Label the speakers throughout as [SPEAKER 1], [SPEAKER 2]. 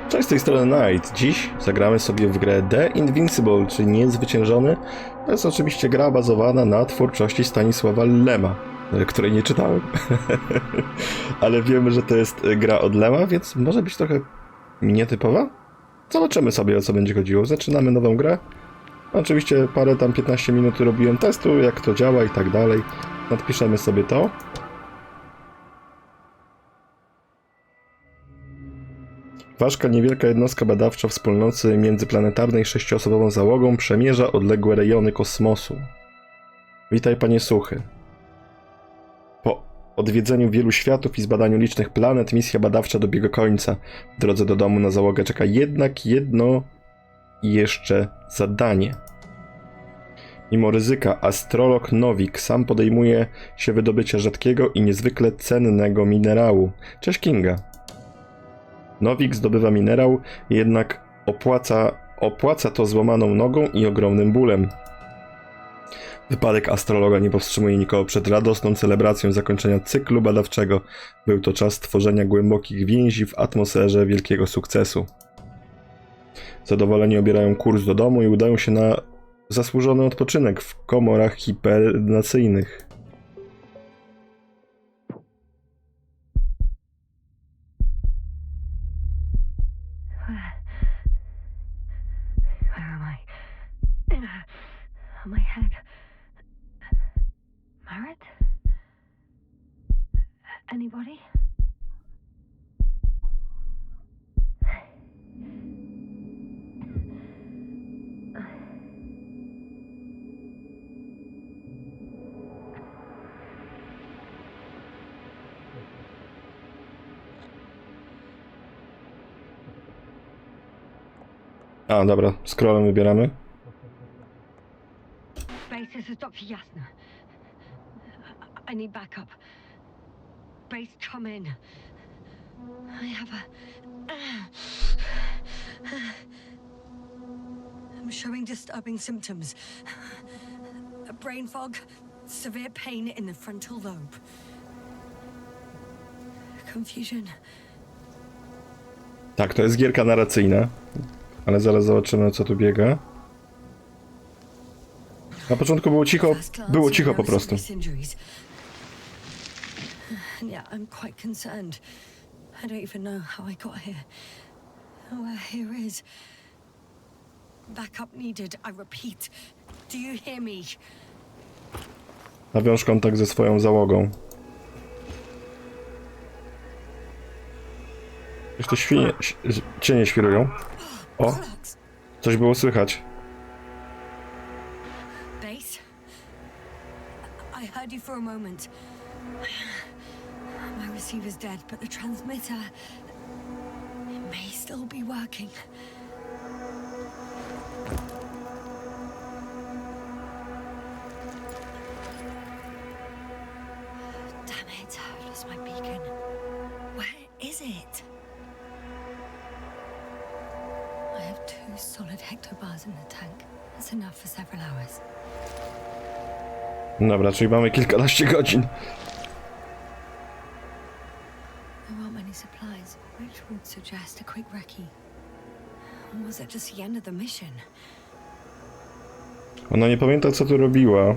[SPEAKER 1] Cześć, z tej strony Night. Dziś zagramy sobie w grę The Invincible, czyli Niezwyciężony. To jest oczywiście gra bazowana na twórczości Stanisława Lema, której nie czytałem. Ale wiemy, że to jest gra od Lema, więc może być trochę nietypowa. Zobaczymy sobie, o co będzie chodziło. Zaczynamy nową grę. Oczywiście parę tam 15 minut robiłem testu, jak to działa i tak dalej. Nadpiszemy sobie to. Ważka niewielka jednostka badawcza wspólnoty międzyplanetarnej 6-osobową załogą przemierza odległe rejony kosmosu. Witaj, panie Suchy. Po odwiedzeniu wielu światów i zbadaniu licznych planet misja badawcza dobiega końca. W drodze do domu na załogę czeka jednak jedno jeszcze zadanie. Mimo ryzyka astrolog Nowik sam podejmuje się wydobycia rzadkiego i niezwykle cennego minerału. Cześć, Kinga. Nowik zdobywa minerał, jednak opłaca to złamaną nogą i ogromnym bólem. Wypadek astrologa nie powstrzymuje nikogo przed radosną celebracją zakończenia cyklu badawczego. Był to czas tworzenia głębokich więzi w atmosferze wielkiego sukcesu. Zadowoleni obierają kurs do domu i udają się na zasłużony odpoczynek w komorach hibernacyjnych.
[SPEAKER 2] My head. Married? Anybody?
[SPEAKER 1] A, dobra, scrollem wybieramy.
[SPEAKER 2] This is Dr. Yasna. I need backup. Base, come in. I have I'm showing disturbing symptoms. A brain fog, severe pain in the frontal lobe. Confusion.
[SPEAKER 1] Tak, to jest gierka narracyjna, ale zaraz zobaczymy, co tu biega. Na początku było cicho po prostu.
[SPEAKER 2] Yeah, I'm quite concerned. I don't even know how I got here. Where here is. Backup needed, I repeat. Do you hear me?
[SPEAKER 1] Nawiąż kontakt ze swoją załogą. Już te cienie świrują. O, coś było słychać.
[SPEAKER 2] I heard you for a moment. My receiver's dead, but the transmitter may still be working. Damn it, I've lost my beacon. Where is it? I have 2 solid hectobars in the tank. That's enough for several hours.
[SPEAKER 1] Dobra, czyli mamy kilkanaście godzin.
[SPEAKER 2] There aren't many supplies, which would suggest a quick recce. Was it just the end of the mission?
[SPEAKER 1] Ona nie pamięta, co tu robiła.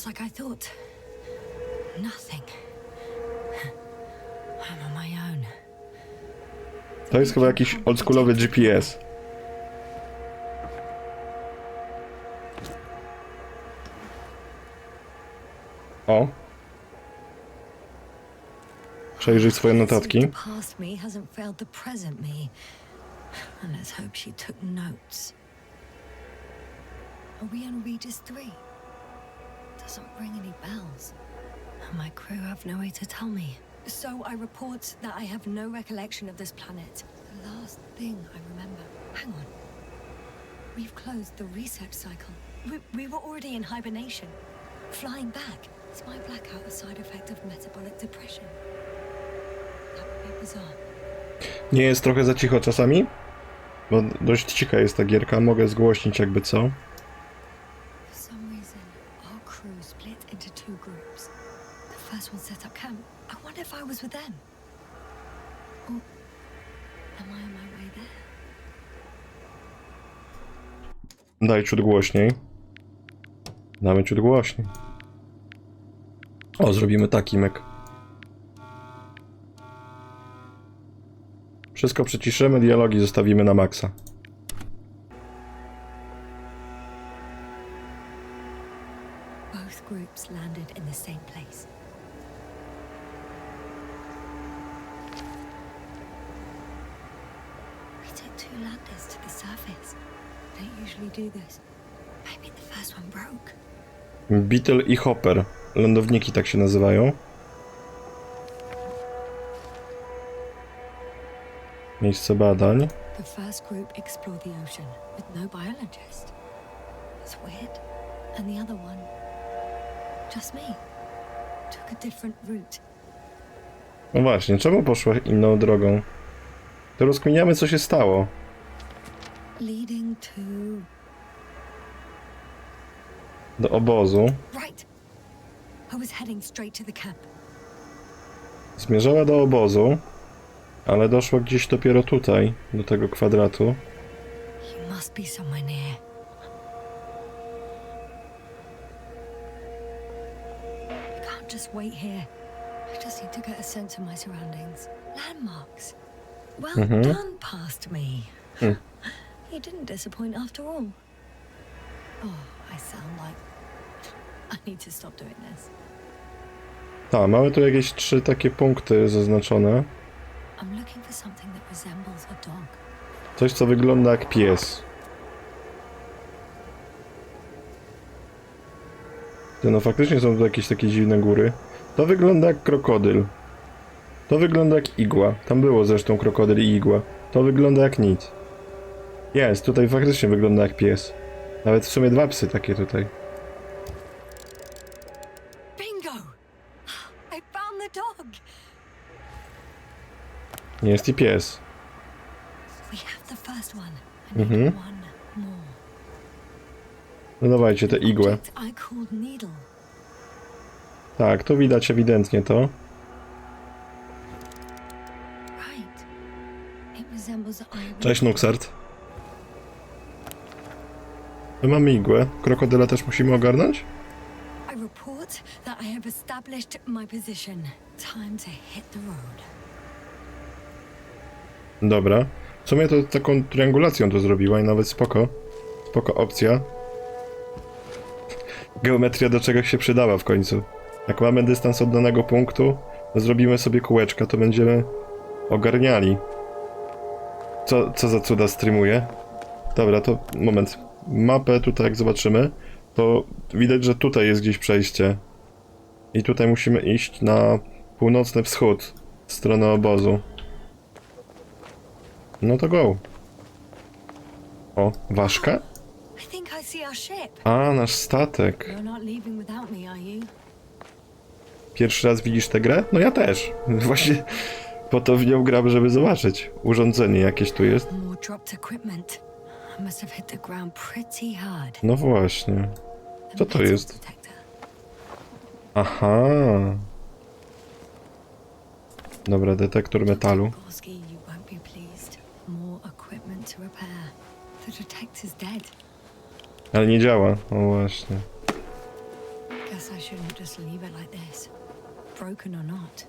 [SPEAKER 2] like I thought. Nothing. I'm on my own.
[SPEAKER 1] To jest chyba jakiś oldschoolowy GPS. O. Przejrzyj swoje notatki.
[SPEAKER 2] The past me hasn't failed the present me. And let's hope she took notes. Are we on Regis 3? Doesn't ring any bells. And my crew have no way to tell me. So I report that I have no recollection of this planet. The last thing I remember. Hang on. We've closed the research cycle. We were already in hibernation. Flying back. Is my blackout a side effect of metabolic depression? That would be bizarre.
[SPEAKER 1] Nie jest trochę za cicho czasami? Bo dość cicha jest ta gierka, mogę zgłośnić jakby co.
[SPEAKER 2] For some reason, our crew split into two groups. The first one set up camp. I wonder if I was with them. Or am I on my way there?
[SPEAKER 1] Daj ciut głośniej. Damy ciut głośniej. O, zrobimy taki myk. Wszystko przyciszymy, dialogi zostawimy na maksa.
[SPEAKER 2] Both groups landed in the same place. We took two landers to the surface. Don't usually do this. Maybe the first one broke.
[SPEAKER 1] Beetle i Hopper. Lądowniki tak się nazywają. Miejsce badań.
[SPEAKER 2] The first group explored the ocean with no biologist. It's weird. And the other one, just me, took a different route.
[SPEAKER 1] No właśnie, czemu poszła inną drogą? To rozkminiamy, co się stało.
[SPEAKER 2] Leading to...
[SPEAKER 1] Do obozu.
[SPEAKER 2] Right. I was heading straight to the camp.
[SPEAKER 1] Zmierzała do obozu, ale doszło gdzieś dopiero tutaj, do tego kwadratu.
[SPEAKER 2] He must be somewhere near. I can't just wait here. I just need to get a sense of my surroundings. Landmarks. Well done, past me. You didn't disappoint after all. Oh, I sound like... I need to stop doing this.
[SPEAKER 1] Tak, mamy tu jakieś 3 takie punkty zaznaczone.
[SPEAKER 2] I'm looking for something that resembles a dog.
[SPEAKER 1] Coś, co wygląda jak pies. No faktycznie są tu jakieś takie dziwne góry. To wygląda jak krokodyl. To wygląda jak igła. Tam było zresztą krokodyl i igła. To wygląda jak nic. Jest, tutaj faktycznie wygląda jak pies. Nawet w sumie 2 psy takie tutaj.
[SPEAKER 2] Bingo! I found the dog!
[SPEAKER 1] Jest i pies.
[SPEAKER 2] We have the first one. I need one more.
[SPEAKER 1] No dawajcie tę igłę.
[SPEAKER 2] Object I called needle.
[SPEAKER 1] Tak, to widać ewidentnie to.
[SPEAKER 2] Right. It resembles an eye.
[SPEAKER 1] Cześć Nuxart. My mamy igłę. Krokodyla też musimy ogarnąć?
[SPEAKER 2] I report that I have established my position. Time to hit the road.
[SPEAKER 1] Dobra. W sumie to taką triangulacją to zrobiła i nawet spoko. Spoko opcja. Geometria do czegoś się przydała w końcu. Jak mamy dystans od danego punktu, to zrobimy sobie kółeczka, to będziemy ogarniali. Co za cuda streamuje? Dobra, to moment. Mapę tutaj jak zobaczymy, to widać, że tutaj jest gdzieś przejście. I tutaj musimy iść na północny wschód, w stronę obozu. No to go. O, ważka?
[SPEAKER 2] I think I see our ship.
[SPEAKER 1] A, nasz statek.
[SPEAKER 2] You're not leaving without me, are you?
[SPEAKER 1] Pierwszy raz widzisz tę grę? No ja też. Właśnie po to w nią gram, żeby zobaczyć. Urządzenie jakieś tu jest.
[SPEAKER 2] More dropped equipment. I must have hit the ground pretty hard.
[SPEAKER 1] No właśnie. Co to
[SPEAKER 2] Metal
[SPEAKER 1] jest?
[SPEAKER 2] detector.
[SPEAKER 1] Aha. Dobra, detektor metalu.
[SPEAKER 2] Gorski, you won't be pleased. More equipment to repair. The detector's dead.
[SPEAKER 1] Ale nie działa. O właśnie.
[SPEAKER 2] Guess guess I shouldn't just leave it like this, broken or not.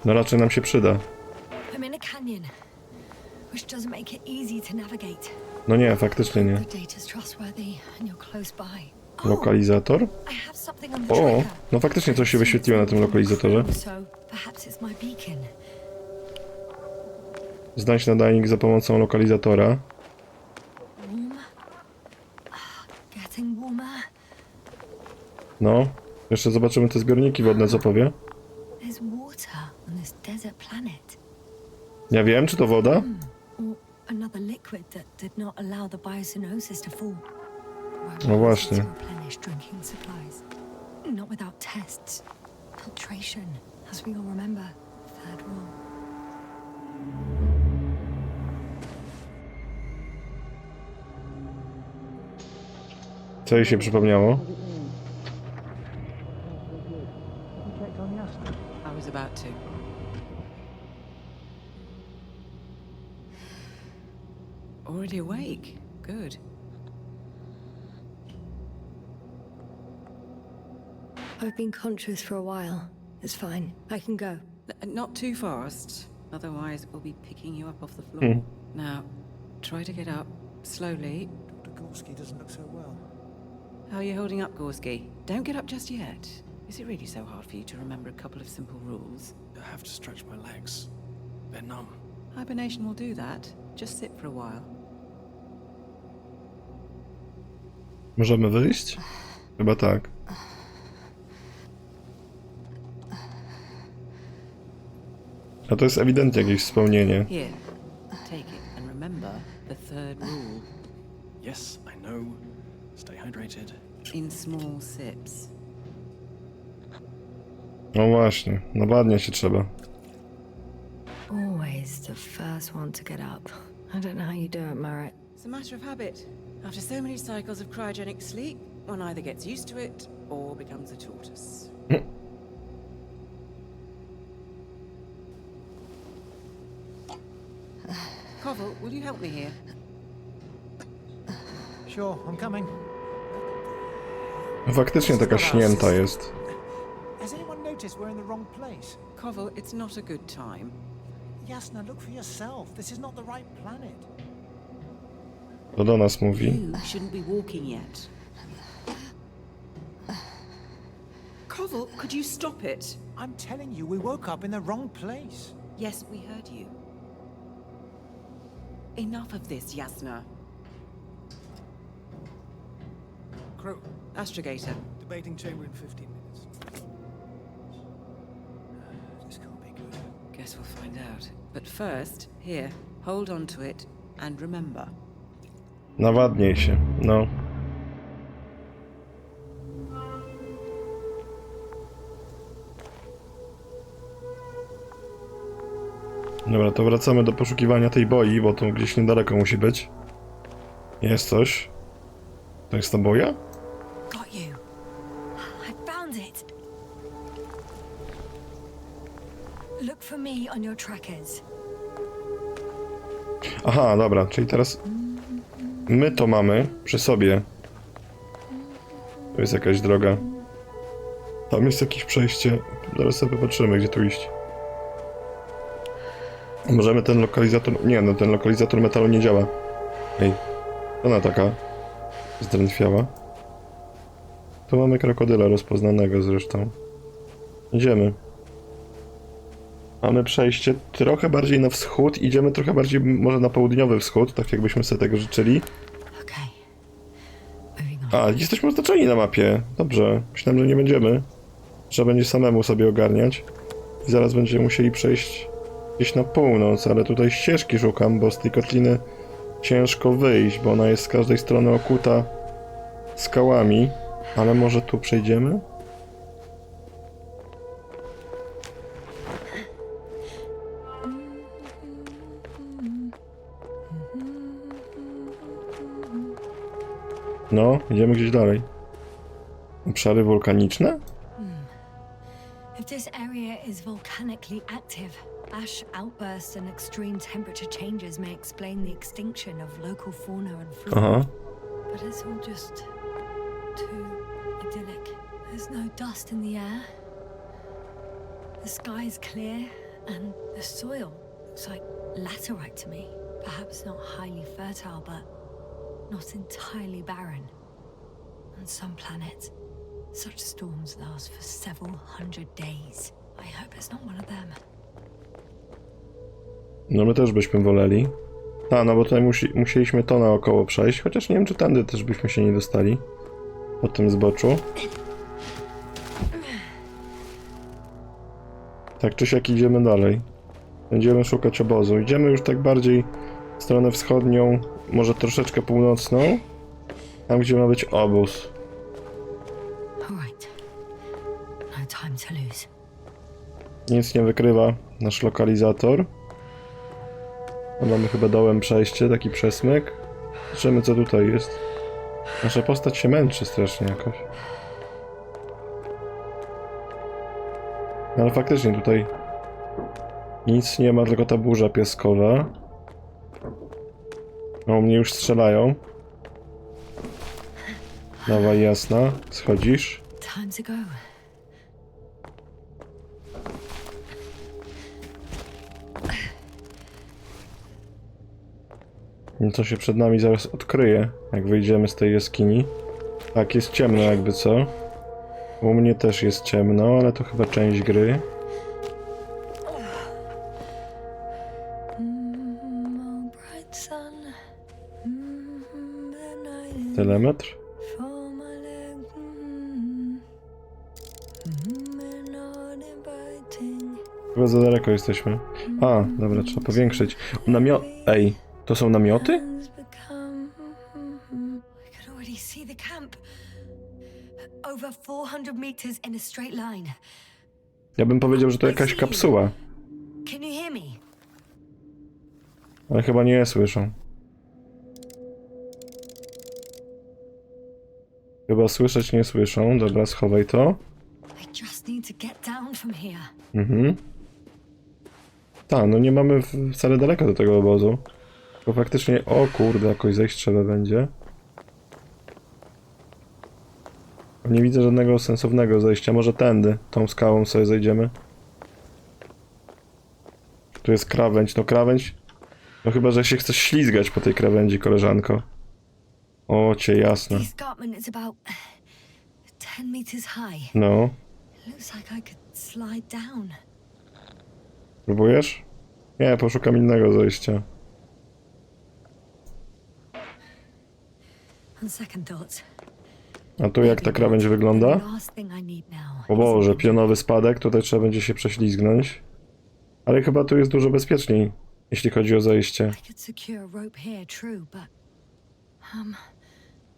[SPEAKER 1] No raczej nam się przyda.
[SPEAKER 2] I'm in a canyon, which doesn't make it easy to navigate.
[SPEAKER 1] No nie, faktycznie nie.
[SPEAKER 2] The data's trustworthy and you're close by.
[SPEAKER 1] Lokalizator?
[SPEAKER 2] I have something on the
[SPEAKER 1] O,
[SPEAKER 2] tracker.
[SPEAKER 1] no faktycznie coś się wyświetliło na tym lokalizatorze.
[SPEAKER 2] So perhaps it's my beacon.
[SPEAKER 1] Znajdź nadajnik za pomocą lokalizatora.
[SPEAKER 2] Warm. Getting warmer.
[SPEAKER 1] No, jeszcze zobaczymy te zbiorniki wodne, co powie.
[SPEAKER 2] There's water on this desert planet.
[SPEAKER 1] Ja wiem, czy to woda?
[SPEAKER 2] Or another liquid that did not allow the biosynosis to fall.
[SPEAKER 1] No właśnie.
[SPEAKER 2] To replenish drinking supplies. Not without tests. Filtration, as we all remember. Third rule.
[SPEAKER 1] Co jej się przypomniało?
[SPEAKER 3] I was about to. Already awake. Good.
[SPEAKER 2] I've been conscious for a while. It's fine. I can go.
[SPEAKER 3] Not too fast, otherwise we'll be picking you up off the floor. Now, try to get up slowly.
[SPEAKER 4] Dr. Gorski doesn't look so well.
[SPEAKER 3] How are you holding up, Gorski? Don't get up just yet. Is it really so hard for you to remember a couple of simple rules?
[SPEAKER 4] I have to stretch my legs. They're numb.
[SPEAKER 3] Hibernation will do that. Just sit for a while.
[SPEAKER 1] Możemy wyjść? Chyba tak. A to jest ewidentnie jakieś wspomnienie.
[SPEAKER 3] Here, take it and remember the third rule.
[SPEAKER 4] Yes, I know. Stay hydrated.
[SPEAKER 3] In small sips.
[SPEAKER 1] No właśnie, nawadniać się trzeba.
[SPEAKER 2] Always the first one to get up. I don't know how you do it, Merritt.
[SPEAKER 3] It's a matter of habit. After so many cycles of cryogenic sleep, one either gets used to it or becomes a tortoise. Koval, will you help me here?
[SPEAKER 4] Sure, I'm coming.
[SPEAKER 1] No faktycznie taka śnięta jest.
[SPEAKER 4] Has anyone noticed we're in the wrong place?
[SPEAKER 3] Koval, it's not a good time.
[SPEAKER 4] Jasna, look for yourself. This is not the right planet.
[SPEAKER 1] To do nas mówi.
[SPEAKER 3] You shouldn't be walking yet. Koval, could you stop it?
[SPEAKER 4] I'm telling you, we woke up in the wrong place.
[SPEAKER 3] Yes, we heard you. Enough of this, Jasna.
[SPEAKER 4] Crew,
[SPEAKER 3] Astrogator.
[SPEAKER 4] debating chamber in 15 minutes. This can't be good.
[SPEAKER 3] Guess we'll find out. But first, here, hold on to it and remember.
[SPEAKER 1] Nawadnij się, no. Dobra, to wracamy do poszukiwania tej boi, bo to gdzieś niedaleko musi być. Jest coś. To jest ta boja?
[SPEAKER 2] Got you. I found it. Look for me on your trackers.
[SPEAKER 1] Aha, dobra, czyli teraz my to mamy przy sobie. To jest jakaś droga. Tam jest jakieś przejście. Zaraz sobie popatrzymy, gdzie tu iść. Możemy ten lokalizator... Nie, no ten lokalizator metalu nie działa. Ej, ona taka zdrętwiała. Tu mamy krokodyla rozpoznanego zresztą. Idziemy. Mamy przejście trochę bardziej na wschód, idziemy trochę bardziej może na południowy wschód, tak jakbyśmy sobie tego życzyli.
[SPEAKER 2] Okay. Moving on.
[SPEAKER 1] A, jesteśmy oznaczeni na mapie. Dobrze, myślałem, że nie będziemy. Trzeba będzie samemu sobie ogarniać. I zaraz będziemy musieli przejść gdzieś na północ, ale tutaj ścieżki szukam, bo z tej kotliny ciężko wyjść, bo ona jest z każdej strony okuta skałami. Ale może tu przejdziemy? No, idziemy gdzieś dalej. Obszary wulkaniczne?
[SPEAKER 2] If this area is volcanically active, ash outbursts and extreme temperature changes may explain the extinction of local fauna and flora.
[SPEAKER 1] Aha.
[SPEAKER 2] But it's all just too idyllic There's no dust in the air. The sky is clear, and the soil looks like laterite to me. Perhaps not highly fertile, but not entirely barren. On some planets, such storms last for several hundred days. I hope it's not one of them.
[SPEAKER 1] No my też byśmy woleli. A, no bo tutaj musieliśmy to naokoło przejść, chociaż nie wiem, czy tędy też byśmy się nie dostali. Po tym zboczu. Tak czy siak idziemy dalej. Będziemy szukać obozu. Idziemy już tak bardziej w stronę wschodnią, może troszeczkę północną. Tam, gdzie ma być obóz.
[SPEAKER 2] No time to lose.
[SPEAKER 1] Nic nie wykrywa nasz lokalizator. A mamy chyba dołem przejście, taki przesmyk. Zobaczymy, co tutaj jest. Nasza postać się męczy strasznie jakoś. No ale faktycznie tutaj nic nie ma, tylko ta burza piaskowa. O, mnie już strzelają. Dawaj, jasna. Schodzisz.
[SPEAKER 2] Time to go.
[SPEAKER 1] No co się przed nami zaraz odkryje, jak wyjdziemy z tej jaskini. Tak, jest ciemno jakby co. U mnie też jest ciemno, ale to chyba część gry. Telemetr? Chyba za daleko jesteśmy. A, dobra, trzeba powiększyć. Ej, to są namioty?
[SPEAKER 2] I could already see the camp. Over 400 meters in a straight line.
[SPEAKER 1] Ja bym powiedział, że to jakaś kapsuła.
[SPEAKER 2] Can you hear me?
[SPEAKER 1] Ale chyba nie słyszą. Chyba słyszeć nie słyszą. Dobra, schowaj to.
[SPEAKER 2] I just need to get down from here.
[SPEAKER 1] Mhm. Tak, no nie mamy wcale daleko do tego obozu. Tylko faktycznie... O kurde, jakoś zejść trzeba będzie. Nie widzę żadnego sensownego zejścia. Może tędy, tą skałą sobie zejdziemy. Tu jest krawędź. No krawędź... No chyba, że się chcesz ślizgać po tej krawędzi, koleżanko. O, cię jasne.
[SPEAKER 2] The escarpment is about 10 meters high.
[SPEAKER 1] No.
[SPEAKER 2] It looks like I could slide down.
[SPEAKER 1] Próbujesz? Nie, poszukam innego zejścia.
[SPEAKER 2] On second thoughts.
[SPEAKER 1] A tu jak ta krawędź wygląda?
[SPEAKER 2] The last thing I need now
[SPEAKER 1] O Boże, pionowy spadek, tutaj trzeba będzie się prześlizgnąć. Ale chyba tu jest dużo bezpieczniej, jeśli chodzi o zejście.
[SPEAKER 2] I could secure a rope here, true, but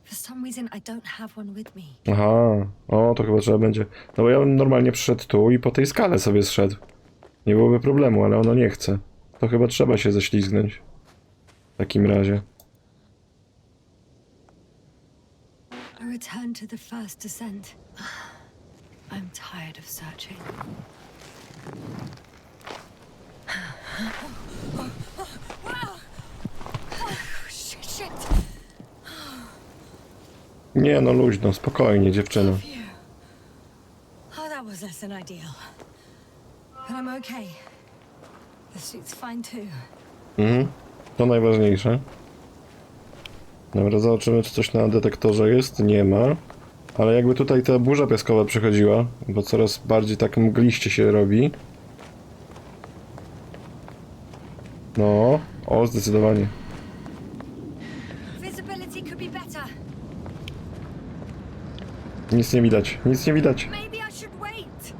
[SPEAKER 2] for some reason I don't have one with me.
[SPEAKER 1] Aha, o, to chyba trzeba będzie. No bo ja bym normalnie przyszedł tu i po tej skale sobie zszedł. Nie byłoby problemu, ale ono nie chce. To chyba trzeba się ześlizgnąć. W takim razie.
[SPEAKER 2] I return to the first descent. I'm tired of searching. Shit.
[SPEAKER 1] Nie no, luźno, spokojnie, dziewczyno.
[SPEAKER 2] Oh, that was less than ideal. But I'm okay. The suit's fine too.
[SPEAKER 1] Mhm, to najważniejsze. Dobra, zobaczymy, czy coś na detektorze jest. Nie ma. Ale jakby tutaj ta burza piaskowa przychodziła, bo coraz bardziej tak mgliście się robi. No, o, zdecydowanie.
[SPEAKER 2] Visibility could be better.
[SPEAKER 1] Nic nie widać, nic nie widać.
[SPEAKER 2] Maybe I should wait.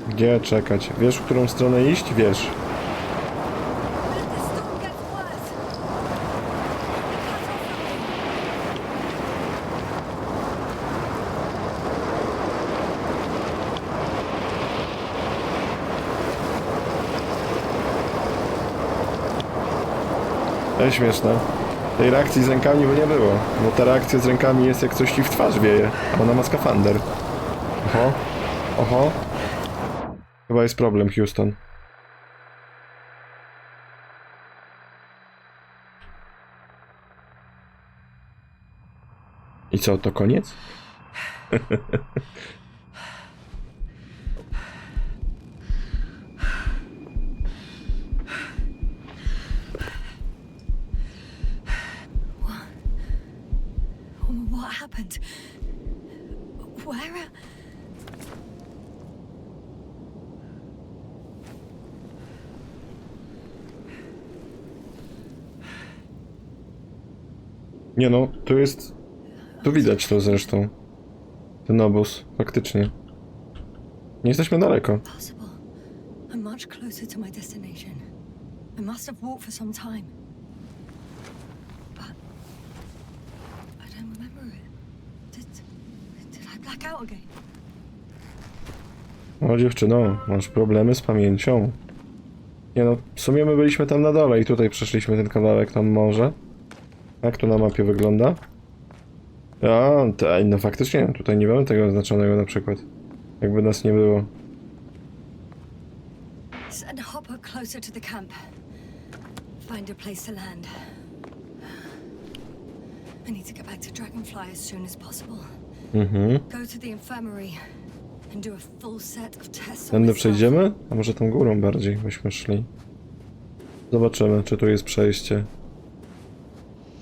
[SPEAKER 1] Gdzie czekać? Wiesz, w którą stronę iść? Wiesz.
[SPEAKER 2] Let the storm get worse.
[SPEAKER 1] To jest śmieszne. Tej reakcji z rękami by nie było, bo ta reakcja z rękami jest jak coś ci w twarz wieje, a ona ma skafander. Oho, oho. Chyba jest problem, Houston. I co, to koniec?
[SPEAKER 2] What happened? Where?
[SPEAKER 1] Nie no, tu jest... Tu widać to zresztą. Ten obóz, faktycznie. Nie jesteśmy daleko.
[SPEAKER 2] Possible. I'm much closer to my destination. I must have walked for some time. But I don't remember it. Did I black out again?
[SPEAKER 1] O dziewczyno, masz problemy z pamięcią. Nie no, w sumie my byliśmy tam na dole i tutaj przeszliśmy ten kawałek tam może. Jak to na mapie wygląda? No faktycznie, tutaj nie mamy tego oznaczonego na przykład. Jakby nas nie było.
[SPEAKER 2] Send Hopper closer to the camp. Find a place to land. I need to get back to Dragonfly as soon as possible. Go to the infirmary and do a full set of tests.
[SPEAKER 1] Tędy przejdziemy? A może tą górą bardziej byśmy szli? Zobaczymy, czy tu jest przejście.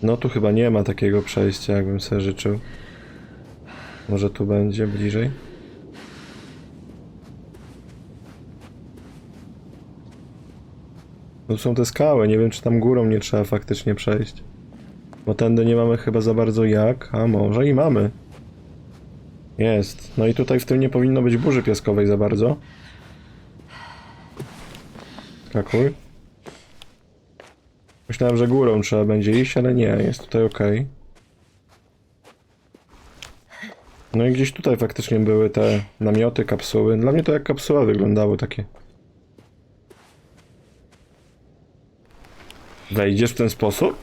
[SPEAKER 1] No tu chyba nie ma takiego przejścia, jakbym sobie życzył. Może tu będzie bliżej? Tu są te skały, nie wiem czy tam górą nie trzeba faktycznie przejść. Bo tędy nie mamy chyba za bardzo jak, a może i mamy. Jest. No i tutaj w tym nie powinno być burzy piaskowej za bardzo. Skakuj. Myślałem, że górą trzeba będzie iść, ale nie, jest tutaj ok. No i gdzieś tutaj faktycznie były te namioty, kapsuły. Dla mnie to jak kapsuła wyglądały takie. Wejdziesz w ten sposób?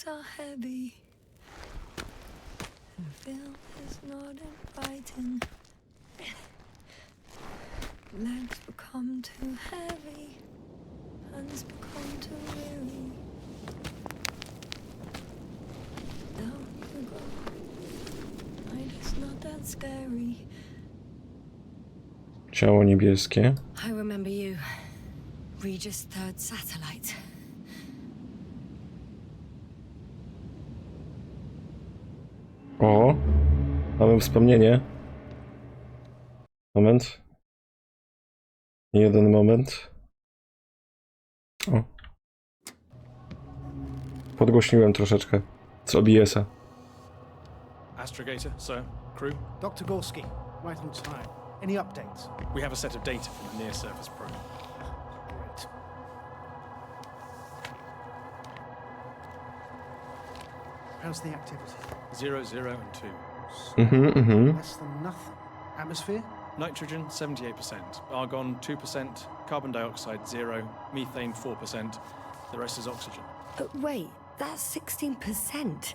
[SPEAKER 2] Are heavy. The film is not inviting. Legs become too heavy. Hands become too weary. Down you go. Night is not that scary.
[SPEAKER 1] Ciało niebieskie.
[SPEAKER 2] I remember you. Regis' third satellite.
[SPEAKER 1] O, mamy wspomnienie. Moment. Jeden moment. O. Podgłośniłem troszeczkę z OBS-a.
[SPEAKER 5] Astrogator, sir. Crew?
[SPEAKER 4] Dr. Gorski, right on time. Any updates?
[SPEAKER 5] We have a set of data from the near-surface probe.
[SPEAKER 4] Great. How's the activity?
[SPEAKER 5] 0, 0, and 2.
[SPEAKER 4] Less than nothing. Atmosphere?
[SPEAKER 5] Nitrogen, 78%. Argon, 2%. Carbon dioxide, 0. Methane, 4%. The rest is oxygen.
[SPEAKER 2] Wait, that's 16%.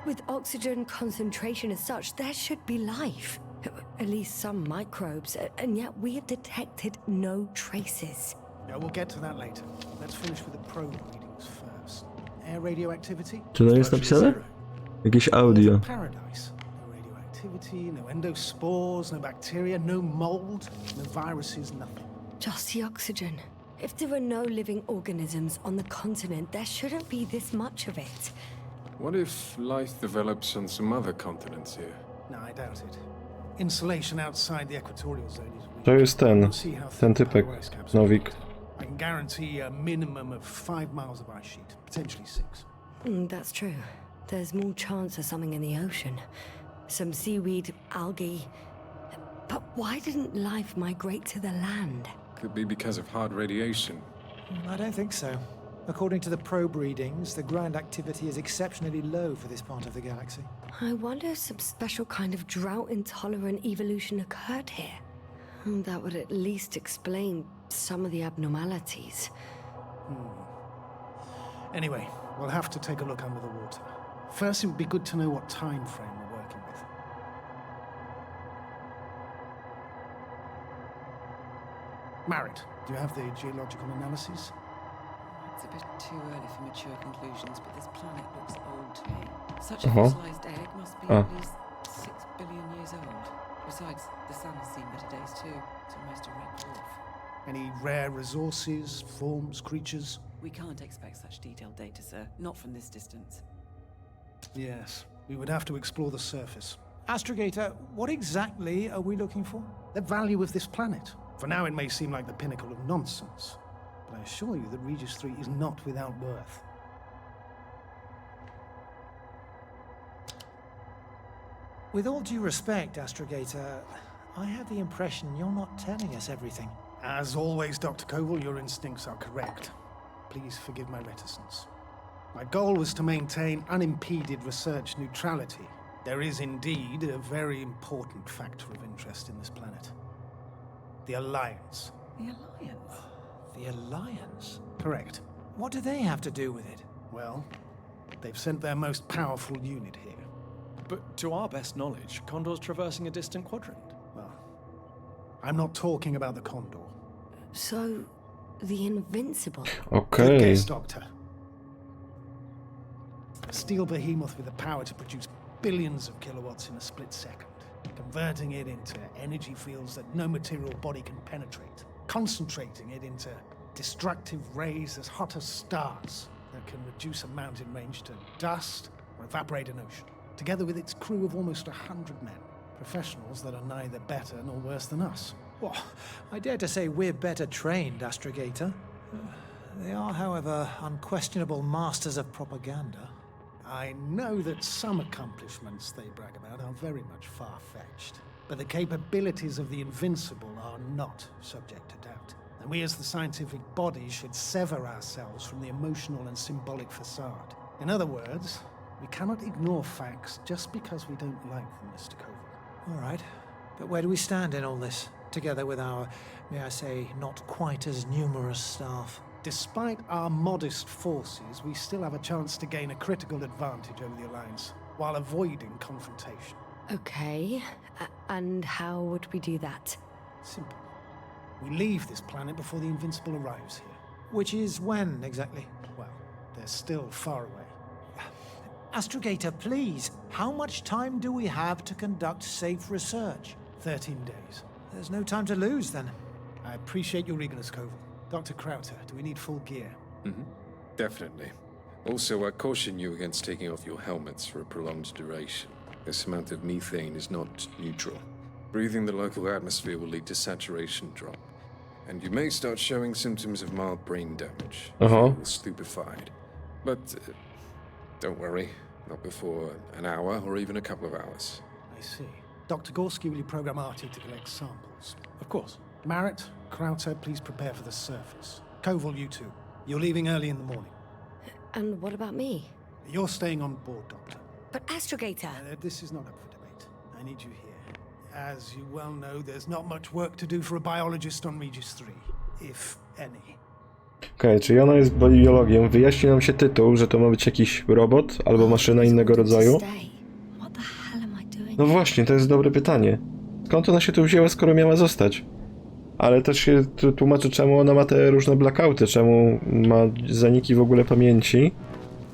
[SPEAKER 2] With oxygen concentration as such, there should be life. At least some microbes, and yet we have detected no traces.
[SPEAKER 4] Yeah, we'll get to that later. Let's finish with the probe readings first. Air radioactivity?
[SPEAKER 1] Czy to jest napisane? Jakieś audio.
[SPEAKER 4] Paradise. No radioactivity, no endospores, no bacteria, no mold, no viruses, nothing.
[SPEAKER 2] Just the oxygen. If there are no living organisms on the continent, there shouldn't be this much of it.
[SPEAKER 6] What if life develops on some other continents here?
[SPEAKER 4] No, I doubt it. Insulation outside the equatorial zone is weak.
[SPEAKER 1] To jest ten
[SPEAKER 4] We'll see how thick
[SPEAKER 1] typek,
[SPEAKER 4] the ice caps
[SPEAKER 1] Nowik.
[SPEAKER 4] are. I can guarantee a minimum of 5 miles of ice sheet, potentially 6.
[SPEAKER 2] That's true. There's more chance of something in the ocean. Some seaweed, algae. But why didn't life migrate to the land?
[SPEAKER 6] Could be because of hard radiation.
[SPEAKER 7] I don't think so. According to the probe readings, the ground activity is exceptionally low for this part of the galaxy.
[SPEAKER 2] I wonder if some special kind of drought-intolerant evolution occurred here. That would at least explain some of the abnormalities.
[SPEAKER 4] Anyway, we'll have to take a look under the water. First, it would be good to know what time frame we're working with. Marit, do you have the geological analysis?
[SPEAKER 3] It's a bit too early for mature conclusions, but this planet looks old to me. Such a
[SPEAKER 1] Uh-huh.
[SPEAKER 3] fossilized egg must be at least 6 billion years old. Besides, the sun has seen better days too. It's almost a red dwarf.
[SPEAKER 4] Any rare resources, forms, creatures?
[SPEAKER 3] We can't expect such detailed data, sir. Not from this distance.
[SPEAKER 4] Yes, we would have to explore the surface.
[SPEAKER 7] Astrogator, what exactly are we looking for?
[SPEAKER 4] The value of this planet. For now, it may seem like the pinnacle of nonsense, but I assure you that Regis 3 is not without worth.
[SPEAKER 7] With all due respect, Astrogator, I have the impression you're not telling us everything.
[SPEAKER 4] As always, Dr. Koval, your instincts are correct. Please forgive my reticence. My goal was to maintain unimpeded research neutrality. There is indeed a very important factor of interest in this planet. The Alliance.
[SPEAKER 3] The Alliance?
[SPEAKER 7] The Alliance?
[SPEAKER 4] Correct.
[SPEAKER 7] What do they have to do with it?
[SPEAKER 4] Well, they've sent their most powerful unit here.
[SPEAKER 5] But to our best knowledge, Condor's traversing a distant quadrant.
[SPEAKER 4] Well, I'm not talking about the Condor.
[SPEAKER 2] So, the Invincible.
[SPEAKER 4] Good
[SPEAKER 1] Okej.
[SPEAKER 4] guess, Doctor. A steel behemoth with the power to produce billions of kilowatts in a split second, converting it into energy fields that no material body can penetrate, concentrating it into destructive rays as hot as stars that can reduce a mountain range to dust or evaporate an ocean, together with its crew of almost 100 men, professionals that are neither better nor worse than us.
[SPEAKER 7] Well, I dare to say we're better trained, Astrogator. They are, however, unquestionable masters of propaganda.
[SPEAKER 4] I know that some accomplishments they brag about are very much far-fetched, but the capabilities of the Invincible are not subject to doubt. And we as the scientific body should sever ourselves from the emotional and symbolic facade. In other words, we cannot ignore facts just because we don't like them, Mr. Koval.
[SPEAKER 7] All right, but where do we stand in all this, together with our, may I say, not quite as numerous staff?
[SPEAKER 4] Despite our modest forces, we still have a chance to gain a critical advantage over the Alliance, while avoiding confrontation.
[SPEAKER 2] Okay, and how would we do that?
[SPEAKER 4] Simple. We leave this planet before the Invincible arrives here.
[SPEAKER 7] Which is when, exactly?
[SPEAKER 4] Well, they're still far away.
[SPEAKER 7] Astrogator, please, how much time do we have to conduct safe research?
[SPEAKER 4] 13 days.
[SPEAKER 7] There's no time to lose, then.
[SPEAKER 4] I appreciate your eagerness, Koval. Dr. Krauter, do we need full gear?
[SPEAKER 6] Definitely. Also, I caution you against taking off your helmets for a prolonged duration. This amount of methane is not neutral. Breathing the local atmosphere will lead to saturation drop, and you may start showing symptoms of mild brain damage.
[SPEAKER 1] Uh-huh.
[SPEAKER 6] Feel stupefied. But don't worry, not before an hour or even a couple of hours.
[SPEAKER 4] I see. Dr. Gorski, will you program Artie to collect samples?
[SPEAKER 5] Of course.
[SPEAKER 4] Marit, Krauter, please prepare for the surface. Koval, you two. You're leaving early in the morning.
[SPEAKER 2] And what about me?
[SPEAKER 4] You're staying on board, Doctor.
[SPEAKER 2] But Astrogator!
[SPEAKER 4] This is not up for debate. I need you here. As you well know, there's not much work to do for a biologist on Regis 3, if any.
[SPEAKER 1] Okej, czyli ona jest biologiem. Wyjaśni nam się tytuł, że to ma być jakiś robot albo maszyna innego rodzaju.
[SPEAKER 2] What the hell am I doing?
[SPEAKER 1] No właśnie, to jest dobre pytanie. Skąd ona się tu wzięła, skoro miała zostać? Ale też się tłumaczy, czemu ona ma te różne blackouty, czemu ma zaniki w ogóle pamięci.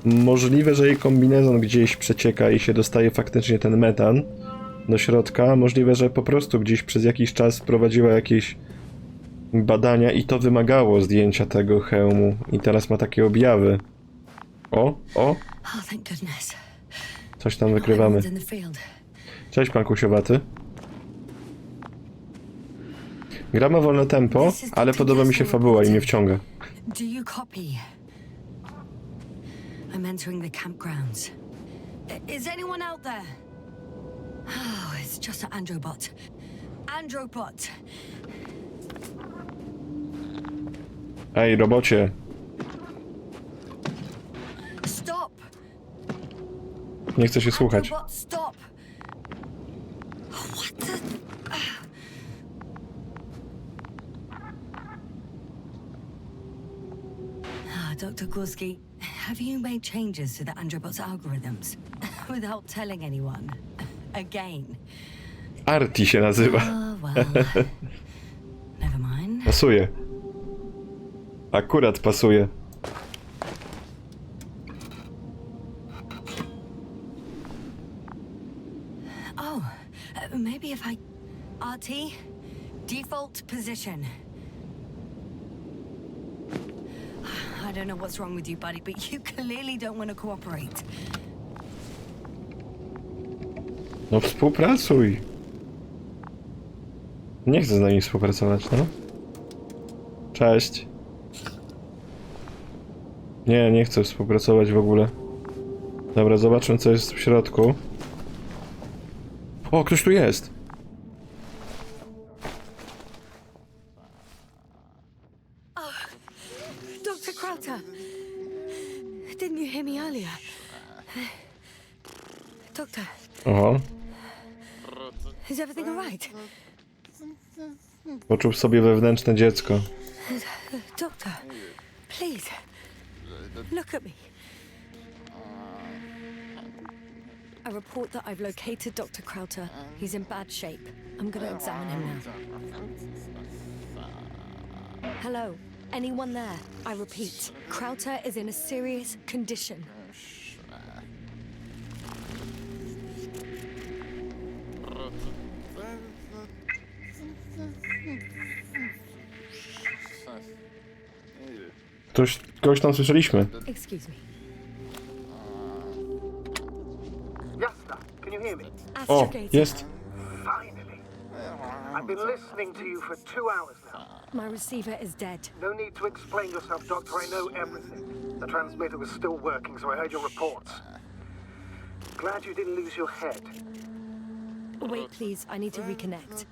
[SPEAKER 1] Możliwe, że jej kombinezon gdzieś przecieka i się dostaje faktycznie ten metan do środka. Możliwe, że po prostu gdzieś przez jakiś czas prowadziła jakieś badania i to wymagało zdjęcia tego hełmu. I teraz ma takie objawy. O!
[SPEAKER 2] Oh, thank goodness.
[SPEAKER 1] Coś tam wykrywamy.
[SPEAKER 2] Everyone's in the field.
[SPEAKER 1] Cześć, pan kusiowaty. Gra ma wolne tempo, ale podoba mi się fabuła i mnie wciąga.
[SPEAKER 2] Do you copy? I'm entering the campgrounds. Is anyone out there? Oh, it's just an androbot. Androbot!
[SPEAKER 1] Ej, robocie.
[SPEAKER 2] Stop!
[SPEAKER 1] Nie chcę się słuchać.
[SPEAKER 2] Androbot, stop! What the... Dr. Gorski, have you made changes to the Androbot's algorithms without telling anyone? Again.
[SPEAKER 1] Artie się nazywa.
[SPEAKER 2] Oh, well. Never mind.
[SPEAKER 1] pasuje. Akurat pasuje.
[SPEAKER 2] Oh, maybe if I... RT? Default position. I don't know what's wrong with you, buddy, but you clearly don't want to cooperate.
[SPEAKER 1] No współpracuj. Nie chcę z nami współpracować, no. Cześć. Nie chcę współpracować w ogóle. Dobra, zobaczmy co jest w środku. O, ktoś tu jest.
[SPEAKER 2] Dr. Crowther! Didn't you hear me earlier? Doctor,
[SPEAKER 1] Oho.
[SPEAKER 2] is everything alright?
[SPEAKER 1] Poczuł w sobie wewnętrzne dziecko.
[SPEAKER 2] Doctor, please, look at me. I report that I've located Dr. Crowther. He's in bad shape. I'm gonna examine him now. Hello? Anyone there? I repeat, Crowther is in a serious condition.
[SPEAKER 1] Kogoś tam słyszeliśmy.
[SPEAKER 2] Excuse me.
[SPEAKER 8] Yasta, can you hear me?
[SPEAKER 1] O,
[SPEAKER 2] Astrogator.
[SPEAKER 1] jest.
[SPEAKER 8] Finally. I've been listening to you for 2 hours now.
[SPEAKER 2] My receiver is dead.
[SPEAKER 8] No need to explain yourself, Doctor. I know everything. The transmitter was still working, so I heard your reports. Glad you didn't lose your head.
[SPEAKER 2] Wait, please. I need to reconnect.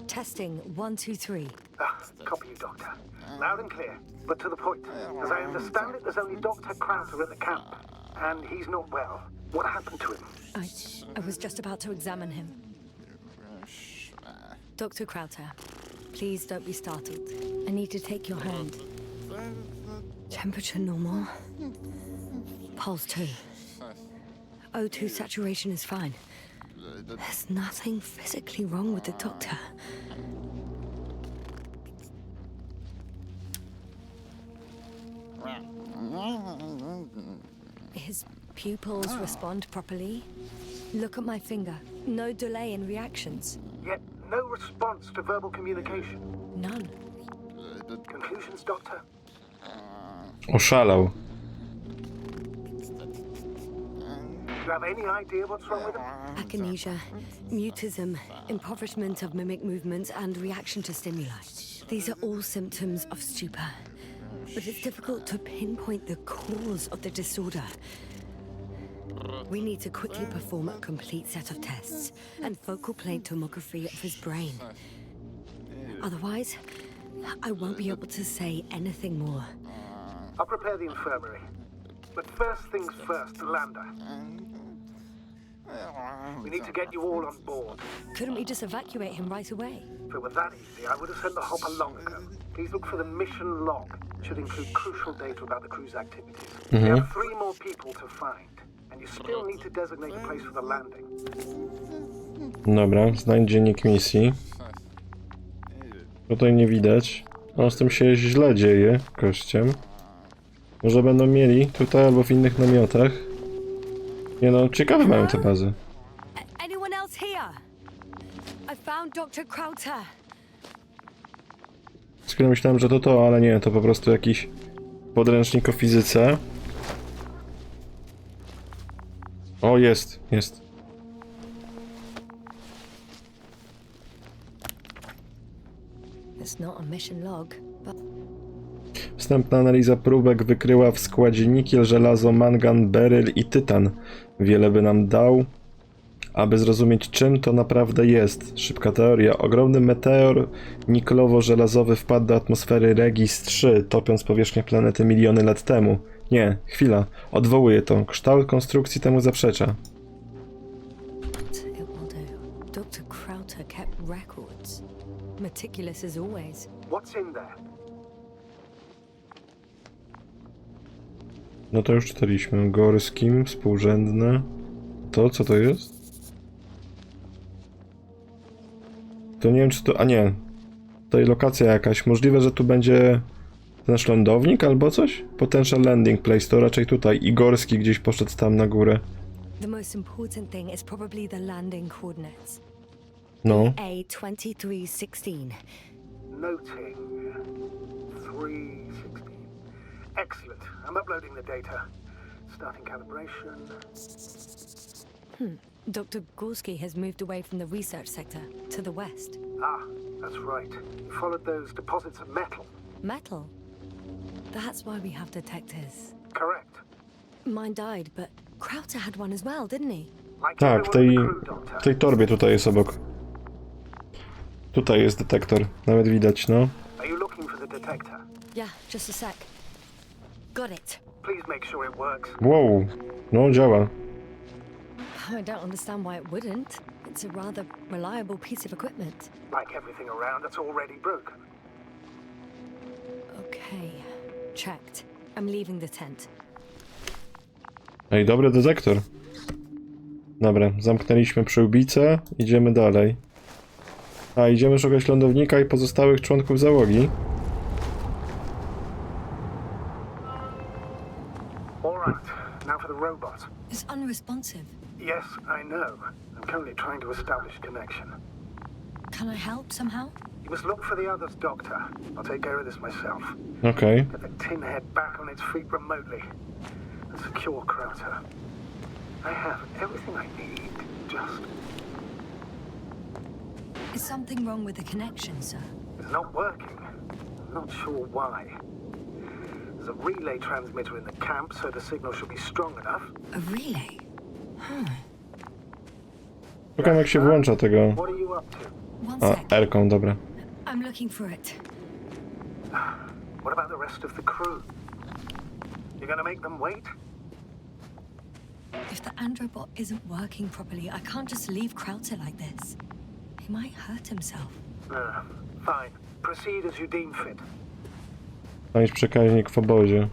[SPEAKER 2] Testing 1, 2, 3.
[SPEAKER 8] Copy you, Doctor. Loud and clear, but to the point. As I understand it, there's only Dr. Crowther at the camp, and he's not well. What happened to him?
[SPEAKER 2] I was just about to examine him. Dr. Crowther, please don't be startled. I need to take your hand. Temperature normal. Pulse 2. O2 saturation is fine. There's nothing physically wrong with the doctor. His pupils respond properly. Look at my finger. No delay in reactions.
[SPEAKER 8] Yet no response to verbal communication.
[SPEAKER 2] None.
[SPEAKER 8] Conclusions, Doctor?
[SPEAKER 1] Oszalał.
[SPEAKER 8] Do you have any idea what's wrong with him?
[SPEAKER 2] Akinesia, mutism, impoverishment of mimic movements, and reaction to stimuli. These are all symptoms of stupor. But it's difficult to pinpoint the cause of the disorder. We need to quickly perform a complete set of tests and focal plane tomography of his brain. Otherwise, I won't be able to say anything more.
[SPEAKER 8] I'll prepare the infirmary. But first things first, the lander. We need to get you all on board.
[SPEAKER 2] Couldn't we just evacuate him right away?
[SPEAKER 8] If it were that easy, I would have sent the hopper long ago. Please look for the mission log. It should include crucial data about the crew's activities. We have 3 more people to find, and you still need to designate a place for the landing.
[SPEAKER 1] Dobra, znajdź dziennik misji. Tutaj nie widać. O, z tym się źle dzieje, kościem. Może będą mieli tutaj albo w innych namiotach. Nie no, ciekawe mają te bazy.
[SPEAKER 2] Anyone else here? I found Dr. Crowther.
[SPEAKER 1] Z chwilą myślałem, że to, ale nie, to po prostu jakiś podręcznik o fizyce. O, jest.
[SPEAKER 2] It's not a mission log, but
[SPEAKER 1] Wstępna analiza próbek wykryła w składzie nikiel, żelazo, mangan, beryl i tytan. Wiele by nam dał, aby zrozumieć, czym to naprawdę jest. Szybka teoria. Ogromny meteor niklowo-żelazowy wpadł do atmosfery Regis 3, topiąc powierzchnię planety miliony lat temu. Nie, chwila. Odwołuję to. Kształt konstrukcji temu zaprzecza.
[SPEAKER 2] it will do. Dr. Crowther kept records. Meticulous as always.
[SPEAKER 8] What's in there?
[SPEAKER 1] No to już czytaliśmy. Gorskim, współrzędne. To, co to jest? To nie wiem, czy to... A nie. Tutaj lokacja jakaś. Możliwe, że tu będzie nasz lądownik albo coś? Potential landing place, to raczej tutaj. I Gorski gdzieś poszedł tam na górę.
[SPEAKER 2] The most important thing is probably the landing coordinates.
[SPEAKER 1] No.
[SPEAKER 2] A2316.
[SPEAKER 8] Noting 316. Excellent. I'm uploading the data. Starting calibration.
[SPEAKER 2] Dr. Gorski has moved away from the research sector to the west.
[SPEAKER 8] Ah, that's right. You followed those deposits of metal.
[SPEAKER 2] Metal? That's why we have detectors.
[SPEAKER 8] Correct.
[SPEAKER 2] Mine died, but Krauter had one as well, didn't he?
[SPEAKER 8] Like
[SPEAKER 1] Tak, w
[SPEAKER 8] everyone in the crew,
[SPEAKER 1] w
[SPEAKER 8] Doctor.
[SPEAKER 1] tej torbie tutaj jest obok. Tutaj jest detektor. Nawet widać, no.
[SPEAKER 8] Are you looking for the detector?
[SPEAKER 2] Yeah, just a sec. Got it.
[SPEAKER 8] Please make sure it works.
[SPEAKER 1] Wow. No, działa.
[SPEAKER 2] I don't understand why it wouldn't. It's a rather reliable piece of equipment.
[SPEAKER 8] Like everything around, it's already broken.
[SPEAKER 2] Okay, checked. I'm leaving the tent.
[SPEAKER 1] Ej, dobry detektor. Dobra, zamknęliśmy przyłbicę. Idziemy dalej. A, idziemy szukać lądownika i pozostałych członków załogi.
[SPEAKER 8] All right, now for the robot.
[SPEAKER 2] It's unresponsive.
[SPEAKER 8] Yes, I know. I'm currently trying to establish connection.
[SPEAKER 2] Can I help somehow?
[SPEAKER 8] You must look for the others, Doctor. I'll take care of this myself.
[SPEAKER 1] Okej.
[SPEAKER 8] Get the tin head back on its feet remotely and secure Krauter. I have everything I need. Just...
[SPEAKER 2] Is something wrong with the connection, sir?
[SPEAKER 8] It's not working. I'm not sure why. There's a relay transmitter in the camp, so the signal should be strong enough.
[SPEAKER 2] A relay?
[SPEAKER 1] Szukam, jak się włącza tego.
[SPEAKER 8] What are you up to?
[SPEAKER 2] One
[SPEAKER 1] A,
[SPEAKER 2] sec.
[SPEAKER 1] R-ką, dobra.
[SPEAKER 2] I'm looking for it.
[SPEAKER 8] What about the rest of the crew? You're gonna make them wait?
[SPEAKER 2] If the androbot isn't working properly, I can't just leave Krauter like this. He might hurt himself.
[SPEAKER 8] Fine. Proceed as you deem fit.
[SPEAKER 1] Znajdź przekaźnik w obozie.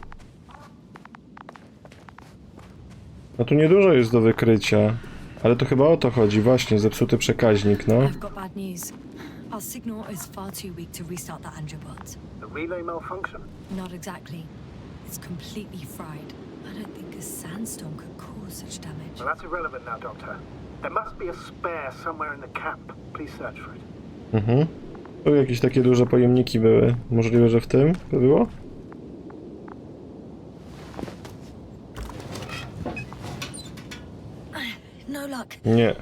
[SPEAKER 1] No tu niedużo jest do wykrycia. Ale to chyba o to chodzi, właśnie, zepsuty przekaźnik, no.
[SPEAKER 2] I've got bad news. Our signal is far too weak to restart the androbot.
[SPEAKER 8] The relay malfunction?
[SPEAKER 2] Not exactly. It's completely fried. I don't think a sandstorm could cause such damage.
[SPEAKER 8] Well, that's irrelevant now, Doctor. There must be a spare somewhere in the camp. Please search for it.
[SPEAKER 1] Mhm. Tu jakieś takie duże pojemniki były. Możliwe, że w tym by było?
[SPEAKER 2] No luck.
[SPEAKER 1] Nie.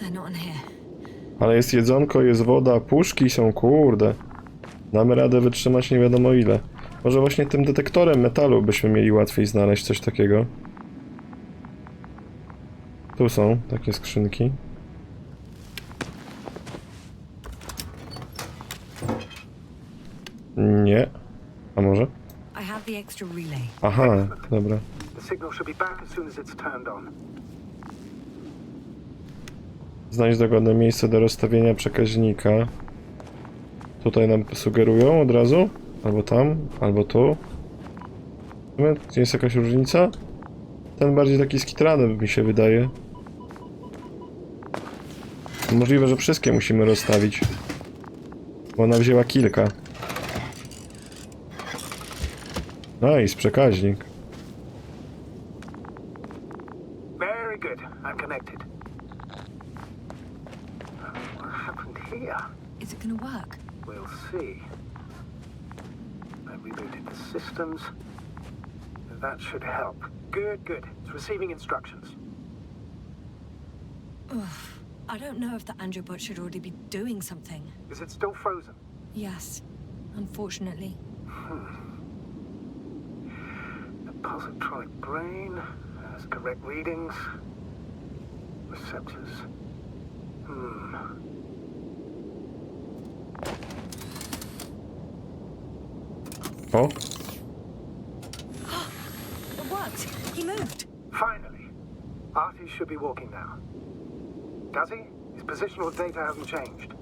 [SPEAKER 2] They're not in here.
[SPEAKER 1] Ale jest jedzonko, jest woda, puszki są, kurde. Damy radę wytrzymać nie wiadomo ile. Może właśnie tym detektorem metalu byśmy mieli łatwiej znaleźć coś takiego. Tu są takie skrzynki. Nie. A może?
[SPEAKER 2] I have the extra relay.
[SPEAKER 1] Aha, dobra.
[SPEAKER 8] The signal should be back as soon as it's turned on.
[SPEAKER 1] Znajdź dogodne miejsce do rozstawienia przekaźnika. Tutaj nam sugerują od razu. Albo tam, albo tu. Jest jakaś różnica? Ten bardziej taki skitrany mi się wydaje. Możliwe, że wszystkie musimy rozstawić. Bo ona wzięła kilka. Nice, przekaźnik.
[SPEAKER 8] Very good. I'm connected. What happened here?
[SPEAKER 2] Is it gonna work?
[SPEAKER 8] We'll see. I rebooted the systems. That should help. Good, good. It's receiving instructions.
[SPEAKER 2] I don't know if the androbot should already be doing something.
[SPEAKER 8] Is it still frozen?
[SPEAKER 2] Yes, unfortunately.
[SPEAKER 8] The positronic brain has correct readings. Receptors.
[SPEAKER 1] O,
[SPEAKER 2] It worked! He moved!
[SPEAKER 8] Finally. Artie should be walking now. Does he? His positional data hasn't changed.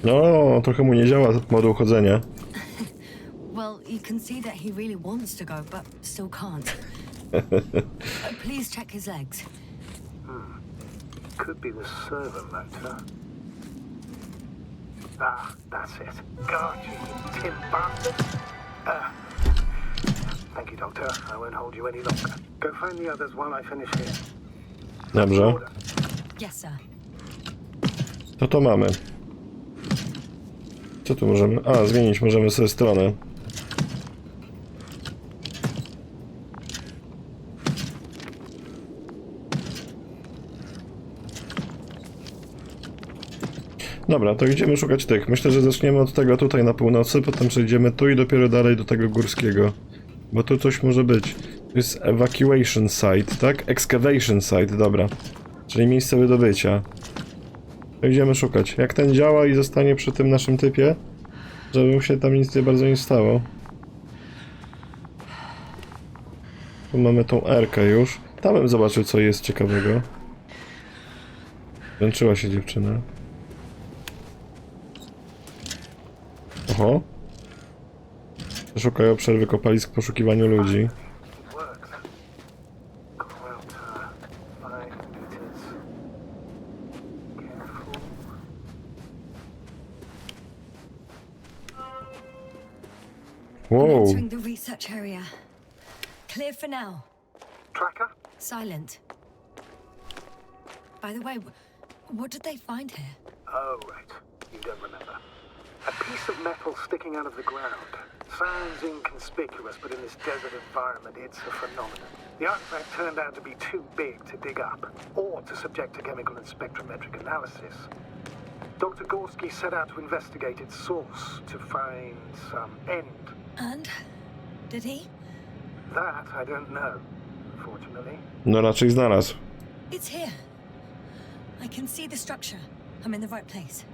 [SPEAKER 1] no, trochę mu nie działa moduł chodzenia.
[SPEAKER 2] Well, You can see that he really wants to go, but still can't. Please check his legs.
[SPEAKER 8] Could be the servo motor. Ah, that's it. God, you tin bastard. Thank you, Doctor. I won't hold you any longer. Go find the others while I finish here.
[SPEAKER 1] Dobrze.
[SPEAKER 8] Order.
[SPEAKER 2] Yes, sir.
[SPEAKER 1] To mamy. Co tu możemy? A, zmienić możemy sobie stronę. Dobra, to idziemy szukać tych. Myślę, że zaczniemy od tego tutaj na północy, potem przejdziemy tu i dopiero dalej do tego górskiego. Bo tu coś może być. To jest evacuation site, tak? Excavation site, dobra. Czyli miejsce wydobycia. To idziemy szukać. Jak ten działa i zostanie przy tym naszym typie, żeby mu się tam nic nie bardzo nie stało. Tu mamy tą R-kę już. Tam bym zobaczył, co jest ciekawego. Męczyła się dziewczyna. Oho. Szukają przerwy kopalisk w poszukiwaniu ludzi. Wow.
[SPEAKER 2] Entering the research area. Clear for now.
[SPEAKER 8] Tracker?
[SPEAKER 2] Silent. By the way, what did they find here?
[SPEAKER 8] Oh, right. You don't remember. A piece of metal sticking out of the ground. Sounds inconspicuous, but in this desert environment, it's a phenomenon. The artifact turned out to be too big to dig up, or to subject to chemical and spectrometric analysis. Dr. Gorski set out to investigate its source, to find some end.
[SPEAKER 2] And? Did he?
[SPEAKER 8] That I don't know, unfortunately.
[SPEAKER 1] No raczej znalazł.
[SPEAKER 2] It's here. I can see the structure. I'm in the right place.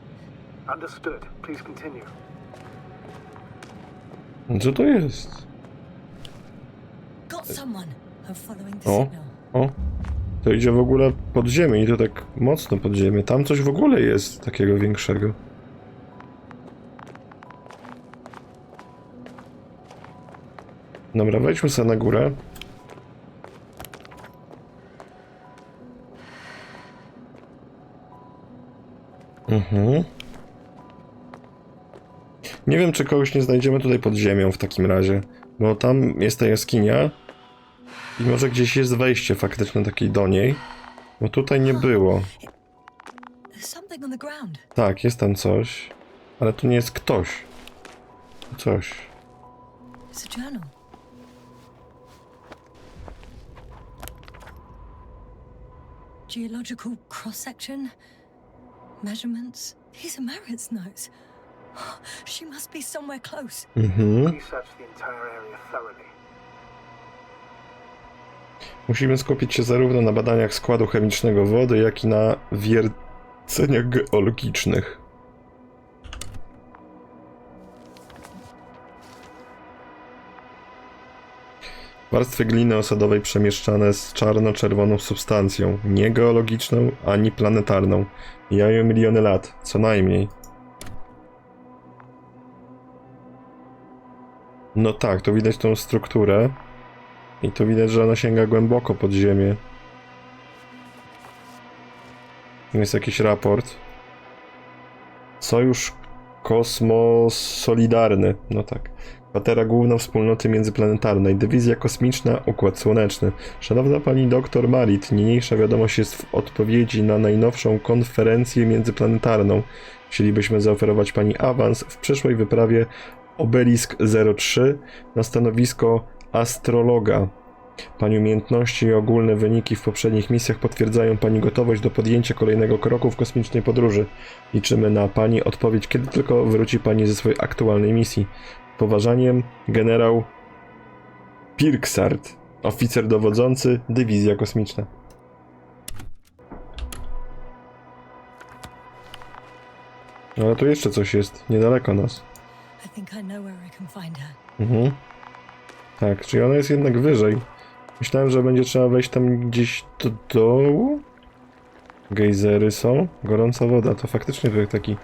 [SPEAKER 8] Understood. Please continue.
[SPEAKER 1] Co to jest?
[SPEAKER 2] Got someone. I'm following the
[SPEAKER 1] O,
[SPEAKER 2] signal.
[SPEAKER 1] o. To idzie w ogóle pod ziemię i to tak mocno pod ziemię. Tam coś w ogóle jest takiego większego. Dobra, wejdźmy sobie na górę. Nie wiem, czy kogoś nie znajdziemy tutaj pod ziemią w takim razie, bo tam jest ta jaskinia i może gdzieś jest wejście faktyczne takiej do niej, bo tutaj nie było.
[SPEAKER 2] There's something on the ground.
[SPEAKER 1] Tak, jest tam coś, ale tu nie jest ktoś. Coś.
[SPEAKER 2] It's a journal. Geological cross-section, measurements. These are Marit's notes. She must be somewhere close.
[SPEAKER 8] Research the entire area thoroughly.
[SPEAKER 1] Musimy skupić się zarówno na badaniach składu chemicznego wody, jak i na wierceniach geologicznych. Warstwy gliny osadowej przemieszczane z czarno-czerwoną substancją, nie geologiczną ani planetarną. Mijają miliony lat, co najmniej. No tak, tu widać tą strukturę i tu widać, że ona sięga głęboko pod ziemię. Jest jakiś raport. Sojusz Kosmosolidarny, no tak. Kwatera główna wspólnoty międzyplanetarnej, dywizja kosmiczna, Układ Słoneczny. Szanowna pani doktor Marit, niniejsza wiadomość jest w odpowiedzi na najnowszą konferencję międzyplanetarną. Chcielibyśmy zaoferować pani awans w przyszłej wyprawie Obelisk 03 na stanowisko astrologa. Pani umiejętności i ogólne wyniki w poprzednich misjach potwierdzają pani gotowość do podjęcia kolejnego kroku w kosmicznej podróży. Liczymy na pani odpowiedź, kiedy tylko wróci pani ze swojej aktualnej misji. Z poważaniem, generał Pirksart, oficer dowodzący, dywizja kosmiczna. Ale tu jeszcze coś jest, niedaleko nas.
[SPEAKER 2] I think I know where I can find her.
[SPEAKER 1] Tak, czyli ona jest jednak wyżej. Myślałem, że będzie trzeba wejść tam gdzieś do dołu. Gejzery są. Gorąca woda, to faktycznie to taki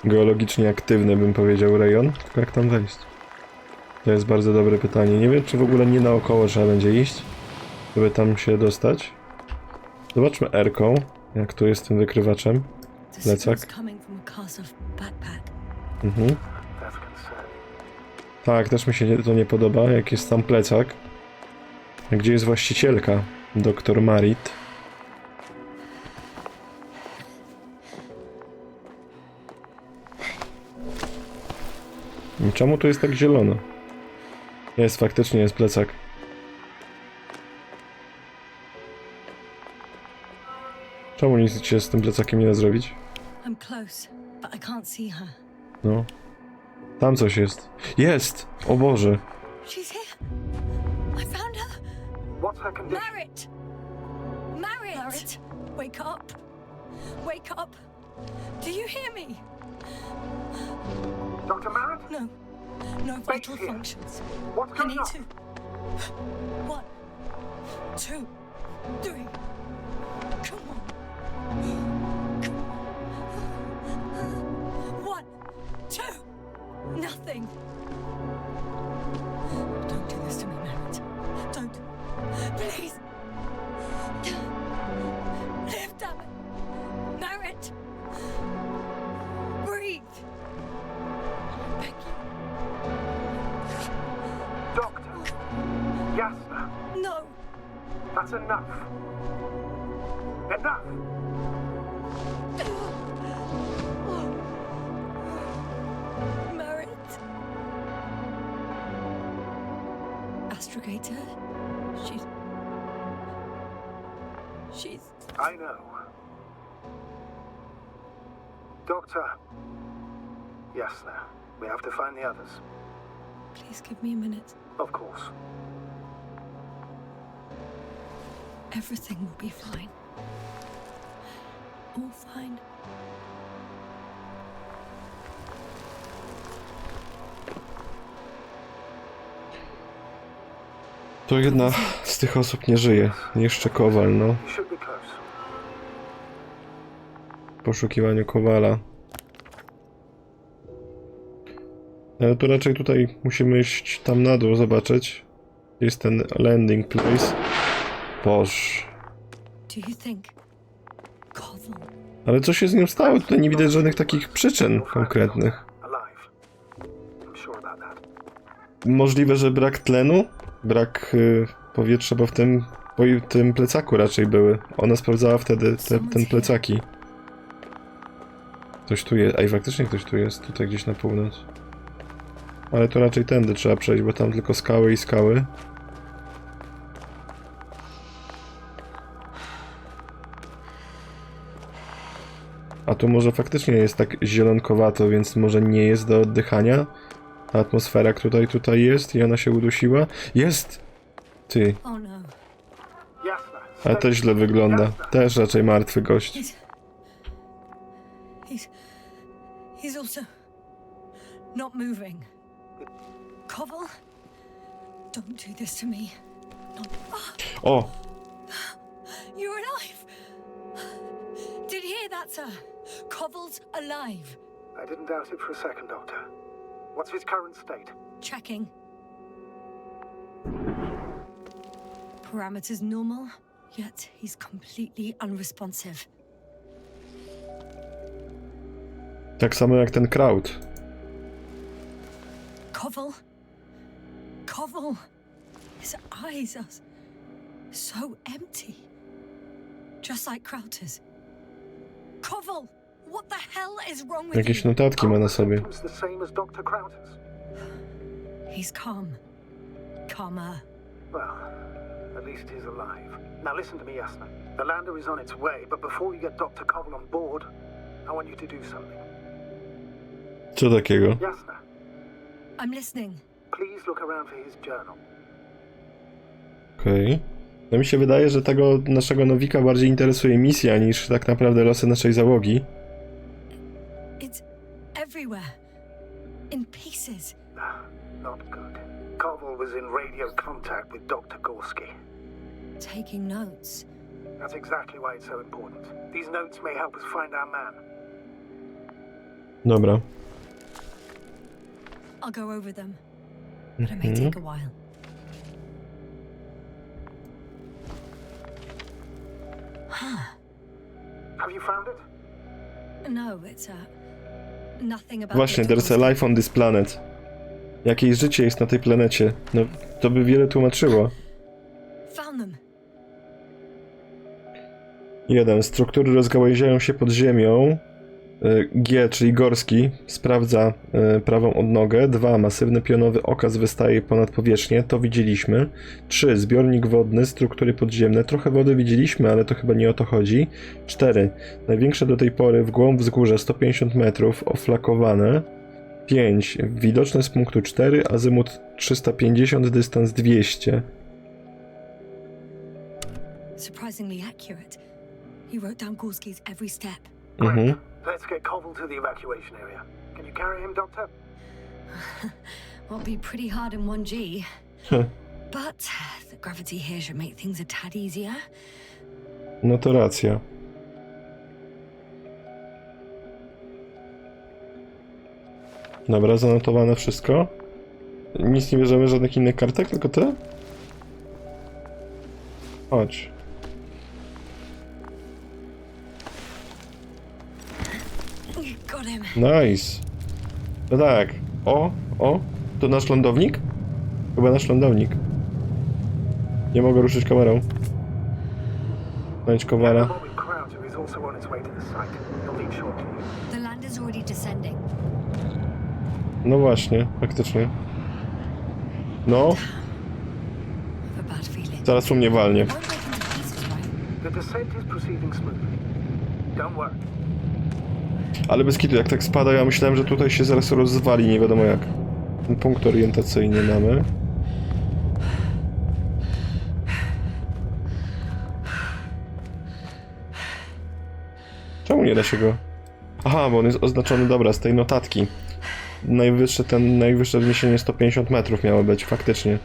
[SPEAKER 1] geologicznie aktywny, bym powiedział, rejon. Tylko jak tam wejść? To jest bardzo dobre pytanie. Nie wiem, czy w ogóle nie naokoło trzeba będzie iść, żeby tam się dostać. Zobaczmy R-ką, jak tu jest tym wykrywaczem. Plecak. Mhm. Tak, też mi się to nie podoba, jak jest tam plecak. Gdzie jest właścicielka? Doktor Marit. I czemu tu jest tak zielono? Jest, faktycznie jest plecak. Czemu nic się z tym plecakiem nie da zrobić? No. Tam coś jest. Jest! O Boże!
[SPEAKER 2] She's here. I found her.
[SPEAKER 8] What's her condition?
[SPEAKER 2] Marit! Marit! Wake up! Wake up! Do you hear me?
[SPEAKER 8] Dr. Marit?
[SPEAKER 2] No. No vital
[SPEAKER 8] here.
[SPEAKER 2] functions.
[SPEAKER 8] What's
[SPEAKER 2] I
[SPEAKER 8] going
[SPEAKER 2] need
[SPEAKER 8] on?
[SPEAKER 2] to. 1, 2, 3. Come on. 1, 2. Nothing. Don't do this to me, Marit. Don't. Please. Live, damn it. Marit. Breathe. Thank you.
[SPEAKER 8] Doctor. Jasna.
[SPEAKER 2] No.
[SPEAKER 8] That's enough. Enough.
[SPEAKER 2] Marit. Astrogator. She's.
[SPEAKER 8] I know. Doctor. Jasna. We have to find the others.
[SPEAKER 2] Please give me a minute.
[SPEAKER 8] Of course.
[SPEAKER 2] Everything will be fine. All fine.
[SPEAKER 1] To jedna z tych osób nie żyje. Jeszcze Kowal, no.
[SPEAKER 8] You should be close.
[SPEAKER 1] W poszukiwaniu Kowala. Ale to raczej tutaj musimy iść tam na dół, zobaczyć. Jest ten landing place. Boże.
[SPEAKER 2] Do you think Koval?
[SPEAKER 1] Ale co się z nią stało? Tutaj nie widać żadnych takich przyczyn konkretnych.
[SPEAKER 8] Alive. I'm sure about that.
[SPEAKER 1] Możliwe, że brak tlenu? Brak powietrza, bo w tym plecaku raczej były. Ona sprawdzała wtedy ten plecaki. Ktoś tu jest. Ej, faktycznie ktoś tu jest. Tutaj gdzieś na północ. Ale to raczej tędy trzeba przejść, bo tam tylko skały i skały. A tu może faktycznie jest tak zielonkowato, więc może nie jest do oddychania. Ta atmosfera, która tutaj jest i ona się udusiła. Jest! Ty.
[SPEAKER 2] Oh no.
[SPEAKER 8] Jasna.
[SPEAKER 1] Ale też źle wygląda. Też raczej martwy gość.
[SPEAKER 2] He's also not moving. Koval? Don't do this to me. Not.
[SPEAKER 1] O!
[SPEAKER 2] You're alive. Did you hear that, sir? Koval's alive.
[SPEAKER 8] I didn't doubt it for a second, Doctor. What's his current state?
[SPEAKER 2] Checking. Parameters normal, yet he's completely unresponsive.
[SPEAKER 1] Tak samo jak ten crowd.
[SPEAKER 2] Koval? Koval? His eyes are so empty. Just like Crowder's. Koval! What the hell is wrong with
[SPEAKER 1] Jakieś
[SPEAKER 2] you?
[SPEAKER 1] notatki ma na sobie.
[SPEAKER 8] Symptoms the same as Dr. Crowder's.
[SPEAKER 2] He's calm. Calmer.
[SPEAKER 8] Well, at least he's alive. Now listen to me, Jasna. The lander is on its way, but before you get Dr. Koval on board, I want you to do something.
[SPEAKER 1] Co takiego?
[SPEAKER 8] Jasna,
[SPEAKER 2] I'm listening.
[SPEAKER 8] please look around for his journal.
[SPEAKER 1] Okej. No mi się wydaje, że tego naszego nowika bardziej interesuje misja niż tak naprawdę losy naszej załogi.
[SPEAKER 2] It's everywhere. In pieces.
[SPEAKER 8] Not good. Koval was in radio contact with Dr. Gorski.
[SPEAKER 2] Taking notes.
[SPEAKER 8] That's exactly why it's so important. These notes may help us find our man.
[SPEAKER 1] Dobra.
[SPEAKER 2] I'll go over them. but it may take a while.
[SPEAKER 8] Have you found it?
[SPEAKER 2] No, it's nothing about.
[SPEAKER 1] Właśnie,
[SPEAKER 2] the
[SPEAKER 1] there's a life on this planet. Jakieś życie jest na tej planecie. No, to by wiele tłumaczyło.
[SPEAKER 2] Found them.
[SPEAKER 1] 1. Struktury rozgałęziają się pod ziemią. G, czyli Gorski, sprawdza prawą odnogę. 2. Masywny pionowy okaz wystaje ponad powierzchnię. To widzieliśmy. 3. Zbiornik wodny, struktury podziemne. Trochę wody widzieliśmy, ale to chyba nie o to chodzi. 4. Największe do tej pory w głąb wzgórza 150 metrów, oflakowane. 5. Widoczne z punktu 4, azymut 350, dystans 200.
[SPEAKER 2] Surprisingly accurate. He wrote down Gorski's every step.
[SPEAKER 1] Mhm.
[SPEAKER 8] Let's get Koval to the evacuation area. Can you carry him, Doctor?
[SPEAKER 2] Won't be pretty hard in 1G.
[SPEAKER 1] Heh.
[SPEAKER 2] But the gravity here should make things a tad easier.
[SPEAKER 1] No to racja. Dobra, zanotowane wszystko. Nic nie bierzemy, żadnych innych kartek, tylko te? Chodź.
[SPEAKER 2] Got him.
[SPEAKER 1] Nice. No tak. O. To nasz lądownik? Chyba nasz lądownik. Nie mogę ruszyć kamerą. Znajdź Kowala.
[SPEAKER 8] Bobby Croucher is also on its way to the site. He'll leave shortly.
[SPEAKER 2] The land is already descending.
[SPEAKER 1] No właśnie, faktycznie. No,
[SPEAKER 2] I've a bad feeling.
[SPEAKER 1] zaraz u mnie walnie.
[SPEAKER 2] Won't break into pieces, right?
[SPEAKER 8] The descent is proceeding smoothly. Don't worry.
[SPEAKER 1] Ale bez kitu, jak tak spada, ja myślałem, że tutaj się zaraz rozwali, nie wiadomo jak. Ten punkt orientacyjny mamy. Czemu nie da się go? Aha, bo on jest oznaczony, dobra, z tej notatki. Najwyższe wzniesienie 150 metrów miało być, faktycznie.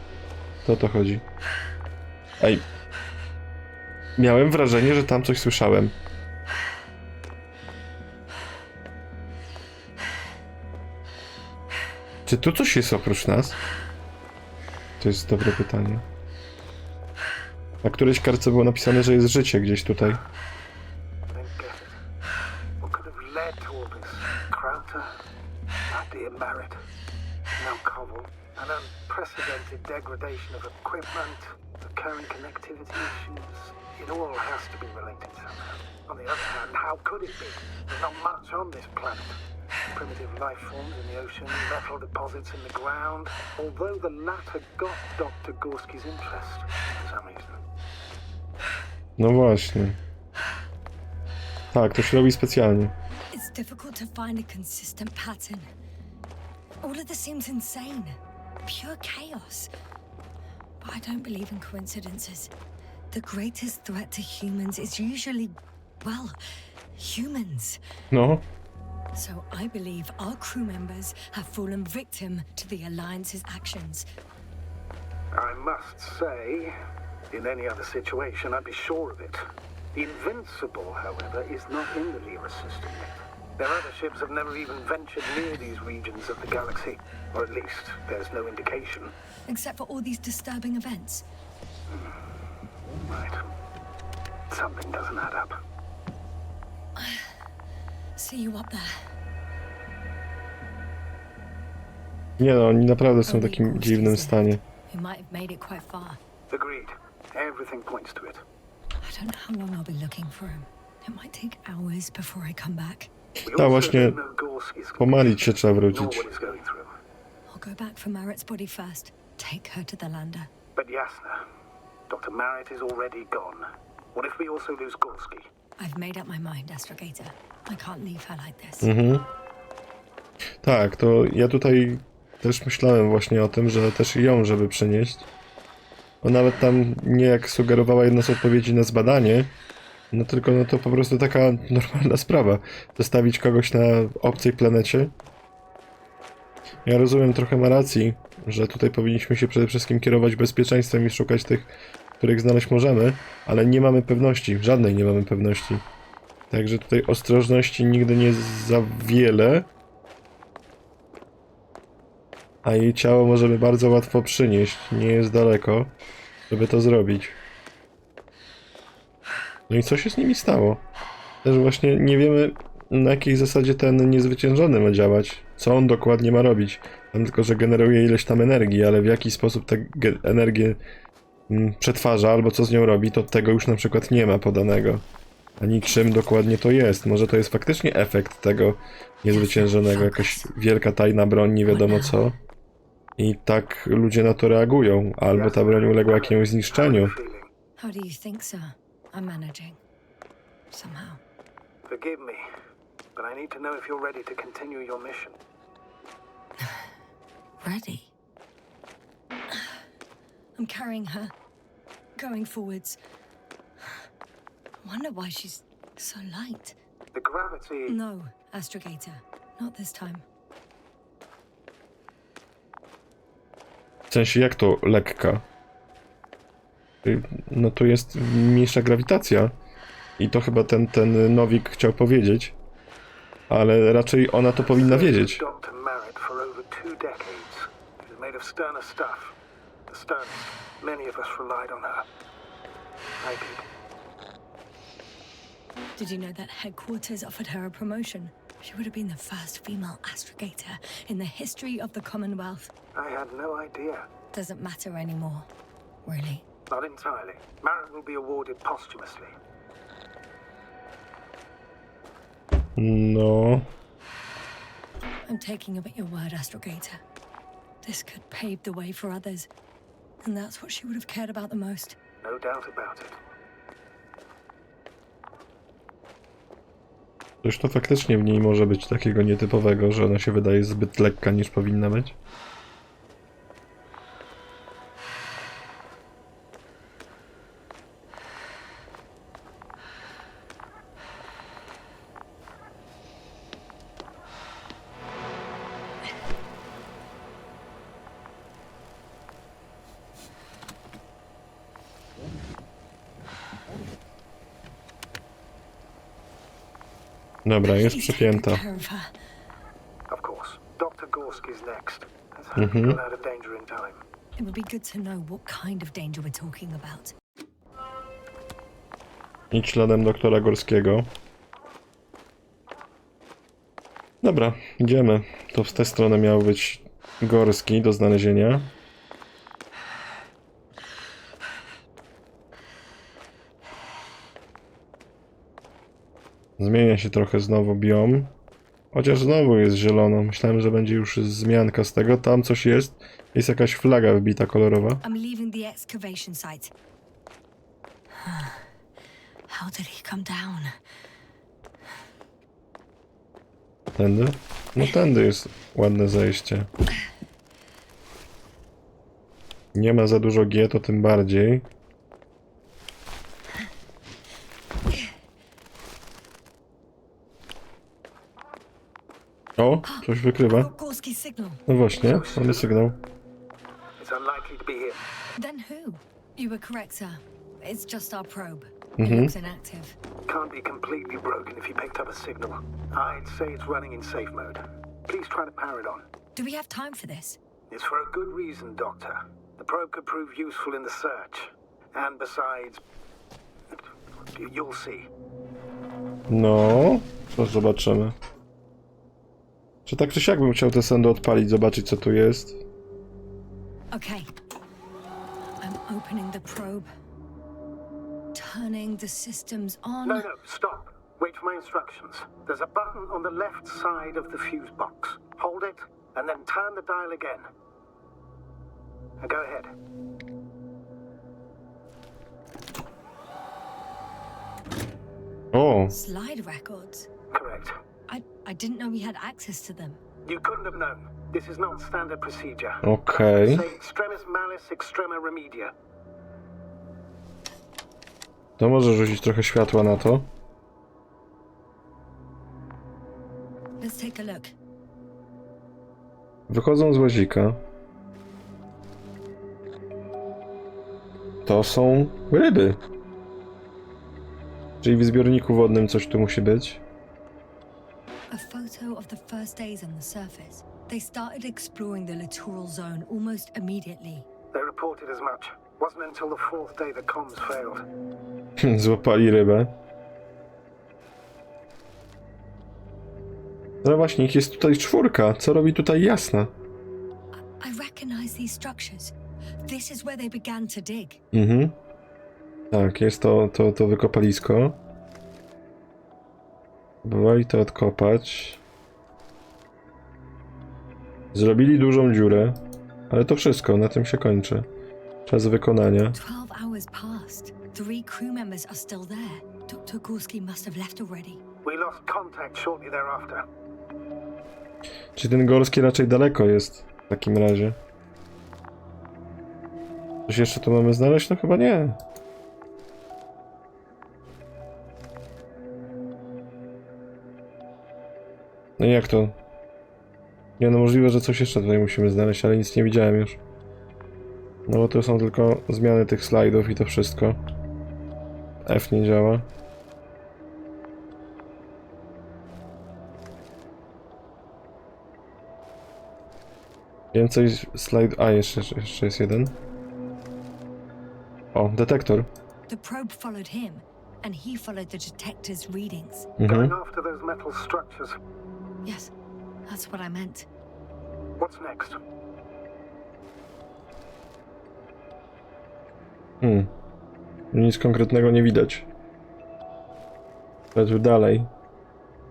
[SPEAKER 1] To o to chodzi. Ej. Miałem wrażenie, że tam coś słyszałem. Czy tu coś jest oprócz nas? To jest dobre pytanie. Na którejś kartce było napisane, że jest życie gdzieś tutaj.
[SPEAKER 8] I don't get it. What could have led to all this? Crowther? Dear Merritt? Now Koval? An unprecedented degradation of equipment, recurring connectivity issues. It all has to be related somehow. On the other hand, how could it be? There's not much on this planet. Primitive life forms in the ocean, metal deposits in the ground, although the latter got Dr. Gorski's interest for some reason.
[SPEAKER 1] No właśnie. Tak, to się robi specjalnie.
[SPEAKER 2] It's difficult to find a consistent pattern. All of this seems insane. Pure chaos. But I don't believe in coincidences. The greatest threat to humans is usually, well, humans.
[SPEAKER 1] No.
[SPEAKER 2] So I believe our crew members have fallen victim to the Alliance's actions.
[SPEAKER 8] I must say, in any other situation, I'd be sure of it. The Invincible, however, is not in the Lyra system yet. Their other ships have never even ventured near these regions of the galaxy, or at least there's no indication.
[SPEAKER 2] Except for all these disturbing events.
[SPEAKER 8] Right. Something doesn't add up.
[SPEAKER 2] See you up there.
[SPEAKER 1] Nie no, oni naprawdę są w takim dziwnym stanie.
[SPEAKER 2] We might have made it quite far.
[SPEAKER 8] Agreed. Everything points to it.
[SPEAKER 2] I don't know how long I'll be looking for him. It might take hours before I come back.
[SPEAKER 8] We
[SPEAKER 1] Ta
[SPEAKER 8] also
[SPEAKER 1] właśnie
[SPEAKER 8] don't know Gorski's
[SPEAKER 1] pomalić się trzeba
[SPEAKER 8] nor
[SPEAKER 1] wrócić.
[SPEAKER 8] what he's going through.
[SPEAKER 2] I'll go back for Marrett's body first. Take her to the lander.
[SPEAKER 8] But Jasna, Dr. Merritt is already gone. What if we also lose Gorski?
[SPEAKER 2] I've made up my mind, Astrogator. I can't leave her like this.
[SPEAKER 1] Tak, to ja tutaj też myślałem właśnie o tym, że też ją, żeby przenieść. Bo nawet tam nie jak sugerowała jedna z odpowiedzi na zbadanie, no tylko no to po prostu taka normalna sprawa. Zostawić kogoś na obcej planecie. Ja rozumiem, trochę ma racji, że tutaj powinniśmy się przede wszystkim kierować bezpieczeństwem i szukać tych, których znaleźć możemy, ale nie mamy pewności, żadnej nie mamy pewności. Także tutaj ostrożności nigdy nie za wiele. A jej ciało możemy bardzo łatwo przynieść. Nie jest daleko, żeby to zrobić. No i co się z nimi stało? Też właśnie nie wiemy, na jakiej zasadzie ten niezwyciężony ma działać. Co on dokładnie ma robić. Tam tylko, że generuje ileś tam energii, ale w jaki sposób tę energię przetwarza albo co z nią robi, to tego już na przykład nie ma podanego. Ani czym dokładnie to jest. Może to jest faktycznie efekt tego niezwyciężonego, jakaś wielka tajna broń, nie wiadomo co. I tak ludzie na to reagują, albo ta broń uległa jakiemuś zniszczeniu.
[SPEAKER 2] How do you think, sir? I'm managing. Somehow.
[SPEAKER 8] Forgive me, but I need to know if you're ready to continue your mission.
[SPEAKER 2] Ready? I'm carrying her. Going forwards. I wonder why she's so light.
[SPEAKER 8] The gravity...
[SPEAKER 2] No, Astrogator. Not this time.
[SPEAKER 1] W sensie, jak to lekka? No tu jest mniejsza grawitacja. I to chyba ten Nowik chciał powiedzieć. Ale raczej ona to powinna wiedzieć.
[SPEAKER 8] Dr. Merritt for over 2 decades. She was made of sterner stuff. The sternest. Many of us relied on her. I did.
[SPEAKER 2] Did you know that headquarters offered her a promotion? She would have been the first female astrogator in the history of the Commonwealth.
[SPEAKER 8] I had no idea.
[SPEAKER 2] Doesn't matter anymore, really.
[SPEAKER 8] Not entirely. Merritt will be awarded posthumously.
[SPEAKER 1] No...
[SPEAKER 2] I'm taking you at your word, Astrogator. This could pave the way for others. And that's what she would have cared about the most.
[SPEAKER 8] No doubt about it.
[SPEAKER 1] Coś to faktycznie w niej może być takiego nietypowego, że ona się wydaje zbyt lekka niż powinna być. Dobra, jest przypięta.
[SPEAKER 8] Of course. Dr. Gorsk is next. Let's hope we got out of danger in time.
[SPEAKER 2] It would be good to know what kind of danger we're talking about.
[SPEAKER 1] Idź śladem doktora Gorskiego. Dobra, idziemy. To w tę stronę miał być Gorski do znalezienia. Zmienia się trochę znowu biom. Chociaż znowu jest zielono. Myślałem, że będzie już zmianka z tego. Tam coś jest. Jest jakaś flaga wbita kolorowa.
[SPEAKER 2] I'm leaving the excavation site. How did he come down?
[SPEAKER 1] Tędy? No tędy jest ładne zejście. Nie ma za dużo G, to tym bardziej. O, coś wykrywa.
[SPEAKER 2] Gorski's signal.
[SPEAKER 1] No właśnie, mamy sygnał.
[SPEAKER 8] It's unlikely to be here.
[SPEAKER 2] Then who? You were correct, sir. It's just our probe. It
[SPEAKER 1] Mhm.
[SPEAKER 2] looks inactive.
[SPEAKER 8] Can't be completely broken if you picked up a signal. I'd say it's running in safe mode. Please try to power it on.
[SPEAKER 2] Do we have time for this?
[SPEAKER 8] It's for a good reason, Doctor. The probe could prove useful in the search. And besides... You'll see.
[SPEAKER 1] No, to zobaczymy. Czy tak czy siak bym chciał tę sondę odpalić, zobaczyć co tu jest.
[SPEAKER 2] Okay. I'm opening the probe. Turning the systems on.
[SPEAKER 8] No, stop. Wait for my instructions. There's a button on the left side of the fuse box. Hold it, and then turn the dial again. Now go ahead.
[SPEAKER 1] O,
[SPEAKER 2] Slide records.
[SPEAKER 8] Correct.
[SPEAKER 2] I didn't know we had access to them.
[SPEAKER 8] You couldn't have known. This is not standard procedure.
[SPEAKER 1] okej.
[SPEAKER 8] Say extremis malice extrema remedia.
[SPEAKER 1] To może rzucić trochę światła na to.
[SPEAKER 2] Let's take a look.
[SPEAKER 1] Wychodzą z łazika. To są ryby. Czyli w zbiorniku wodnym coś tu musi być.
[SPEAKER 2] A photo of the first days on the surface. They started exploring the littoral zone almost immediately.
[SPEAKER 8] They reported as much. Wasn't until the fourth day the comms failed.
[SPEAKER 1] Złapali rybę. No właśnie, ich jest tutaj 4. Co robi tutaj Jasna?
[SPEAKER 2] I recognize these structures. This is where they began to dig.
[SPEAKER 1] Mhm. Tak, jest to wykopalisko. Próbowali to odkopać. Zrobili dużą dziurę, ale to wszystko, na tym się kończy. Czas wykonania.
[SPEAKER 2] 12 hours passed. 3 crew members are still there. Dr. Gorski must have left already.
[SPEAKER 8] We lost contact shortly thereafter.
[SPEAKER 1] Czy ten Gorski raczej daleko jest w takim razie? Coś jeszcze tu mamy znaleźć? No chyba nie. No i jak to? Nie no, możliwe, że coś jeszcze tutaj musimy znaleźć, ale nic nie widziałem już. No bo to są tylko zmiany tych slajdów i to wszystko. F nie działa. Więcej slajd... A, jeszcze jest jeden. O, detektor.
[SPEAKER 2] The probe followed him, and he followed the detector's readings.
[SPEAKER 8] Going after those metal structures.
[SPEAKER 2] Yes, that's what I meant.
[SPEAKER 8] What's next?
[SPEAKER 1] Nic konkretnego nie widać. Lecz dalej.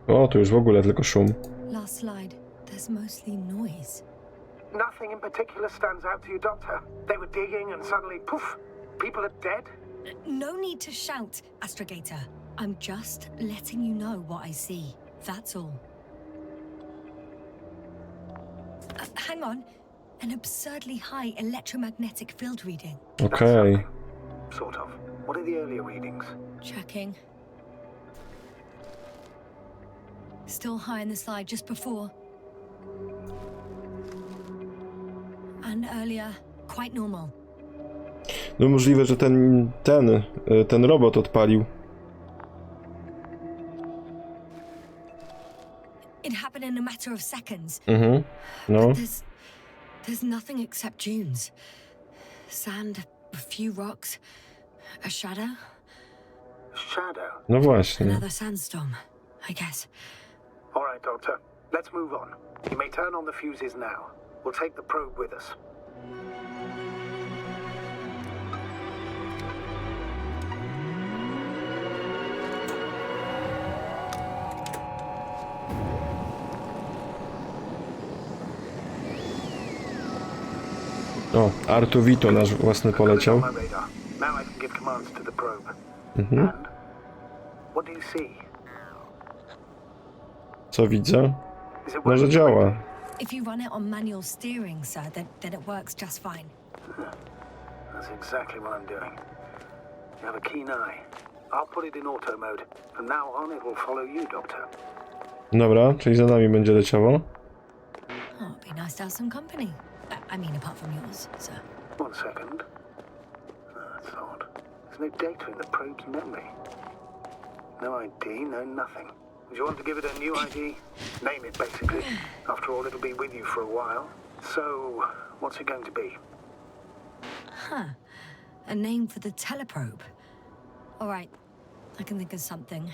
[SPEAKER 1] O, tu już w ogóle tylko szum.
[SPEAKER 2] Last slide. There's mostly noise.
[SPEAKER 8] Nothing in particular stands out to you, Doctor. They were digging and suddenly, poof, people are dead?
[SPEAKER 2] No need to shout, Astrogator. I'm just letting you know what I see. That's all. Hang on. An absurdly high electromagnetic field reading.
[SPEAKER 1] Okej.
[SPEAKER 8] Sort of. What are the earlier readings?
[SPEAKER 2] Checking. Still high in the slide just before. And earlier, quite normal.
[SPEAKER 1] No możliwe, że ten robot odpalił.
[SPEAKER 2] It happened in a matter of seconds.
[SPEAKER 1] No.
[SPEAKER 2] There's nothing except dunes. Sand, a few rocks, a shadow.
[SPEAKER 8] Shadow.
[SPEAKER 1] No właśnie.
[SPEAKER 2] Another sandstorm, I guess.
[SPEAKER 8] All right, Doctor. Let's move on. You may turn on the fuses now. We'll take the probe with us.
[SPEAKER 1] O, Artuvito nasz własny poleciał.
[SPEAKER 8] My radar. Now I can give commands to the probe. And what do you see?
[SPEAKER 1] Co widzę?
[SPEAKER 8] Is it
[SPEAKER 1] Może
[SPEAKER 8] working?
[SPEAKER 1] działa.
[SPEAKER 2] If you run it on manual steering, sir, then it works just fine.
[SPEAKER 8] That's exactly what I'm doing. You have a keen eye. I'll put it in auto mode. From now on, it will follow you, Doctor.
[SPEAKER 1] Dobra, czyli za nami będzie leciało.
[SPEAKER 2] Oh, it'd be nice to have some company. I mean, apart from yours, sir.
[SPEAKER 8] 1 second. That's odd. There's no data in the probe's memory. No ID, no nothing. Do you want to give it a new ID? Name it, basically. After all, it'll be with you for a while. So, what's it going to be?
[SPEAKER 2] Huh. A name for the teleprobe. All right. I can think of something.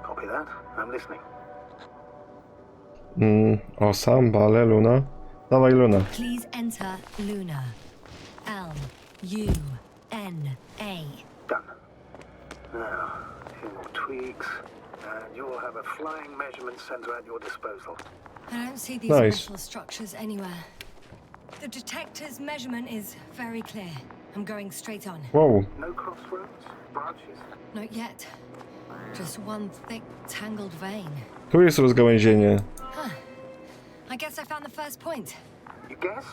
[SPEAKER 8] Copy that. I'm listening.
[SPEAKER 1] O, Samba, ale Luna. Dawaj, Luna.
[SPEAKER 2] Please enter Luna. L-U-N-A.
[SPEAKER 8] Done. Now, a few more tweaks, and you'll have a flying measurement center at your disposal.
[SPEAKER 2] I don't see these
[SPEAKER 1] Nice.
[SPEAKER 2] metal structures anywhere. The detector's measurement is very clear. I'm going straight on.
[SPEAKER 1] Wow.
[SPEAKER 8] No crossroads? Branches?
[SPEAKER 2] Not yet. Just one thick, tangled vein.
[SPEAKER 1] Tu jest rozgałęzienie.
[SPEAKER 2] I guess I found the first point.
[SPEAKER 8] You guess?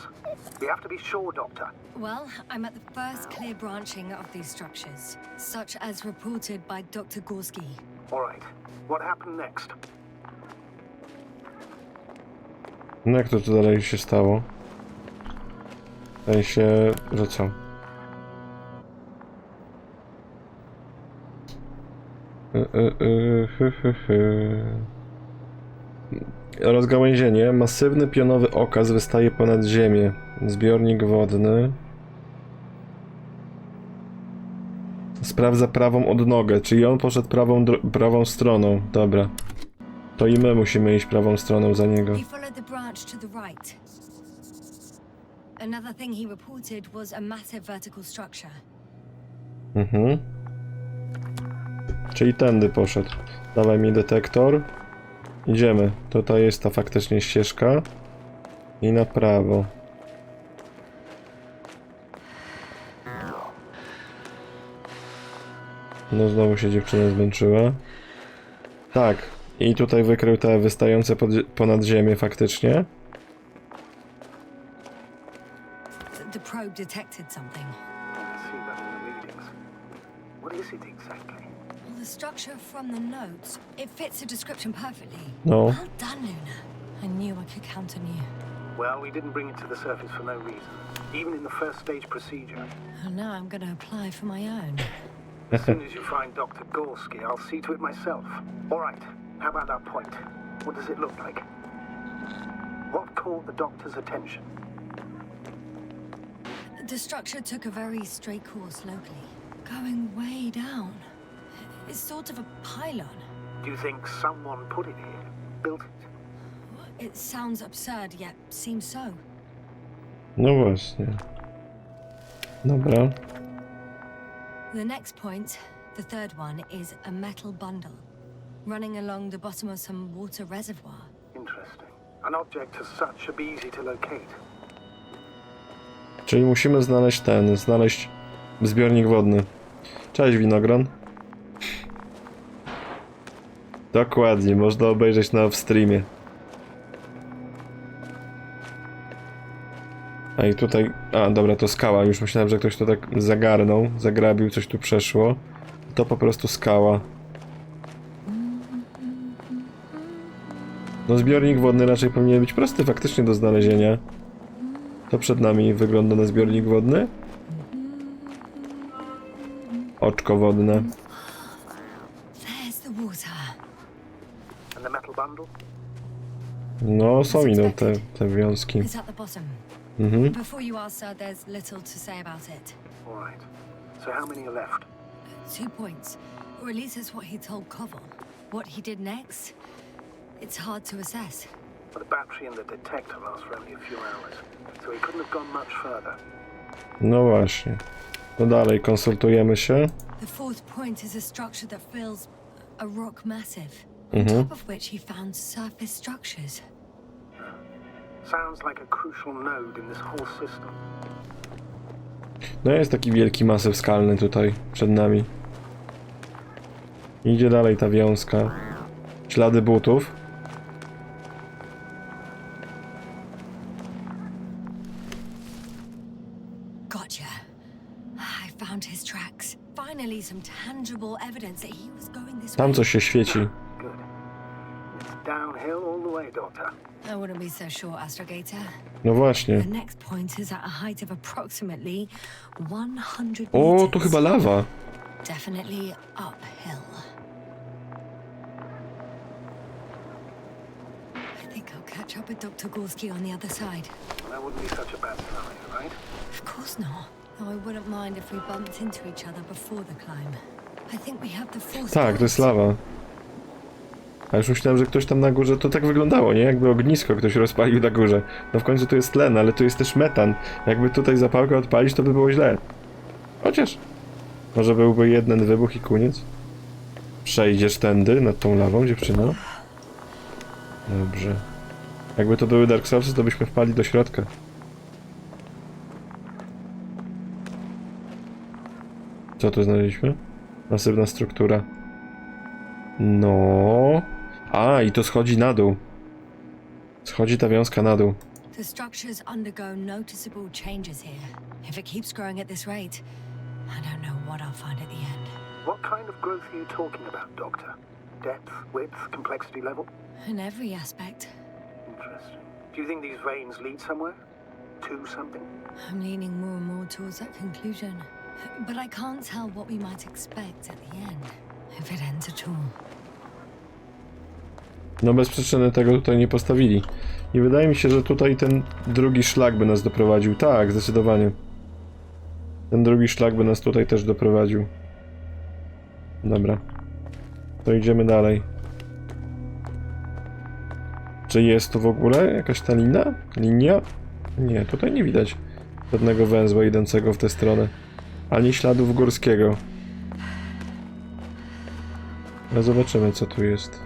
[SPEAKER 8] We have to be sure, Doctor.
[SPEAKER 2] Well, I'm at the first clear branching of these structures, such as reported by Dr. Gorski.
[SPEAKER 8] All right. What happened next?
[SPEAKER 1] No jak to tu dalej się stało? Wydaje się, że co? rozgałęzienie. Masywny pionowy okaz wystaje ponad ziemię. Zbiornik wodny. Sprawdza prawą odnogę, czyli on poszedł prawą stroną. Dobra. To i my musimy iść prawą stroną za niego.
[SPEAKER 2] He followed the branch to the right. Another thing he reported was a massive vertical structure.
[SPEAKER 1] Mhm. Czyli tędy poszedł. Dawaj mi detektor. Idziemy. Tutaj jest ta faktycznie ścieżka. I na prawo. No znowu się dziewczyna zmęczyła. Tak. I tutaj wykrył te wystające ponad ziemię faktycznie.
[SPEAKER 2] The probe detected something.
[SPEAKER 8] See that in the readings. What is it exactly?
[SPEAKER 2] Well, the structure from the notes, it fits the description perfectly.
[SPEAKER 1] No.
[SPEAKER 2] Well done, Luna. I knew I could count on you.
[SPEAKER 8] Well, we didn't bring it to the surface for no reason. Even in the first stage procedure.
[SPEAKER 2] And now I'm going to apply for my own.
[SPEAKER 8] As soon as you find Dr. Gorski, I'll see to it myself. All right. How about that point? What does it look like? What caught the doctor's attention?
[SPEAKER 2] The structure took a very straight course locally, going way down. It's sort of a pylon.
[SPEAKER 8] Do you think someone put it here? Built it?
[SPEAKER 2] It sounds absurd, yet seems so.
[SPEAKER 1] No właśnie. Dobra.
[SPEAKER 2] The next point, the third one, is a metal bundle running along the bottom of some water reservoir.
[SPEAKER 8] Interesting. An object as such should be easy to locate.
[SPEAKER 1] Czyli musimy znaleźć zbiornik wodny. Cześć, winogron. Dokładnie, można obejrzeć na streamie. A i tutaj... A, dobra, to skała. Już myślałem, że ktoś to tak zagarnął, zagrabił, coś tu przeszło. To po prostu skała. No zbiornik wodny raczej powinien być prosty faktycznie do znalezienia. To przed nami wygląda na zbiornik wodny. Oczko wodne.
[SPEAKER 2] There's the water.
[SPEAKER 8] And the metal bundle?
[SPEAKER 1] No, są inne te wiązki.
[SPEAKER 2] It's at the bottom.
[SPEAKER 1] Mhm.
[SPEAKER 2] Before you ask, sir, there's little to say about it.
[SPEAKER 8] All right. So how many are left?
[SPEAKER 2] 2 points, or at least that's what he told Koval. What he did next, it's hard to assess.
[SPEAKER 8] Well, the battery and the detector last for only a few hours, so he couldn't have gone much further.
[SPEAKER 1] No właśnie. No dalej, konsultujemy się.
[SPEAKER 2] The fourth point is a structure that fills a rock massive, on
[SPEAKER 1] Mhm.
[SPEAKER 2] top of which he found surface structures.
[SPEAKER 8] Sounds like a crucial node in this whole system.
[SPEAKER 1] No jest taki wielki masyw skalny tutaj, przed nami. Idzie dalej ta wiązka. Ślady butów.
[SPEAKER 2] Gotcha. I found his tracks. Finally, some tangible evidence that he was going this
[SPEAKER 1] Tam
[SPEAKER 2] way.
[SPEAKER 1] coś się świeci.
[SPEAKER 8] Good. It's downhill all the way, Doctor.
[SPEAKER 2] I wouldn't be so sure, Astrogator.
[SPEAKER 1] No właśnie.
[SPEAKER 2] The next point is at a height of approximately 100
[SPEAKER 1] O,
[SPEAKER 2] meters.
[SPEAKER 1] tu chyba lawa.
[SPEAKER 2] Definitely uphill. I think I'll catch up with Dr. Gorski on the other side.
[SPEAKER 8] That wouldn't be such a bad scenario, right?
[SPEAKER 2] Of course not. Though I wouldn't mind if we bumped into each other before the climb. I think we have the force.
[SPEAKER 1] Tak, to jest lawa. A już myślałem, że ktoś tam na górze, to tak wyglądało, nie? Jakby ognisko ktoś rozpalił na górze. No w końcu tu jest tlen, ale tu jest też metan. Jakby tutaj zapałkę odpalić, to by było źle. Chociaż... Może byłby jeden wybuch i koniec? Przejdziesz tędy, nad tą lawą, dziewczyno? Dobrze. Jakby to były Dark Soulsy, to byśmy wpali do środka. Co tu znaleźliśmy? Masywna struktura. No. A, i to schodzi na dół. Schodzi ta wiązka na dół.
[SPEAKER 2] The structures undergo noticeable changes here. If it keeps growing at this rate, I don't know what I'll find at the end.
[SPEAKER 8] What kind of growth are you talking about, Doctor? Depth, width, complexity level?
[SPEAKER 2] In every aspect.
[SPEAKER 8] Interesting. Do you think these veins lead somewhere? To something?
[SPEAKER 2] I'm leaning more and more towards that conclusion. But I can't tell what we might expect at the end, if it ends at all.
[SPEAKER 1] No bez przyczyny tego tutaj nie postawili. I wydaje mi się, że tutaj ten drugi szlak by nas doprowadził. Tak, zdecydowanie. Ten drugi szlak by nas tutaj też doprowadził. Dobra. To idziemy dalej. Czy jest tu w ogóle jakaś ta linia? Nie, tutaj nie widać żadnego węzła idącego w tę stronę. Ani śladów górskiego. Ale zobaczymy, co tu jest.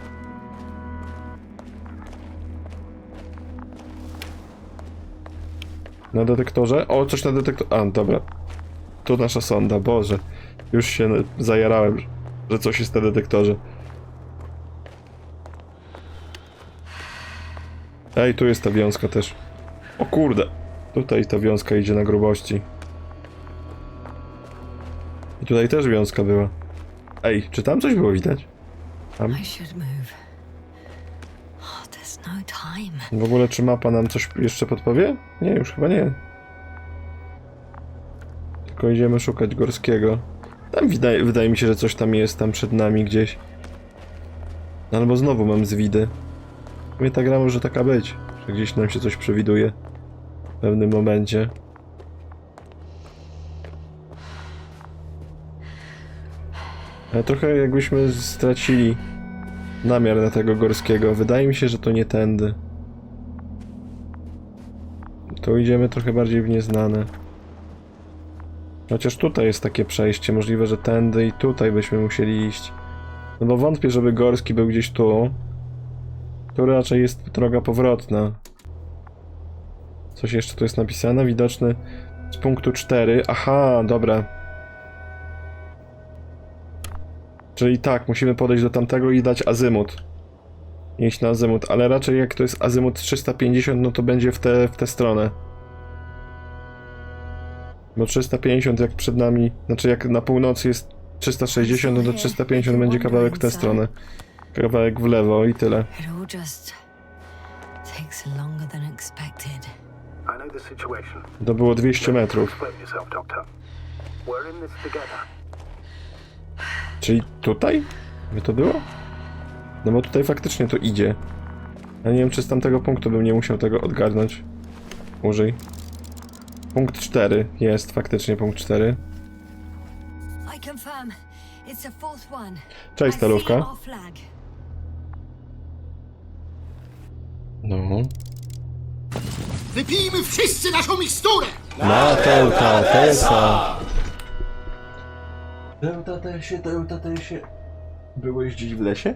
[SPEAKER 1] Na detektorze? O, coś na detektorze. A, dobra. Tu nasza sonda, Boże. Już się zajarałem, że coś jest na detektorze. Ej, tu jest ta wiązka też. O kurde. Tutaj ta wiązka idzie na grubości. I tutaj też wiązka była. Ej, czy tam coś było widać? Tam?
[SPEAKER 2] I should move. Oh, there's no time.
[SPEAKER 1] W ogóle czy mapa nam coś jeszcze podpowie? Nie, już chyba nie. Tylko idziemy szukać Górskiego. Tam wydaje mi się, że coś tam jest, tam przed nami gdzieś. Albo znowu mam zwidy. Mnie ta gra może taka być, że gdzieś nam się coś przewiduje w pewnym momencie. Ale trochę jakbyśmy stracili namiar na tego Górskiego. Wydaje mi się, że to nie tędy. Tu idziemy trochę bardziej w nieznane. Chociaż tutaj jest takie przejście, możliwe, że tędy i tutaj byśmy musieli iść. No bo wątpię, żeby Górski był gdzieś tu. Tu raczej jest droga powrotna. Coś jeszcze tu jest napisane, widoczny z punktu 4. Aha, dobra. Czyli tak, musimy podejść do tamtego i dać azymut. Iść na azymut, ale raczej jak to jest azymut 350, no to będzie w tę stronę. Bo 350 jak przed nami, znaczy jak na północy jest 360, no to 350 będzie kawałek w tę stronę. Kawałek w lewo i tyle.
[SPEAKER 2] It all just takes longer than expected.
[SPEAKER 8] I know the situation.
[SPEAKER 1] To było 200 metrów.
[SPEAKER 8] Explain yourself, Doctor. We're in this together.
[SPEAKER 1] Czyli tutaj? By to było? No bo tutaj faktycznie to idzie. Ja nie wiem, czy z tamtego punktu bym nie musiał tego odgarnąć. Użyj. Punkt 4. Jest faktycznie punkt 4.
[SPEAKER 2] I confirm. It's the fourth one.
[SPEAKER 1] Cześć,
[SPEAKER 2] I see
[SPEAKER 1] stalówka.
[SPEAKER 2] our flag.
[SPEAKER 1] No.
[SPEAKER 9] Wypijmy wszyscy naszą miksturę!
[SPEAKER 1] Delta Tesa! Delta Tesie. Byłeś gdzieś w lesie?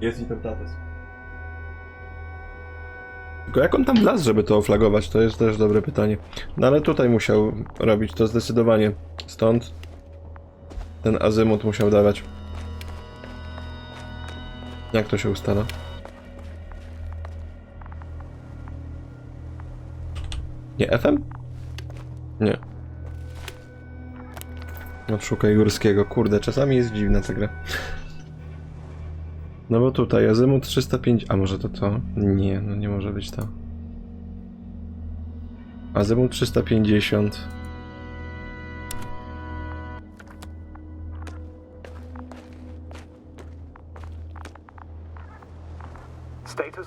[SPEAKER 1] Jest i Deltates. Tylko jak on tam wlazł, żeby to oflagować? To jest też dobre pytanie. No ale tutaj musiał robić to zdecydowanie. Stąd ten azymut musiał dawać. Jak to się ustala? Nie FM? Nie. Odszukaj Górskiego. Kurde, czasami jest dziwna ta gra. No bo tutaj azymut 305... A może to to? Nie, no nie może być to. Azymut 350.
[SPEAKER 8] Status?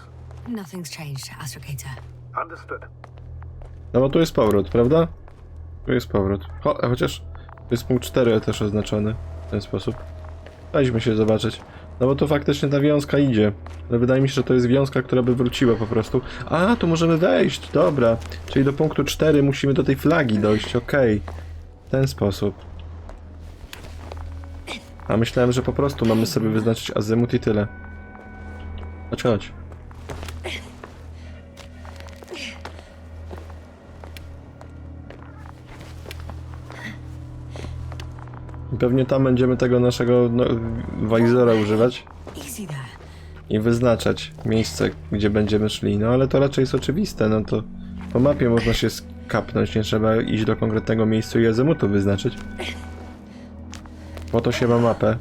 [SPEAKER 2] Nothing's changed, Astrogator.
[SPEAKER 8] Understood.
[SPEAKER 1] No bo tu jest powrót, prawda? Tu jest powrót. Chociaż tu jest punkt 4 też oznaczony w ten sposób. Daliśmy się zobaczyć. No bo tu faktycznie ta wiązka idzie. Ale wydaje mi się, że to jest wiązka, która by wróciła po prostu. A, tu możemy wejść, dobra. Czyli do punktu 4 musimy do tej flagi dojść, okej. W ten sposób. A myślałem, że po prostu mamy sobie wyznaczyć azymut i tyle. Chodź, chodź. Pewnie tam będziemy tego naszego wajzora używać
[SPEAKER 2] Easy there.
[SPEAKER 1] i wyznaczać miejsce, gdzie będziemy szli. No ale to raczej jest oczywiste, no to po mapie można się skapnąć, nie trzeba iść do konkretnego miejsca i azymutu wyznaczyć. Po to się ma mapę,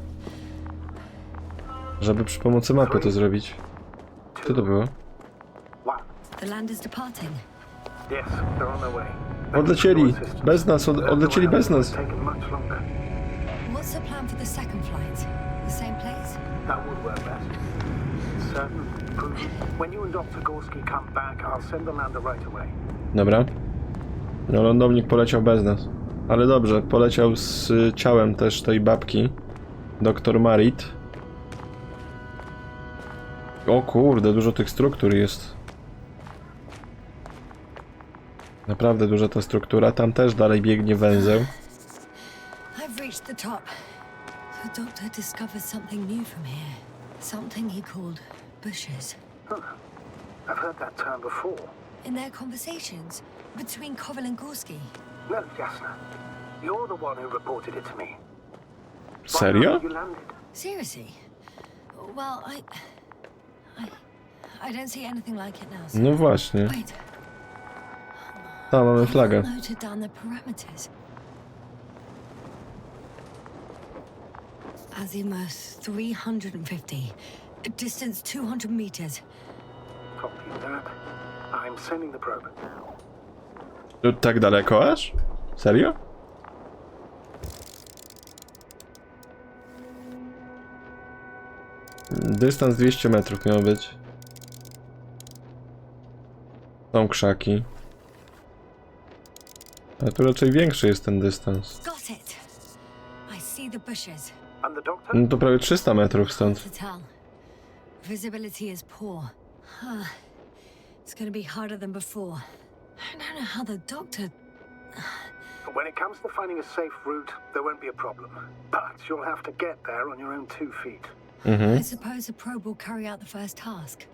[SPEAKER 1] żeby przy pomocy mapy to zrobić. Co to było?
[SPEAKER 8] One.
[SPEAKER 2] The land is departing.
[SPEAKER 8] Yes, they're on their way.
[SPEAKER 1] Odlecieli! Bez nas, odlecieli bez nas!
[SPEAKER 8] Taken much longer.
[SPEAKER 2] What's What's the plan for the second flight? The same place?
[SPEAKER 8] That would work best. Certain, proven. When you and Dr. Gorski come back, I'll send the lander right away.
[SPEAKER 1] Dobra. No lądownik poleciał bez nas. Ale dobrze, poleciał z ciałem też tej babki. Doktor Marit. O kurde, dużo tych struktur jest. Naprawdę duża ta struktura. Tam też dalej biegnie węzeł.
[SPEAKER 2] I've reached the top. The doctor discovered something new from here. Something he called bushes.
[SPEAKER 8] I've heard that term before.
[SPEAKER 2] In their conversations between Koval and Gorski.
[SPEAKER 8] No, Jasna. You're the one who reported it to me.
[SPEAKER 1] Serio?
[SPEAKER 8] You landed.
[SPEAKER 2] Seriously? Well, I don't see anything like it now. So.
[SPEAKER 1] No właśnie.
[SPEAKER 2] Wait.
[SPEAKER 1] Tam mamy flagę.
[SPEAKER 2] I've noted down the parameters. Azimuth 350. Distance 200 meters.
[SPEAKER 8] Copy that. I'm sending the probe.
[SPEAKER 1] To tak daleko aż? Serio? Dystans 200 metrów miał być. Są krzaki. Ale tu raczej większy jest ten dystans.
[SPEAKER 2] Got it. I see the bushes.
[SPEAKER 8] And the doctor?
[SPEAKER 1] No to prawie 300 metrów
[SPEAKER 2] To
[SPEAKER 1] stąd.
[SPEAKER 2] tell. Visibility is poor. It's going to be harder than before. I don't know how the doctor.
[SPEAKER 8] When it comes to finding a safe route, there won't be a problem. But you'll have to get there on your own 2 feet.
[SPEAKER 2] I suppose the probe will carry out the first task.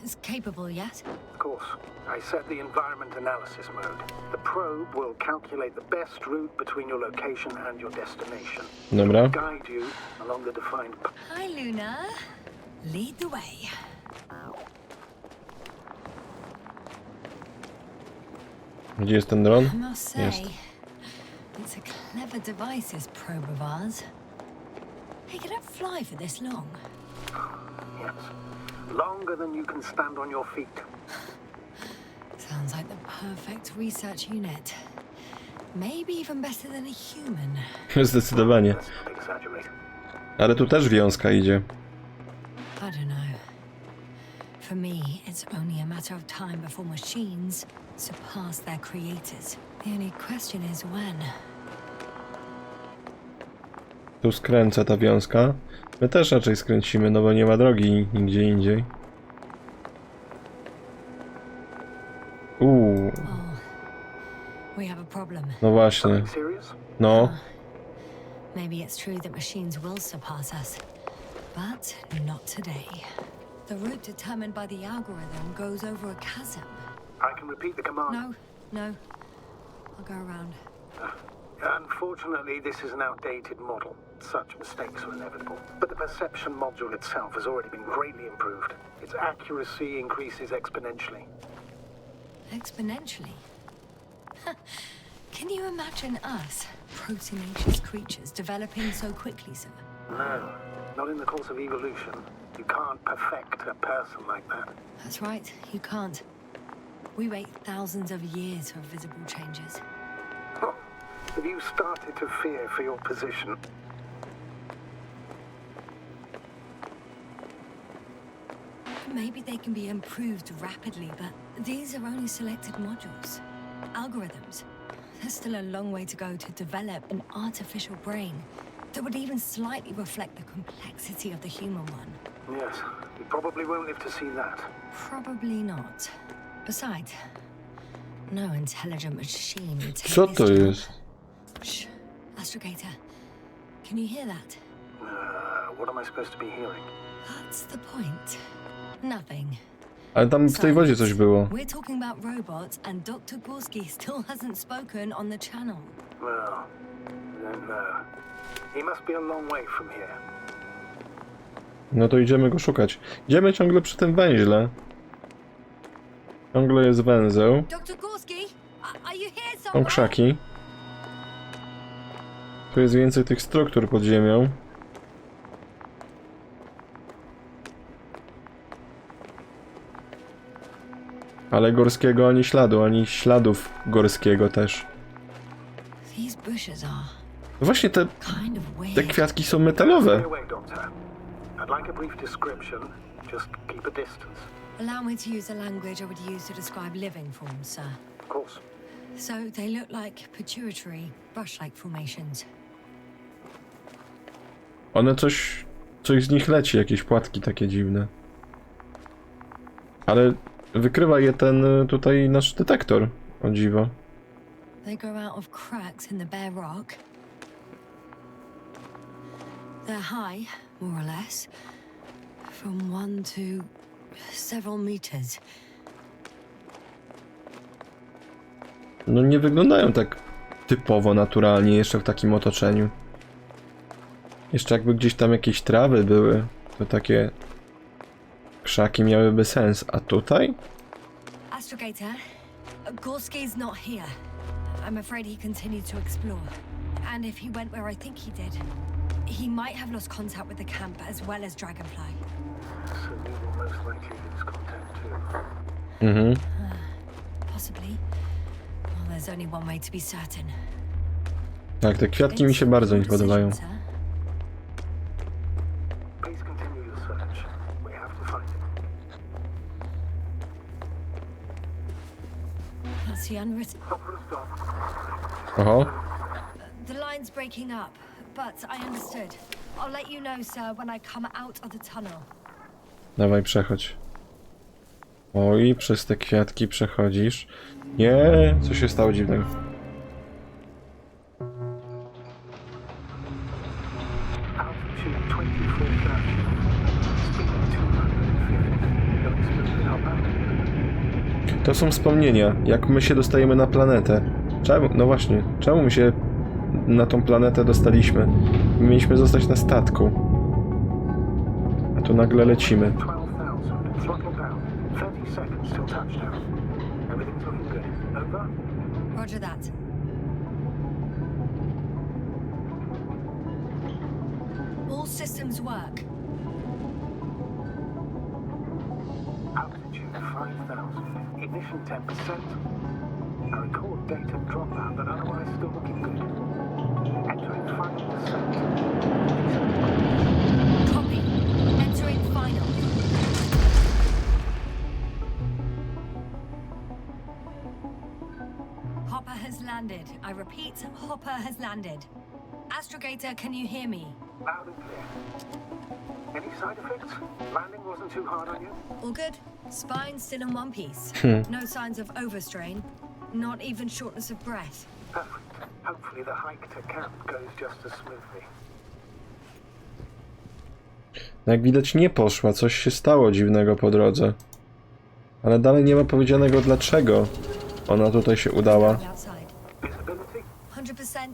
[SPEAKER 2] It's capable, yes?
[SPEAKER 8] Of course, I set the environment analysis mode. The probe will calculate the best route between your location and your destination.
[SPEAKER 1] Dobra.
[SPEAKER 8] Guide you along the defined
[SPEAKER 2] Hi, Luna. Lead the way.
[SPEAKER 1] Gdzie jest ten dron?
[SPEAKER 2] I must say,
[SPEAKER 1] Jest.
[SPEAKER 2] it's a clever device, this probe of ours. Hey, can it fly for this long?
[SPEAKER 8] Yes. Longer than you can stand on your feet.
[SPEAKER 2] Sounds like the perfect research unit. Maybe even better than a human.
[SPEAKER 1] Zdecydowanie.
[SPEAKER 8] Let's not exaggerate.
[SPEAKER 1] Ale tu też wiązka idzie.
[SPEAKER 2] I don't know. For me, it's only a matter of time before machines surpass their creators. The only question is when.
[SPEAKER 1] Tu skręca ta wiązka. My też raczej skręcimy, no bo nie ma drogi nigdzie indziej.
[SPEAKER 2] We have a problem.
[SPEAKER 1] No właśnie.
[SPEAKER 8] Serious?
[SPEAKER 1] No.
[SPEAKER 2] Maybe it's true that machines will surpass us, but not today. The route determined by the algorithm goes over a chasm.
[SPEAKER 8] I can repeat the command.
[SPEAKER 2] No. I'll go around.
[SPEAKER 8] Unfortunately, this is an outdated model. Such mistakes are inevitable. But the perception module itself has already been greatly improved. Its accuracy increases exponentially.
[SPEAKER 2] Exponentially? Can you imagine us, proteinaceous creatures, developing so quickly, sir?
[SPEAKER 8] No, not in the course of evolution. You can't perfect a person like that.
[SPEAKER 2] That's right, you can't. We wait thousands of years for visible changes.
[SPEAKER 8] Have you started to fear for your position?
[SPEAKER 2] Maybe they can be improved rapidly, but these are only selected modules. Algorithms. There's still a long way to go to develop an artificial brain that would even slightly reflect the complexity of the human one.
[SPEAKER 8] Yes, we probably won't live to see that.
[SPEAKER 2] Probably not. Besides, no intelligent machine would take
[SPEAKER 1] Co
[SPEAKER 2] this
[SPEAKER 1] to
[SPEAKER 2] job.
[SPEAKER 1] jest?
[SPEAKER 2] Shh. Astrogator, can you hear that?
[SPEAKER 8] What am I supposed to be hearing?
[SPEAKER 2] That's the point. Nothing.
[SPEAKER 1] Ale tam w tej wodzie coś było.
[SPEAKER 2] We're talking about robots, and Dr. Gorski still hasn't spoken on the channel.
[SPEAKER 8] Well, I don't know. He must be a long way from here.
[SPEAKER 1] No to idziemy go szukać. Idziemy ciągle przy tym węźle. Ciągle jest węzeł.
[SPEAKER 2] Dr. Gorski, are you here
[SPEAKER 1] Są
[SPEAKER 2] somewhere?
[SPEAKER 1] krzaki. Tu jest więcej tych struktur pod ziemią. Ale Gorskiego ani śladu, ani śladów Gorskiego też.
[SPEAKER 2] These bushes are
[SPEAKER 1] Właśnie te
[SPEAKER 2] Kind of weird.
[SPEAKER 1] kwiatki są metalowe.
[SPEAKER 8] Stay away, Doctor. I'd like a brief description. Just keep a distance.
[SPEAKER 2] Allow me to use a language I would use to describe living forms, sir.
[SPEAKER 8] Of course.
[SPEAKER 2] So they look like pituitary, brush-like formations.
[SPEAKER 1] One coś z nich leci, jakieś płatki takie dziwne. Ale wykrywa je ten tutaj nasz detektor, o dziwo.
[SPEAKER 2] They grow out of cracks in the bare rock. They're high, more or less, from 1 to several meters.
[SPEAKER 1] No nie wyglądają tak typowo naturalnie jeszcze w takim otoczeniu. Jeszcze jakby gdzieś tam jakieś trawy były, to takie krzaki miałyby sens. A tutaj?
[SPEAKER 2] Astrogator, Gorski's not here. I'm afraid he continued to explore. And if he went where I think he did, he might have lost contact with the camp as well as Dragonfly.
[SPEAKER 8] So we will most likely lose contact too.
[SPEAKER 1] Mhm.
[SPEAKER 2] Possibly. Well, there's only one way to be certain.
[SPEAKER 1] Tak, te kwiatki mi się bardzo nie podobają.
[SPEAKER 2] Decision, sir.
[SPEAKER 8] Please continue your search. We have to find him.
[SPEAKER 2] That's the unwritten.
[SPEAKER 8] Stop for a stop.
[SPEAKER 1] Oho.
[SPEAKER 2] The line's breaking up, but I understood. I'll let you know, sir, when I come out of the tunnel.
[SPEAKER 1] Dawaj, przechodź. Oj, przez te kwiatki przechodzisz. Nie, co się stało dziwnego?
[SPEAKER 8] Altitude 24,000. Speed 250. Going smoothly, Hopper?
[SPEAKER 1] To są wspomnienia, jak my się dostajemy na planetę. Czemu? No właśnie, czemu my się na tą planetę dostaliśmy? Mieliśmy zostać na statku. A tu nagle lecimy.
[SPEAKER 8] 12,000. Throttle down. 30 seconds till touchdown. Everything's looking good. Over?
[SPEAKER 2] Roger that. All systems work.
[SPEAKER 8] Altitude 5,000. Ignition 10%. I record data dropout, but otherwise still looking good. Entering final descent.
[SPEAKER 2] Copy. Entering final. Hopper has landed. I repeat, Hopper has landed. Astrogator, can you hear me?
[SPEAKER 8] Loud and clear. Any side effects? Landing wasn't too hard on you?
[SPEAKER 2] All good. Spine still in one piece. No signs of overstrain. Not even shortness of breath.
[SPEAKER 8] Perfect. Hopefully the hike to camp goes just as smoothly.
[SPEAKER 1] Jak widać nie poszła, coś się stało dziwnego po drodze. Ale dalej nie ma powiedzianego dlaczego ona tutaj się udała.
[SPEAKER 2] Outside.
[SPEAKER 8] Visibility?
[SPEAKER 2] 100%.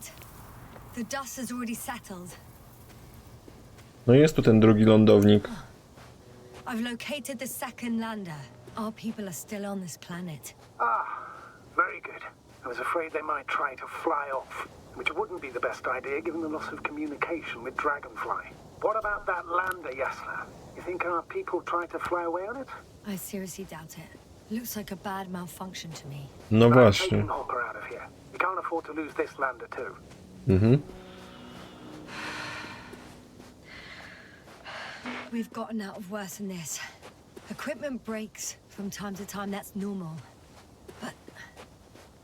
[SPEAKER 2] The dust has already settled.
[SPEAKER 1] No jest tu ten drugi lądownik.
[SPEAKER 2] I've located the second lander. Our people are still on this planet.
[SPEAKER 8] Ah, very good. I was afraid they might try to fly off, which wouldn't be the best idea given the loss of communication with Dragonfly. What about that lander, Yasna? You think our people tried to fly away on it?
[SPEAKER 2] I seriously doubt it. Looks like a bad malfunction to me.
[SPEAKER 1] No
[SPEAKER 8] I'm
[SPEAKER 1] właśnie.
[SPEAKER 8] taking Hopper out of here. We can't afford to lose this lander too.
[SPEAKER 1] Mhm.
[SPEAKER 2] We've gotten out of worse than this. Equipment breaks from time to time, that's normal. But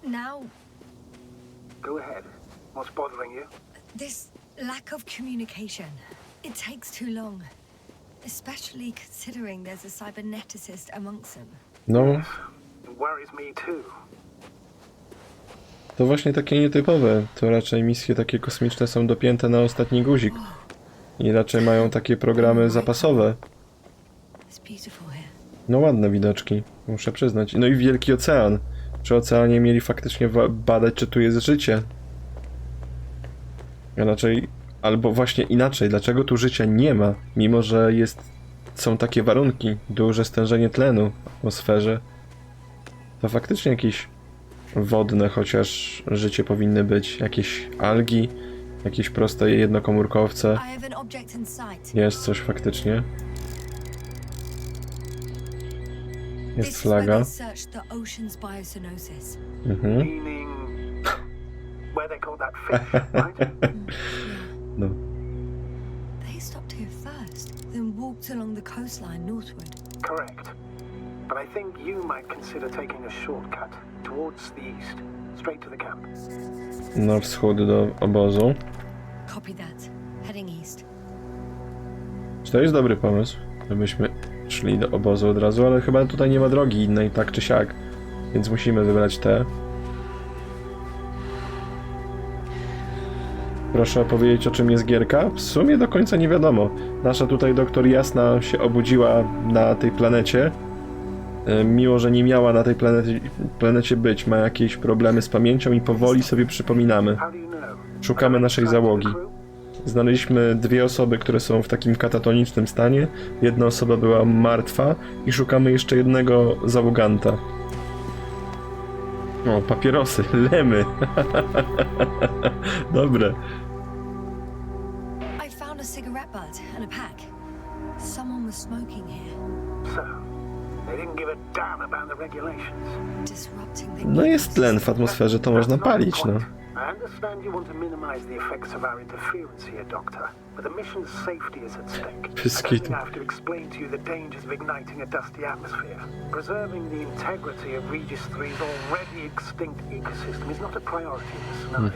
[SPEAKER 2] now,
[SPEAKER 8] Go ahead. What's bothering you?
[SPEAKER 2] this lack of communication. It takes too long. Especially considering there's a cyberneticist amongst them.
[SPEAKER 1] No,
[SPEAKER 8] It worries me too.
[SPEAKER 1] to właśnie takie nietypowe. To raczej misje takie kosmiczne są dopięte na ostatni guzik. I raczej mają takie programy zapasowe.
[SPEAKER 2] It's beautiful here.
[SPEAKER 1] No ładne widoczki, muszę przyznać. No i wielki ocean. Przy oceanie mieli faktycznie badać, czy tu jest życie. A raczej, albo właśnie inaczej, dlaczego tu życia nie ma, mimo że są takie warunki, duże stężenie tlenu w atmosferze. To faktycznie jakieś wodne chociaż życie powinny być, jakieś algi, jakieś proste jednokomórkowce.
[SPEAKER 2] I have an object in sight.
[SPEAKER 1] Jest coś faktycznie. Jest
[SPEAKER 2] This is where
[SPEAKER 1] flaga.
[SPEAKER 2] they searched the ocean's biosynosis.
[SPEAKER 1] Mhm.
[SPEAKER 8] Meaning where they call that fish, right? Correct. But I think you might consider taking a shortcut towards the east, straight to the camp.
[SPEAKER 1] Na wschód do obozu.
[SPEAKER 2] Copy that. Heading east.
[SPEAKER 1] Czy to jest dobry pomysł, żebyśmy szli do obozu od razu, ale chyba tutaj nie ma drogi innej, tak czy siak. Więc musimy wybrać te. Proszę opowiedzieć, o czym jest gierka? W sumie do końca nie wiadomo. Nasza tutaj doktor Jasna się obudziła na tej planecie. Mimo, że nie miała na tej planecie być, ma jakieś problemy z pamięcią i powoli sobie przypominamy. Szukamy naszej załogi. Znaleźliśmy 2 osoby, które są w takim katatonicznym stanie. Jedna osoba była martwa i szukamy jeszcze jednego załoganta. O, papierosy, lemy. Dobre.
[SPEAKER 2] I found a cigarette butt and a pack. Someone was smoking here.
[SPEAKER 8] So, they didn't give a damn about the regulations.
[SPEAKER 2] Disrupting the
[SPEAKER 1] No jest tlen w atmosferze, to można palić, no.
[SPEAKER 8] I understand you want to minimize the effects of our interference here, Doctor, but the mission's safety is at stake. I don't think I have to explain to you the dangers of igniting a dusty atmosphere. Preserving the integrity of Regis 3's already extinct ecosystem is not a priority in this scenario.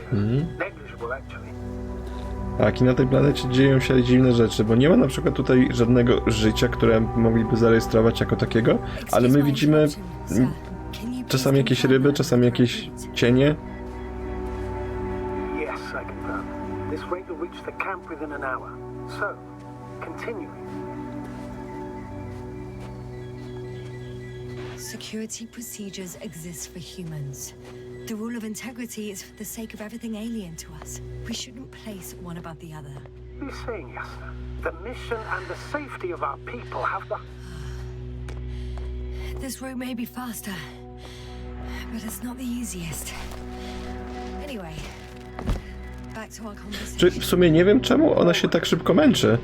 [SPEAKER 8] Negligible, actually.
[SPEAKER 1] Tak, i na tej planecie dzieją się dziwne rzeczy, bo nie ma na przykład tutaj żadnego życia, które mogliby zarejestrować jako takiego, ale my widzimy czasami jakieś ryby, czasami jakieś cienie.
[SPEAKER 8] Yes, I confirm. This rate will reach the camp within an hour. So, continuing.
[SPEAKER 2] security procedures exist for humans. The rule of integrity is for the sake of everything alien to us. We shouldn't place one above the other.
[SPEAKER 8] What are you saying, Yasna? The mission and the safety of our people have the...
[SPEAKER 2] This route may be faster, but it's not the easiest. Anyway, back to our conversation.
[SPEAKER 1] Czy w sumie nie wiem, czemu ona się tak szybko męczy.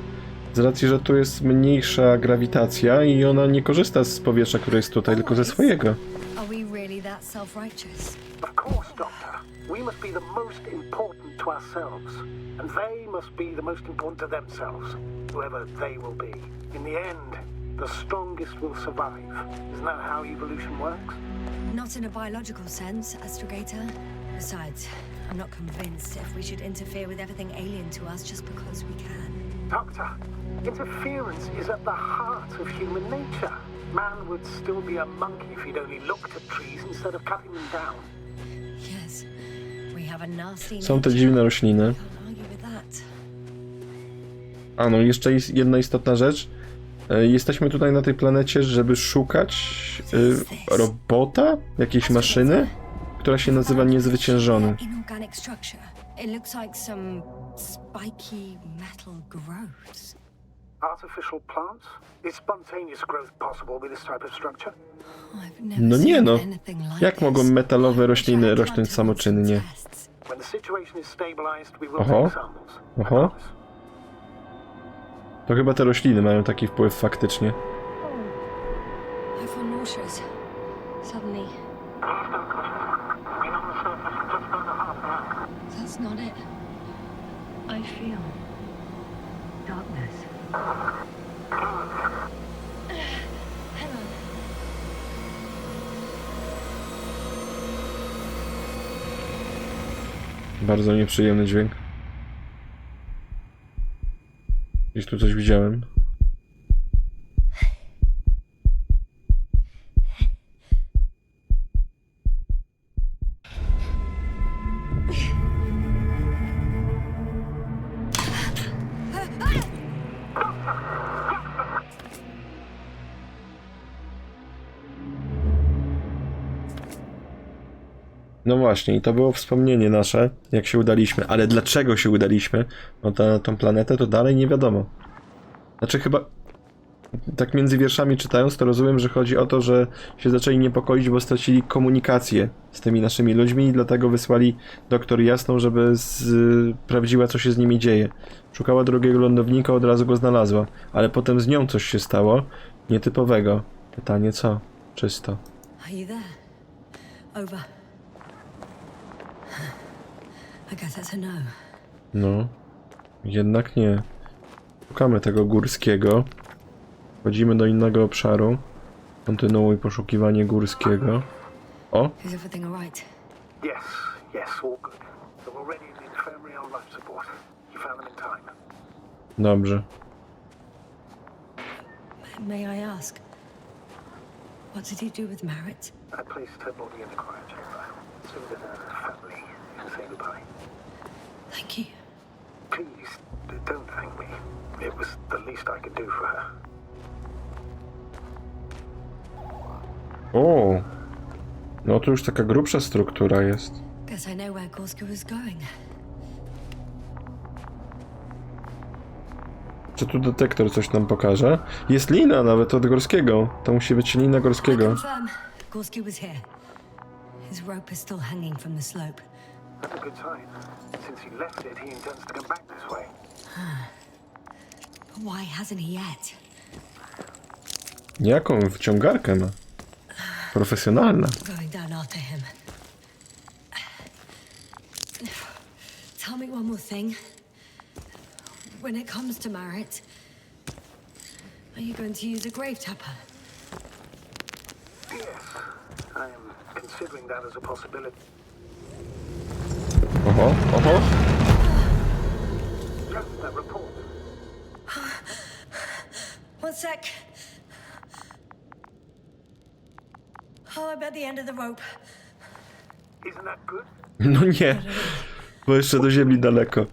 [SPEAKER 1] Z racji, że tu jest mniejsza grawitacja i ona nie korzysta z powietrza, które jest tutaj, tylko ze swojego.
[SPEAKER 2] Are we really that self-righteous?
[SPEAKER 8] Of course, Doctor. We must be the most important to ourselves. And they must be the most important to themselves. Whoever they will be. In the end, the strongest will survive. Isn't that how evolution works?
[SPEAKER 2] Not in a biological sense, Astrogator. Besides, I'm not convinced if we should interfere with everything alien to us just because we can.
[SPEAKER 8] Doctor, interference is at the heart of human nature. Man would still be a monkey if he'd only looked at trees instead of cutting them down.
[SPEAKER 2] Yes, we have a nasty
[SPEAKER 1] Są te
[SPEAKER 2] nature.
[SPEAKER 1] dziwne rośliny.
[SPEAKER 2] Can't argue with that.
[SPEAKER 1] A no, jeszcze jest jedna istotna rzecz. Jesteśmy tutaj na tej planecie, żeby szukać robota, jakiejś maszyny, która się nazywa Niezwyciężony.
[SPEAKER 2] Inorganic structure. It looks like some spiky metal growths.
[SPEAKER 8] Artificial plants? Is spontaneous growth possible with this type of structure?
[SPEAKER 2] I've never
[SPEAKER 1] No nie
[SPEAKER 2] seen
[SPEAKER 1] no,
[SPEAKER 2] anything like
[SPEAKER 1] jak mogą
[SPEAKER 2] this.
[SPEAKER 1] metalowe rośliny
[SPEAKER 2] Try
[SPEAKER 1] rosnąć
[SPEAKER 2] to
[SPEAKER 1] samoczynnie?
[SPEAKER 2] run some tests.
[SPEAKER 8] When the situation is stabilized, we will
[SPEAKER 1] Oho.
[SPEAKER 8] take samples. I
[SPEAKER 1] Oho.
[SPEAKER 8] promise.
[SPEAKER 1] To chyba te rośliny mają taki wpływ faktycznie.
[SPEAKER 2] I feel nauseous. Suddenly. That's not it. I feel darkness. Hang on.
[SPEAKER 1] Bardzo nieprzyjemny dźwięk. Gdzieś tu coś widziałem. No właśnie, i to było wspomnienie nasze, jak się udaliśmy. Ale dlaczego się udaliśmy na tą planetę, to dalej nie wiadomo. Znaczy chyba, tak między wierszami czytając, to rozumiem, że chodzi o to, że się zaczęli niepokoić, bo stracili komunikację z tymi naszymi ludźmi i dlatego wysłali doktor Jasną, żeby sprawdziła, co się z nimi dzieje. Szukała drugiego lądownika, od razu go znalazła, ale potem z nią coś się stało nietypowego. Pytanie co? Czysto.
[SPEAKER 2] Are you there? Over. I guess that's a no.
[SPEAKER 1] No, jednak nie. Szukamy tego górskiego. Wchodzimy do innego obszaru. Kontynuuj poszukiwanie górskiego. O!
[SPEAKER 2] Is everything all right?
[SPEAKER 8] Yes, all good. They're already in the infirmary on life support. You found them in time.
[SPEAKER 1] Dobrze.
[SPEAKER 2] May I ask, what did he do with Marit?
[SPEAKER 8] I placed her body in the cryochamber so that her family can say goodbye.
[SPEAKER 2] Thank you.
[SPEAKER 8] Please, don't thank me. It was the least I could do for her.
[SPEAKER 1] O! No to już taka grubsza struktura jest.
[SPEAKER 2] Guess I know where Gorski was going.
[SPEAKER 1] Czy tu detektor coś nam pokaże? Jest lina nawet od Gorskiego. To musi być lina Gorskiego.
[SPEAKER 2] Confirm, Gorski was here. His rope is still hanging from the slope.
[SPEAKER 8] That's a good sign. Since he left it, he intends to come back this way.
[SPEAKER 2] But why hasn't he yet?
[SPEAKER 1] Jaką wciągarkę ma? Profesjonalna.
[SPEAKER 2] Going down after him. Tell me one more thing. When it comes to Marit, are you going to use a grave tapper?
[SPEAKER 8] Yes, I am considering that as a possibility.
[SPEAKER 1] Oho, oho.
[SPEAKER 8] Just that report.
[SPEAKER 2] One sec. Oh, I'm at the end of the rope.
[SPEAKER 8] Isn't that good?
[SPEAKER 1] No nie. Bo jeszcze do ziemi daleko.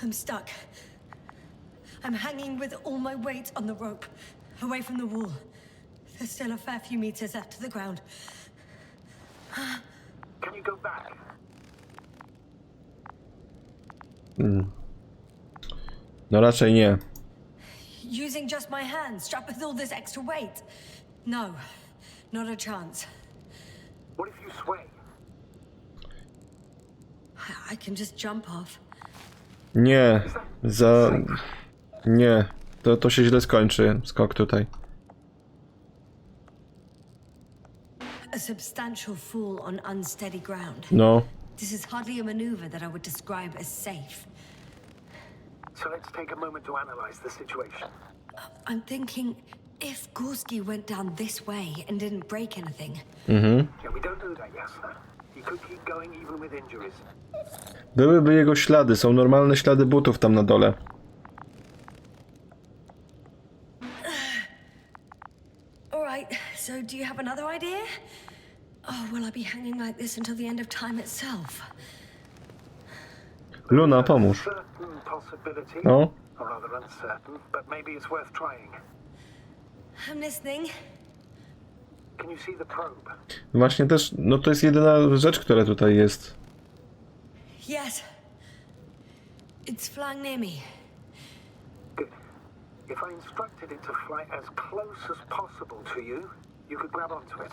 [SPEAKER 2] I'm stuck. I'm hanging with all my weight on the rope, away from the wall. There's still a fair few meters left to the ground.
[SPEAKER 8] Can you go back?
[SPEAKER 1] No raczej nie.
[SPEAKER 2] Using just my hands, strapped with all this extra weight. No, not a chance.
[SPEAKER 8] What if you sway?
[SPEAKER 2] I can just jump off.
[SPEAKER 1] Nie. Nie. To się źle skończy. Skok tutaj.
[SPEAKER 2] A substantial fall on unsteady ground.
[SPEAKER 1] No.
[SPEAKER 2] This is hardly a maneuver that I would describe as safe.
[SPEAKER 8] So let's take a moment to analyze the situation.
[SPEAKER 2] I'm thinking, if Gorski went down this way and didn't break anything,
[SPEAKER 8] Yeah, we don't know that, Jasna. He could keep going even with injuries.
[SPEAKER 1] Byłyby jego ślady. Są normalne ślady butów tam na dole.
[SPEAKER 2] all right, so do you have another idea? Oh, will I be hanging like this until the end of time itself?
[SPEAKER 1] Luna, pomóż.
[SPEAKER 8] Certain possibility,
[SPEAKER 1] No.
[SPEAKER 8] or rather uncertain, but maybe it's worth trying.
[SPEAKER 2] I'm listening.
[SPEAKER 8] Can you see the probe?
[SPEAKER 1] Właśnie też, no to jest jedyna rzecz, która tutaj jest.
[SPEAKER 2] Yes. It's flying near me.
[SPEAKER 8] Good. If I instructed it to fly as close as possible to you, you could grab onto it.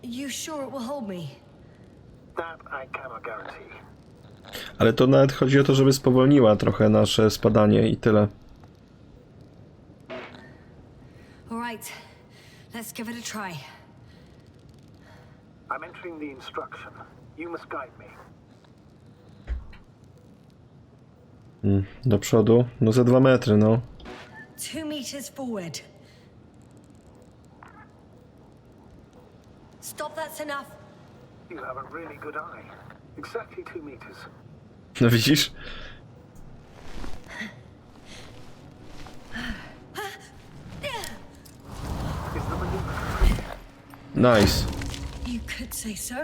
[SPEAKER 2] You sure it will hold me?
[SPEAKER 8] That I cannot guarantee.
[SPEAKER 1] Ale to nawet chodzi o to, żeby spowolniła trochę nasze spadanie i tyle.
[SPEAKER 2] All right, let's give it a try.
[SPEAKER 8] I'm entering the instruction. You must guide me.
[SPEAKER 1] Do przodu. No ze 2 metry, no.
[SPEAKER 2] 2 meters forward. Stop, that's enough.
[SPEAKER 8] You have a really good eye. Exactly 2 meters.
[SPEAKER 1] No widzisz?
[SPEAKER 8] Is the maneuver?
[SPEAKER 1] Nice.
[SPEAKER 2] You could say so.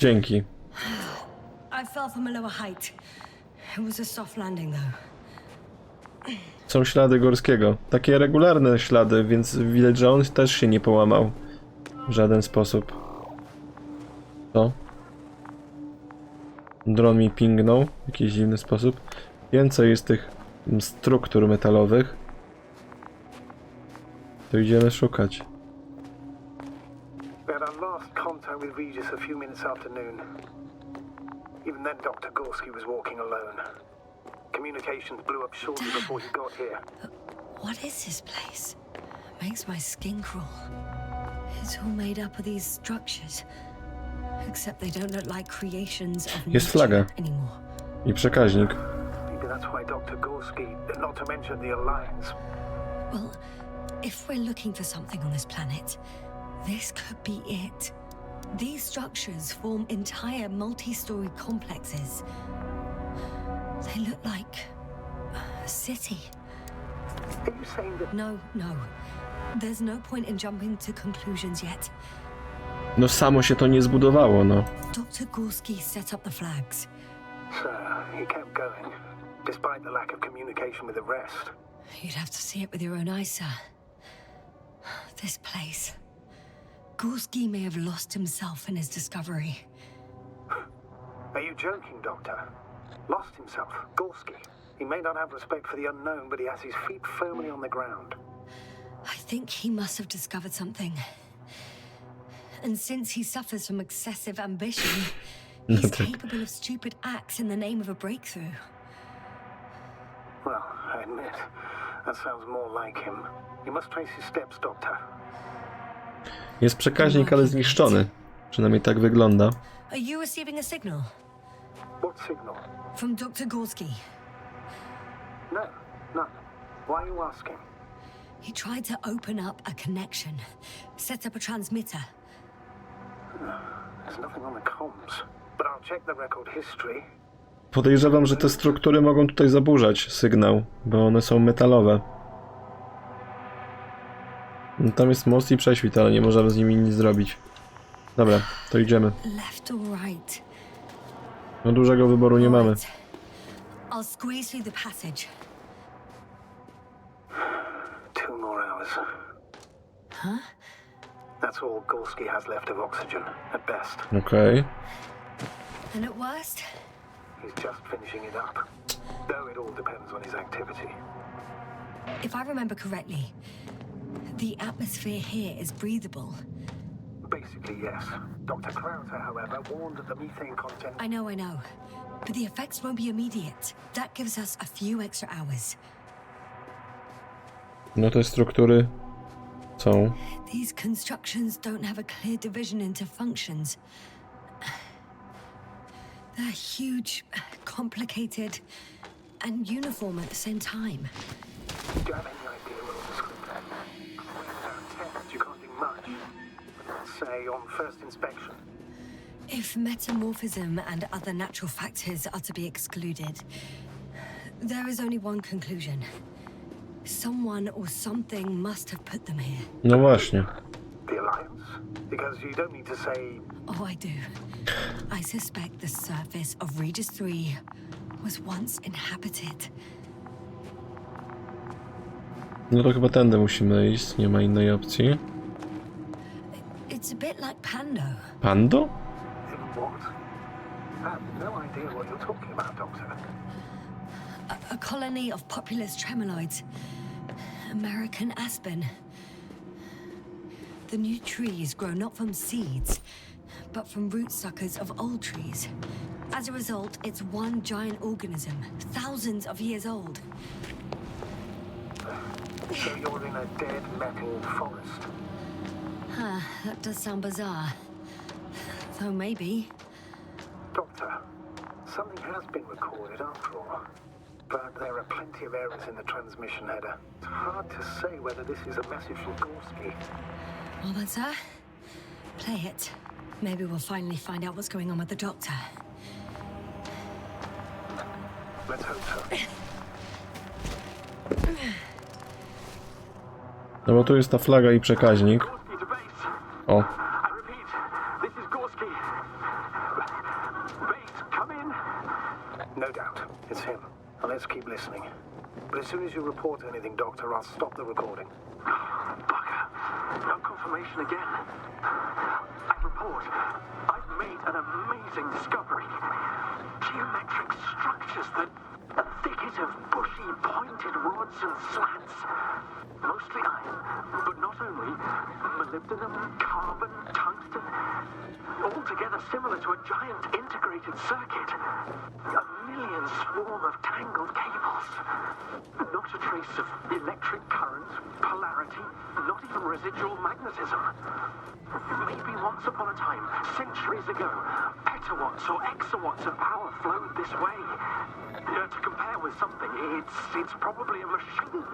[SPEAKER 1] Dzięki.
[SPEAKER 2] I fell from a lower height. It was a soft landing, though.
[SPEAKER 1] Są ślady Gorskiego. Takie regularne ślady, więc widać, że on też się nie połamał. W żaden sposób. Co? Dron mi pingnął w jakiś dziwny sposób. Więcej jest tych struktur metalowych. To idziemy szukać.
[SPEAKER 8] We had our last contact with Regis a few minutes after noon. Even then, Dr. Gorski was walking alone. Communications blew up shortly before he got here.
[SPEAKER 2] What is this place? Makes my skin crawl. It's all made up of these structures. Except they don't look like creations of
[SPEAKER 1] Jest flaga.
[SPEAKER 2] nature anymore.
[SPEAKER 1] I przekaźnik.
[SPEAKER 8] You've been That's why Dr. Gorski, not to mention the Alliance.
[SPEAKER 2] Well, if we're looking for something on this planet, this could be it. These structures form entire multi-story complexes. They look like a city.
[SPEAKER 8] Are you saying that...
[SPEAKER 2] No. There's no point in jumping to conclusions yet.
[SPEAKER 1] No samo się to nie zbudowało, no.
[SPEAKER 2] Dr. Gorski set up the flags.
[SPEAKER 8] So, he kept going, despite the lack of communication with the rest.
[SPEAKER 2] You'd have to see it with your own eyes, sir. This place. Gorski may have lost himself in his discovery.
[SPEAKER 8] Are you joking, Doctor? Lost himself, Gorski. He may not have respect for the unknown, but he has his feet firmly on the ground.
[SPEAKER 2] I think he must have discovered something. And since he suffers from excessive ambition, he's capable of stupid acts in the name of a breakthrough.
[SPEAKER 8] Well, I admit, that sounds more like him. You must trace his steps, Doctor.
[SPEAKER 1] Jest przekaźnik, ale zniszczony. Przynajmniej tak wygląda.
[SPEAKER 2] Are you receiving a signal?
[SPEAKER 8] What signal?
[SPEAKER 2] From Dr. Gorski.
[SPEAKER 8] No, none. Why are you asking?
[SPEAKER 2] He tried to open up a connection, set up a transmitter.
[SPEAKER 8] There's nothing on the comms, but I'll check the record history.
[SPEAKER 1] Podejrzewam, że te struktury mogą tutaj zaburzać sygnał, bo one są metalowe. No, tam jest most i prześwit, ale nie możemy z nimi nic zrobić. Dobra, to idziemy.
[SPEAKER 2] Left or right?
[SPEAKER 1] No dużego wyboru nie mamy.
[SPEAKER 2] I'll squeeze through the passage.
[SPEAKER 8] 2 more hours.
[SPEAKER 2] Huh?
[SPEAKER 8] That's all Gorski has left of oxygen, at best.
[SPEAKER 1] Okej.
[SPEAKER 2] And at worst?
[SPEAKER 8] He's just finishing it up. Though it all depends on his activity.
[SPEAKER 2] If I remember correctly, the atmosphere here is breathable.
[SPEAKER 8] Basically, yes. Dr. Krauter, however, warned that the methane content...
[SPEAKER 2] I know. But the effects won't be immediate. That gives us a few extra hours.
[SPEAKER 1] No te struktury są.
[SPEAKER 2] These constructions don't have a clear division into functions. They're huge, complicated, and uniform at the same time.
[SPEAKER 8] Do you have any idea what will describe that? Without tests, you can't do much. Let's say on first inspection.
[SPEAKER 2] If metamorphism and other natural factors are to be excluded, there is only one conclusion. Someone or something must have put them here.
[SPEAKER 1] No właśnie.
[SPEAKER 8] The Alliance? Because you don't need to say...
[SPEAKER 2] Oh, I do. I suspect the surface of Regis 3 was once inhabited.
[SPEAKER 1] No to chyba tędy musimy iść, nie ma innej opcji.
[SPEAKER 2] It's a bit like Pando.
[SPEAKER 8] What?
[SPEAKER 1] Pando?
[SPEAKER 8] I have no idea what you're talking about, Doctor.
[SPEAKER 2] A colony of populous tremoloids. American aspen. The new trees grow not from seeds, but from root suckers of old trees. As a result, it's one giant organism, thousands of years old.
[SPEAKER 8] So you're in a dead metal forest.
[SPEAKER 2] Huh, that does sound bizarre. Though maybe.
[SPEAKER 8] Doctor, something has been recorded after all. But there are plenty of errors in the transmission header. It's hard to say whether this is a message from Gorski.
[SPEAKER 2] Well then, sir, play it. Maybe we'll finally find out what's going on with the doctor.
[SPEAKER 8] Let's hope so.
[SPEAKER 1] No bo tu jest ta flaga i przekaźnik. O.
[SPEAKER 8] I repeat, this is Gorski. Base, come in. No doubt, it's him. Now let's keep listening. But as soon as you report anything, Doctor, I'll stop the recording. Bugger. No confirmation again. I report. I've made an amazing discovery. Geometric structures that a thicket of bushy, pointed rods and slats. Mostly iron, but not only. Molybdenum, carbon, tungsten. Altogether similar to a giant integrated circuit. A million swarm of tangled cables. Not a trace of electric current, polarity, not even residual magnetism. Maybe once upon a time, centuries ago, petawatts or exawatts of power flowed this way. Yet to compare with something, it's probably a machine.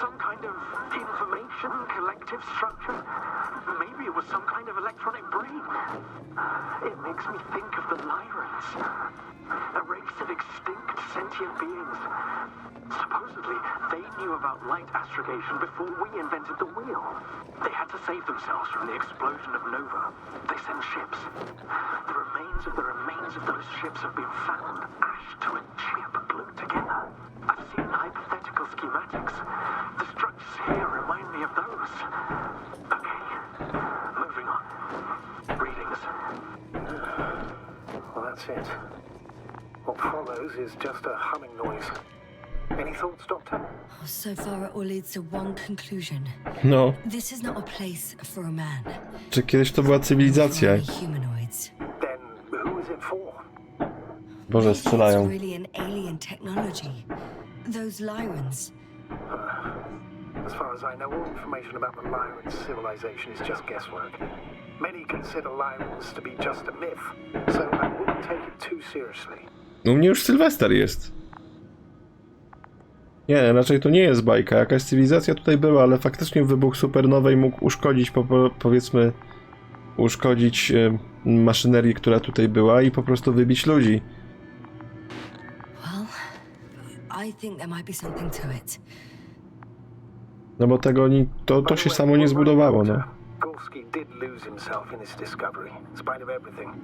[SPEAKER 8] Some kind of information collective structure. Maybe it was some kind of electronic brain. It makes me think of the Lyrans, a race of extinct sentient beings. Supposedly, they knew about light astrogation before we invented the wheel. They had to save themselves from the explosion of Nova. They sent ships. The remains of those ships have been found, ash to a chip glued together. I've seen hypothetical schematics. The structures here remind me of those. Okay, moving on. Readings.
[SPEAKER 4] Well, that's it. What follows is just a humming noise. Any thoughts, Doctor?
[SPEAKER 2] So far, it all leads to one conclusion.
[SPEAKER 1] No.
[SPEAKER 2] This is not a place for a man.
[SPEAKER 1] Czy kiedyś to była cywilizacja?
[SPEAKER 2] Only humanoids.
[SPEAKER 4] Then who is it for?
[SPEAKER 1] Boże, strzelają.
[SPEAKER 2] It's really an alien technology. Those Lyrans.
[SPEAKER 4] As far as I know, all information about the Lyrans' civilization is just guesswork. Many consider Lyrans to be just a myth, so I wouldn't take it too seriously.
[SPEAKER 1] U mnie już Sylwester jest. Nie, raczej to nie jest bajka. Jakaś cywilizacja tutaj była, ale faktycznie wybuch supernowej mógł uszkodzić, powiedzmy, uszkodzić maszynerię, która tutaj była i po prostu wybić ludzi.
[SPEAKER 2] Well, I think there might be something to it.
[SPEAKER 1] No bo tego to się samo nie zbudowało, no.
[SPEAKER 4] Grosik did lose himself in his discovery, in spite of everything.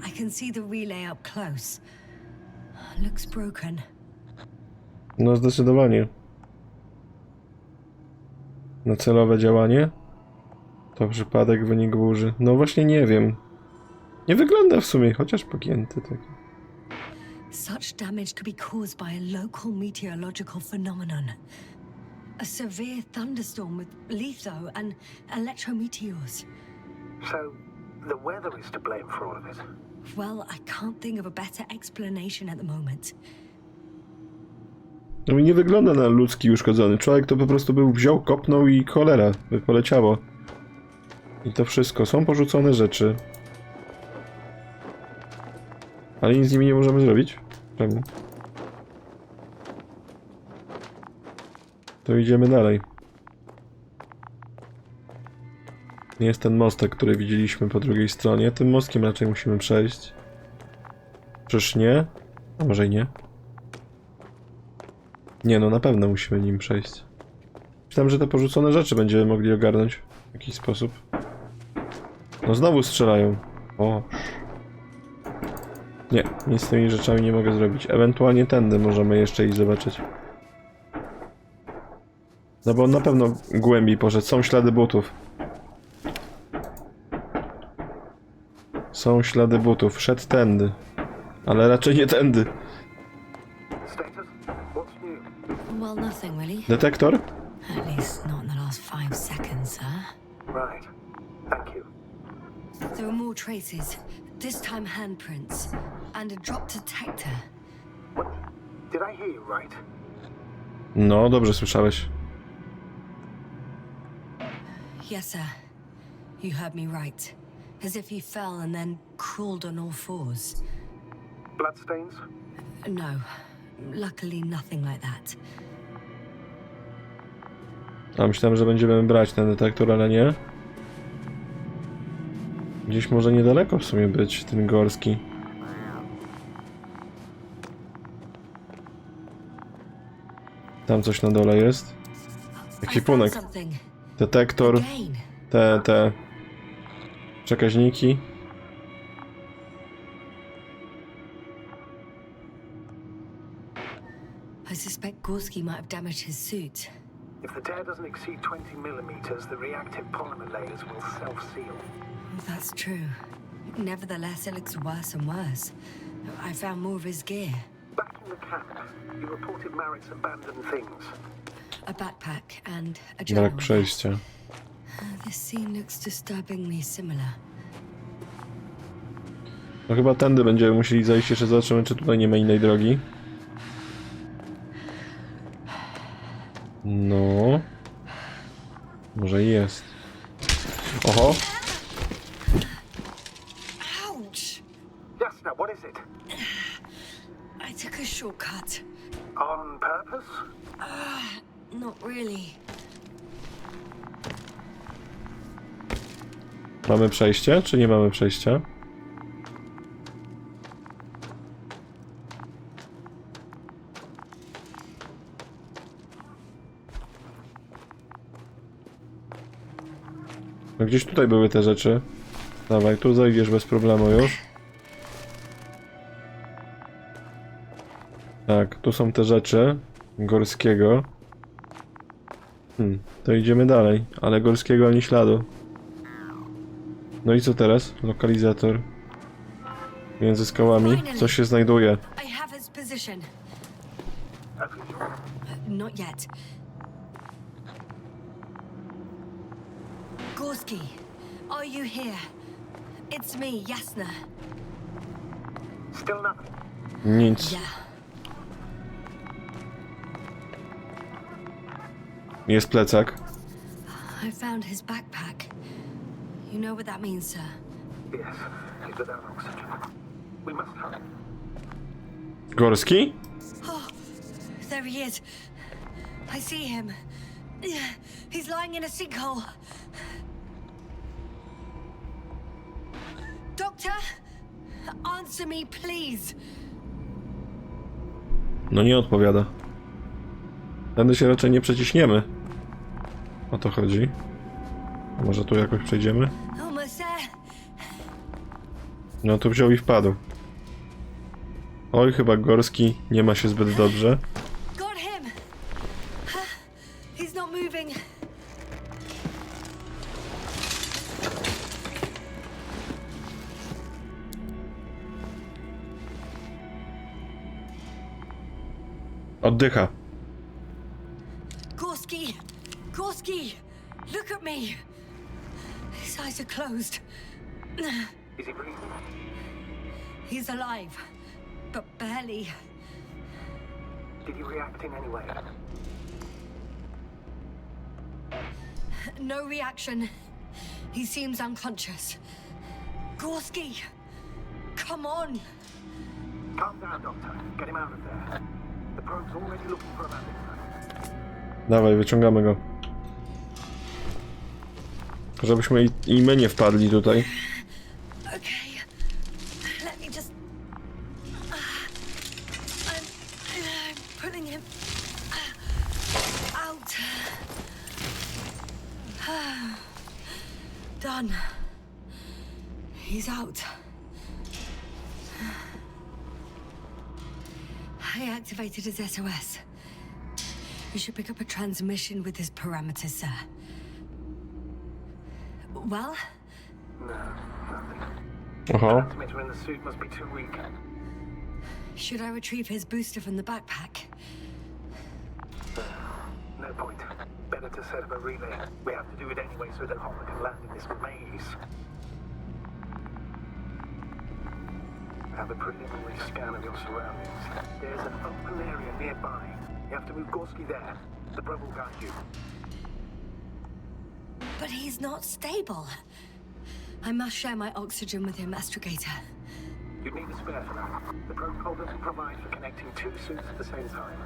[SPEAKER 2] I can see the relay up close. Looks broken.
[SPEAKER 1] No zdecydowanie. Na celowe działanie? To przypadek, wynik burzy. No właśnie nie wiem. Nie wygląda w sumie, chociaż pogięty taki.
[SPEAKER 2] Such damage could be caused by a local meteorological phenomenon. A severe thunderstorm with litho and electrometeors.
[SPEAKER 4] So, the weather is to blame for all of it.
[SPEAKER 2] Well, I can't think of a better explanation at the moment.
[SPEAKER 1] No i nie wygląda na ludzki uszkodzony. Człowiek to po prostu wziął, kopnął i cholera, by poleciało. I to wszystko. Są porzucone rzeczy. Ale nic z nimi nie możemy zrobić? Czemu? To idziemy dalej. Jest ten mostek, który widzieliśmy po drugiej stronie. Tym mostkiem raczej musimy przejść. Czyż nie? A może i nie? Nie, no na pewno musimy nim przejść. Myślałem, że te porzucone rzeczy będziemy mogli ogarnąć w jakiś sposób. No znowu strzelają. O. Nie, nic z tymi rzeczami nie mogę zrobić. Ewentualnie tędy możemy jeszcze iść zobaczyć. No bo on na pewno głębiej poszedł. Są ślady butów. Są ślady butów. Szedł tędy. Ale raczej nie tędy.
[SPEAKER 4] Status? What's new?
[SPEAKER 2] Well, nothing really.
[SPEAKER 1] Detektor?
[SPEAKER 2] At least not in the last 5 seconds, sir.
[SPEAKER 4] Right. Thank you.
[SPEAKER 2] There are more traces. This time handprints. And a drop detector.
[SPEAKER 4] What? Did I hear you right?
[SPEAKER 1] No, dobrze słyszałeś.
[SPEAKER 2] Yes, sir. You heard me right. As if he fell and then crawled on all fours.
[SPEAKER 4] Bloodstains?
[SPEAKER 2] No. Luckily, nothing like that.
[SPEAKER 1] A myślałem, że będziemy brać ten detektor, ale nie. Gdzieś może niedaleko w sumie być ten Gorski. Tam coś na dole jest. Ekwipunek. Detektor. Te przekaźniki.
[SPEAKER 2] I suspect Gorski might have damaged his suit.
[SPEAKER 4] If the tear doesn't exceed 20 millimeters, the reactive polymer layers will self-seal.
[SPEAKER 2] That's true. Nevertheless, it looks worse and worse. I found more of his gear.
[SPEAKER 4] Back in the camp, you reported Marritt's abandoned things.
[SPEAKER 2] A backpack and a journal.
[SPEAKER 1] Brak przejścia.
[SPEAKER 2] This scene looks disturbingly similar.
[SPEAKER 1] No chyba tędy będziemy musieli zajść, jeszcze zobaczymy, czy tutaj nie ma innej drogi. No. Może jest. Oho.
[SPEAKER 2] Ouch!
[SPEAKER 4] Jasna, what is it?
[SPEAKER 8] On purpose?
[SPEAKER 2] Not really.
[SPEAKER 1] Mamy przejście, czy nie mamy przejścia? No gdzieś tutaj były te rzeczy. Dawaj, tu zajdziesz bez problemu już. Tak, tu są te rzeczy Gorskiego. To idziemy dalej, ale Gorskiego ani śladu. No i co teraz? Lokalizator. Między skałami. Coś się znajduje.
[SPEAKER 2] I have its position. Not yet. Gorski, are you here? It's me, Jasna.
[SPEAKER 8] Still nothing.
[SPEAKER 1] Nic.
[SPEAKER 2] Yeah.
[SPEAKER 1] Jest plecak.
[SPEAKER 2] I found his backpack. You know what that means, sir?
[SPEAKER 8] Yes, he's without oxygen. We must hurry.
[SPEAKER 1] Gorski?
[SPEAKER 2] Oh, there he is. I see him. He's lying in a sinkhole. Doctor, answer me, please.
[SPEAKER 1] No nie odpowiada. Tędy się raczej nie przeciśniemy. O to chodzi. A może tu jakoś przejdziemy?
[SPEAKER 2] Almost there.
[SPEAKER 1] No tu wziął i wpadł. Oj, chyba Gorski nie ma się zbyt dobrze.
[SPEAKER 2] Got him. He's not moving.
[SPEAKER 1] Oddycha.
[SPEAKER 2] Gorski! Gorski! Look at me! His eyes are closed.
[SPEAKER 8] Is he breathing?
[SPEAKER 2] He's alive, but barely.
[SPEAKER 8] Did he react in any way?
[SPEAKER 2] No reaction. He seems unconscious. Gorski! Come on!
[SPEAKER 8] Calm down, Doctor. Get him out of there. The probe's already looking for a bandit.
[SPEAKER 1] Dawaj, wyciągamy go. Żebyśmy i my nie wpadli tutaj.
[SPEAKER 2] Okay. Let me just... I'm pulling him out. Done. He's out. I activated his SOS. You should pick up a transmission with his parameters, sir. Well?
[SPEAKER 8] No, nothing.
[SPEAKER 1] Aha.
[SPEAKER 8] Transmitter in the suit must be too weak.
[SPEAKER 2] Should I retrieve his booster from the backpack?
[SPEAKER 8] No point. Better to set up a relay. We have to do it anyway so that Hopper can land in this maze. Have a preliminary scan of your surroundings. There's an open area nearby. You have to move Gorski there. The probe will guide you.
[SPEAKER 2] But he's not stable. I must share my oxygen with him, Astrogator.
[SPEAKER 8] You'd need a spare for that. The protocol doesn't provide for connecting two suits at the same time.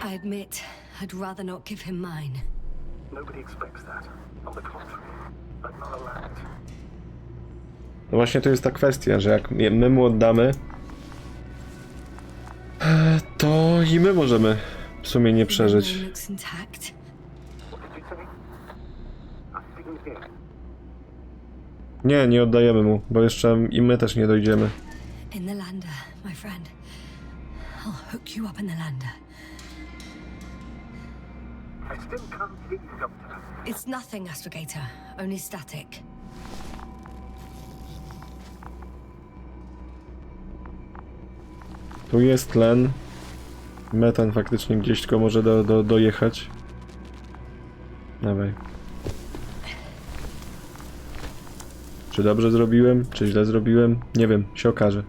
[SPEAKER 2] I admit, I'd rather not give him mine.
[SPEAKER 8] Nobody expects that. On the contrary, I'm not allowed.
[SPEAKER 1] No właśnie to jest ta kwestia, że jak my mu oddamy, to i my możemy w sumie nie przeżyć.
[SPEAKER 2] The looks intact.
[SPEAKER 8] What did you say? I didn't hear.
[SPEAKER 1] Nie oddajemy mu, bo jeszcze i my też nie dojdziemy.
[SPEAKER 2] In the lander, my friend. I'll hook you up in the lander.
[SPEAKER 8] I still can't hear you, Doctor.
[SPEAKER 2] It's nothing, Astrogator. Only static.
[SPEAKER 1] Tu jest tlen. Metan faktycznie gdzieś tylko może dojechać. Dawaj. Czy dobrze zrobiłem? Czy źle zrobiłem? Nie wiem, się okaże.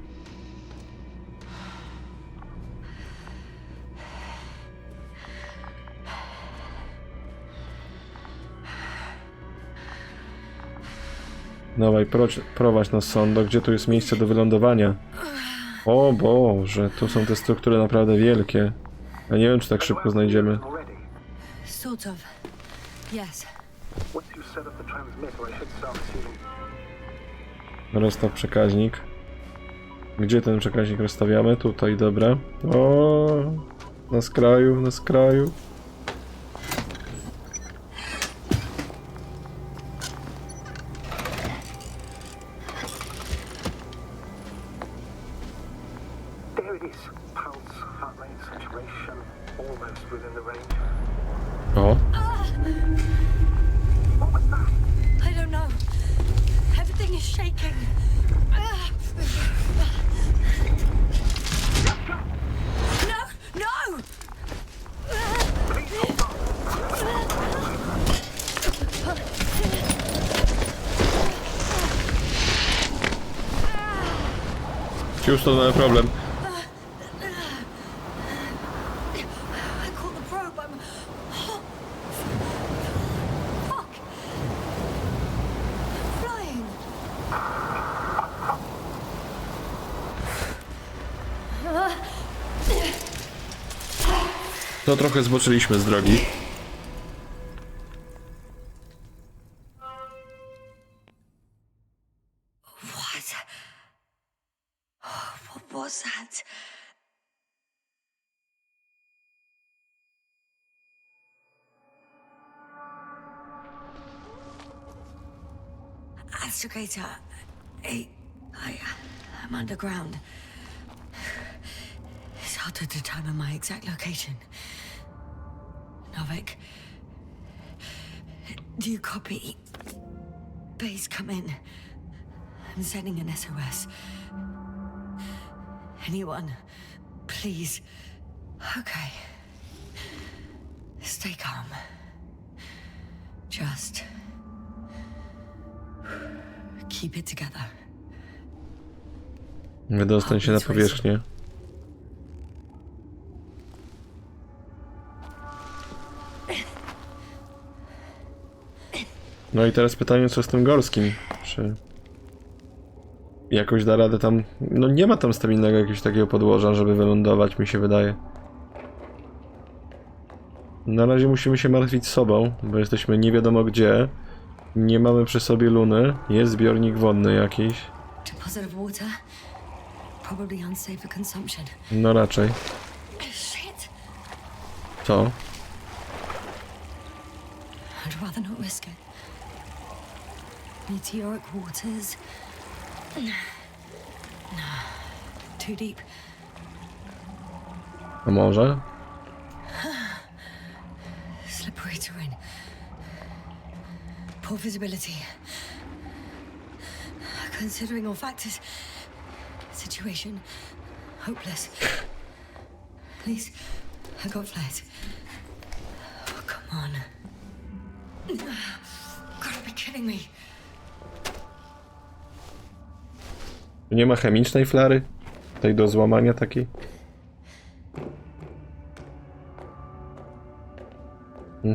[SPEAKER 1] Dawaj, prowadź nas, Sondo. Gdzie tu jest miejsce do wylądowania? O Boże, tu są te struktury naprawdę wielkie. Ja nie wiem, czy tak szybko znajdziemy.
[SPEAKER 2] Sort of. Yes.
[SPEAKER 8] Once you set up the transmitter, I should start receiving.
[SPEAKER 1] Rozstaw przekaźnik. Gdzie ten przekaźnik rozstawiamy? Tutaj, dobra. O, na skraju, na skraju.
[SPEAKER 8] There it is. Pulse, heart rate, saturation, almost within the range.
[SPEAKER 1] O,
[SPEAKER 8] What was that?
[SPEAKER 2] I don't know. Everything is shaking. No! No!
[SPEAKER 1] Houston, mamy problem.
[SPEAKER 2] I caught the probe. I'm. Fuck! Flying.
[SPEAKER 1] To trochę zboczyliśmy z drogi.
[SPEAKER 2] What? What was that? Astrogator, I'm underground. It's hard to determine my exact location. Novik, do you copy? Base, come in. I'm sending an SOS. Anyone, please. Okay. Stay calm. Just keep it together.
[SPEAKER 1] Wydostań się na powierzchnię. No i teraz pytanie, co z tym górskim? Czy jakoś da radę tam... No nie ma tam stabilnego jakiegoś takiego podłoża, żeby wylądować, mi się wydaje. Na razie musimy się martwić sobą, bo jesteśmy nie wiadomo gdzie. Nie mamy przy sobie luny. Jest zbiornik wodny jakiś.
[SPEAKER 2] Deposit of water. Probably unsafe for consumption.
[SPEAKER 1] No raczej.
[SPEAKER 2] Shit.
[SPEAKER 1] Co?
[SPEAKER 2] I'd rather not risk it. Meteoric waters. No. Too deep.
[SPEAKER 1] A może?
[SPEAKER 2] Slippery terrain. Poor visibility. Considering all factors, situation hopeless. Please, I got flight. Oh, come on. Gotta be kidding me.
[SPEAKER 1] Nie ma chemicznej flary? Tej do złamania takiej?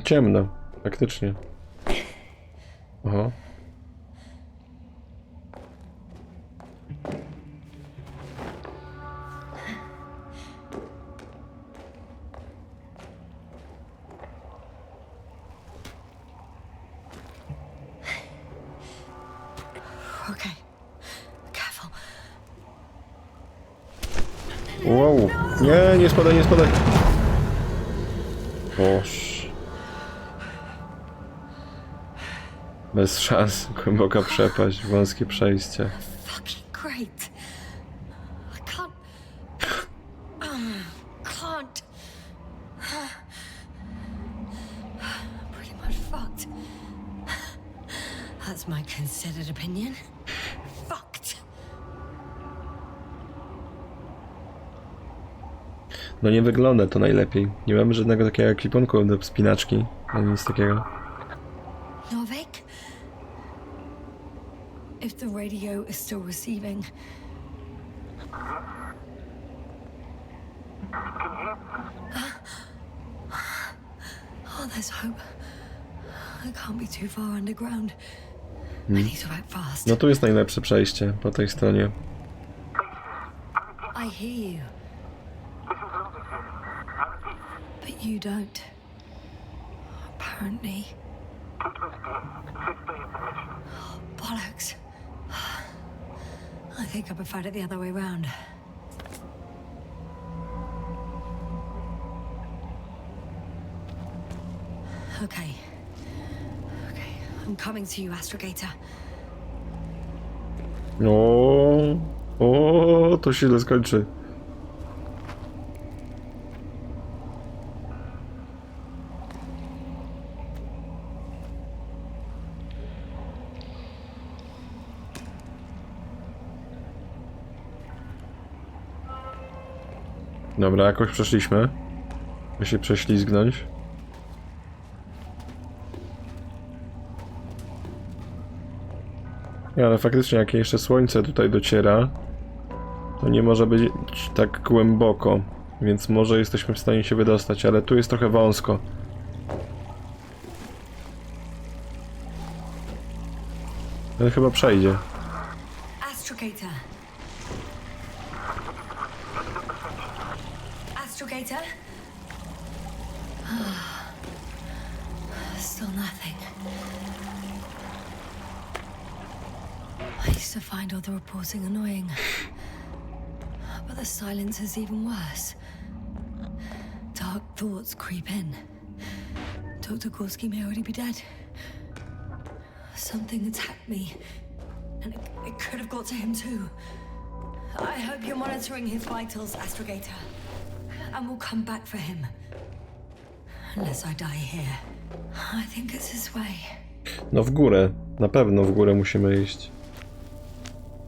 [SPEAKER 1] Ciemno, faktycznie. Oho.
[SPEAKER 2] Okay. Careful.
[SPEAKER 1] Wow. Nie, nie spadaj, nie spadaj. Boż. Bez szans. Głęboka przepaść, wąskie przejście.
[SPEAKER 2] Fucking great. I can't. Can't. Pretty much fucked. That's my considered opinion. Fucked.
[SPEAKER 1] No nie wygląda to najlepiej. Nie mamy żadnego takiego ekwipunku do wspinaczki, ani nic takiego.
[SPEAKER 2] Novik? If the radio is still receiving. Oh, there's hope. I can't be too far underground. I need to act fast.
[SPEAKER 1] No tu jest najlepsze przejście po tej stronie.
[SPEAKER 2] I hear you. But you don't. Apparently. Oh, bollocks. I think I preferred it the other way round. Okay. I'm coming to you, Astrogator.
[SPEAKER 1] O, to się źle skończy. Dobra, jakoś przeszliśmy. Muszę się prześlizgnąć. Ale faktycznie, jak jeszcze słońce tutaj dociera, to nie może być tak głęboko, więc może jesteśmy w stanie się wydostać, ale tu jest trochę wąsko. Ale chyba przejdzie.
[SPEAKER 2] Astrogator. Astrogator? Still nothing. I used to find all the reporting annoying. But the silence is even worse. Dark thoughts creep in. Dr. Gorski may already be dead. Something attacked me. And it could have got to him too. I hope you're monitoring his vitals, Astrogator. And we'll come back for him. Unless I die here. I think it's his way.
[SPEAKER 1] No w górę. Na pewno w górę musimy iść.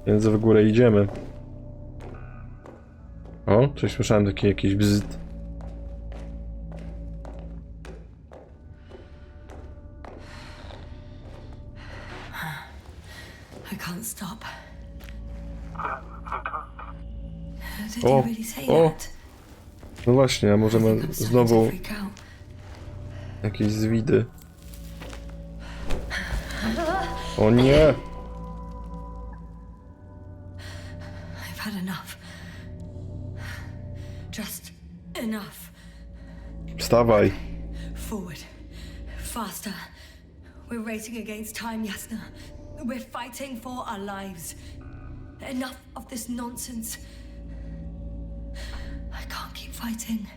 [SPEAKER 1] Więc w górę idziemy. O, coś słyszałem, taki jakiś bzd.
[SPEAKER 2] I can't stop. Did
[SPEAKER 1] O,
[SPEAKER 2] you really say
[SPEAKER 1] o.
[SPEAKER 2] that?
[SPEAKER 1] No właśnie, a
[SPEAKER 2] I
[SPEAKER 1] możemy
[SPEAKER 2] think I'm starting
[SPEAKER 1] znowu
[SPEAKER 2] to freak out.
[SPEAKER 1] jakieś zwidy. O nie!
[SPEAKER 2] I've had enough. Just enough.
[SPEAKER 1] Wstawaj.
[SPEAKER 2] Forward. Faster. We're racing against time, Jasna. We're fighting for our lives. Enough of this nonsense. I can't keep fighting.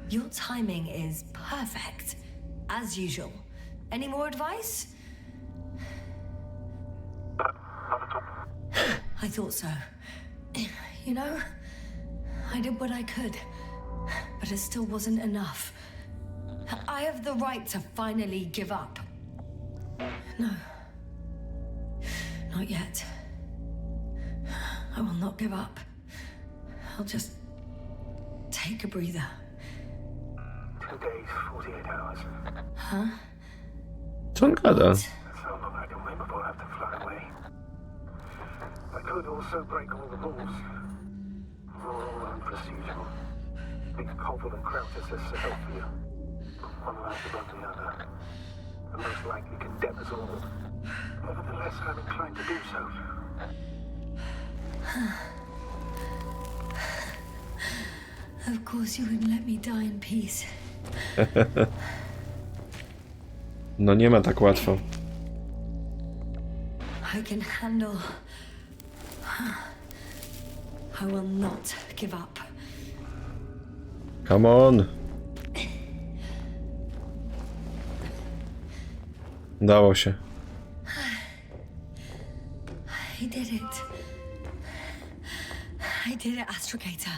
[SPEAKER 2] Your timing is perfect, as usual. Any more advice? I thought so. You know, I did what I could, but it still wasn't enough. I have the right to finally give up. No. Not yet. I will not give up. I'll just take a breather.
[SPEAKER 8] 2 days, 48 hours.
[SPEAKER 2] Huh?
[SPEAKER 1] Co on gada?
[SPEAKER 8] That's how long I can wait before I have to fly away. I could also break all the rules. All unprocedural. Make Koval and Krautis as to help you. One life above the other. And most likely condemn us all. Nevertheless, I'm inclined to do so.
[SPEAKER 2] Of course you wouldn't let me die in peace.
[SPEAKER 1] No nie ma tak łatwo.
[SPEAKER 2] I can handle. I will not give up.
[SPEAKER 1] Come on. Dało się.
[SPEAKER 2] I did it. I did it, Astrogator.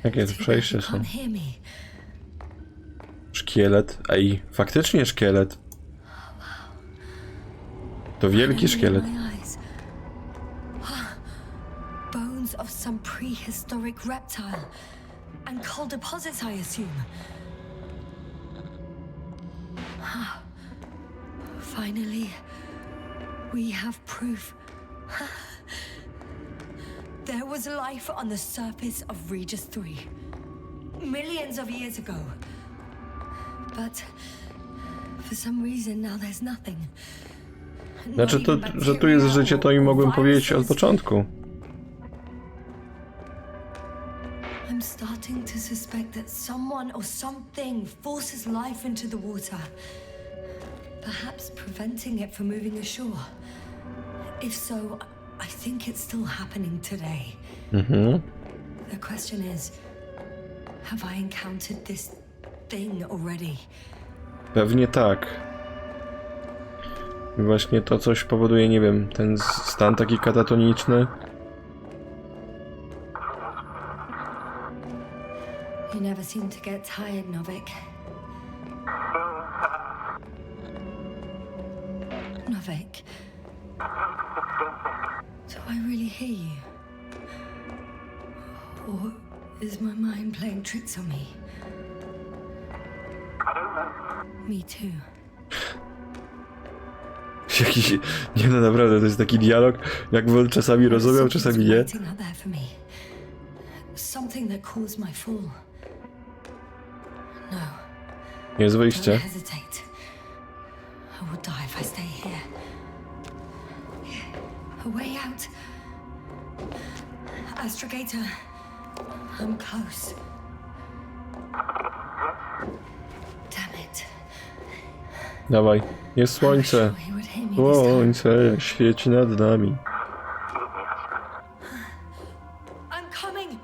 [SPEAKER 1] Jakie to przejście
[SPEAKER 2] You
[SPEAKER 1] są?
[SPEAKER 2] can't hear me.
[SPEAKER 1] Szkielet. Ej, faktycznie szkielet. To wielki szkielet.
[SPEAKER 2] In my eyes. Bones of some prehistoric reptile. And coal deposits, I assume. Finally, we have proof. There was life on the surface of Regis 3. Millions of years ago. But For some reason now there's nothing.
[SPEAKER 1] Znaczy to, że tu jest życie, to im mogłem powiedzieć od początku.
[SPEAKER 2] I'm starting to suspect that someone or something forces life into the water. Perhaps preventing it from moving ashore. If so, I think it's still happening today. The question is, have I encountered this thing already?
[SPEAKER 1] Pewnie tak. I właśnie to coś powoduje, nie wiem, ten stan taki katatoniczny.
[SPEAKER 2] You never seem to get tired, Novik. Novik. Do I really hear you? Or is my mind playing tricks on me? Me too.
[SPEAKER 1] Jakiś... Nie no, naprawdę, to jest taki dialog, jakby czasami rozumiał, czasami nie.
[SPEAKER 2] Something that caused my fall. No.
[SPEAKER 1] Nie jest wyjście.
[SPEAKER 2] Don't hesitate. I will die if I stay here. A way out. Astrogator. I'm close. Damn it.
[SPEAKER 1] Dawaj, jest słońce. Słońce świeci nad nami.
[SPEAKER 2] I'm coming.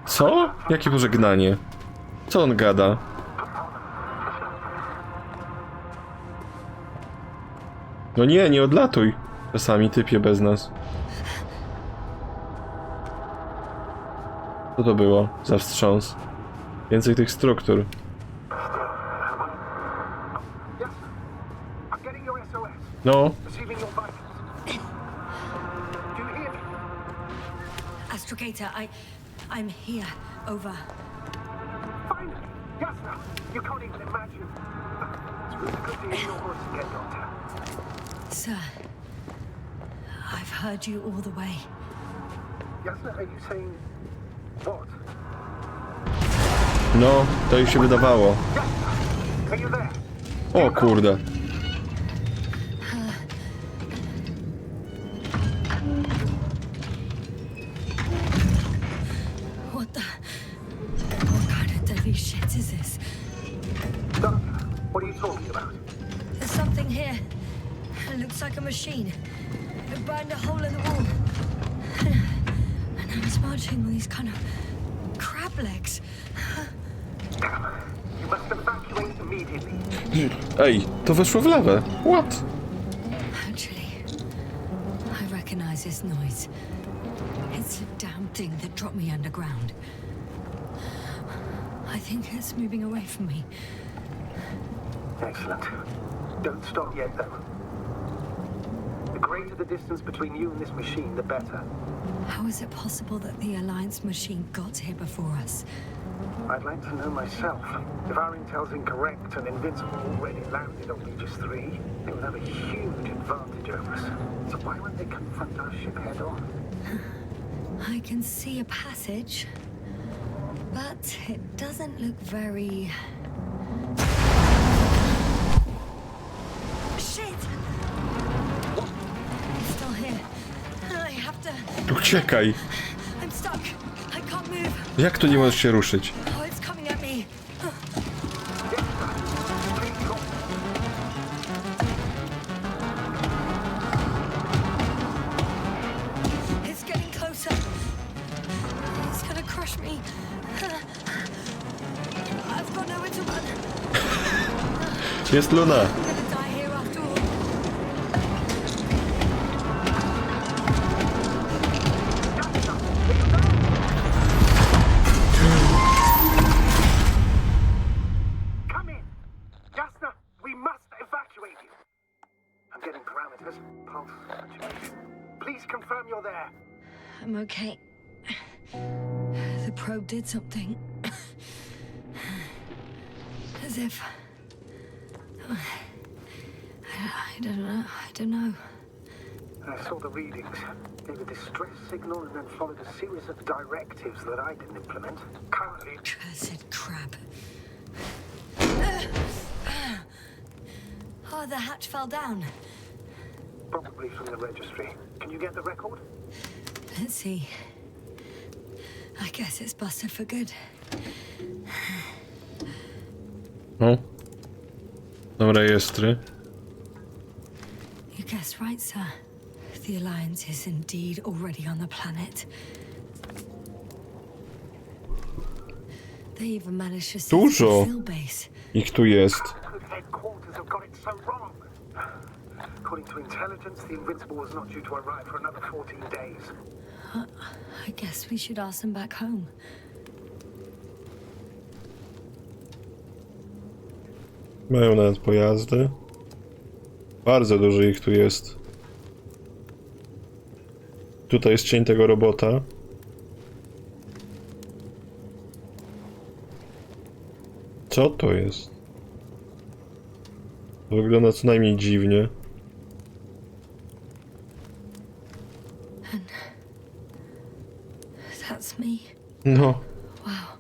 [SPEAKER 1] Co? Jakie pożegnanie? Co on gada? No nie, nie odlatuj. Czasami typie bez nas. Co to było za wstrząs? Więcej tych struktur. No.
[SPEAKER 2] Astrogator, I'm here. Over.
[SPEAKER 8] Finally! Jasna! You can't even imagine. It's really good to hear your voice again, Doctor.
[SPEAKER 2] Sir, I've heard you all the way.
[SPEAKER 8] Jasna, are you saying what?
[SPEAKER 1] No, to już się wydawało.
[SPEAKER 8] Jasna! Are you there?
[SPEAKER 1] O kurde.
[SPEAKER 2] What kind of deadly shit is this?
[SPEAKER 8] Doctor, what are you talking about?
[SPEAKER 2] There's something here. It looks like a machine. It burned a hole in the wall. And now it's marching with these kind of crab legs.
[SPEAKER 8] You must evacuate immediately.
[SPEAKER 1] Ej, to weszło w lawę. What?
[SPEAKER 2] Actually, I recognize this noise. It's a damn thing that dropped me underground. I think it's moving away from me.
[SPEAKER 8] Excellent. Don't stop yet, though. The greater the distance between you and this machine, the better.
[SPEAKER 2] How is it possible that the Alliance machine got here before us?
[SPEAKER 8] I'd like to know myself. If our intel's incorrect and Invincible already landed on Aegis 3, they would have a huge advantage over us. So why won't they confront our ship head on?
[SPEAKER 2] I can see a passage, but it doesn't look very... Shit! It's still here. I have to...
[SPEAKER 1] Uciekaj.
[SPEAKER 2] I'm stuck. I can't move.
[SPEAKER 1] Jak tu nie możesz się ruszyć?
[SPEAKER 2] Oh, it's coming at me. It's getting closer. It's gonna crush me. I've got nowhere to run.
[SPEAKER 1] Jest Luna.
[SPEAKER 2] I'm gonna die here after all.
[SPEAKER 8] Come in! Jasna, we must evacuate you. I'm getting parameters. Pulse saturation. Please confirm you're there.
[SPEAKER 2] I'm okay. The probe did something. As if... I don't know.
[SPEAKER 8] I saw the readings. Gave a distress signal and then followed a series of directives that I didn't implement. Currently,
[SPEAKER 2] Cursed crap. Oh, the hatch fell down.
[SPEAKER 8] probably from the registry. Can you get the record?
[SPEAKER 2] Let's see. I guess it's busted for good.
[SPEAKER 1] No. Są rejestry.
[SPEAKER 2] You guessed right, sir. The Alliance is indeed already on the planet. They even managed to set up
[SPEAKER 1] Dużo.
[SPEAKER 2] a field base.
[SPEAKER 1] Ich tu jest.
[SPEAKER 8] Headquarters have got it so wrong. According to intelligence, the Invincible was not due to arrive for another 14 days.
[SPEAKER 2] I guess we should ask them back home.
[SPEAKER 1] Mają nawet pojazdy. Bardzo dużo ich tu jest. Tutaj jest cień tego robota. Co to jest? To wygląda co najmniej dziwnie.
[SPEAKER 2] That's me.
[SPEAKER 1] No,
[SPEAKER 2] Wow.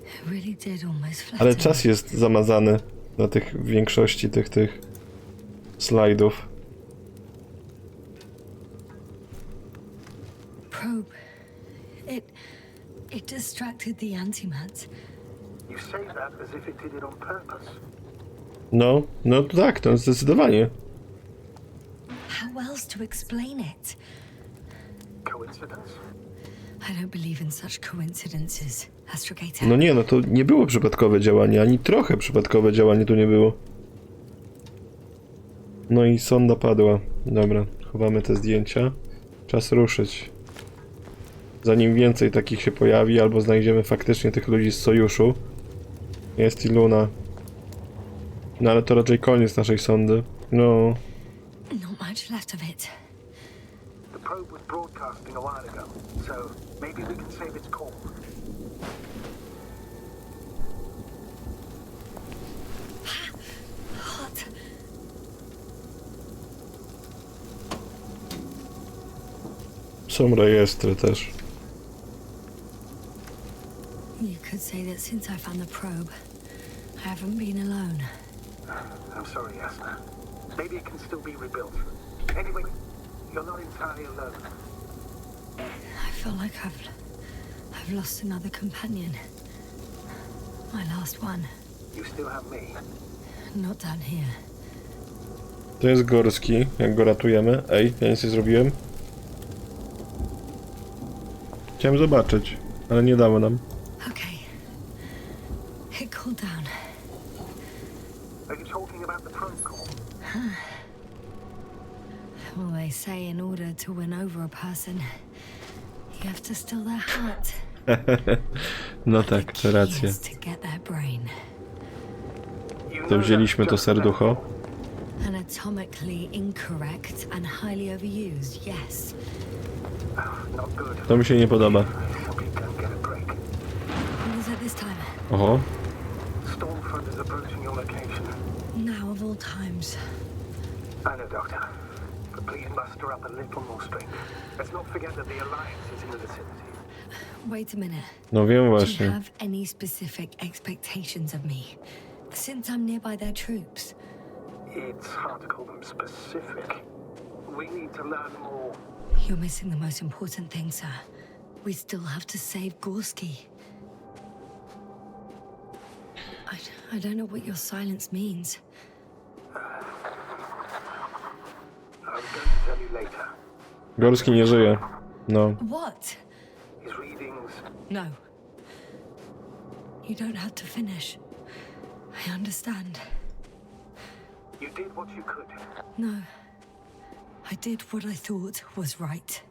[SPEAKER 2] It really did almost flatten.
[SPEAKER 1] ale czas jest zamazany na tych większości tych slajdów.
[SPEAKER 2] Probe. It distracted the antimats.
[SPEAKER 8] You say that as if it did it on purpose.
[SPEAKER 1] No tak, to zdecydowanie.
[SPEAKER 2] How else to explain it?
[SPEAKER 8] Coincidence?
[SPEAKER 2] I don't believe in such coincidences, Astrogator.
[SPEAKER 1] No nie, no to nie było przypadkowe działanie, ani trochę przypadkowe działanie tu nie było. No i sonda padła. Dobra, chowamy te zdjęcia. Czas ruszyć. Zanim więcej takich się pojawi, albo znajdziemy faktycznie tych ludzi z sojuszu. Jest i Luna. No ale to raczej koniec naszej sondy. No.
[SPEAKER 2] Not much left of it.
[SPEAKER 8] The probe was broadcasting a while ago, so maybe we can save its call.
[SPEAKER 2] Hot.
[SPEAKER 1] Są rejestry też.
[SPEAKER 2] You could say that since I found the probe, I haven't been alone.
[SPEAKER 8] I'm sorry, Yasna. Maybe it can still be rebuilt. Anyway, you're not entirely alone.
[SPEAKER 2] I feel like I've lost another companion. My last one.
[SPEAKER 8] You still have me.
[SPEAKER 2] Not down here.
[SPEAKER 1] To jest Gorski, jak go ratujemy. Ej, ja nic nie zrobiłem. Chciałem zobaczyć, ale nie dało nam.
[SPEAKER 2] Okay. It cooled down.
[SPEAKER 8] Are you talking about the probe call?
[SPEAKER 2] Well, they say in order to win over a person, you have to steal their heart.
[SPEAKER 1] No tak, to rację.
[SPEAKER 2] Is to get their brain.
[SPEAKER 1] To wzięliśmy to serducho.
[SPEAKER 2] Anatomically incorrect and highly overused, yes.
[SPEAKER 8] Not good.
[SPEAKER 1] To mi się nie podoba.
[SPEAKER 8] Simply can't get a break.
[SPEAKER 2] What is it this time?
[SPEAKER 1] Oho.
[SPEAKER 8] Stormfront is approaching your location.
[SPEAKER 2] Now of all times.
[SPEAKER 8] I know, Doctor. But please muster up a little more strength. Let's not forget that the Alliance is in the vicinity.
[SPEAKER 2] Wait a minute.
[SPEAKER 1] No wiem
[SPEAKER 2] Do you
[SPEAKER 1] właśnie.
[SPEAKER 2] have any specific expectations of me? Since I'm nearby their troops.
[SPEAKER 8] It's hard to call them specific. We need to learn more.
[SPEAKER 2] You're missing the most important thing, sir. We still have to save Gorski. I don't know what your silence means.
[SPEAKER 8] I was going to tell you later.
[SPEAKER 1] Gorski nie żyje. No.
[SPEAKER 2] What?
[SPEAKER 8] His readings.
[SPEAKER 2] No. You don't have to finish. I understand.
[SPEAKER 8] You did what you could.
[SPEAKER 2] No. I did what I thought was right.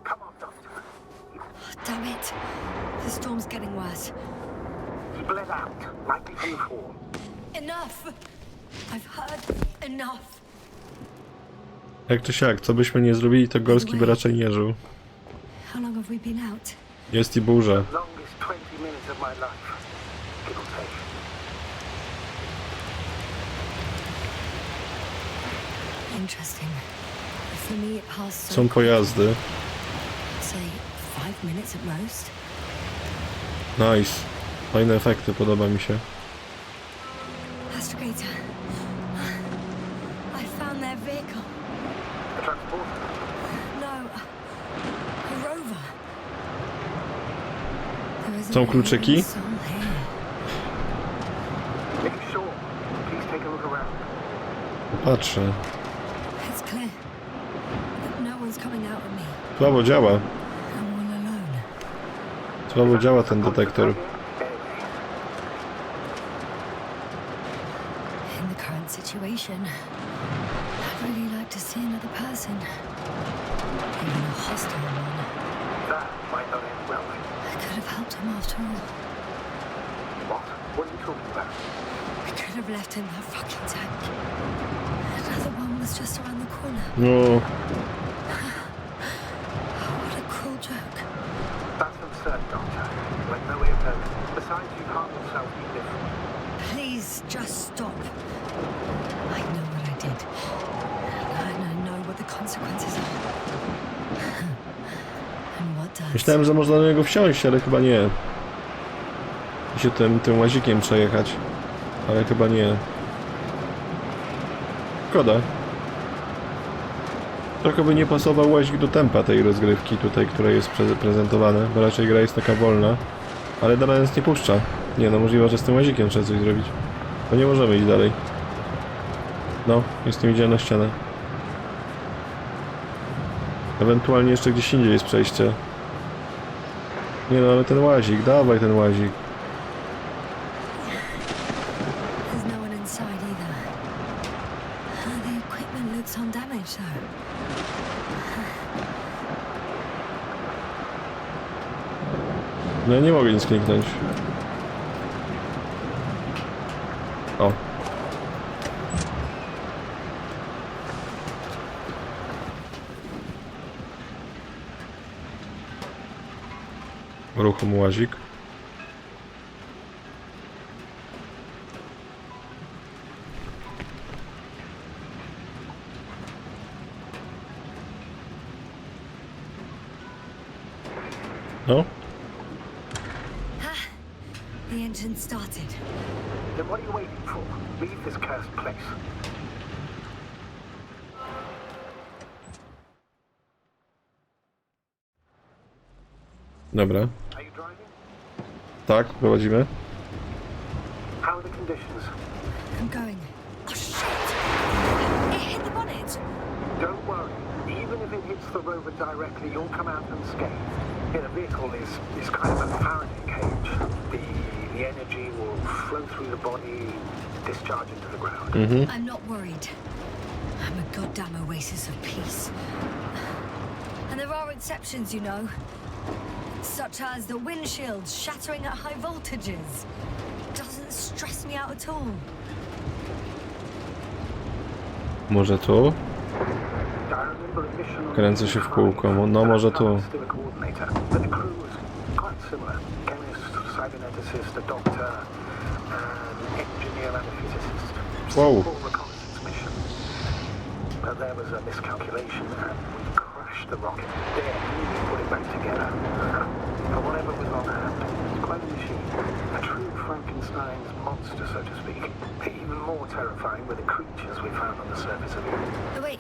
[SPEAKER 8] Come on, Doctor.
[SPEAKER 2] Damn it. The storm's getting worse.
[SPEAKER 8] He bled out, likely from the fall.
[SPEAKER 2] Enough! I've heard enough.
[SPEAKER 1] Jak to siak, co byśmy nie zrobili, to Gorski by raczej nie żył.
[SPEAKER 2] How long have we been out?
[SPEAKER 1] Jest i burza.
[SPEAKER 8] Longest 20 minutes of my life. Give or take.
[SPEAKER 2] Interesting. The For me, it passed so
[SPEAKER 1] Są pojazdy.
[SPEAKER 2] say 5 minutes at most.
[SPEAKER 1] Nice. Fajne efekty, podoba mi się.
[SPEAKER 2] Astrogator. I found their vehicle.
[SPEAKER 8] The transporter.
[SPEAKER 2] No, a rover. There isn't
[SPEAKER 1] Są kluczyki?
[SPEAKER 2] a soul here.
[SPEAKER 8] If you're sure, please take a look around.
[SPEAKER 1] Patrzę.
[SPEAKER 2] It's clear that no one's coming out at me.
[SPEAKER 1] Słabo działa.
[SPEAKER 2] I'm all alone.
[SPEAKER 1] Słabo działa ten detektor.
[SPEAKER 2] In the current situation, I'd really like to see another person. Even a hostile one.
[SPEAKER 8] That might not end well.
[SPEAKER 2] I could have helped him after all.
[SPEAKER 8] What? What are you talking about?
[SPEAKER 2] I could have left him that fucking tank. Another one was just around the corner.
[SPEAKER 1] No,
[SPEAKER 2] What a cruel joke.
[SPEAKER 8] That's absurd, Doctor. Like no way of knowing. Besides, you harm yourself even if...
[SPEAKER 2] Please just stop. I know what I did. And I know what the consequences are. And what does.
[SPEAKER 1] myślałem, że można do niego wsiąść, ale chyba nie. I się tym łazikiem przejechać. Ale chyba nie. Szkoda. Trochę by nie pasował łazik do tempa tej rozgrywki tutaj, która jest prezentowana, bo raczej gra jest taka wolna. Ale dalej nas nie puszcza. Nie no, możliwe, że z tym łazikiem trzeba coś zrobić. Bo nie możemy iść dalej. No, jestem idzie na ścianę. Ewentualnie jeszcze gdzieś indziej jest przejście. Nie no, ale ten łazik, dawaj ten łazik.
[SPEAKER 2] There's no one inside either. The equipment looks undamaged though.
[SPEAKER 1] No ja nie mogę nic kliknąć. O. Ruchom łazik. No.
[SPEAKER 2] The engine started.
[SPEAKER 8] Then what are you waiting for? Leave this cursed place.
[SPEAKER 1] Dobra.
[SPEAKER 8] Are you driving?
[SPEAKER 1] Tak, prowadzimy.
[SPEAKER 8] How are the conditions?
[SPEAKER 2] I'm going. Oh shit! It hit the bonnet!
[SPEAKER 8] Don't worry. Even if it hits the rover directly, you'll come out unscathed. Yeah, the vehicle is kind of a Faraday cage. The energy will flow through the body, discharge into the ground.
[SPEAKER 2] I'm not worried. I'm a goddamn oasis of peace. And there are exceptions, you know. Such as the windshields shattering at high voltages. Doesn't stress me out at all.
[SPEAKER 1] Może tu? Kręcę się w kółko. No może tu. Wow.
[SPEAKER 8] But there was a miscalculation and we crashed the rocket. Then we put it back together. For whatever was on hand, it was quite a machine. A true Frankenstein's monster, so to speak. Even more terrifying were the creatures we found on the surface of it.
[SPEAKER 2] Oh, wait.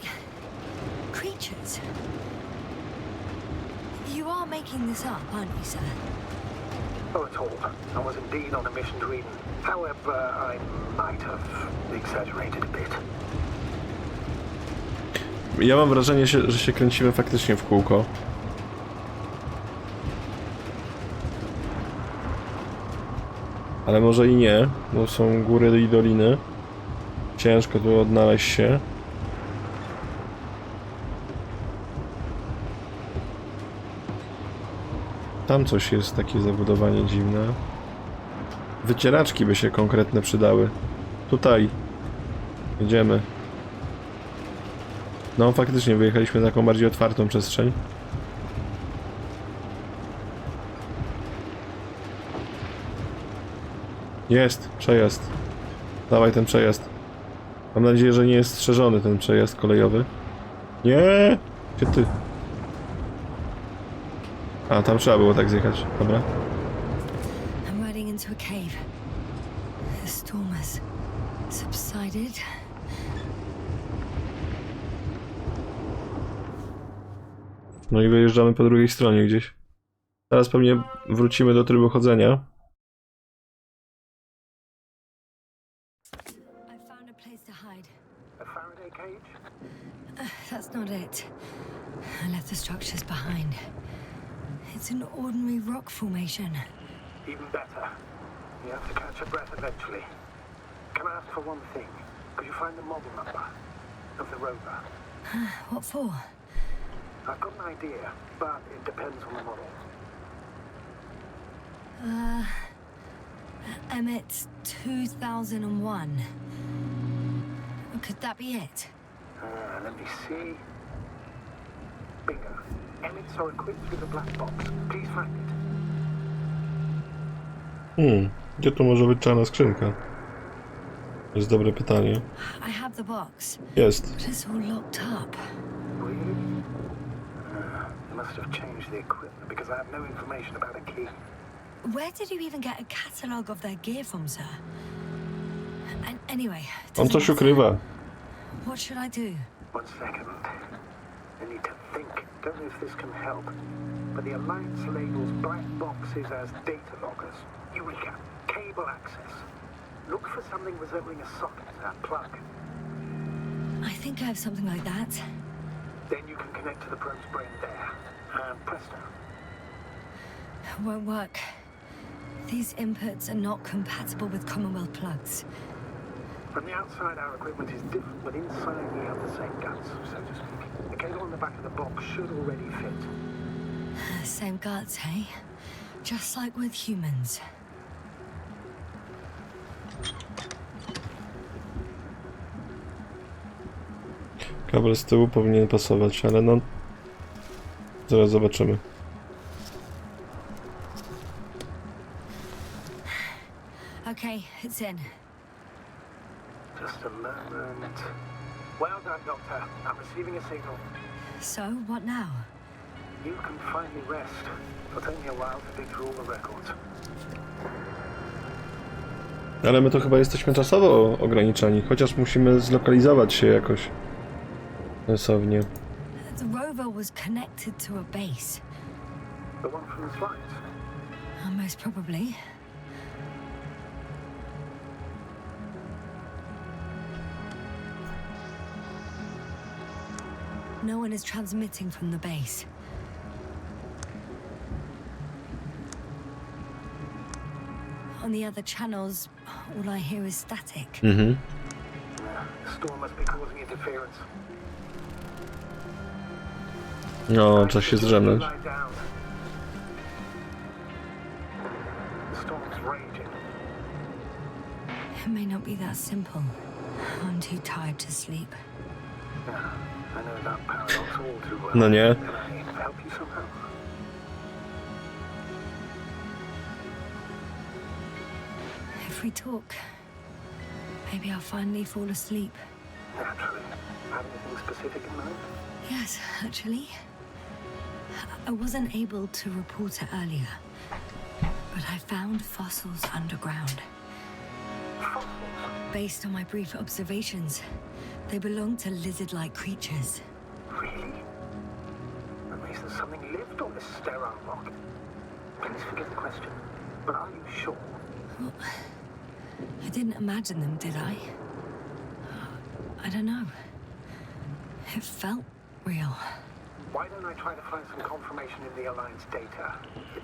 [SPEAKER 2] Creatures? You are making this up, aren't you, sir?
[SPEAKER 8] Not at all. I was indeed on a mission to Eden. However, I might have exaggerated a bit.
[SPEAKER 1] Ja mam wrażenie, że się kręcimy faktycznie w kółko. Ale może i nie, bo są góry i doliny. Ciężko tu odnaleźć się. Tam coś jest, takie zabudowanie dziwne. Wycieraczki by się konkretne przydały. Tutaj. Jedziemy. No faktycznie wyjechaliśmy na taką bardziej otwartą przestrzeń. Jest, przejazd. Dawaj ten przejazd. Mam nadzieję, że nie jest strzeżony ten przejazd kolejowy. Nie! Gdzie ty? A, tam trzeba było tak zjechać. Dobra.
[SPEAKER 2] I'm riding into a cave. The storm has subsided.
[SPEAKER 1] No i wyjeżdżamy po drugiej stronie gdzieś. Teraz pewnie wrócimy do trybu chodzenia.
[SPEAKER 2] I found a place to hide.
[SPEAKER 8] A Faraday cage?
[SPEAKER 2] That's not it. I left the structures behind. It's an ordinary rock formation.
[SPEAKER 8] Even better. You have to catch your breath eventually. Can I ask for one thing? Could you find the model number of the rover?
[SPEAKER 2] What for?
[SPEAKER 8] I've got an idea, but it depends on the model.
[SPEAKER 2] Emmet 2001. Could that be it?
[SPEAKER 8] Let me see. Bingo. Emmets are equipped with a black box. Please find it.
[SPEAKER 1] Gdzie tu może być czarna skrzynka? To jest dobre pytanie.
[SPEAKER 2] I have the box.
[SPEAKER 1] Jest.
[SPEAKER 2] But it's all locked up.
[SPEAKER 8] Really? They must have changed the equipment because I have no information about a key.
[SPEAKER 2] Where did you even get a catalogue of their gear from, sir? And anyway,
[SPEAKER 1] On
[SPEAKER 2] doesn't
[SPEAKER 1] coś
[SPEAKER 2] matter.
[SPEAKER 1] ukrywa.
[SPEAKER 2] What should I do?
[SPEAKER 8] 1 second. I need to think. Don't know if this can help. But the Alliance labels black boxes as data loggers. Eureka. Cable access. Look for something resembling a socket, a plug.
[SPEAKER 2] I think I have something like that.
[SPEAKER 8] Then you can connect to the probe's brain there. And presto.
[SPEAKER 2] Won't work. These inputs are not compatible with Commonwealth plugs.
[SPEAKER 8] From the outside, our equipment is different, but inside we have the same guts, so to speak. The cable on the back of the box should already fit.
[SPEAKER 2] Same guts, hey? Just like with humans.
[SPEAKER 1] Kabel z tyłu powinien pasować, ale no... Zaraz zobaczymy.
[SPEAKER 2] Okay, it's in.
[SPEAKER 8] Just a moment. Well done, Doctor. I'm receiving a signal.
[SPEAKER 2] So, what now?
[SPEAKER 8] You can finally rest. It'll take me a while to dig through all the records.
[SPEAKER 1] Ale my to chyba jesteśmy czasowo ograniczeni, chociaż musimy zlokalizować się jakoś sensownie.
[SPEAKER 2] The rover was connected to a base.
[SPEAKER 8] The one from the slides.
[SPEAKER 2] Most probably. No one is transmitting from the base. On the other channels, all I hear is static.
[SPEAKER 8] The storm must be causing interference.
[SPEAKER 1] No, czas się zdrzemnąć.
[SPEAKER 8] Lie down. The storm's raging.
[SPEAKER 2] It may not be that simple. I'm too tired to sleep.
[SPEAKER 8] I know that paradox all too well.
[SPEAKER 1] No nie.
[SPEAKER 8] Can I help you somehow?
[SPEAKER 2] If we talk, maybe I'll finally fall asleep.
[SPEAKER 8] Naturally. Have anything specific in mind?
[SPEAKER 2] Yes, actually. I wasn't able to report it earlier, but I found fossils underground.
[SPEAKER 8] Fossils?
[SPEAKER 2] Based on my brief observations, they belong to lizard-like creatures.
[SPEAKER 8] Really? That means that something lived on this sterile rock. Please forgive the question, but are you sure?
[SPEAKER 2] Well, I didn't imagine them, did I? I don't know. It felt real.
[SPEAKER 8] Why don't I try to find some confirmation in the Alliance data?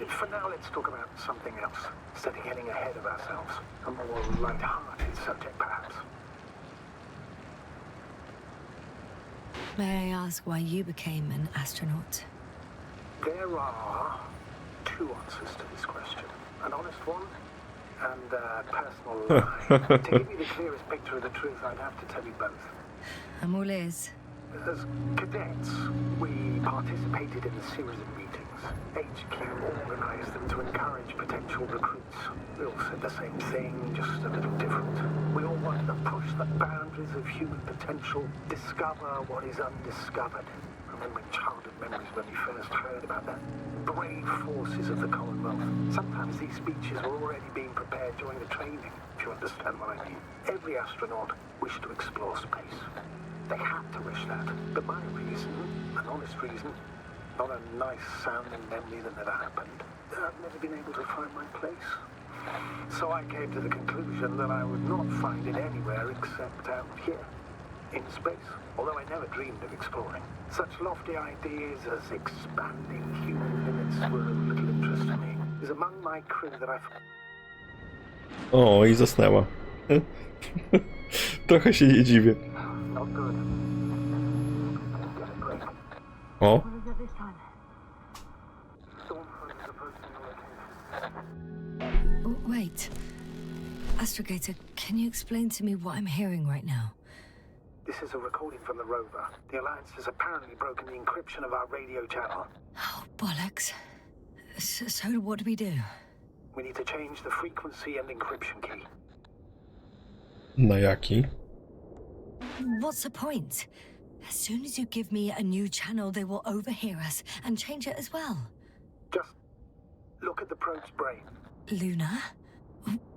[SPEAKER 8] For now, let's talk about something else, instead of getting ahead of ourselves. A more light-hearted subject, perhaps.
[SPEAKER 2] May I ask why you became an astronaut?
[SPEAKER 8] There are two answers to this question. An honest one, and a personal lie. To give you the clearest picture of the truth, I'd have to tell you both.
[SPEAKER 2] I'm all ears.
[SPEAKER 8] As cadets, we participated in a series of meetings. HQ organized them to encourage potential recruits. We all said the same thing, just a little different. We all wanted that push the boundaries of human potential, discover what is undiscovered. Remembering childhood memories when we first heard about the brave forces of the Commonwealth. Sometimes these speeches were already being prepared during the training, if you understand what I mean. Every astronaut wished to explore space. They had to wish that. But my reason, an honest reason, not a nice sounding memory that never happened, I've never been able to find my place. So I came to the conclusion that I would not find it anywhere except out here, in space. Although I never dreamed of exploring. Such lofty ideas as expanding human limits were of little interest to me. It was among my crew that I...
[SPEAKER 1] O, i zasnęła. Trochę się nie dziwię.
[SPEAKER 8] Not good. Get a break.
[SPEAKER 1] O.
[SPEAKER 2] What is it this time?
[SPEAKER 8] Stormfront is supposed to be located.
[SPEAKER 2] Oh, wait. Astrogator, can you explain to me what I'm hearing right now?
[SPEAKER 8] This is a recording from the rover. The Alliance has apparently broken the encryption of our radio channel.
[SPEAKER 2] Oh, bollocks. So what do we do?
[SPEAKER 8] We need to change the frequency and encryption key.
[SPEAKER 1] Na jaki?
[SPEAKER 2] What's the point? As soon as you give me a new channel, they will overhear us and change it as well.
[SPEAKER 8] Just look at the probe's brain.
[SPEAKER 2] Luna?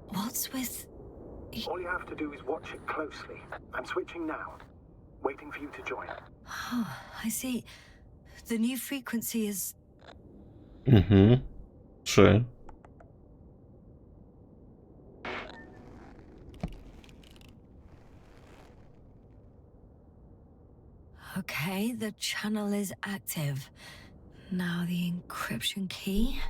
[SPEAKER 2] What's with...
[SPEAKER 8] All you have to do is watch it closely. I'm switching now. Waiting for you to join.
[SPEAKER 2] Oh, I see. The new frequency is...
[SPEAKER 1] 3.
[SPEAKER 2] Okay, the channel is active. Now the encryption key?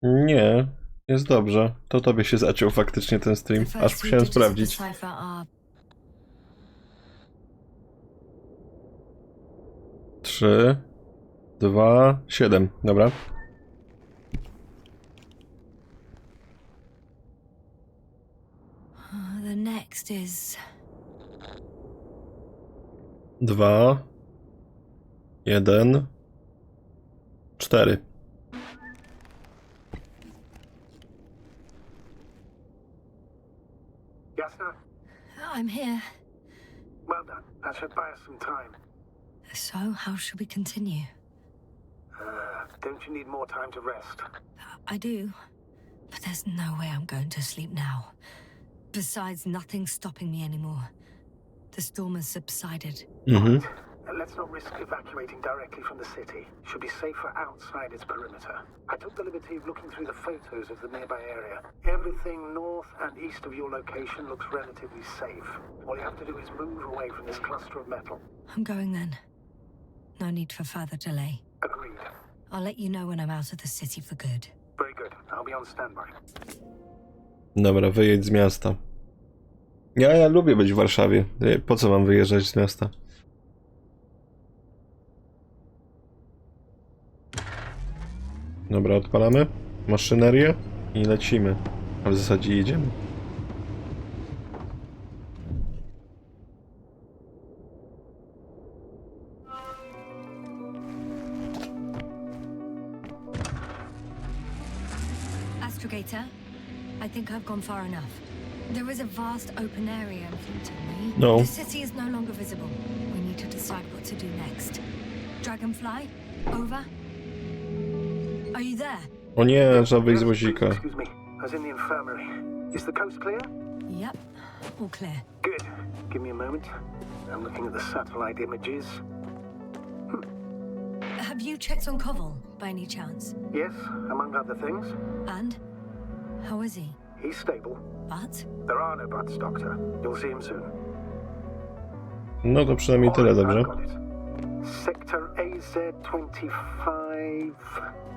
[SPEAKER 1] Nie, jest dobrze. To tobie się zaciął faktycznie ten stream, aż musiałem sprawdzić. 3, 2, 7. Dobra.
[SPEAKER 2] The next is...
[SPEAKER 1] 2, 1, 4.
[SPEAKER 8] Yes, sir?
[SPEAKER 2] I'm here.
[SPEAKER 8] Well done. That should buy us some time.
[SPEAKER 2] So, how should we continue?
[SPEAKER 8] Don't you need more time to rest?
[SPEAKER 2] I do. But there's no way I'm going to sleep now. Besides, nothing's stopping me anymore. The storm has subsided.
[SPEAKER 8] Let's not risk evacuating directly from the city. Should be safer outside its perimeter. I took the liberty of looking through the photos of the nearby area. Everything north and east of your location looks relatively safe. All you have to do is move away from this cluster of metal.
[SPEAKER 2] I'm going then. No need for further delay.
[SPEAKER 8] Agreed.
[SPEAKER 2] I'll let you know when I'm out of the city for good.
[SPEAKER 8] Very good. I'll be on standby.
[SPEAKER 1] Dobra, wyjedź z miasta. Ja lubię być w Warszawie. Po co mam wyjeżdżać z miasta? Dobra, odpalamy maszynerię i lecimy. A w zasadzie jedziemy.
[SPEAKER 2] Astrogator, I think I've gone far enough. There is a vast open area in front of me.
[SPEAKER 1] No.
[SPEAKER 2] The city is no longer visible. We need to decide what to do next. Dragonfly, over. Are you there?
[SPEAKER 1] O nie, trzeba wyjść z łazika.
[SPEAKER 8] Excuse me. I was in the infirmary. Is the coast clear?
[SPEAKER 2] Yep, all clear.
[SPEAKER 8] Good. Give me a moment. I'm looking at the satellite images.
[SPEAKER 2] Have you checked on Koval, by any chance?
[SPEAKER 8] Yes, among other things.
[SPEAKER 2] And? How is he?
[SPEAKER 8] He's stable.
[SPEAKER 2] But?
[SPEAKER 8] There are no buts, Doctor. You'll see him soon.
[SPEAKER 1] No to przynajmniej tyle, dobrze.
[SPEAKER 8] I've got it. Sector AZ-25...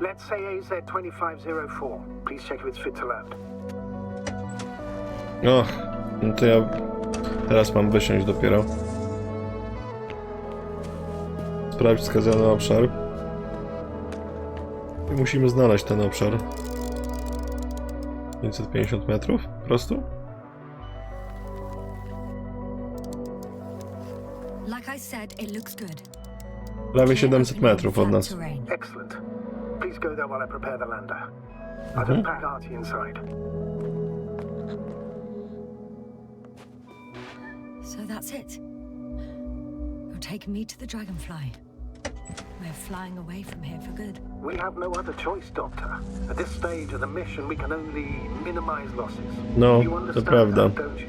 [SPEAKER 8] Let's say AZ-2504. Please check if it's fit to land.
[SPEAKER 1] Och, no to ja teraz mam wysiąść dopiero. Sprawdź wskazany obszar. I musimy znaleźć ten obszar. 550 metrów? Po prostu?
[SPEAKER 2] Like I said, it looks good.
[SPEAKER 1] Prawie 700 metrów od nas.
[SPEAKER 8] Excellent. Please go there while I prepare the lander. I'll just pack Artie inside.
[SPEAKER 2] that's it. You're taking me to the Dragonfly. We're flying away from here for good.
[SPEAKER 8] We have no other choice, Doctor. At this stage of the mission, we can only minimize losses.
[SPEAKER 1] No,
[SPEAKER 8] You
[SPEAKER 1] to
[SPEAKER 8] understand
[SPEAKER 1] prawda.
[SPEAKER 8] that, don't you?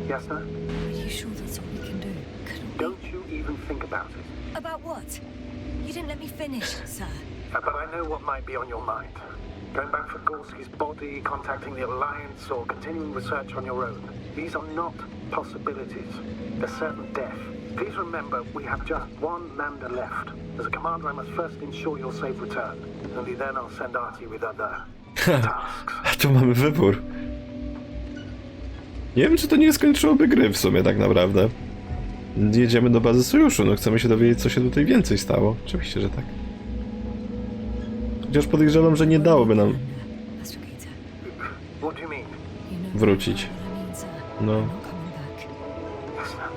[SPEAKER 8] Yes, sir?
[SPEAKER 2] Are you sure that's all we can do? Couldn't we?
[SPEAKER 8] Don't you even think about it.
[SPEAKER 2] About what? You didn't let me finish, sir.
[SPEAKER 8] But I know what might be on your mind. Going back for Gorski's body, contacting the Alliance, or continuing research on your own. These are not possibilities. They're certain death. Please remember, we have just one lander left. As a commander, I must first ensure your safe return. Only then I'll send Artie with other tasks.
[SPEAKER 1] A tu mamy wybór. Nie wiem, czy to nie skończyłoby gry w sumie tak naprawdę. Jedziemy do bazy sojuszu, no chcemy się dowiedzieć, co się tutaj więcej stało. Oczywiście, że tak. Chociaż podejrzewam, że nie dałoby nam
[SPEAKER 2] Astragator,
[SPEAKER 8] What do you mean?
[SPEAKER 2] you know
[SPEAKER 1] wrócić.
[SPEAKER 2] what I mean, sir.
[SPEAKER 1] No.
[SPEAKER 2] I'm not coming back.
[SPEAKER 8] Yes, sir.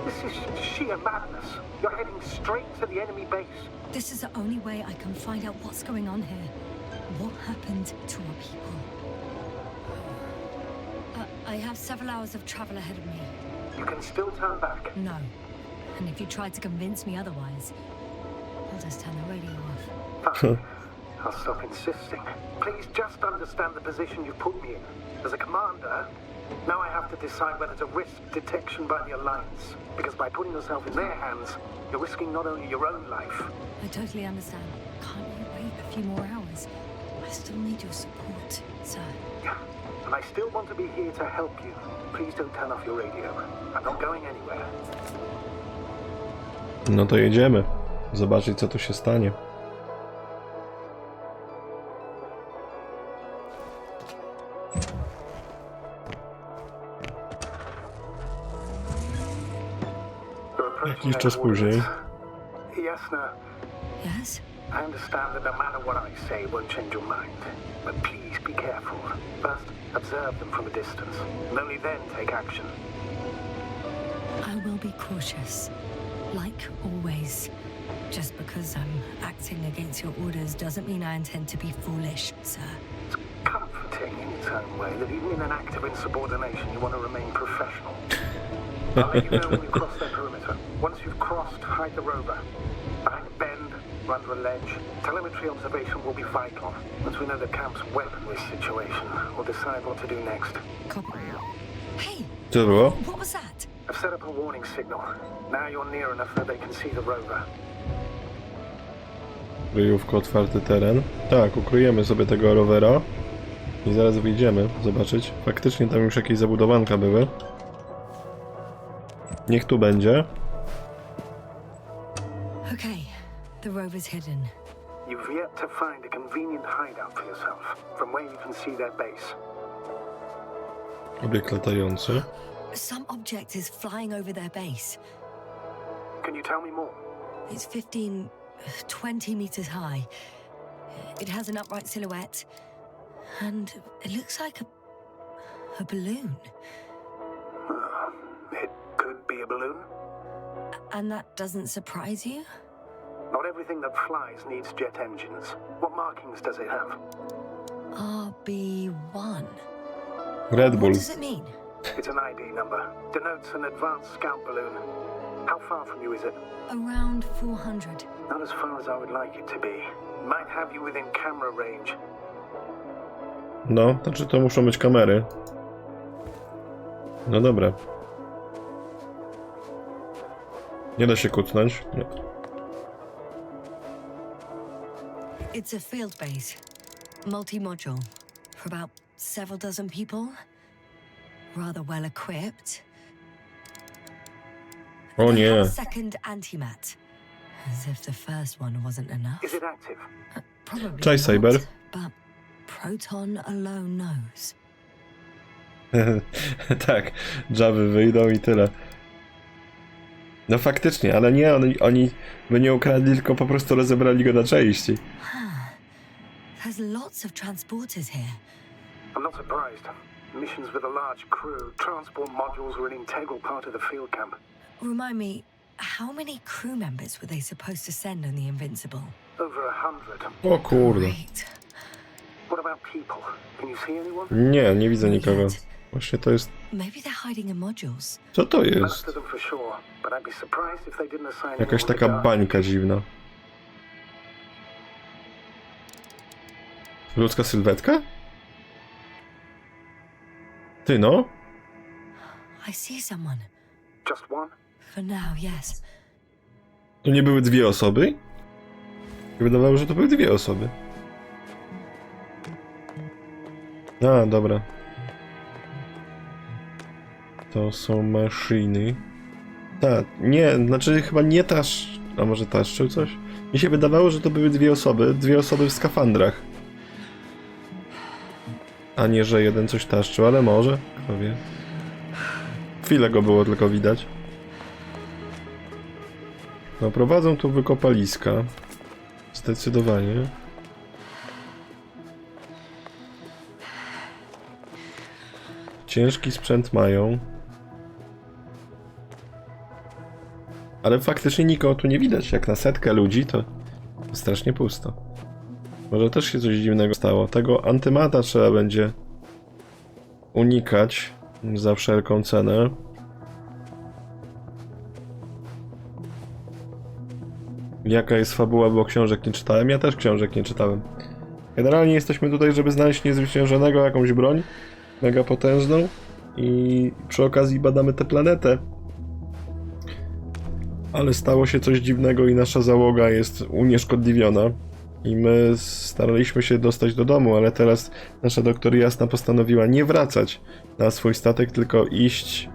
[SPEAKER 8] This is sheer madness. You're heading straight to the enemy base.
[SPEAKER 2] This is the only way I can find out what's going on here. What happened to our people? I have several hours of travel ahead of me.
[SPEAKER 8] You can still turn back.
[SPEAKER 2] No. And if you try to convince me otherwise, I'll just turn the radio off.
[SPEAKER 8] Fine. I'll stop insisting. Please just understand the position you put me in. As a commander, now I have to decide whether to risk detection by the Alliance. Because by putting yourself in their hands, you're risking not only your own life.
[SPEAKER 2] I totally understand. Can't you wait a few more hours? I still need your support, sir.
[SPEAKER 8] And I still want to be here to help you. Please don't turn off your radio. I'm not going anywhere.
[SPEAKER 1] No to jedziemy. Zobaczyć, co tu się stanie. Jakiś czas później.
[SPEAKER 8] Yes, no.
[SPEAKER 2] Yes?
[SPEAKER 8] I understand that no matter what I say won't change your mind. But please be careful. First, observe them from a distance. And only then take action.
[SPEAKER 2] I will be cautious. Like always. Just because I'm acting against your orders doesn't mean I intend to be foolish, sir.
[SPEAKER 8] It's comforting in its own way that even in an act of insubordination you want to remain professional. I'll let you know when you cross their perimeter. Once you've crossed, hide the rover. Behind a bend, or under a ledge. Telemetry observation will be vital. Once we know the camp's weaponry situation, we'll decide what to do next.
[SPEAKER 2] Copy. Hey!
[SPEAKER 1] Co to było?
[SPEAKER 2] What was that?
[SPEAKER 8] I've set up a warning signal. Now you're near enough that they can see the rover.
[SPEAKER 1] Kryjówka, otwarty teren. Tak, ukryjemy sobie tego rowera. I zaraz wyjdziemy zobaczyć. Faktycznie tam już jakieś zabudowanka były. Niech tu będzie.
[SPEAKER 2] Okay, the rover's hidden.
[SPEAKER 8] You've yet to find a convenient hideout for yourself, from where you can see their base.
[SPEAKER 1] Obiekt latający.
[SPEAKER 2] Some object is flying over their base.
[SPEAKER 8] Can you tell me more?
[SPEAKER 2] It's 15, 20 meters high. It has an upright silhouette. And it looks like a balloon.
[SPEAKER 8] It could be a balloon.
[SPEAKER 2] And that doesn't surprise you?
[SPEAKER 8] Not everything that flies needs jet engines. What markings does it have?
[SPEAKER 2] RB1.
[SPEAKER 1] Red Bull.
[SPEAKER 2] What does it mean?
[SPEAKER 8] It's an ID number. Denotes an advanced scout balloon. How far from you is it?
[SPEAKER 2] Around 400.
[SPEAKER 8] Not as far as I would like it to be. Might have you within camera range.
[SPEAKER 1] No, znaczy to muszą być kamery. No dobra. Nie da się kucnąć. Nie.
[SPEAKER 2] It's a field base. Multi-module. For about several dozen people. Rather well equipped.
[SPEAKER 1] O
[SPEAKER 2] They
[SPEAKER 1] nie.
[SPEAKER 2] have a second antimat. As if the first one wasn't enough.
[SPEAKER 8] Is it active?
[SPEAKER 2] Probably
[SPEAKER 1] Cześć,
[SPEAKER 2] not,
[SPEAKER 1] Cyber.
[SPEAKER 2] but Proton alone knows.
[SPEAKER 1] Tak, Jawy wyjdą i tyle. No faktycznie, ale nie, oni by nie ukradli, tylko po prostu rozebrali go na części.
[SPEAKER 2] There's lots of transporters here.
[SPEAKER 8] I'm not surprised. Missions with a large crew, transport modules were an integral part of the field camp.
[SPEAKER 2] Remind me, how many crew members were they supposed to send on the Invincible?
[SPEAKER 8] Over 100.
[SPEAKER 1] O kurde.
[SPEAKER 2] Great.
[SPEAKER 8] What about people? Can you see anyone?
[SPEAKER 1] Nie, nie widzę nikogo. Właśnie to jest...
[SPEAKER 2] Maybe they're hiding in modules.
[SPEAKER 1] Co to jest?
[SPEAKER 8] Most of them for sure, but I'd be surprised if they didn't assign
[SPEAKER 1] Jakaś
[SPEAKER 8] anyone
[SPEAKER 1] taka
[SPEAKER 8] to guard.
[SPEAKER 1] bańka dziwna. Ludzka sylwetka? Ty no?
[SPEAKER 2] I see someone.
[SPEAKER 8] Just one?
[SPEAKER 2] For now, yes.
[SPEAKER 1] To nie były dwie osoby? Mi wydawało, że to były dwie osoby. A, dobra. To są maszyny. Tak, nie, znaczy chyba nie a może taszczył coś? Mi się wydawało, że to były dwie osoby w skafandrach. A nie, że jeden coś taszczył, ale może, kto wie. Chwilę go było tylko widać. No, prowadzą tu wykopaliska. Zdecydowanie. Ciężki sprzęt mają. Ale faktycznie nikogo tu nie widać. Jak na setkę ludzi, to strasznie pusto. Może też się coś dziwnego stało. Tego antymata trzeba będzie unikać za wszelką cenę. Jaka jest fabuła, bo książek nie czytałem? Ja też książek nie czytałem. Generalnie jesteśmy tutaj, żeby znaleźć Niezwyciężonego, jakąś broń mega potężną i przy okazji badamy tę planetę. Ale stało się coś dziwnego i nasza załoga jest unieszkodliwiona. I my staraliśmy się dostać do domu, ale teraz nasza doktor Jasna postanowiła nie wracać na swój statek, tylko iść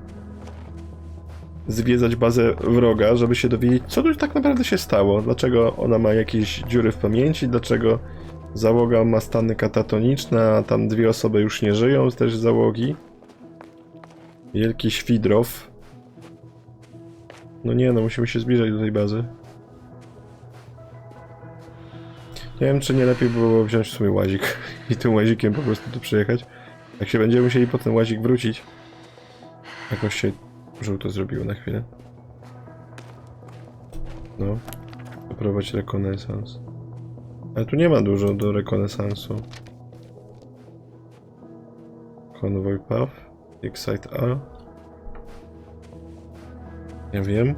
[SPEAKER 1] zwiedzać bazę wroga, żeby się dowiedzieć, co tu tak naprawdę się stało. Dlaczego ona ma jakieś dziury w pamięci, dlaczego załoga ma stany katatoniczne, a tam dwie osoby już nie żyją też z załogi. Wielki świdrow. No nie, no musimy się zbliżać do tej bazy. Nie wiem, czy nie lepiej było wziąć w sumie łazik i tym łazikiem po prostu tu przyjechać. Jak się będziemy musieli po ten łazik wrócić. Jakoś się żółto zrobiło na chwilę. No. Poprowadź rekonesans. Ale tu nie ma dużo do rekonesansu. Convoy Path. Excite A. Nie wiem.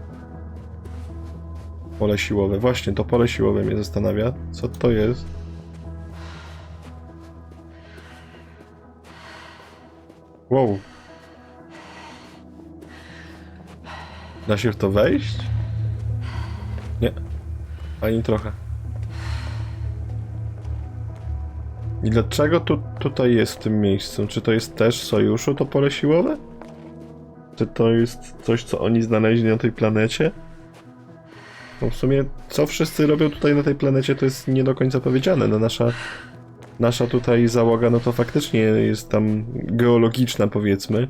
[SPEAKER 1] Pole siłowe. Właśnie, to pole siłowe mnie zastanawia. Co to jest? Wow. Da się w to wejść? Nie. Ani trochę. I dlaczego tutaj jest w tym miejscu? Czy to jest też sojuszu to pole siłowe? Czy to jest coś, co oni znaleźli na tej planecie? No w sumie, co wszyscy robią tutaj na tej planecie, to jest nie do końca powiedziane. No nasza tutaj załoga, no to faktycznie jest tam geologiczna, powiedzmy.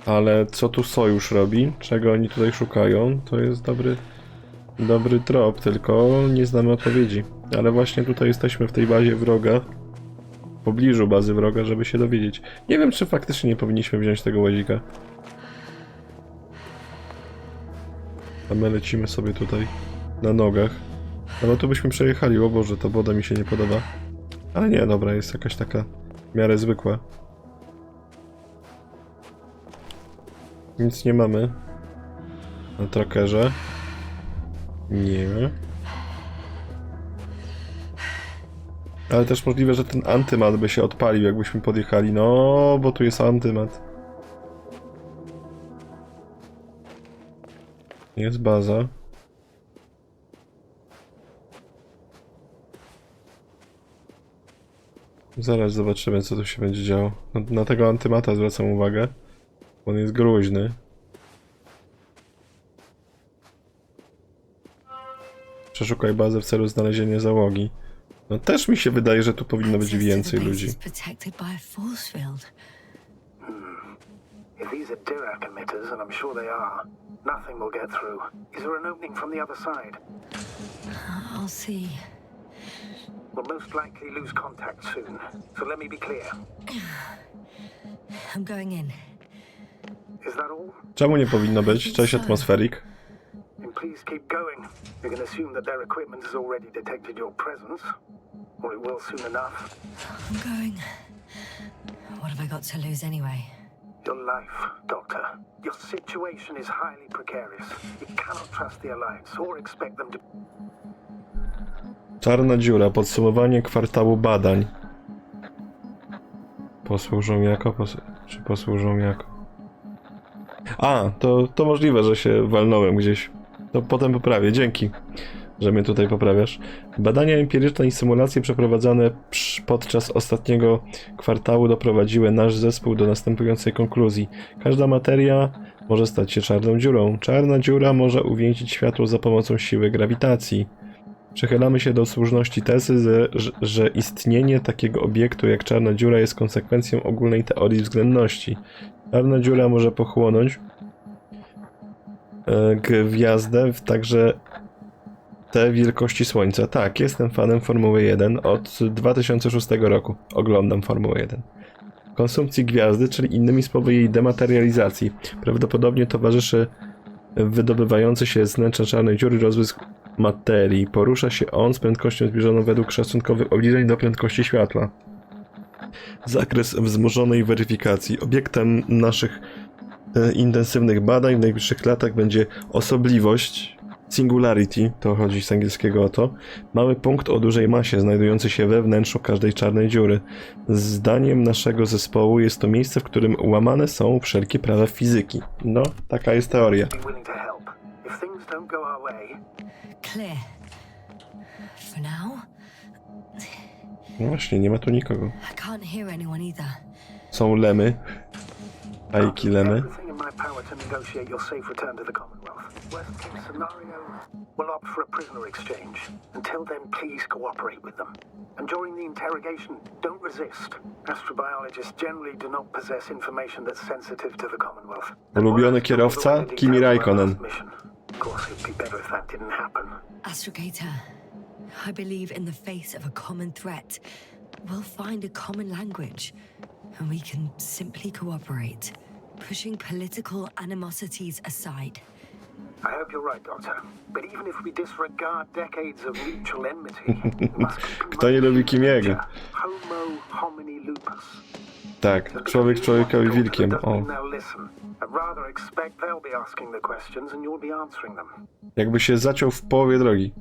[SPEAKER 1] Ale co tu sojusz robi? Czego oni tutaj szukają? To jest dobry trop, tylko nie znamy odpowiedzi. Ale właśnie tutaj jesteśmy w tej bazie wroga. W pobliżu bazy wroga, żeby się dowiedzieć. Nie wiem, czy faktycznie nie powinniśmy wziąć tego łazika. A my lecimy sobie tutaj na nogach. No tu byśmy przejechali, o Boże, ta woda mi się nie podoba. Ale nie, dobra, jest jakaś taka w miarę zwykła. Nic nie mamy. Na trackerze. Nie. Ale też możliwe, że ten antymat by się odpalił, jakbyśmy podjechali. No, bo tu jest antymat. Jest baza. Zaraz zobaczymy, co tu się będzie działo. Na tego antymata zwracam uwagę. On jest groźny. Przeszukaj bazę w celu znalezienia załogi. No też mi się wydaje, że tu powinno być więcej ludzi.
[SPEAKER 8] If these are Dirac emitters, and I'm sure they are, nothing will get through. Is there an opening from the other side?
[SPEAKER 2] I'll see.
[SPEAKER 8] We'll most likely lose contact soon, so let me be clear.
[SPEAKER 2] I'm going in.
[SPEAKER 8] Is that all?
[SPEAKER 1] Czemu nie powinno być? Cześć, atmosferik.
[SPEAKER 8] Then please keep going. You can assume that their equipment has already detected your presence. or it will soon enough.
[SPEAKER 2] I'm going. What have I got to lose anyway?
[SPEAKER 8] Your life, Doctor. Your situation is highly precarious. You cannot trust the Alliance or expect them to...
[SPEAKER 1] Czarna dziura. Podsumowanie kwartału badań. Posłużą jako... Czy posłużą jako... A, to możliwe, że się walnąłem gdzieś. To potem poprawię. Dzięki, że mnie tutaj poprawiasz. Badania empiryczne i symulacje przeprowadzane podczas ostatniego kwartału doprowadziły nasz zespół do następującej konkluzji. Każda materia może stać się czarną dziurą. Czarna dziura może uwięzić światło za pomocą siły grawitacji. Przychylamy się do słuszności tezy, że istnienie takiego obiektu jak czarna dziura jest konsekwencją ogólnej teorii względności. Czarna dziura może pochłonąć gwiazdę także te wielkości Słońca. Tak, jestem fanem Formuły 1 od 2006 roku. Oglądam Formułę 1. Konsumpcji gwiazdy, czyli innymi słowy jej dematerializacji. Prawdopodobnie towarzyszy wydobywający się z wnętrza czarnej dziury rozbłysk materii. Porusza się on z prędkością zbliżoną według szacunkowych obliczeń do prędkości światła. Zakres wzmożonej weryfikacji. Obiektem naszych intensywnych badań w najbliższych latach będzie osobliwość singularity, to chodzi z angielskiego o to, mały punkt o dużej masie znajdujący się we wnętrzu każdej czarnej dziury. Zdaniem naszego zespołu jest to miejsce, w którym łamane są wszelkie prawa fizyki. No, taka jest teoria.
[SPEAKER 2] Clear. For now.
[SPEAKER 1] No właśnie, nie ma tu nikogo.
[SPEAKER 2] I can't hear anyone either.
[SPEAKER 1] Są lemy. Ajki lemy.
[SPEAKER 8] Worst case scenario, we'll opt for a prisoner exchange. Until then, please cooperate with them. And during the interrogation, don't resist. Astrobiologists generally do not possess information that's sensitive to the Commonwealth.
[SPEAKER 1] Ulubiony kierowca? Kimi Raikkonen.
[SPEAKER 8] Of course, it'd be better if that didn't happen.
[SPEAKER 2] Astrogator, I believe in the face of a common threat, we'll find a common language, and we can simply cooperate, pushing political animosities aside.
[SPEAKER 8] I hope you're right, Doctor. But even if we disregard decades of mutual enmity, we must
[SPEAKER 1] Kto nie lubi Kimiego?
[SPEAKER 8] Homo homini lupus.
[SPEAKER 1] Tak, człowiek człowiekowi wilkiem. O. Jakby się zaciął w połowie drogi.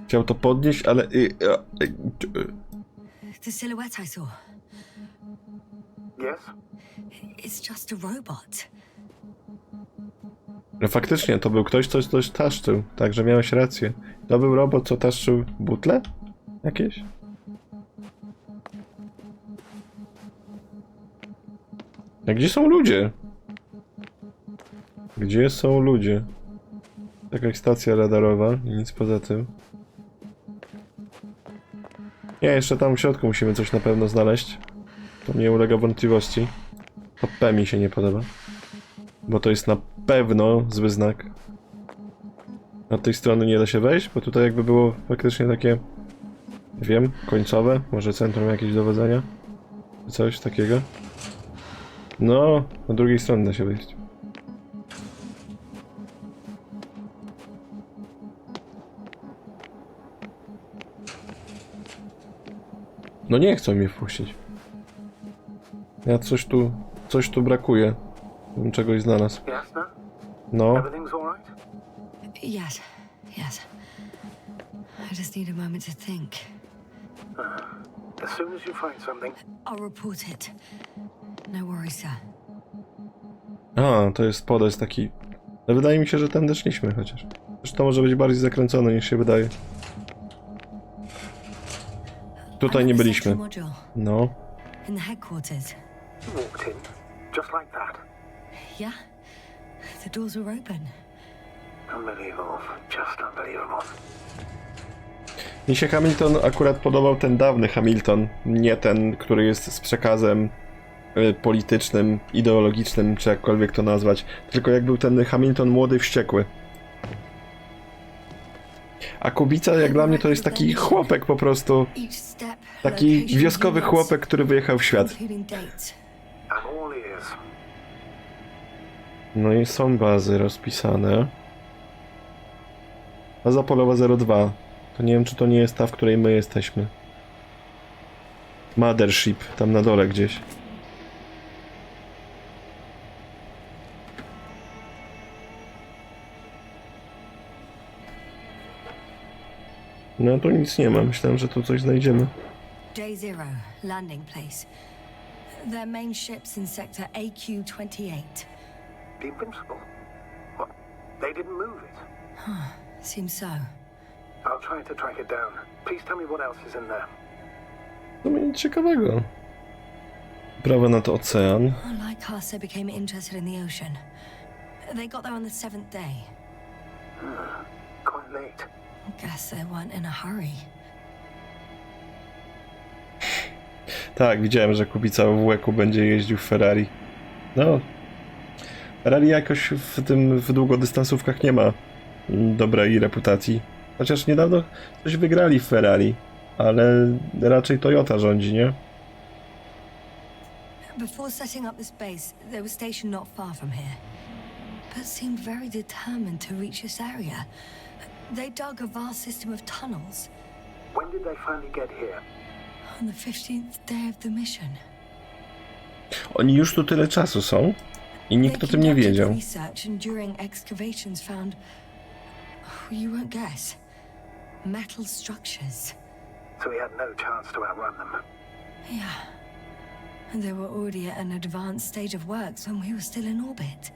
[SPEAKER 1] Chciał to podnieść, ale...
[SPEAKER 2] The silhouette I saw.
[SPEAKER 8] Yes?
[SPEAKER 2] It's just a robot.
[SPEAKER 1] No faktycznie, to był ktoś, co coś taszczył. Także miałeś rację. To był robot, co taszczył butle? Jakieś? A gdzie są ludzie? Gdzie są ludzie? Jakaś stacja radarowa i nic poza tym. Nie, jeszcze tam w środku musimy coś na pewno znaleźć. To nie ulega wątpliwości. To P mi się nie podoba. Bo to jest na pewno zły znak. Od tej strony nie da się wejść, bo tutaj jakby było faktycznie takie... Nie wiem, końcowe. Może centrum jakieś dowodzenia? Czy coś takiego? No, od drugiej strony da się wejść. No nie chcą mnie wpuścić. Ja coś tu brakuje. Bym czegoś znalazł. No.
[SPEAKER 2] Yes, yes. I just need a moment to think.
[SPEAKER 8] As soon as you find something,
[SPEAKER 2] I'll report it. No worries, sir.
[SPEAKER 1] A, to jest podejść taki... No wydaje mi się, że tędy szliśmy chociaż. Zresztą to może być bardziej zakręcone niż się wydaje. Tutaj nie byliśmy. No.
[SPEAKER 2] In the headquarters.
[SPEAKER 8] walked in, just like that.
[SPEAKER 2] Yeah, the doors were open.
[SPEAKER 8] Unbelievable, just unbelievable.
[SPEAKER 1] Mi się Hamilton akurat podobał ten dawny Hamilton, nie ten, który jest z przekazem politycznym, ideologicznym, czy jakkolwiek to nazwać, tylko jak był ten Hamilton młody, wściekły. A Kubica, jak dla mnie, to jest taki chłopek po prostu. Taki wioskowy chłopek, który wyjechał w świat. No i są bazy rozpisane. Baza polowa 02. To nie wiem, czy to nie jest ta, w której my jesteśmy. Mothership, tam na dole gdzieś. No tu nic nie ma, myślałem, że tu coś znajdziemy.
[SPEAKER 2] Day Zero, landing place. Their main ship's in sector AQ-28.
[SPEAKER 8] The Invincible? What? They didn't move it?
[SPEAKER 2] Seems so.
[SPEAKER 8] I'll try to track it down. Please tell me what else is in there.
[SPEAKER 1] To nic ciekawego. Prawa nad ocean.
[SPEAKER 2] Like Carcer became interested in the ocean. They got there on the 7th day.
[SPEAKER 8] Quite late.
[SPEAKER 2] Guess they weren't in a hurry.
[SPEAKER 1] Tak, widziałem, że Kubica w łeku będzie jeździł w Ferrari. No. Ferrari jakoś w długodystansówkach nie ma dobrej reputacji. Chociaż niedawno coś wygrali w Ferrari, ale raczej Toyota rządzi, nie?
[SPEAKER 2] Before setting up this base, they were stationed not far from here, but seemed very determined to reach this area. They dug a vast system of tunnels
[SPEAKER 8] When did they finally get here?
[SPEAKER 2] on the 15th day of the mission.
[SPEAKER 1] Oni już tu tyle czasu są i nikt o
[SPEAKER 2] They
[SPEAKER 1] tym nie
[SPEAKER 2] conducted
[SPEAKER 1] wiedział.
[SPEAKER 2] research and during excavations found, you won't guess, metal structures.
[SPEAKER 8] So we had no chance to outrun them.
[SPEAKER 2] Yeah. And they were already at an advanced stage of works when we were still in orbit.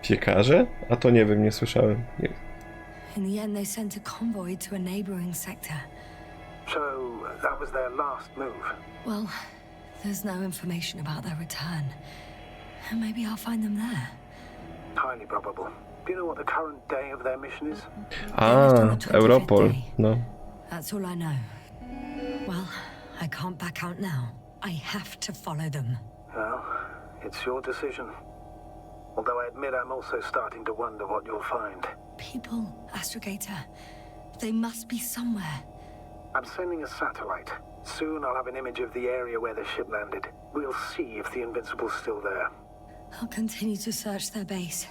[SPEAKER 1] Piekarze? A to nie wiem, nie słyszałem. Nie.
[SPEAKER 2] In the end, they sent a convoy to a neighboring sector.
[SPEAKER 8] So that was their last move.
[SPEAKER 2] Well, there's no information about their return. Maybe I'll find them there.
[SPEAKER 8] Highly probable. Do you know what the current day of their mission is?
[SPEAKER 1] A, Europol. No.
[SPEAKER 2] That's all I know. Well, I can't back out now. I have to follow them.
[SPEAKER 8] Well, it's your decision. Although I admit I'm also starting to wonder what you'll find.
[SPEAKER 2] People, Astrogator. They must be somewhere.
[SPEAKER 8] I'm sending a satellite. Soon I'll have an image of the area where the ship landed. We'll see if the Invincible's still there.
[SPEAKER 2] I'll continue to search their base.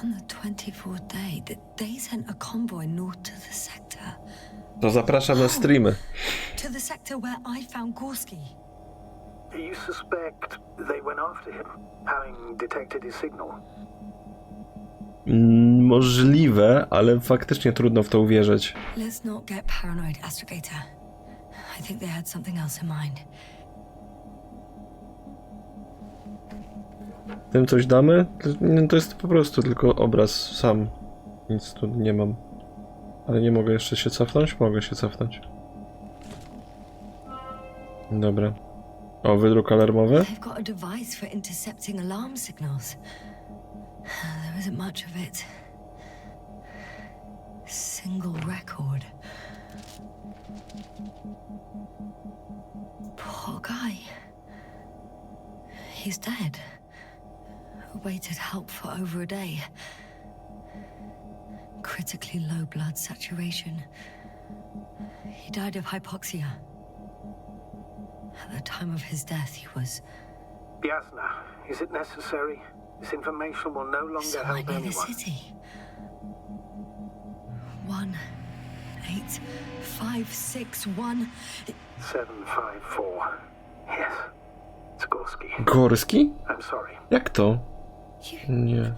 [SPEAKER 2] On the 24th day, they sent a convoy north to the sector.
[SPEAKER 1] To zapraszam na streamy.
[SPEAKER 2] To the sector where I found Gorski.
[SPEAKER 8] You suspect they went after him, having detected his signal?
[SPEAKER 1] Możliwe, ale faktycznie trudno w to uwierzyć.
[SPEAKER 2] Let's not get paranoid, Astrogator. I think they had something else in mind.
[SPEAKER 1] Tym coś damy? To jest po prostu tylko obraz sam. Nic tu nie mam. Ale nie mogę jeszcze się cofnąć? Mogę się cofnąć. Dobra. O, wydruk alarmowy?
[SPEAKER 2] They've got a device for intercepting alarm signals. There isn't much of it. Single record. Poor guy. He's dead. Waited help for over a day. Critically low blood saturation. He died of hypoxia. At the time of his death, he was...
[SPEAKER 8] Yasna, is it necessary? This information will no longer
[SPEAKER 2] somewhere
[SPEAKER 8] help
[SPEAKER 2] near the
[SPEAKER 8] anyone.
[SPEAKER 2] city. 18561.
[SPEAKER 8] 754. Yes. It's Gorski.
[SPEAKER 1] Gorski?
[SPEAKER 8] I'm sorry.
[SPEAKER 1] Jak to?
[SPEAKER 2] You,
[SPEAKER 1] Nie.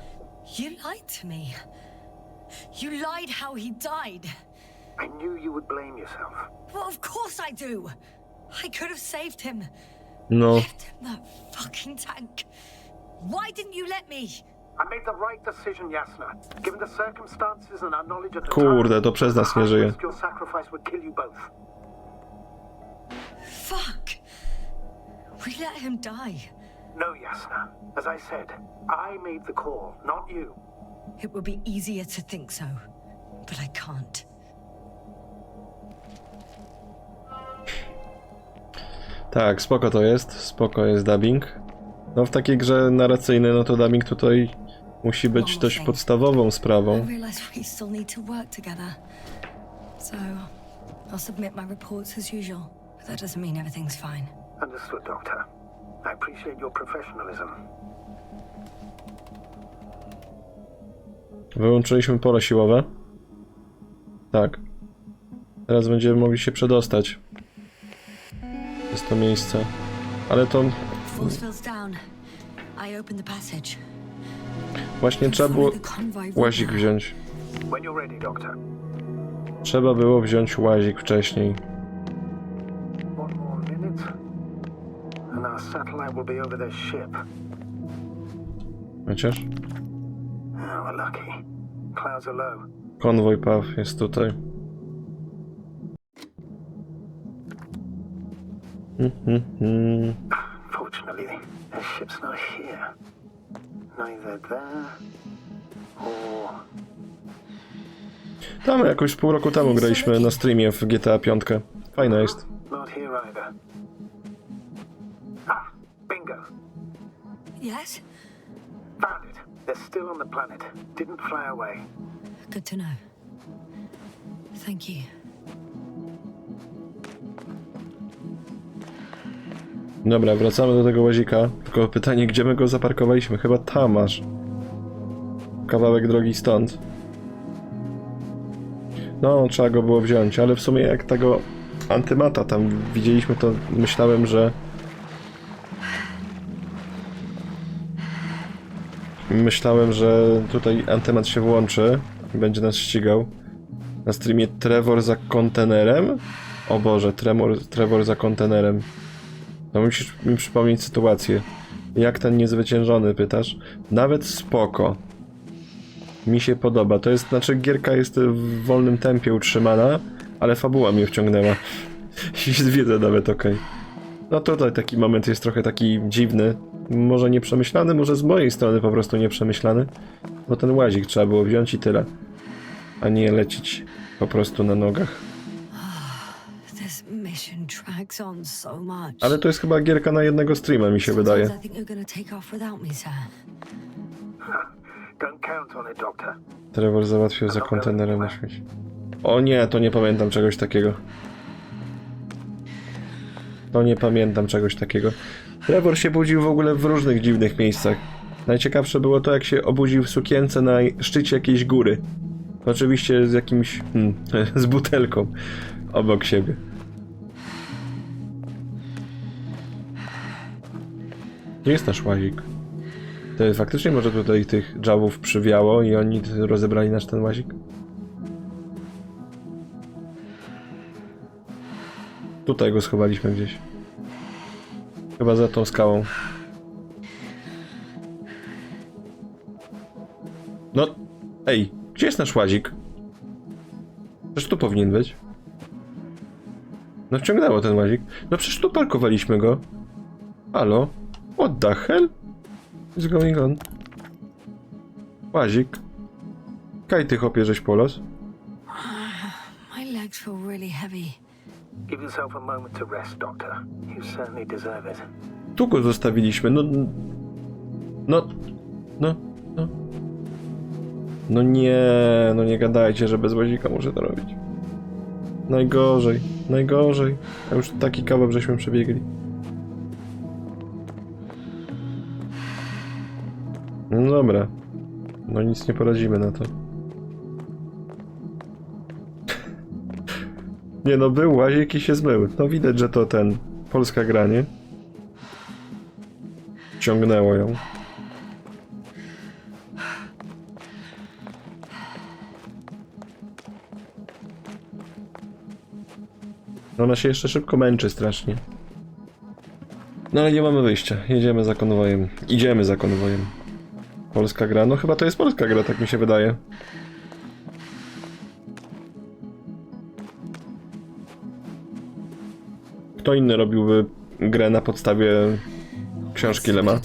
[SPEAKER 2] you lied to me. You lied how he died.
[SPEAKER 8] I knew you would blame yourself.
[SPEAKER 2] Well, of course I do. I could have saved him.
[SPEAKER 1] No.
[SPEAKER 2] Left him that fucking tank. Why didn't you let me?
[SPEAKER 8] I made the right decision, Yasna. Given the circumstances and our knowledge at the
[SPEAKER 1] Kurde,
[SPEAKER 8] time,
[SPEAKER 1] to przez nas nie żyje.
[SPEAKER 8] your sacrifice would kill you both.
[SPEAKER 2] Fuck. We let him die.
[SPEAKER 8] No, Yasna. As I said, I made the call, not you.
[SPEAKER 2] It would be easier to think so, but I can't.
[SPEAKER 1] Tak, spoko jest dubbing. No w takiej grze narracyjnej, no to dubbing tutaj musi być dość podstawową sprawą.
[SPEAKER 2] I realize we still need to work together. So, I'll submit my reports as usual, but that doesn't mean everything's fine.
[SPEAKER 8] Understood, Doctor. I appreciate your professionalism.
[SPEAKER 1] Wyłączyliśmy pole siłowe. Tak. Teraz będziemy mogli się przedostać. Jest to miejsce. Ale to... Właśnie trzeba było łazik wziąć. Trzeba było wziąć łazik wcześniej. Chociaż? Konwoj PAW jest tutaj.
[SPEAKER 8] Fortunately, the ship's not here. Neither there or...
[SPEAKER 1] Tam jakoś pół roku temu graliśmy na streamie w GTA 5. Fajna jest.
[SPEAKER 8] Not here either. Ah, bingo.
[SPEAKER 2] Yes?
[SPEAKER 8] Found it. They're still on the planet. Didn't fly away.
[SPEAKER 2] Good to know. Thank you.
[SPEAKER 1] Dobra, wracamy do tego łazika. Tylko pytanie, gdzie my go zaparkowaliśmy? Chyba tam masz. Kawałek drogi stąd. No, trzeba go było wziąć, ale w sumie jak tego antymata tam widzieliśmy, to myślałem, że... tutaj antymat się włączy i będzie nas ścigał. Na streamie Trevor za kontenerem? O Boże, Trevor za kontenerem. No musisz mi przypomnieć sytuację. Jak ten niezwyciężony, pytasz? Nawet spoko. Mi się podoba. To jest, znaczy gierka jest w wolnym tempie utrzymana, ale fabuła mnie wciągnęła. I zwiedzę nawet okej. No tutaj taki moment jest trochę taki dziwny. Może nieprzemyślany, może z mojej strony po prostu nieprzemyślany. Bo ten łazik trzeba było wziąć i tyle. A nie lecieć po prostu na nogach. Ale to jest chyba gierka na jednego streama, mi się wydaje. Trevor załatwił za kontenerem na świecie. O nie, to nie pamiętam czegoś takiego. Trevor się budził w ogóle w różnych dziwnych miejscach. Najciekawsze było to, jak się obudził w sukience na szczycie jakiejś góry. Oczywiście z jakimś... z butelką obok siebie. Gdzie jest nasz łazik? To faktycznie może tutaj tych dżawów przywiało i oni rozebrali nasz ten łazik? Tutaj go schowaliśmy gdzieś. Chyba za tą skałą. No, ej, gdzie jest nasz łazik? Przecież tu powinien być. No wciągnęło ten łazik. No przecież tu parkowaliśmy go. Halo? What the hell is going on? Łazik. Kaj ty chopie, żeś polos.
[SPEAKER 2] My legs feel really heavy.
[SPEAKER 8] Give yourself a moment to rest, Doctor. You certainly deserve it.
[SPEAKER 1] Tu go zostawiliśmy, no... No nie gadajcie, że bez łazika muszę to robić. Najgorzej. A już taki kawał żeśmy przebiegli. No dobra. No nic nie poradzimy na to. Nie no, był łazik i się zmył. No widać, że to ten... polska gra, nie? Ciągnęło ją. Ona się jeszcze szybko męczy strasznie. No ale nie mamy wyjścia. Jedziemy za konwojem. Idziemy za konwojem. Polska gra? No chyba to jest polska gra, tak mi się wydaje. Kto inny robiłby grę na podstawie książki Lema?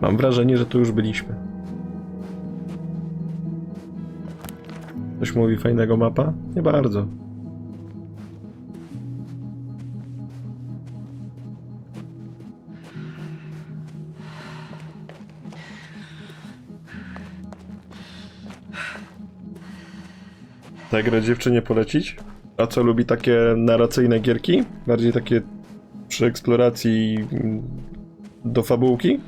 [SPEAKER 1] Mam wrażenie, że tu już byliśmy. Ktoś mówi fajnego mapa? Nie bardzo. Tak grę dziewczynie polecić? A co, lubi takie narracyjne gierki? Bardziej takie przy eksploracji do fabułki?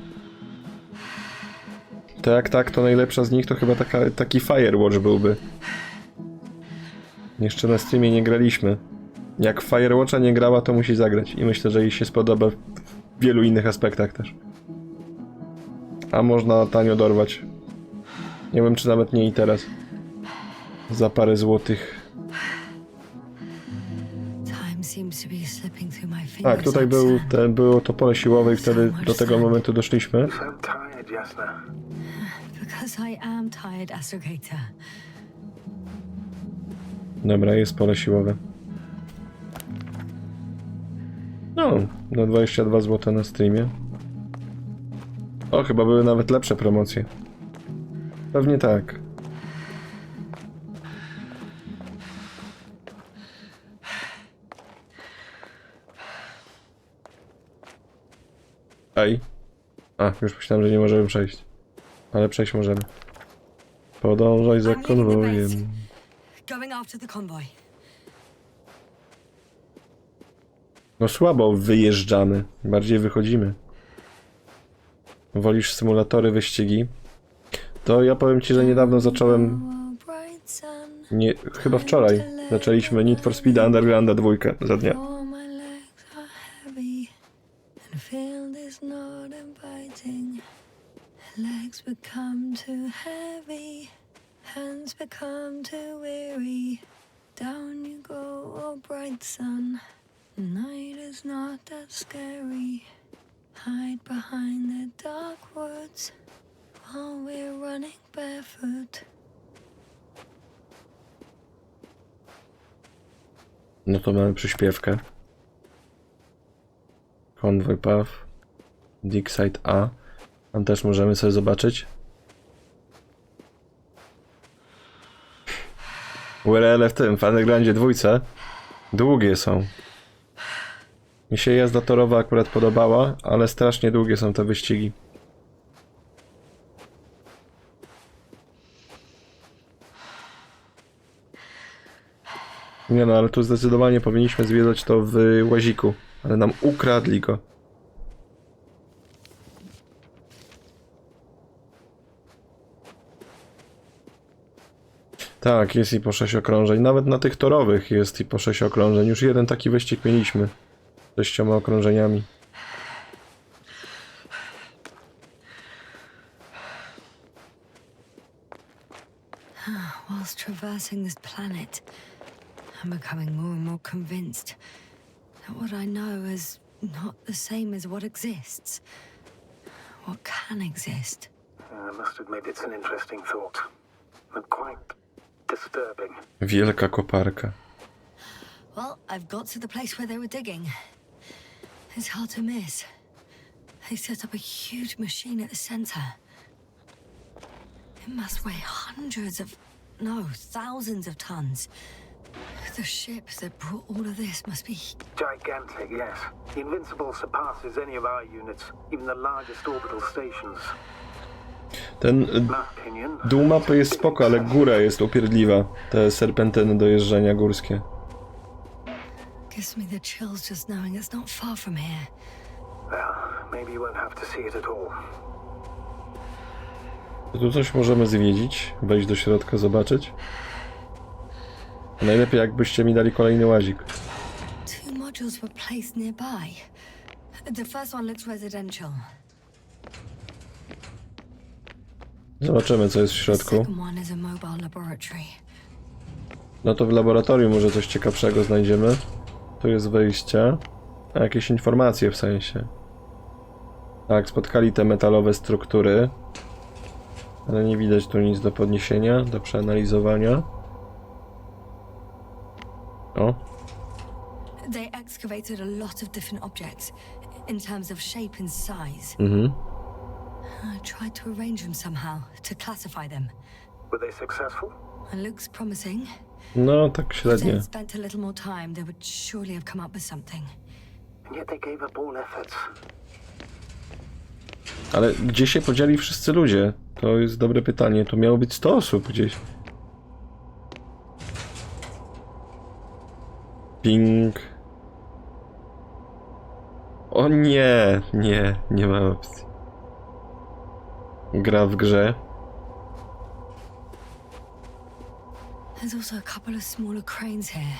[SPEAKER 1] Tak, to najlepsza z nich to chyba taki Firewatch byłby. Jeszcze na streamie nie graliśmy. Jak Firewatcha nie grała, to musi zagrać. I myślę, że jej się spodoba w wielu innych aspektach też. A można tanio dorwać. Nie wiem, czy nawet nie i teraz. Za parę złotych. Tak, tutaj było to pole siłowe i wtedy do tego momentu doszliśmy. Dobra, jest pole siłowe. No, na 22 zł na streamie. O, chyba były nawet lepsze promocje. Pewnie tak. Ej. A, już myślałem, że nie możemy przejść. Ale przejść możemy. Podążaj za konwojem. No słabo wyjeżdżamy. Bardziej wychodzimy. Wolisz symulatory, wyścigi? To ja powiem ci, że niedawno zacząłem... chyba wczoraj zaczęliśmy Need for Speed Undergrounda 2 za dnia.
[SPEAKER 2] Legs become too heavy, hands become too weary. Down you go, oh bright sun. Night is not that scary. Hide behind the dark woods while we're running barefoot.
[SPEAKER 1] No to mamy przyśpiewkę. Convoy Path. Dig Site A. Tam też możemy sobie zobaczyć. URL w tym, w Undergroundzie 2 długie są. Mi się jazda torowa akurat podobała, ale strasznie długie są te wyścigi. Nie no, ale tu zdecydowanie powinniśmy zwiedzać to w łaziku, ale nam ukradli go. Tak, jest i po 6 okrążeń. Nawet na tych torowych jest i po 6 okrążeń. Już jeden taki wyścig mieliśmy. Z 6 okrążeniami.
[SPEAKER 2] Whilst traversing this planet, I'm becoming more and more convinced that what I know is not the same as what exists. What can exist.
[SPEAKER 8] I must admit it's an interesting thought. And quite disturbing.
[SPEAKER 1] Wielka koparka.
[SPEAKER 2] Well, I've got to the place where they were digging. It's hard to miss. They set up a huge machine at the center. It must weigh hundreds of, no, thousands of tons. The ship that brought all of this must be...
[SPEAKER 8] Gigantic, yes. The Invincible surpasses any of our units, even the largest orbital stations.
[SPEAKER 1] Ten dół mapy jest spoko, ale góra jest upierdliwa. Te serpentyny do jeżdżenia górskie.
[SPEAKER 2] Gives me the chills just knowing it's not far from here.
[SPEAKER 8] Well, maybe you won't have to see it at all.
[SPEAKER 1] Tu coś możemy zwiedzić, wejść do środka, zobaczyć. A najlepiej jakbyście mi dali kolejny łazik.
[SPEAKER 2] Two modules were placed nearby. The first one looks residential.
[SPEAKER 1] Zobaczymy, co jest w
[SPEAKER 2] The
[SPEAKER 1] środku.
[SPEAKER 2] second one is a mobile laboratory.
[SPEAKER 1] No to w laboratorium może coś ciekawszego znajdziemy. Tu jest wyjście. A jakieś informacje w sensie. Tak, spotkali te metalowe struktury. Ale nie widać tu nic do podniesienia, do przeanalizowania. O.
[SPEAKER 2] They excavated a lot of different objects in terms of shape and size. I tried to arrange them somehow to classify them.
[SPEAKER 8] Were they successful?
[SPEAKER 2] It looks promising.
[SPEAKER 1] No, tak
[SPEAKER 2] If they
[SPEAKER 1] średnio.
[SPEAKER 2] had spent a little more time, they would surely have come up with something.
[SPEAKER 8] And yet they gave up all efforts.
[SPEAKER 1] Ale gdzie się podzieli wszyscy ludzie? To jest dobre pytanie. Tu miało być 100 osób gdzieś. Ping. O nie, nie ma opcji. Gra w grze.
[SPEAKER 2] There's also a couple of smaller cranes here.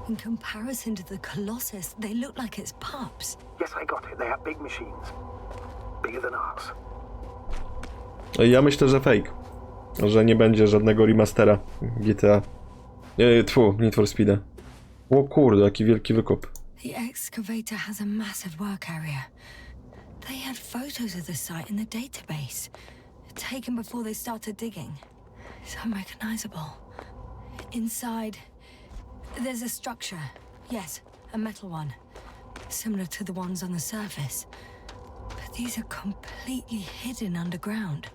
[SPEAKER 2] In comparison to the Colossus, they look like it's pups.
[SPEAKER 8] Yes, I got it. They have big machines. Bigger than ours.
[SPEAKER 1] Ja myślę, że fake. Że nie będzie żadnego remastera GTA. Need for Speed'a. O kurde, jaki wielki wykop.
[SPEAKER 2] The excavator has a massive work area. They had photos of the site in the database, taken before they started digging. It's unrecognizable. Inside, there's a structure. Yes, a metal one. Similar to the ones on the surface. But these are completely hidden underground.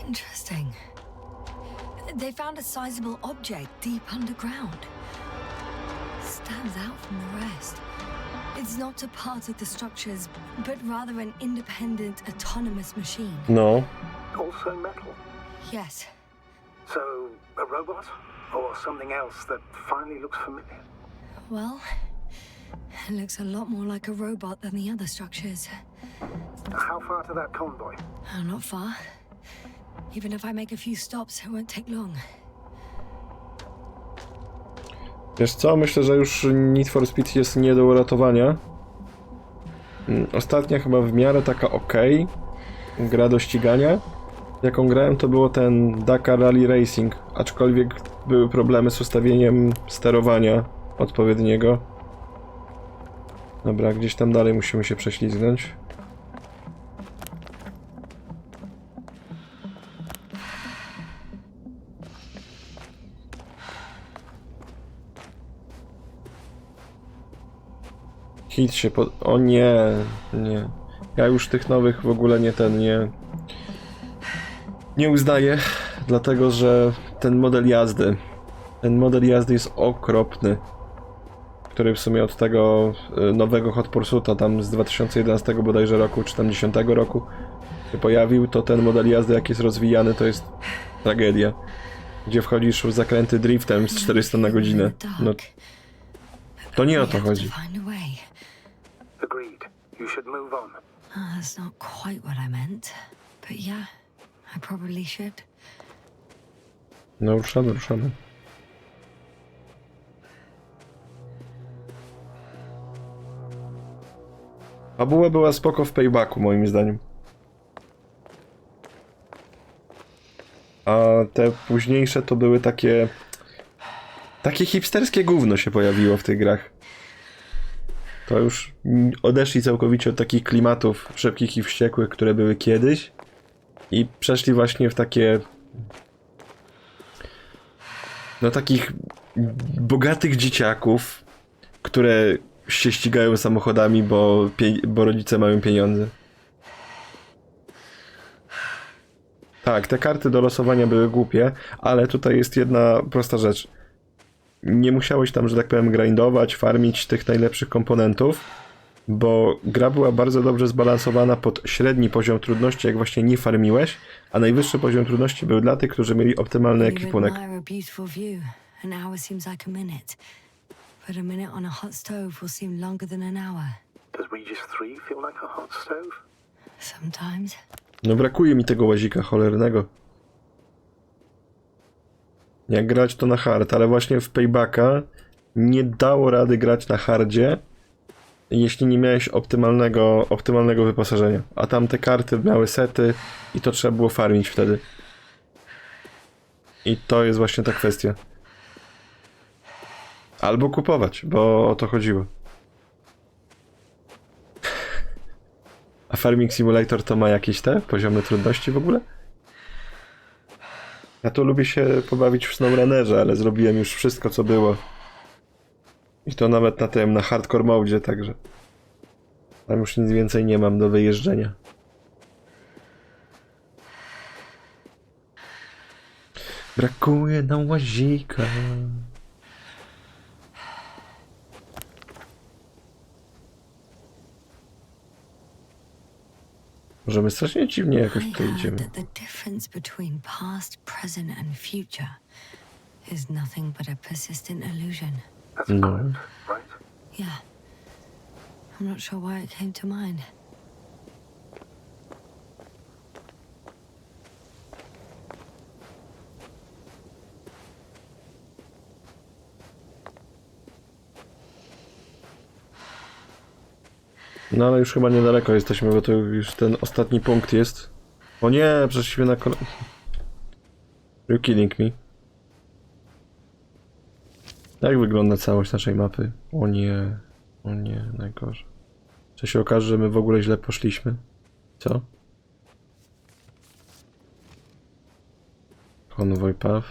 [SPEAKER 2] Interesting. They found a sizable object deep underground. Stands out from the rest. It's not a part of the structures, but rather an independent, autonomous machine.
[SPEAKER 1] No.
[SPEAKER 8] Also metal.
[SPEAKER 2] Yes.
[SPEAKER 8] So, a robot? Or something else that finally looks familiar?
[SPEAKER 2] Well, it looks a lot more like a robot than the other structures.
[SPEAKER 8] How far to that convoy?
[SPEAKER 2] Not far. Even if I make a few stops, it won't take long.
[SPEAKER 1] Wiesz co, myślę, że już Need for Speed jest nie do uratowania. Ostatnia chyba w miarę taka gra do ścigania. Jaką grałem, to było ten Dakar Rally Racing, aczkolwiek były problemy z ustawieniem sterowania odpowiedniego. Dobra, gdzieś tam dalej musimy się prześlizgnąć. Hit się pod... O nie, nie. Ja już tych nowych w ogóle nie uznaję, dlatego że ten model jazdy jest okropny, który w sumie od tego nowego Hot Pursuita tam z 2011 bodajże roku, czy tam 10 roku się pojawił, to ten model jazdy jak jest rozwijany, to jest tragedia. Gdzie wchodzisz w zakręty driftem z 400 na godzinę. No, to nie o to chodzi.
[SPEAKER 8] Agreed. You should move on.
[SPEAKER 2] That's not quite what I meant. But yeah, I probably should.
[SPEAKER 1] No, ruszamy. Fabuła była spoko w Paybacku, moim zdaniem. A te późniejsze to były takie hipsterskie gówno się pojawiło w tych grach. To już odeszli całkowicie od takich klimatów szybkich i wściekłych, które były kiedyś i przeszli właśnie w takie takich bogatych dzieciaków, które się ścigają samochodami, bo rodzice mają pieniądze. Tak, te karty do losowania były głupie, ale tutaj jest jedna prosta rzecz. Nie musiałeś tam, że tak powiem, grindować, farmić tych najlepszych komponentów, bo gra była bardzo dobrze zbalansowana pod średni poziom trudności, jak właśnie nie farmiłeś, a najwyższy poziom trudności był dla tych, którzy mieli optymalny ekwipunek. No brakuje mi tego łazika cholernego. Jak grać to na hard, ale właśnie w Paybacka nie dało rady grać na hardzie, jeśli nie miałeś optymalnego wyposażenia. A tam te karty miały sety i to trzeba było farmić wtedy. I to jest właśnie ta kwestia. Albo kupować, bo o to chodziło. A Farming Simulator to ma jakieś te poziomy trudności w ogóle? Ja tu lubię się pobawić w SnowRunnerze, ale zrobiłem już wszystko, co było. I to nawet na hardcore mode, także tam już nic więcej nie mam do wyjeżdżenia. Brakuje nam łazika. Może my strasznie dziwnie jakoś tutaj idziemy.
[SPEAKER 2] The difference between past, present and future is nothing but a persistent illusion.
[SPEAKER 8] That's
[SPEAKER 1] No.
[SPEAKER 8] fine, right?
[SPEAKER 2] Yeah. I'm not sure why it came to mind.
[SPEAKER 1] No ale już chyba niedaleko jesteśmy, bo to już ten ostatni punkt jest. O nie, przeszliśmy na kole... You killing me. Jak wygląda całość naszej mapy? O nie, najgorzej. Czy się okaże, że my w ogóle źle poszliśmy? Co? Konwoj path.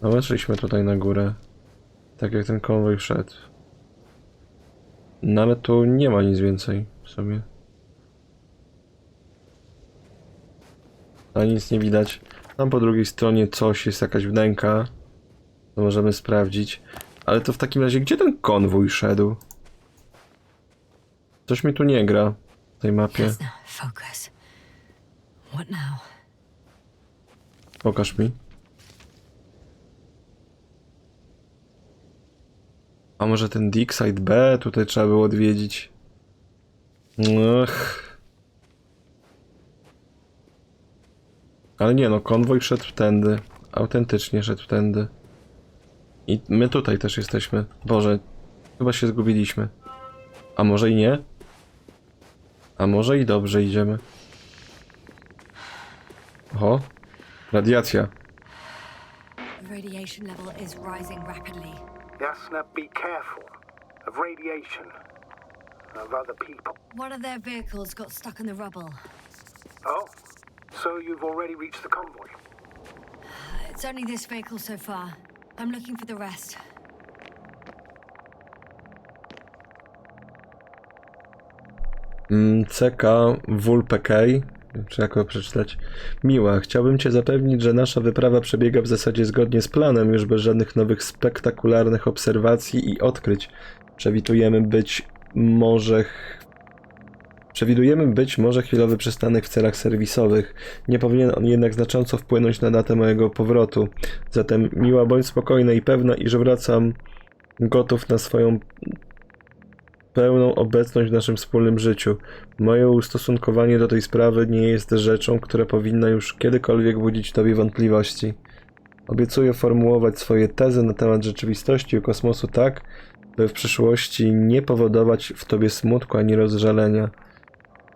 [SPEAKER 1] No weszliśmy tutaj na górę. Tak jak ten konwoj wszedł. No ale tu nie ma nic więcej w sobie. A nic nie widać. Tam po drugiej stronie coś, jest jakaś wnęka. To możemy sprawdzić. Ale to w takim razie, gdzie ten konwój szedł? Coś mi tu nie gra w tej mapie.
[SPEAKER 2] Yes, now, focus. What now?
[SPEAKER 1] Pokaż mi. A może ten Digside B tutaj trzeba było odwiedzić? Ech. Ale nie no, konwoj szedł tędy. Autentycznie szedł tędy. I my tutaj też jesteśmy. Boże, chyba się zgubiliśmy. A może i nie? A może i dobrze idziemy. Oho. Radiacja.
[SPEAKER 2] The radiation level is rising rapidly.
[SPEAKER 8] Jasna, be careful of radiation, of other people.
[SPEAKER 2] One of their vehicles got stuck in the rubble.
[SPEAKER 8] Oh, so you've already reached the convoy?
[SPEAKER 2] It's only this vehicle so far. I'm looking for the rest.
[SPEAKER 1] CK WPK, czy jak to przeczytać? Miła, chciałbym Cię zapewnić, że nasza wyprawa przebiega w zasadzie zgodnie z planem, już bez żadnych nowych spektakularnych obserwacji i odkryć. Przewidujemy być może chwilowy przystanek w celach serwisowych. Nie powinien on jednak znacząco wpłynąć na datę mojego powrotu. Zatem Miła, bądź spokojna i pewna, iż wracam gotów na swoją pełną obecność w naszym wspólnym życiu. Moje ustosunkowanie do tej sprawy nie jest rzeczą, która powinna już kiedykolwiek budzić w Tobie wątpliwości. Obiecuję formułować swoje tezy na temat rzeczywistości i kosmosu tak, by w przyszłości nie powodować w Tobie smutku ani rozżalenia.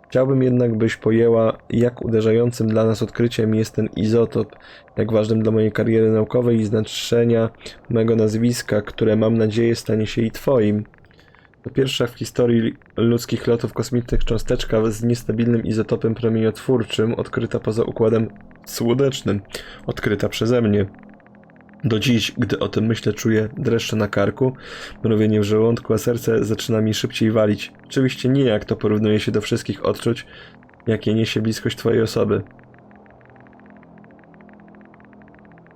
[SPEAKER 1] Chciałbym jednak, byś pojęła, jak uderzającym dla nas odkryciem jest ten izotop, jak ważnym dla mojej kariery naukowej i znaczenia mego nazwiska, które mam nadzieję stanie się i Twoim. To pierwsza w historii ludzkich lotów kosmicznych cząsteczka z niestabilnym izotopem promieniotwórczym odkryta poza Układem Słonecznym. Odkryta przeze mnie. Do dziś, gdy o tym myślę, czuję dreszcze na karku, mrowienie w żołądku, a serce zaczyna mi szybciej walić. Oczywiście nijak to porównuje się do wszystkich odczuć, jakie niesie bliskość Twojej osoby.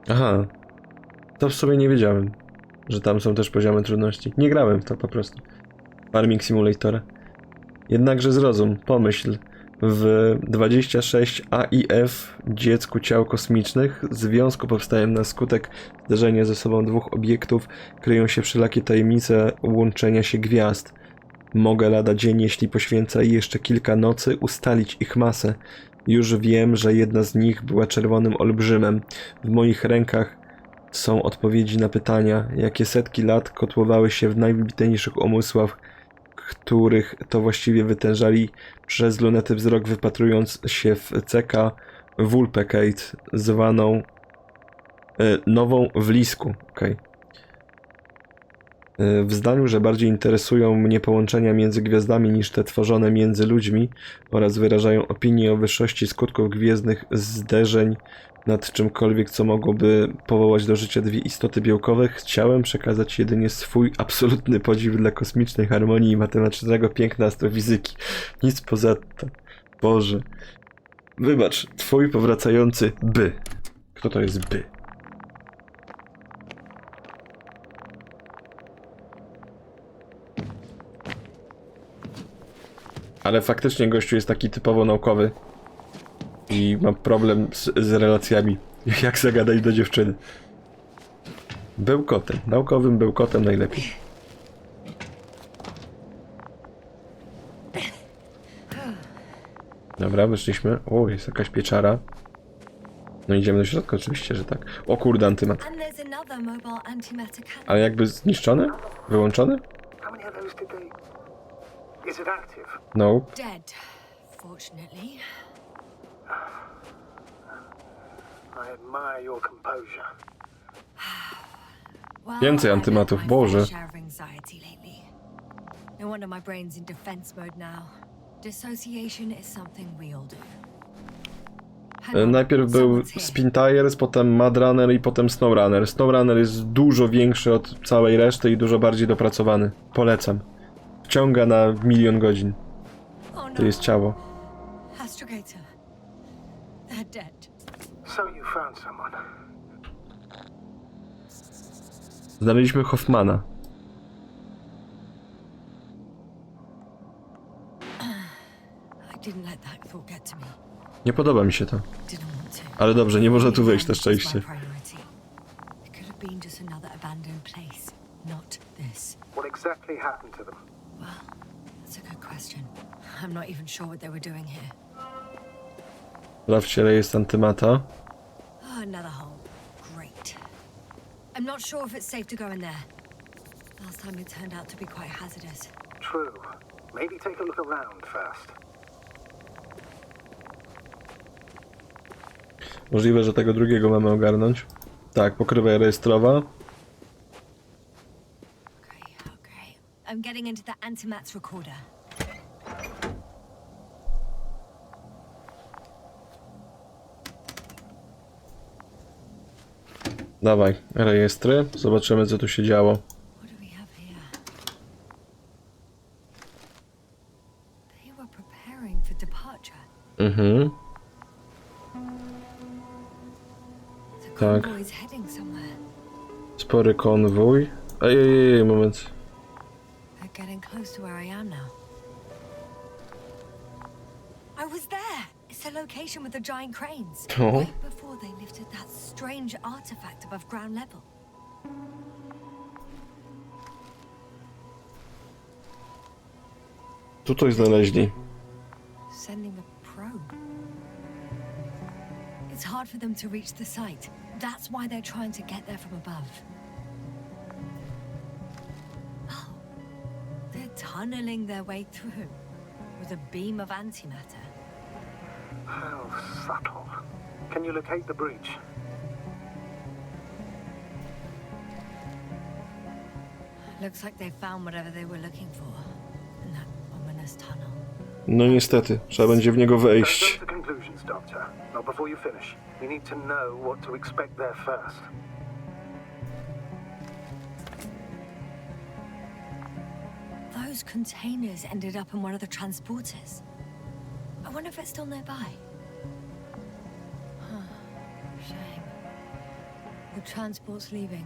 [SPEAKER 1] Aha. To w sumie nie wiedziałem, że tam są też poziomy trudności. Nie grałem w to po prostu. Farming Simulator. Jednakże zrozum, pomyśl, w 26 AIF dziecku ciał kosmicznych związku powstałym na skutek zderzenia ze sobą dwóch obiektów kryją się wszelakie tajemnice łączenia się gwiazd. Mogę lada dzień, jeśli poświęcę jeszcze kilka nocy, ustalić ich masę. Już wiem, że jedna z nich była czerwonym olbrzymem. W moich rękach są odpowiedzi na pytania, jakie setki lat kotłowały się w najwybitniejszych umysłach, których to właściwie wytężali przez lunety wzrok, wypatrując się w CK Vulpecate, zwaną nową w Lisku. Okay. W zdaniu, że bardziej interesują mnie połączenia między gwiazdami niż te tworzone między ludźmi oraz wyrażają opinię o wyższości skutków gwiezdnych zderzeń nad czymkolwiek, co mogłoby powołać do życia dwie istoty białkowe, chciałem przekazać jedynie swój absolutny podziw dla kosmicznej harmonii i matematycznego piękna astrofizyki. Nic poza tym. Boże. Wybacz, twój powracający by. Kto to jest by? Ale faktycznie gościu jest taki typowo naukowy. I mam problem z relacjami. Jak zagadać do dziewczyny. Bełkotem. Naukowym bełkotem najlepiej. Dobra, wyszliśmy. O, jest jakaś pieczara. No idziemy do środka, oczywiście, że tak. O kurde, antymat.
[SPEAKER 2] And there's another mobile antimatter cannon.
[SPEAKER 1] Ale jakby zniszczony? Wyłączony?
[SPEAKER 8] How many of those did they... Is it active?
[SPEAKER 1] No.
[SPEAKER 2] Dead, fortunately.
[SPEAKER 8] I admire your composure.
[SPEAKER 2] Well,
[SPEAKER 1] Więcej
[SPEAKER 2] I've
[SPEAKER 1] antymatów,
[SPEAKER 2] had my
[SPEAKER 1] Boże.
[SPEAKER 2] fair share of anxiety lately. No wonder my brain's in defense mode now. Dissociation is something we all do. Hang on,
[SPEAKER 1] Najpierw był
[SPEAKER 2] someone's here.
[SPEAKER 1] Spin Tires, potem Mad Runner i potem Snow Runner. Snow Runner jest dużo większy od całej reszty i dużo bardziej dopracowany. Polecam. Wciąga na 1 000 000 godzin.
[SPEAKER 2] Oh no,
[SPEAKER 1] To jest ciało.
[SPEAKER 2] Astrogator. They're dead.
[SPEAKER 8] So you found someone.
[SPEAKER 1] Znaleźliśmy Hoffmana.
[SPEAKER 2] I didn't let that thought get to me.
[SPEAKER 1] Nie podoba mi się to.
[SPEAKER 2] Didn't want to.
[SPEAKER 1] Ale dobrze, nie można tu wejść na
[SPEAKER 2] Again, it's
[SPEAKER 1] szczęście.
[SPEAKER 2] my priority. It could have been just another abandoned place, not this.
[SPEAKER 8] What exactly happened to them?
[SPEAKER 2] Well, that's a good question. I'm not even sure what they were doing here.
[SPEAKER 1] Sprawdźcie rejestr antymata.
[SPEAKER 2] Oh, another hole. Great. I'm not sure if it's safe to go in there. Last time it turned out to be quite hazardous.
[SPEAKER 8] True. Maybe take a look around first.
[SPEAKER 1] Możliwe, że tego drugiego mamy ogarnąć. Tak, pokrywa rejestrowa.
[SPEAKER 2] Okay. I'm getting into the antimat's recorder.
[SPEAKER 1] Dawaj, rejestry. Zobaczymy, co tu się działo.
[SPEAKER 2] What do we have here? They were preparing for departure.
[SPEAKER 1] Mhm.
[SPEAKER 2] The
[SPEAKER 1] Tak.
[SPEAKER 2] convoy's heading somewhere.
[SPEAKER 1] Spory konwój. Ej, moment.
[SPEAKER 2] They're getting close to where I am now. I was there! It's the location with the giant cranes.
[SPEAKER 1] Oh.
[SPEAKER 2] Right before they lifted that strange artifact above ground level.
[SPEAKER 1] Tutaj znaleźli.
[SPEAKER 2] Sending a probe. It's hard for them to reach the site. That's why they're trying to get there from above. Oh, they're tunneling their way through with a beam of antimatter.
[SPEAKER 8] How subtle. Can you locate the breach?
[SPEAKER 2] Looks like they found whatever they were looking for in that ominous tunnel.
[SPEAKER 1] No niestety, trzeba będzie w niego
[SPEAKER 8] Don't
[SPEAKER 1] wejść.
[SPEAKER 8] jump to conclusions, Doctor. Not before you finish. We need to know what to expect there first.
[SPEAKER 2] Those containers ended up in one of the transporters. I wonder if it's still nearby. Huh. Shame. The transport's leaving.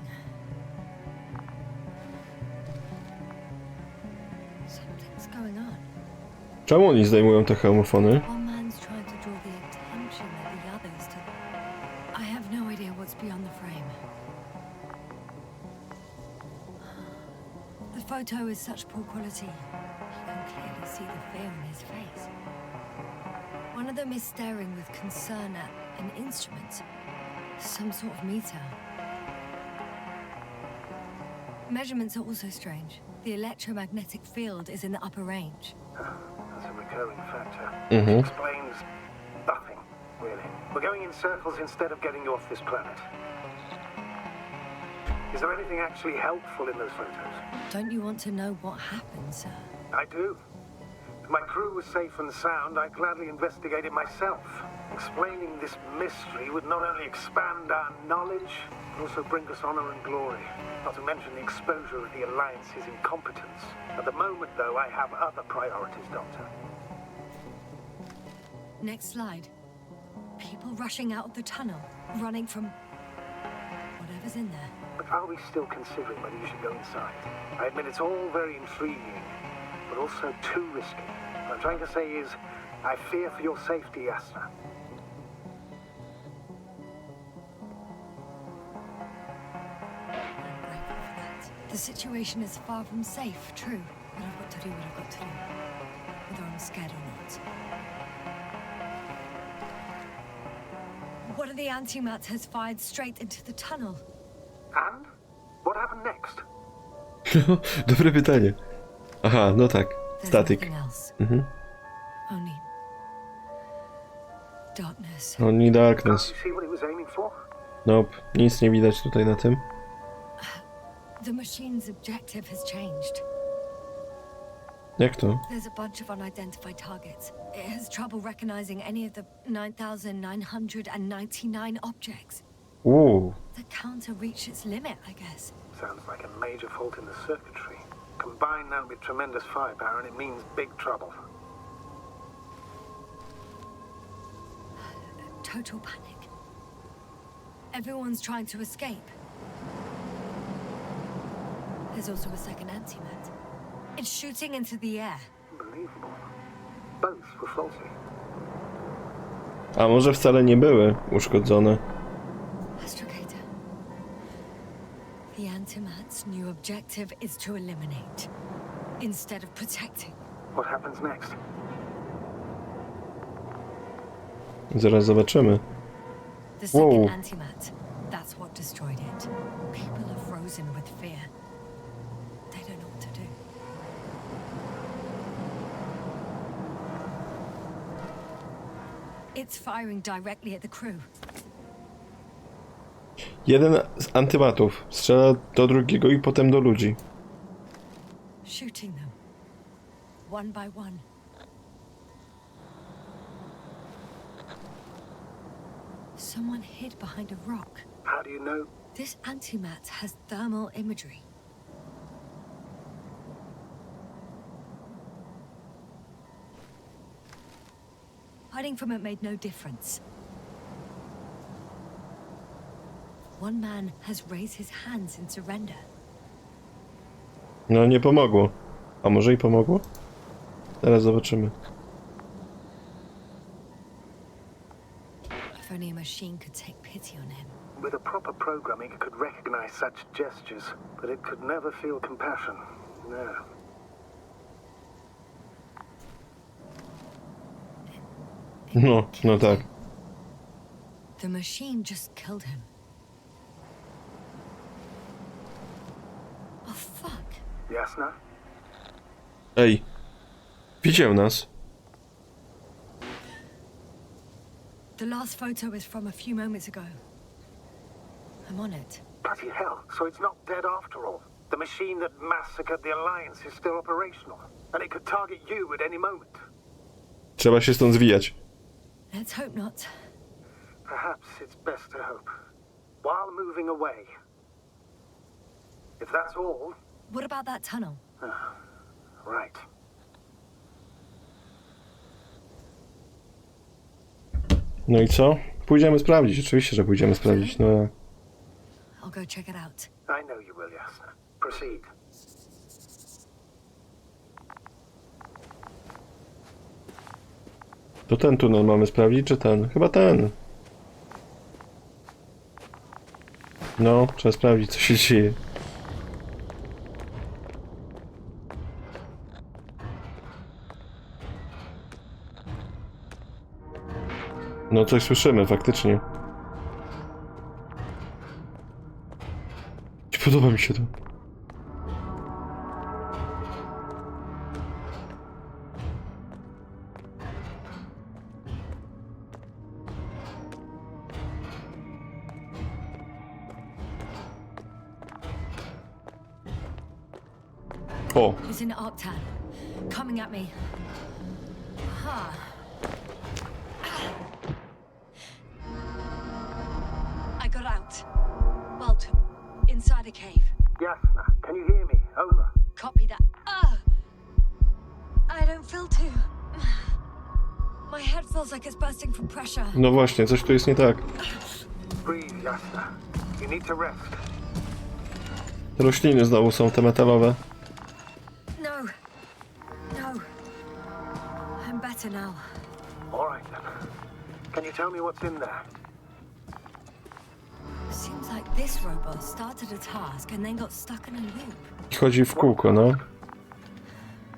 [SPEAKER 2] Something's going on.
[SPEAKER 1] Czemu oni zdejmują te hełmofony?
[SPEAKER 2] One man's trying to draw the attention of the others to... I have no idea what's beyond the frame. The photo is such poor quality. You can clearly see the fear in his face. One of them is staring with concern at an instrument. Some sort of meter. Measurements are also strange. The electromagnetic field is in the upper range.
[SPEAKER 8] That's a recurring factor.
[SPEAKER 1] Mhm.
[SPEAKER 8] Explains nothing, really. We're going in circles instead of getting you off this planet. Is there anything actually helpful in those photos?
[SPEAKER 2] Don't you want to know what happened, sir?
[SPEAKER 8] I do. If my crew was safe and sound, I'd gladly investigate it myself. Explaining this mystery would not only expand our knowledge, but also bring us honor and glory. Not to mention the exposure of the Alliance's incompetence. At the moment, though, I have other priorities, Doctor.
[SPEAKER 2] Next slide. People rushing out of the tunnel, running from whatever's in there.
[SPEAKER 8] But are we still considering whether you should go inside? I admit it's all very intriguing, but also too risky. What I'm trying to say is, I fear for your safety, Yasna.
[SPEAKER 2] The situation is far from safe, true. But I've got to do what I've got to do. Whether I'm scared or not. One of the antimats has fired straight into the tunnel.
[SPEAKER 8] And? What happened next?
[SPEAKER 1] Dobre pytanie. Aha, no tak.
[SPEAKER 2] There's
[SPEAKER 1] Static.
[SPEAKER 2] nothing else.
[SPEAKER 1] Mhm.
[SPEAKER 2] Only darkness.
[SPEAKER 1] Only darkness.
[SPEAKER 8] You see what he was aiming for?
[SPEAKER 1] Nope, nic nie widać tutaj na tym.
[SPEAKER 2] The machine's objective has changed.
[SPEAKER 1] Jak to?
[SPEAKER 2] There's a bunch of unidentified targets. It has trouble recognizing any of the 9,999 objects. The counter reached its limit, I guess.
[SPEAKER 8] Sounds like a major fault in the circuitry. Combine that with tremendous firepower and it means big trouble.
[SPEAKER 2] Total panic. Everyone's trying to escape. There's also a second antimat. It's shooting into the air.
[SPEAKER 8] Unbelievable. Both were faulty.
[SPEAKER 1] A może wcale nie były uszkodzone?
[SPEAKER 2] Astrogator. The antimat's new objective is to eliminate, instead of protecting.
[SPEAKER 8] What happens next?
[SPEAKER 1] Zaraz zobaczymy.
[SPEAKER 2] The second
[SPEAKER 1] Whoa.
[SPEAKER 2] antimat, that's what destroyed it. People are frozen with fear. They don't know what to do. It's firing directly at the crew.
[SPEAKER 1] Jeden z antymatów strzela do drugiego i potem do ludzi.
[SPEAKER 2] Shooting them. One by one. Someone hid behind a rock.
[SPEAKER 8] How do you know?
[SPEAKER 2] This antimat has thermal imagery. Hiding from it made no difference. One man has raised his hands in surrender.
[SPEAKER 1] No nie pomogło. A może i pomogło? Teraz zobaczymy.
[SPEAKER 2] If only a machine could take pity on him.
[SPEAKER 8] With a proper programming, it could recognize such gestures, but it could never feel compassion. No.
[SPEAKER 1] No tak.
[SPEAKER 2] The machine just killed him. Oh fuck.
[SPEAKER 8] Jasna?
[SPEAKER 1] Ej. Widział nas.
[SPEAKER 2] The last photo is from a few moments ago. I'm on it.
[SPEAKER 8] Bloody hell, so it's not dead after all. The machine that massacred the Alliance is still operational, and it could target you at any moment.
[SPEAKER 1] Trzeba się stąd zwijać.
[SPEAKER 2] Let's hope not.
[SPEAKER 8] Perhaps it's best to hope. While moving away. If that's all...
[SPEAKER 2] What about that tunnel?
[SPEAKER 8] Right.
[SPEAKER 1] No i co? Pójdziemy sprawdzić. Oczywiście, że pójdziemy sprawdzić. No.
[SPEAKER 2] I'll go check it out.
[SPEAKER 8] I know you will, Jasna. Proceed.
[SPEAKER 1] To ten tunel mamy sprawdzić, czy ten? Chyba ten. No, trzeba sprawdzić, co się dzieje. No, coś słyszymy, faktycznie. Podoba mi się to. O!
[SPEAKER 2] He's in Octan. Coming at me. Huh. I got out. Well, inside a cave.
[SPEAKER 8] Jasna, can you hear me? Over.
[SPEAKER 2] Copy that. I don't feel too. My head feels like it's bursting from pressure.
[SPEAKER 1] No właśnie, coś tu jest nie tak.
[SPEAKER 8] Breathe, Jasna. You need to rest.
[SPEAKER 1] Te rośliny znowu są te metalowe.
[SPEAKER 2] No. No. I'm better now.
[SPEAKER 8] All right, then. Can you tell me what's in there?
[SPEAKER 2] Seems like this robot started a task and then got stuck in a loop.
[SPEAKER 1] Chodzi w kółko, no.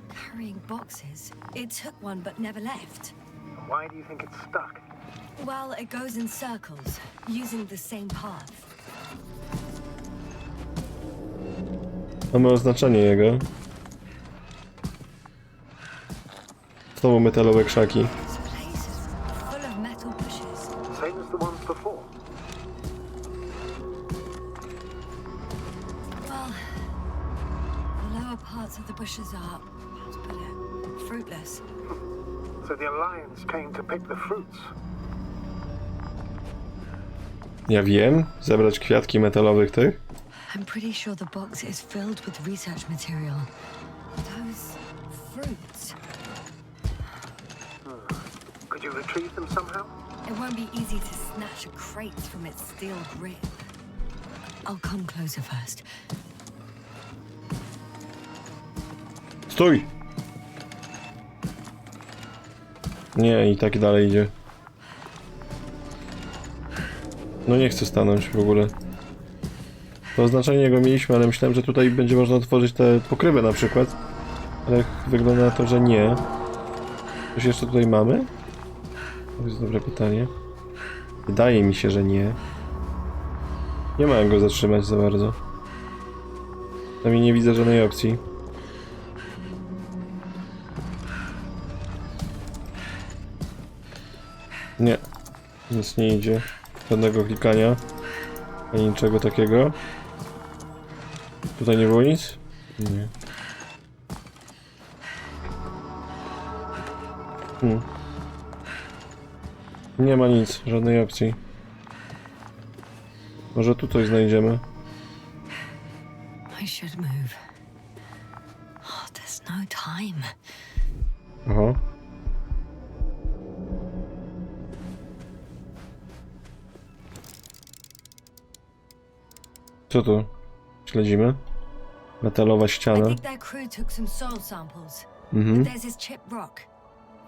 [SPEAKER 2] Carrying boxes. It took one but never left.
[SPEAKER 8] Why do you think it's stuck?
[SPEAKER 2] Well, it goes in circles, using the same path.
[SPEAKER 1] Mamy oznaczenie jego. Znowu metalowe krzaki.
[SPEAKER 2] This place is full of metal bushes.
[SPEAKER 8] Same as the ones before.
[SPEAKER 2] Well, the lower parts of the bushes are, how to put it, fruitless.
[SPEAKER 8] So the Alliance came to pick the fruits.
[SPEAKER 1] Ja wiem, zebrać kwiatki metalowych tych.
[SPEAKER 2] I'm pretty sure the box is filled with research material. Those fruits.
[SPEAKER 8] Could you retrieve them somehow?
[SPEAKER 2] It won't be easy to snatch a crate from its steel grip. I'll come closer first.
[SPEAKER 1] Stój! Nie, i tak dalej idzie. No nie chcę stanąć w ogóle. To oznaczenie go mieliśmy, ale myślałem, że tutaj będzie można otworzyć tę pokrywę na przykład. Ale wygląda na to, że nie. Coś jeszcze tutaj mamy? To jest dobre pytanie. Wydaje mi się, że nie. Nie ma jak go zatrzymać za bardzo. Przynajmniej nie widzę żadnej opcji. Nie. Nic nie idzie. Żadnego klikania. Ani niczego takiego. Tutaj nie było nic? Nie. Nie ma nic, żadnej opcji. Może tu coś znajdziemy.
[SPEAKER 2] I should move. Oh, there's no time.
[SPEAKER 1] Aha. Co tu? Śledzimy? Metalowa
[SPEAKER 2] I
[SPEAKER 1] ściana.
[SPEAKER 2] think their crew took some soil samples.
[SPEAKER 1] Mhm.
[SPEAKER 2] There's this chipped rock,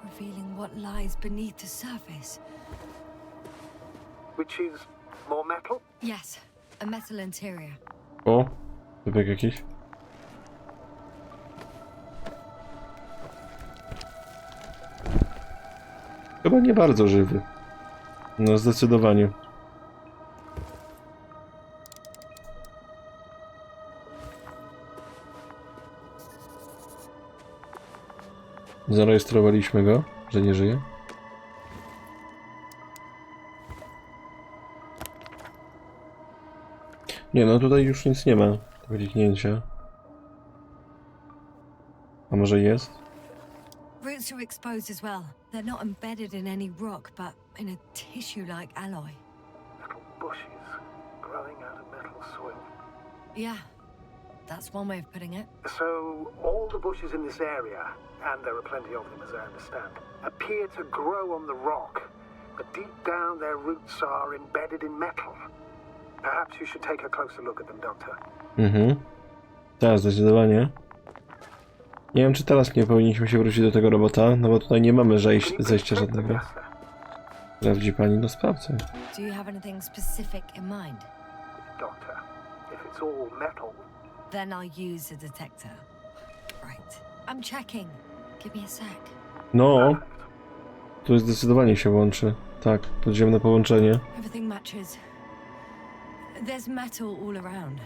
[SPEAKER 2] revealing what lies beneath the surface.
[SPEAKER 8] Which is more metal?
[SPEAKER 2] Yes, a metal interior.
[SPEAKER 1] O! Typek jakiś. Chyba nie bardzo żywy. No zdecydowanie. Zarejestrowaliśmy go, że nie żyje. Nie, no tutaj już nic nie ma do kliknięcia. A może jest?
[SPEAKER 2] Roots are exposed as well. They're not embedded in any rock, but in a tissue-like alloy.
[SPEAKER 8] Little bushes growing out of metal soil.
[SPEAKER 2] Yeah, that's one way of putting it.
[SPEAKER 8] So all the bushes in this area, and there are plenty of them as I understand, appear to grow on the rock, but deep down their roots are embedded in metal. Perhaps you should take a closer look at them, Doctor.
[SPEAKER 1] Mhm. Tak, zdecydowanie. Nie wiem, czy teraz nie powinniśmy się wrócić do tego robota, no bo tutaj nie mamy zejścia żadnego. Sprawdzi pani? No sprawdzę.
[SPEAKER 2] Do you have anything specific in mind?
[SPEAKER 8] Doctor, if it's all metal,
[SPEAKER 2] Then I'll use a detector. Right. I'm checking. Give me a sec.
[SPEAKER 1] No, tu zdecydowanie się łączy. Tak, podziemne połączenie.
[SPEAKER 2] Everything matches. There's metal all around.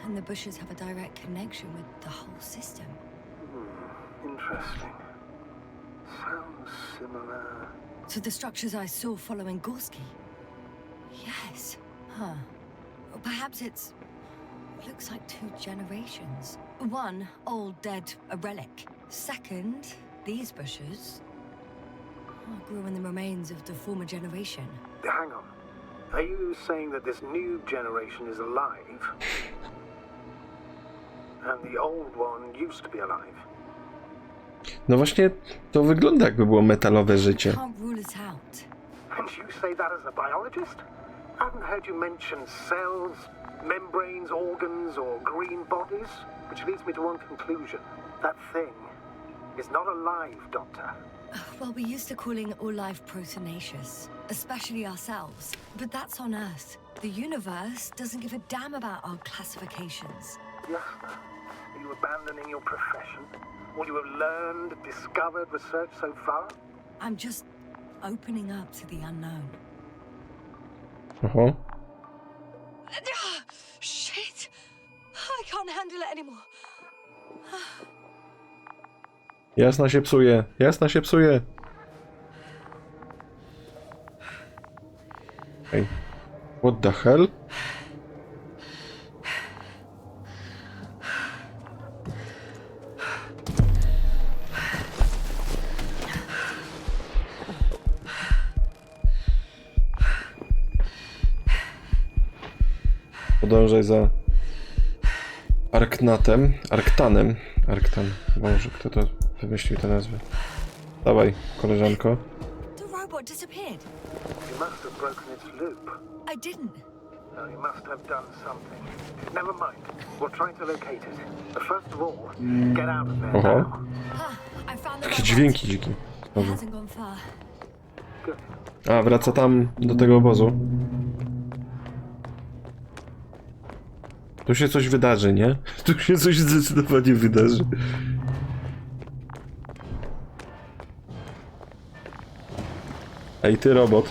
[SPEAKER 2] And the bushes have a direct connection with the whole system.
[SPEAKER 8] interesting. Sounds similar.
[SPEAKER 2] To the structures I saw following Gorski. Yes. Huh. Or perhaps it's... looks like two generations. One, old, dead, a relic. Second, these bushes grew in the remains of the former generation.
[SPEAKER 8] Hang on. Are you saying that this new generation is alive? And the old one used to be alive?
[SPEAKER 1] No właśnie, to wygląda jakby było metalowe życie.
[SPEAKER 2] Can't rule it out.
[SPEAKER 8] And you say that as a biologist? I haven't heard you mention cells, membranes, organs, or green bodies. Which leads me to one conclusion. That thing is not alive, Doctor.
[SPEAKER 2] Well, we used to calling all life proteinaceous, especially ourselves. But that's on Earth. The universe doesn't give a damn about our classifications.
[SPEAKER 8] Jasna, are you abandoning your profession? All you have learned, discovered, researched so far?
[SPEAKER 2] I'm just opening up to the unknown.
[SPEAKER 1] Oho.
[SPEAKER 2] Shit! I can't handle it anymore.
[SPEAKER 1] Jasna się psuje, jasna się psuje. Ej. What the hell? Podążaj za Arktanem. Boże, kto to wymyślił tę nazwę? Dawaj, koleżanko.
[SPEAKER 2] The robot disappeared.
[SPEAKER 8] You must have broken its loop.
[SPEAKER 2] I didn't.
[SPEAKER 8] No, you must have done something. Never mind. We'll try to locate it. But first of all, get out of there
[SPEAKER 1] Oho.
[SPEAKER 8] now.
[SPEAKER 2] I found the
[SPEAKER 1] Jakieś
[SPEAKER 2] robot.
[SPEAKER 1] dźwięki dzikie.
[SPEAKER 2] It
[SPEAKER 1] Znowu.
[SPEAKER 2] hasn't gone far.
[SPEAKER 8] Good.
[SPEAKER 1] A, wraca tam do tego obozu. Tu się coś wydarzy, nie? Tu się coś zdecydowanie wydarzy. Ej, ty robot.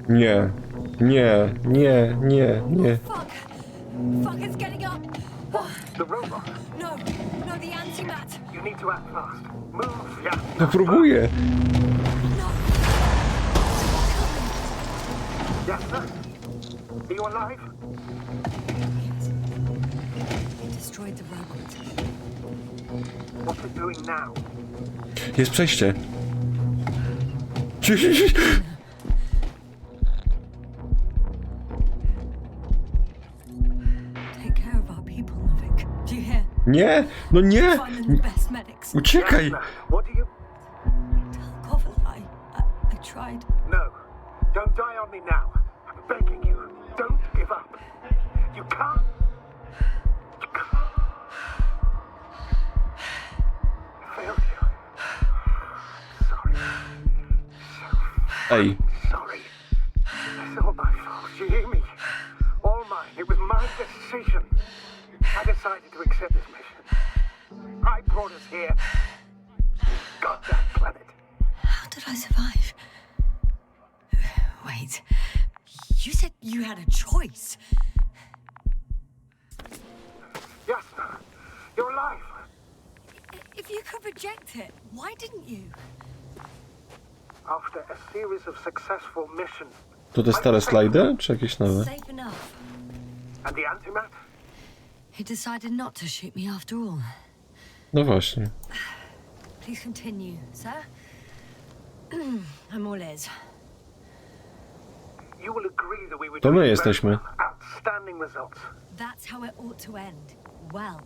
[SPEAKER 1] Nie. Nie.
[SPEAKER 2] Fuck! Fuck, it's getting up!
[SPEAKER 8] The robot.
[SPEAKER 2] No, the antimat!
[SPEAKER 8] You need to act fast. Move, yeah.
[SPEAKER 1] No próbuję.
[SPEAKER 8] Jasna? Are you alive?
[SPEAKER 2] It destroyed the robot.
[SPEAKER 8] What's it doing now?
[SPEAKER 1] Jest przejście.
[SPEAKER 2] Take care of our people, Novik. Do you hear?
[SPEAKER 1] Nie! No nie!
[SPEAKER 2] Find them the best medics.
[SPEAKER 1] Uciekaj!
[SPEAKER 8] Jasna, what do you...
[SPEAKER 2] Koval, I tried.
[SPEAKER 8] No. Don't die on me now. I'm begging you. Don't give up. You can't. You can't. I failed you. Sorry.
[SPEAKER 1] Ej.
[SPEAKER 8] Sorry. It's all my fault. You hear me? All mine. It was my decision. I decided to accept this mission. I brought us here. Got that planet.
[SPEAKER 2] How did I survive? Wait. You said you had a choice.
[SPEAKER 8] Jasna, you're alive.
[SPEAKER 2] If you could reject it, why didn't you?
[SPEAKER 8] After a series of successful missions.
[SPEAKER 1] To te stare slajdy, czy jakieś nowe?
[SPEAKER 2] Safe enough.
[SPEAKER 8] And the antimat?
[SPEAKER 2] He decided not to shoot me after all.
[SPEAKER 1] No właśnie.
[SPEAKER 2] Please continue, sir. I'm all ears.
[SPEAKER 8] You will agree that we were
[SPEAKER 1] To my
[SPEAKER 8] doing
[SPEAKER 1] jesteśmy.
[SPEAKER 8] very well. Outstanding results.
[SPEAKER 2] That's how it ought to end. Well.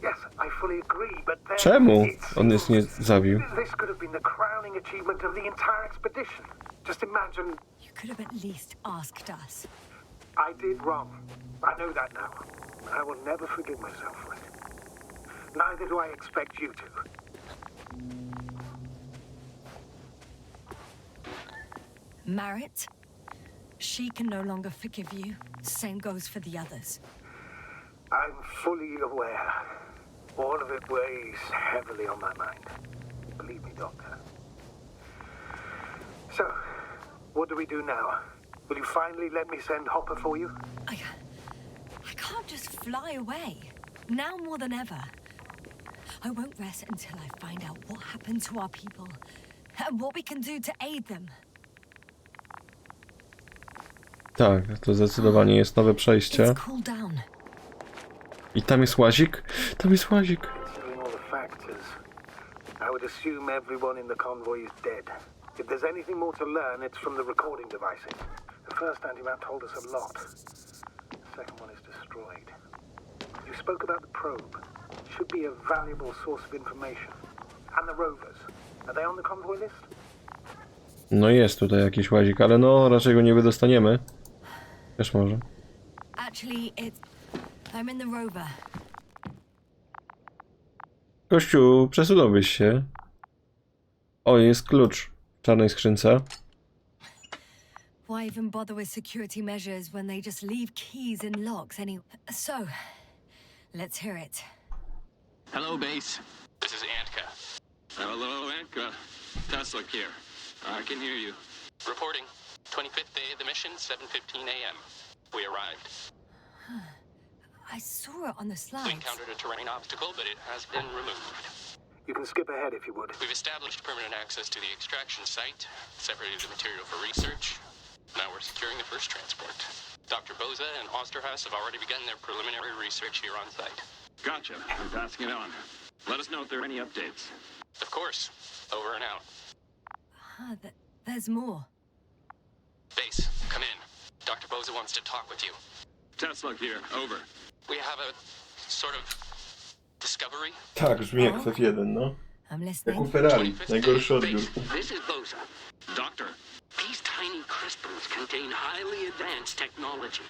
[SPEAKER 8] Yes, I fully agree, but then
[SPEAKER 1] Czemu
[SPEAKER 8] it's-
[SPEAKER 1] on nas nie zabił?
[SPEAKER 8] This could have been the crowning achievement of the entire expedition. Just imagine
[SPEAKER 2] You could have at least asked us.
[SPEAKER 8] I did wrong. I know that now. I will never forgive myself for it. Neither do I expect you to.
[SPEAKER 2] Marit, she can no longer forgive you. Same goes for the others.
[SPEAKER 8] I'm fully aware. All of it weighs heavily on my mind. Believe me, Doctor. So, what do we do now? Will you finally let me send Hopper for you?
[SPEAKER 2] I can't just fly away. Now more than ever. I won't rest until I find out what happened to our people and what we can do to aid them.
[SPEAKER 1] Tak, to zdecydowanie jest nowe przejście.
[SPEAKER 2] It's cooled down.
[SPEAKER 1] I tam jest łazik? Tam jest łazik.
[SPEAKER 8] Considering all the factors, I would assume everyone in the convoy is dead. If there's anything more to learn, it's from the recording devices. The first antimat told us a lot. The second one is destroyed. You spoke about the probe. It should be a valuable source of information. And the rovers. Are they on the convoy list?
[SPEAKER 1] No jest tutaj jakiś łazik, ale no raczej go nie wydostaniemy. Też może.
[SPEAKER 2] Actually, I'm in the rover.
[SPEAKER 1] Kościół, przesunąłbyś się. O, jest klucz w czarnej skrzynce.
[SPEAKER 2] Why even bother with security measures when they just leave keys in locks anyway? So, let's hear it.
[SPEAKER 10] Hello, base. This is Antka. Hello, Antka. Tesla here. I can hear you. Reporting. 25th day of the mission, 7:15 a.m. We arrived.
[SPEAKER 2] I saw it on the
[SPEAKER 10] We
[SPEAKER 2] slides.
[SPEAKER 10] encountered a terrain obstacle, but it has been removed.
[SPEAKER 8] You can skip ahead if you would.
[SPEAKER 10] We've established permanent access to the extraction site, separated the material for research. Now we're securing the first transport. Dr. Boza and Osterhaus have already begun their preliminary research here on site.
[SPEAKER 11] Gotcha. I'm passing it on. Let us know if there are any updates.
[SPEAKER 10] Of course. Over and out.
[SPEAKER 2] There's more.
[SPEAKER 10] Base, come in. Dr. Boza wants to talk with you.
[SPEAKER 11] Tesla here. Over.
[SPEAKER 10] We have a sort of discovery.
[SPEAKER 1] Tak, brzmi jak F1, no.
[SPEAKER 2] I'm
[SPEAKER 1] Jak u
[SPEAKER 2] listening.
[SPEAKER 1] Ferrari, najgorszy odbiór.
[SPEAKER 12] This is Boza.
[SPEAKER 11] Doctor.
[SPEAKER 12] These tiny crystals contain highly advanced technology.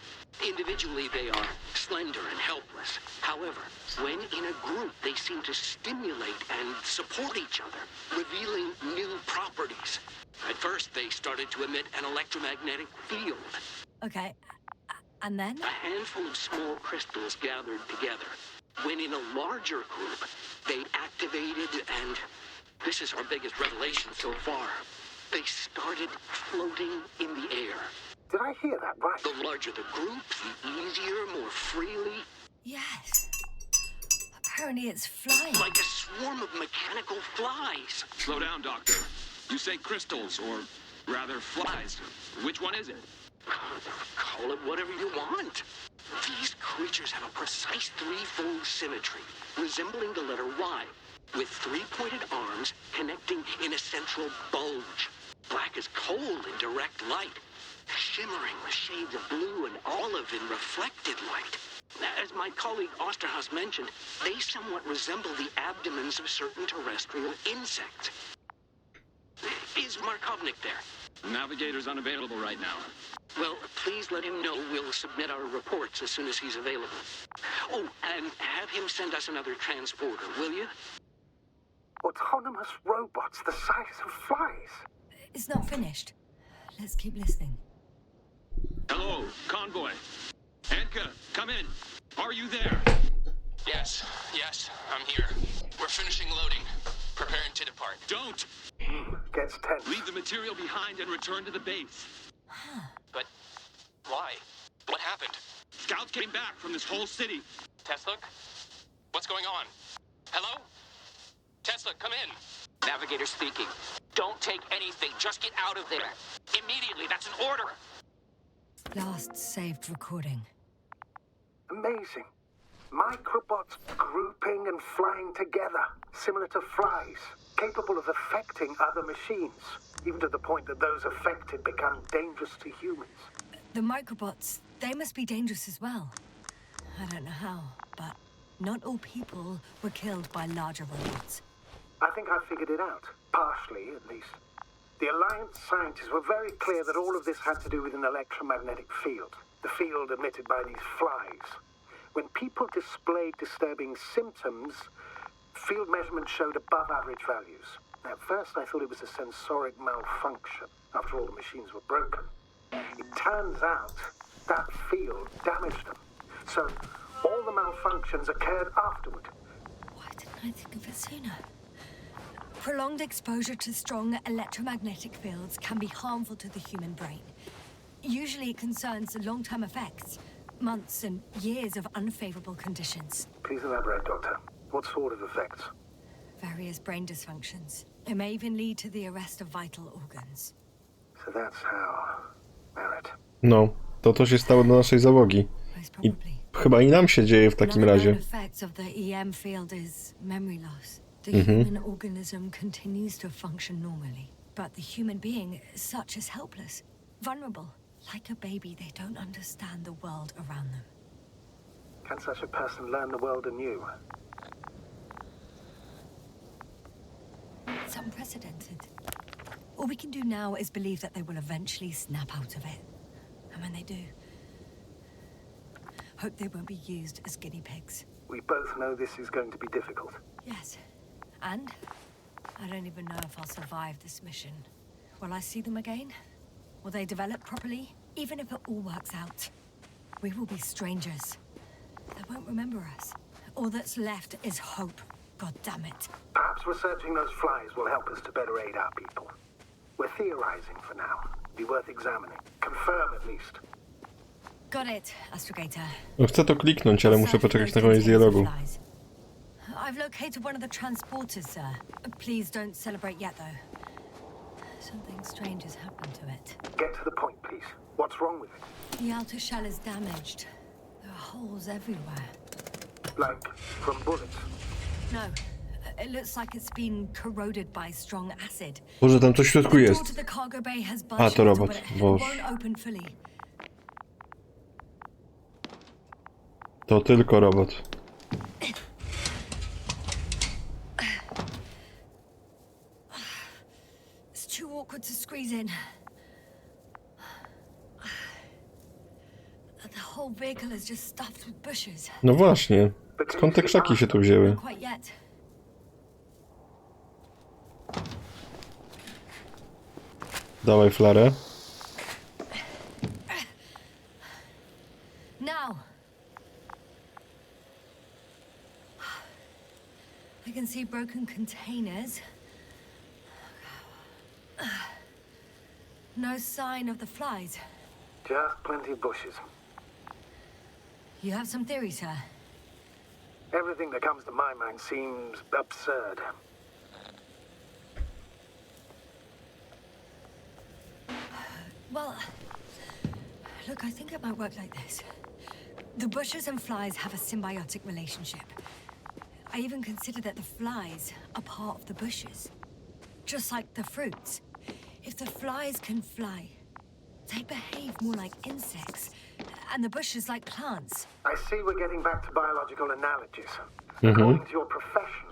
[SPEAKER 12] Individually, they are slender and helpless. However, when in a group, they seem to stimulate and support each other, revealing new properties. At first, they started to emit an electromagnetic field.
[SPEAKER 2] Okay, and then?
[SPEAKER 12] A handful of small crystals gathered together. When in a larger group, they activated and... this is our biggest revelation so far. They started floating in the air.
[SPEAKER 8] Did I hear that right?
[SPEAKER 12] The larger the group, the easier, more freely.
[SPEAKER 2] Yes. Apparently it's flying.
[SPEAKER 12] Like a swarm of mechanical flies.
[SPEAKER 11] Slow down, Doctor. You say crystals, or rather flies. Which one is it?
[SPEAKER 12] Call it whatever you want. These creatures have a precise threefold symmetry, resembling the letter Y, with three-pointed arms connecting in a central bulge. Black as coal in direct light, shimmering with shades of blue and olive in reflected light. As my colleague Osterhaus mentioned, they somewhat resemble the abdomens of certain terrestrial insects. Is Markovnik there?
[SPEAKER 11] Navigator's unavailable right now.
[SPEAKER 12] Well, please let him know we'll submit our reports as soon as he's available. Oh, and have him send us another transporter, will you?
[SPEAKER 8] Autonomous robots the size of flies.
[SPEAKER 2] It's not finished. Let's keep listening.
[SPEAKER 11] Hello, convoy. Antka, come in. Are you there?
[SPEAKER 10] Yes, I'm here. We're finishing loading. Preparing to depart.
[SPEAKER 11] Don't!
[SPEAKER 8] Gets tense.
[SPEAKER 11] Leave the material behind and return to the base.
[SPEAKER 10] But why? What happened?
[SPEAKER 11] Scouts came back from this whole city.
[SPEAKER 10] Tesla? What's going on? Hello? Tesla, come in. Navigator speaking. Don't take anything. Just get out of there. Immediately. That's an order.
[SPEAKER 2] Last saved recording.
[SPEAKER 8] Amazing. Microbots grouping and flying together, similar to flies, capable of affecting other machines, even to the point that those affected become dangerous to humans.
[SPEAKER 2] The microbots, they must be dangerous as well. I don't know how, but not all people were killed by larger robots.
[SPEAKER 8] I think I figured it out, partially at least. The Alliance scientists were very clear that all of this had to do with an electromagnetic field, the field emitted by these flies. When people displayed disturbing symptoms, field measurements showed above average values. At first I thought it was a sensoric malfunction, after all the machines were broken. It turns out that field damaged them. So all the malfunctions occurred afterward.
[SPEAKER 2] Why didn't I think of it sooner? Prolonged exposure to strong electromagnetic fields can be harmful to the human brain. Usually it concerns long-term effects, months and years of unfavorable conditions.
[SPEAKER 8] Please elaborate, Doctor. What sort of effects?
[SPEAKER 2] Various brain dysfunctions. It may even lead to the arrest of vital organs.
[SPEAKER 8] So that's how... Merit.
[SPEAKER 1] No, to się stało do naszej załogi. I chyba i nam się dzieje w takim razie.
[SPEAKER 2] Another effect of the EM field is memory loss. The human organism continues to function normally, but the human being such is helpless, vulnerable. Like a baby, they don't understand the world around them.
[SPEAKER 8] Can such a person learn the world anew?
[SPEAKER 2] It's unprecedented. All we can do now is believe that they will eventually snap out of it. And when they do, hope they won't be used as guinea pigs.
[SPEAKER 8] We both know this is going to be difficult.
[SPEAKER 2] Yes, And I don't even know if I'll survive this mission. Will I see them again? Will they develop properly? Even if it all works out, we will be strangers. They won't remember us. All that's left is hope. God damn it.
[SPEAKER 8] Perhaps researching those flies will help us to better aid our people. We're theorizing for now. Be worth examining. Confirm at least.
[SPEAKER 2] Got it, Astrogator.
[SPEAKER 1] No chcę to kliknąć, ale muszę poczekać na koniec dialogu.
[SPEAKER 2] I've located one of the transporters, sir. Please don't celebrate yet, though. Something strange has happened to it.
[SPEAKER 8] Get to the point, please. What's wrong with it?
[SPEAKER 2] The outer shell is damaged. There are holes everywhere.
[SPEAKER 8] Like from bullets?
[SPEAKER 2] No. It looks like it's been corroded by strong acid.
[SPEAKER 1] Boże, tam coś w środku
[SPEAKER 2] The door
[SPEAKER 1] jest.
[SPEAKER 2] to the cargo bay has
[SPEAKER 1] A,
[SPEAKER 2] budged
[SPEAKER 1] to
[SPEAKER 2] a
[SPEAKER 1] robot.
[SPEAKER 2] little, but it
[SPEAKER 1] Boże.
[SPEAKER 2] won't open fully.
[SPEAKER 1] To tylko robot.
[SPEAKER 2] It's too awkward to squeeze in. The whole vehicle is just stuffed with bushes.
[SPEAKER 1] No właśnie. Skąd te krzaki się tu wzięły?
[SPEAKER 2] Not quite yet.
[SPEAKER 1] Dawaj flarę.
[SPEAKER 2] Now. I can see broken containers. No sign of the flies.
[SPEAKER 8] Just plenty of bushes.
[SPEAKER 2] You have some theory, sir?
[SPEAKER 8] Everything that comes to my mind seems absurd.
[SPEAKER 2] Well, look, I think it might work like this. The bushes and flies have a symbiotic relationship. I even consider that the flies are part of the bushes. Just like the fruits. If the flies can fly, they behave more like insects, and the bushes like plants.
[SPEAKER 8] I see we're getting back to biological analogies. According to your profession,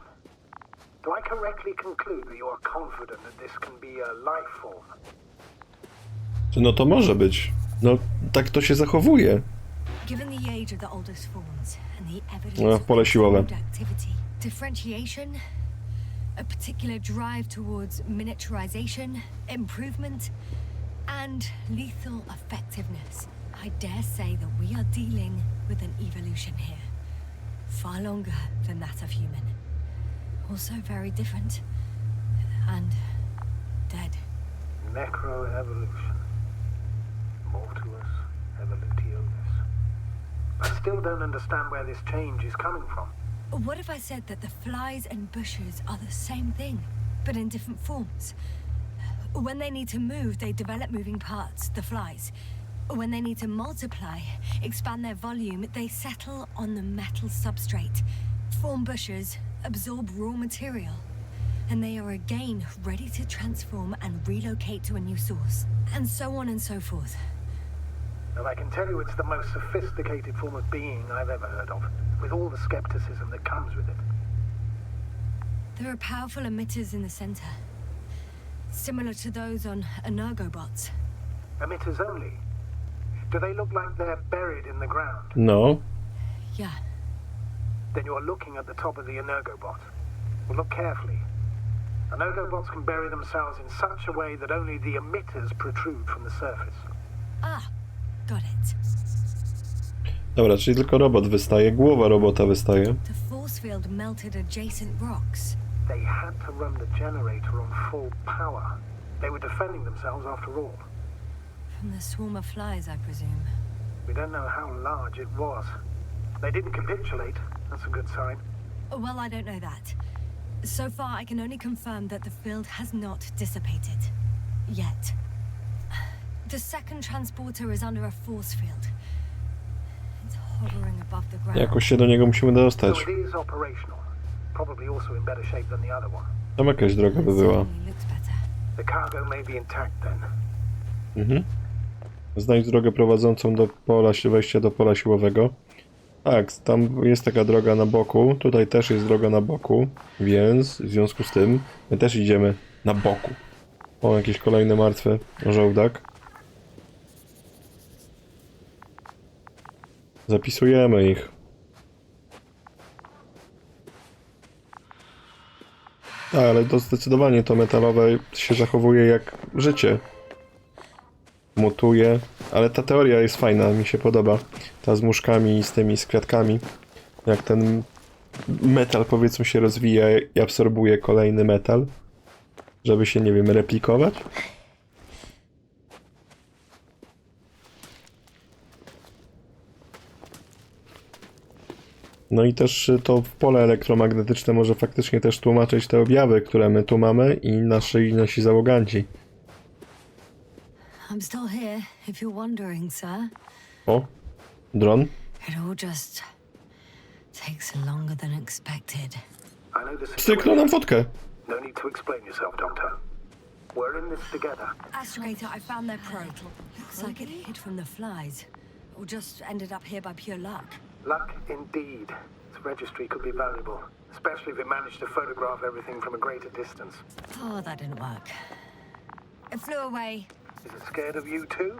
[SPEAKER 8] do I correctly conclude that you are confident that this can be a life form?
[SPEAKER 1] No to może być. No tak to się zachowuje.
[SPEAKER 2] Given the age of the oldest forms and the evidence
[SPEAKER 1] No, pole siłowe.
[SPEAKER 2] of activity, differentiation, a particular drive towards miniaturization, improvement, and lethal effectiveness, I dare say that we are dealing with an evolution here. Far longer than that of human. Also very different. And dead.
[SPEAKER 8] Necroevolution. Mortuus evolutionis. I still don't understand where this change is coming from.
[SPEAKER 2] What if I said that the flies and bushes are the same thing, but in different forms? When they need to move, they develop moving parts, the flies. When they need to multiply, expand their volume, they settle on the metal substrate, form bushes, absorb raw material, and they are again ready to transform and relocate to a new source, and so on and so forth.
[SPEAKER 8] And I can tell you it's the most sophisticated form of being I've ever heard of, with all the skepticism that comes with it.
[SPEAKER 2] There are powerful emitters in the center, similar to those on Energobots.
[SPEAKER 8] Emitters only? Do they look like they're buried in the ground?
[SPEAKER 1] No.
[SPEAKER 2] Yeah.
[SPEAKER 8] Then you're looking at the top of the Energobot. Well, look carefully. Energobots can bury themselves in such a way that only the emitters protrude from the surface.
[SPEAKER 2] Ah, got it.
[SPEAKER 1] Dobra, czyli tylko robot wystaje, głowa robota wystaje.
[SPEAKER 2] The force field melted adjacent rocks.
[SPEAKER 8] They had to run the generator on full power. They were defending themselves after all.
[SPEAKER 2] From the swarm of flies, I presume.
[SPEAKER 8] We don't know how large it was. They didn't capitulate. That's a good sign.
[SPEAKER 2] Well, I don't know that. So far, I can only confirm that the field has not dissipated. Yet. The second transporter is under a force field. It's hovering above the ground.
[SPEAKER 1] Jakoś się do niego musimy dostać.
[SPEAKER 8] So it is operational. Probably also in better shape than the other one.
[SPEAKER 1] Tam jakaś droga by była.
[SPEAKER 2] Looks better.
[SPEAKER 8] The cargo may be intact then.
[SPEAKER 1] Znajdź drogę prowadzącą do pola, wejścia do pola siłowego. Tak, tam jest taka droga na boku. Tutaj też jest droga na boku. Więc w związku z tym my też idziemy na boku. O, jakieś kolejne martwe żołdak. Zapisujemy ich. Ale to zdecydowanie to metalowe się zachowuje jak życie. Mutuje, ale ta teoria jest fajna, mi się podoba. Ta z muszkami i z tymi z kwiatkami. Jak ten metal, powiedzmy, się rozwija i absorbuje kolejny metal, żeby się, nie wiem, replikować. No i też to pole elektromagnetyczne może faktycznie też tłumaczyć te objawy, które my tu mamy i nasi załoganci.
[SPEAKER 2] I'm still here, if you're wondering, sir.
[SPEAKER 1] O, dron.
[SPEAKER 2] It all just takes longer than expected.
[SPEAKER 8] I know this is
[SPEAKER 1] Stryknął nam fotkę.
[SPEAKER 8] no need to explain yourself, Doctor. We're in this together.
[SPEAKER 2] Astrogator, I found their probe. Looks like it hid from the flies. Or just ended up here by pure luck.
[SPEAKER 8] Luck indeed. This registry could be valuable, especially if it managed to photograph everything from a greater distance.
[SPEAKER 2] Oh, that didn't work. It flew away.
[SPEAKER 8] Is it scared of you too?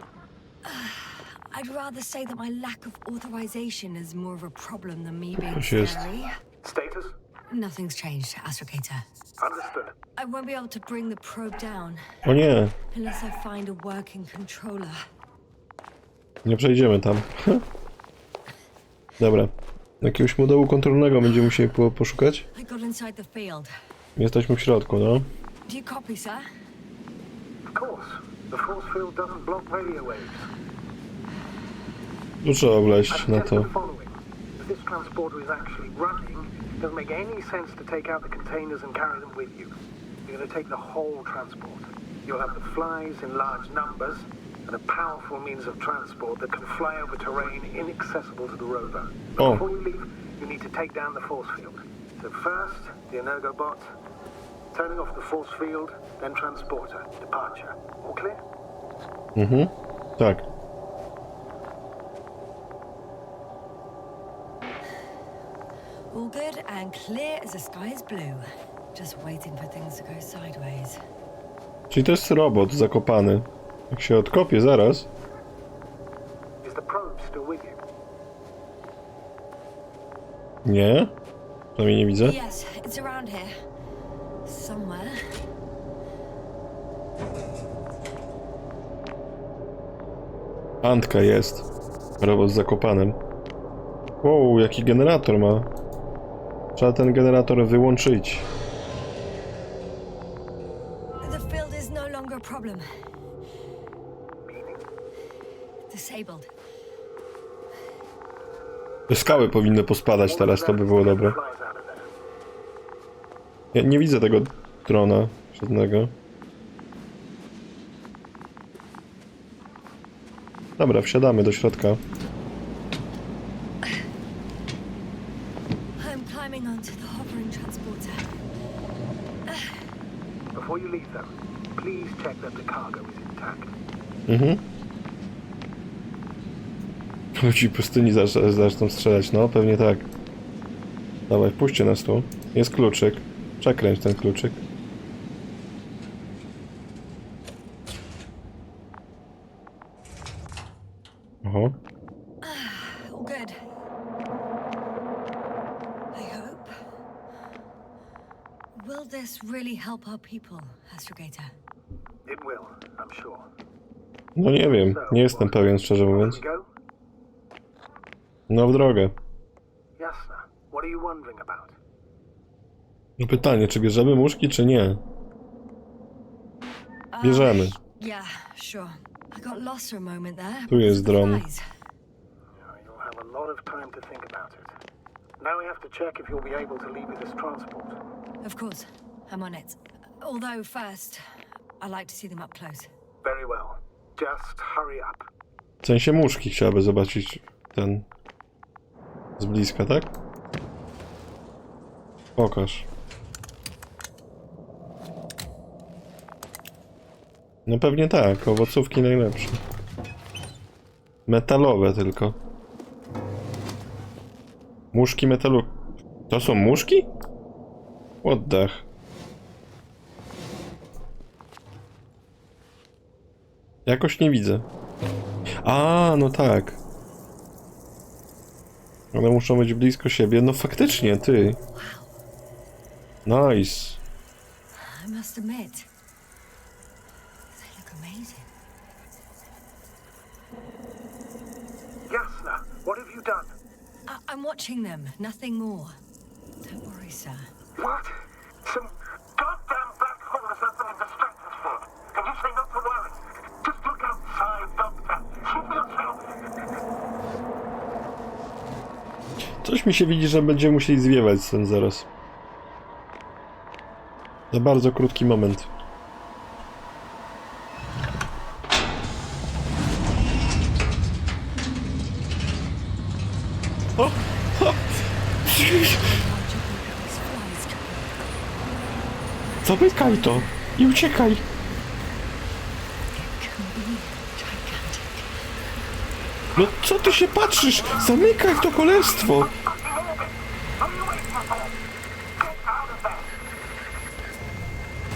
[SPEAKER 2] I'd rather say that my lack of authorization is more of a problem than me being
[SPEAKER 1] Yes, yes.
[SPEAKER 2] scary.
[SPEAKER 8] Status?
[SPEAKER 2] Nothing's changed, Astrogator.
[SPEAKER 8] Understood.
[SPEAKER 2] I won't be able to bring the probe down
[SPEAKER 1] O nie,
[SPEAKER 2] unless I find a working controller.
[SPEAKER 1] nie przejdziemy tam. Dobra. Jakiegoś modułu kontrolnego będziemy musieli poszukać.
[SPEAKER 2] I got inside the field.
[SPEAKER 1] Jesteśmy w środku, no.
[SPEAKER 2] Do you copy, sir?
[SPEAKER 8] Of course. The force field doesn't block radio waves.
[SPEAKER 1] Tu trzeba wleźć na to.
[SPEAKER 8] The following. If this transporter is actually running, it doesn't make any sense to take out the containers and carry them with you. You're going to take the whole transport. You'll have the flies in large numbers and a powerful means of transport that can fly over terrain inaccessible to the rover.
[SPEAKER 1] Oh.
[SPEAKER 8] Before you leave, you need to take down the force field. So first, the energobot, turning off the force field, then transporter, departure. All clear?
[SPEAKER 1] Mhm, tak.
[SPEAKER 2] All good and clear as the sky is blue. Just waiting for things to go sideways.
[SPEAKER 1] Czyli to jest robot zakopany. Jak się odkopie zaraz.
[SPEAKER 8] Is the probe still with you?
[SPEAKER 1] Nie? Przynajmniej nie widzę.
[SPEAKER 2] Yes, it's around here. Somewhere.
[SPEAKER 1] Antka jest. Robot z zakopanem. Wow, jaki generator ma. Trzeba ten generator wyłączyć.
[SPEAKER 2] The field is no longer a problem. Disabled.
[SPEAKER 1] Te skały powinny pospadać teraz, to by było dobre. Ja nie widzę tego drona żadnego. Dobra, wsiadamy do środka.
[SPEAKER 2] I'm climbing onto the hovering transporter.
[SPEAKER 8] Before you leave them, please check that the cargo is intact.
[SPEAKER 1] Mhm. Ludzi pustyni zaczną strzelać, no pewnie tak. Dawaj, puśćcie nas tu. Jest kluczyk. Przekręć ten kluczyk. Oho.
[SPEAKER 2] All good. I hope. Will this really help our people, Astrogator?
[SPEAKER 8] It will, I'm sure.
[SPEAKER 1] No nie wiem, nie jestem pewien, szczerze mówiąc.
[SPEAKER 8] Go?
[SPEAKER 1] No w drogę.
[SPEAKER 8] Jasne. What are you wondering about?
[SPEAKER 1] No pytanie, czy bierzemy muszki, czy nie? Bierzemy.
[SPEAKER 2] Yeah, sure. I got lost for a moment there.
[SPEAKER 1] Tu jest dron.
[SPEAKER 2] Flies.
[SPEAKER 8] You'll have a lot of time to think about it. Now we have to check if you'll be able to leave with this transport.
[SPEAKER 2] Of course, I'm on it. Although first, I like to see them up close.
[SPEAKER 8] Very well. Just hurry up.
[SPEAKER 1] W sensie muszki chciałaby zobaczyć ten... z bliska, tak? Pokaż. No pewnie tak, owocówki najlepsze. Metalowe tylko. Muszki metalu... To są muszki? Oddech. Jakoś nie widzę. A, no tak. One muszą być blisko siebie. No faktycznie, ty. Nice.
[SPEAKER 2] I must admit, they look amazing.
[SPEAKER 8] Jasna, what have you done?
[SPEAKER 2] I'm watching them, nothing more. Don't worry, sir.
[SPEAKER 8] What? Some goddamn black hole has opened in the stratosphere. And you say not to worry. Just look outside, Doctor. She feels healthy.
[SPEAKER 1] Coś mi się widzi, że będziemy musieli zwiewać stąd zaraz. Za bardzo krótki moment. O! O! Zamykaj to i uciekaj! No co ty się patrzysz? Zamykaj to cholerstwo!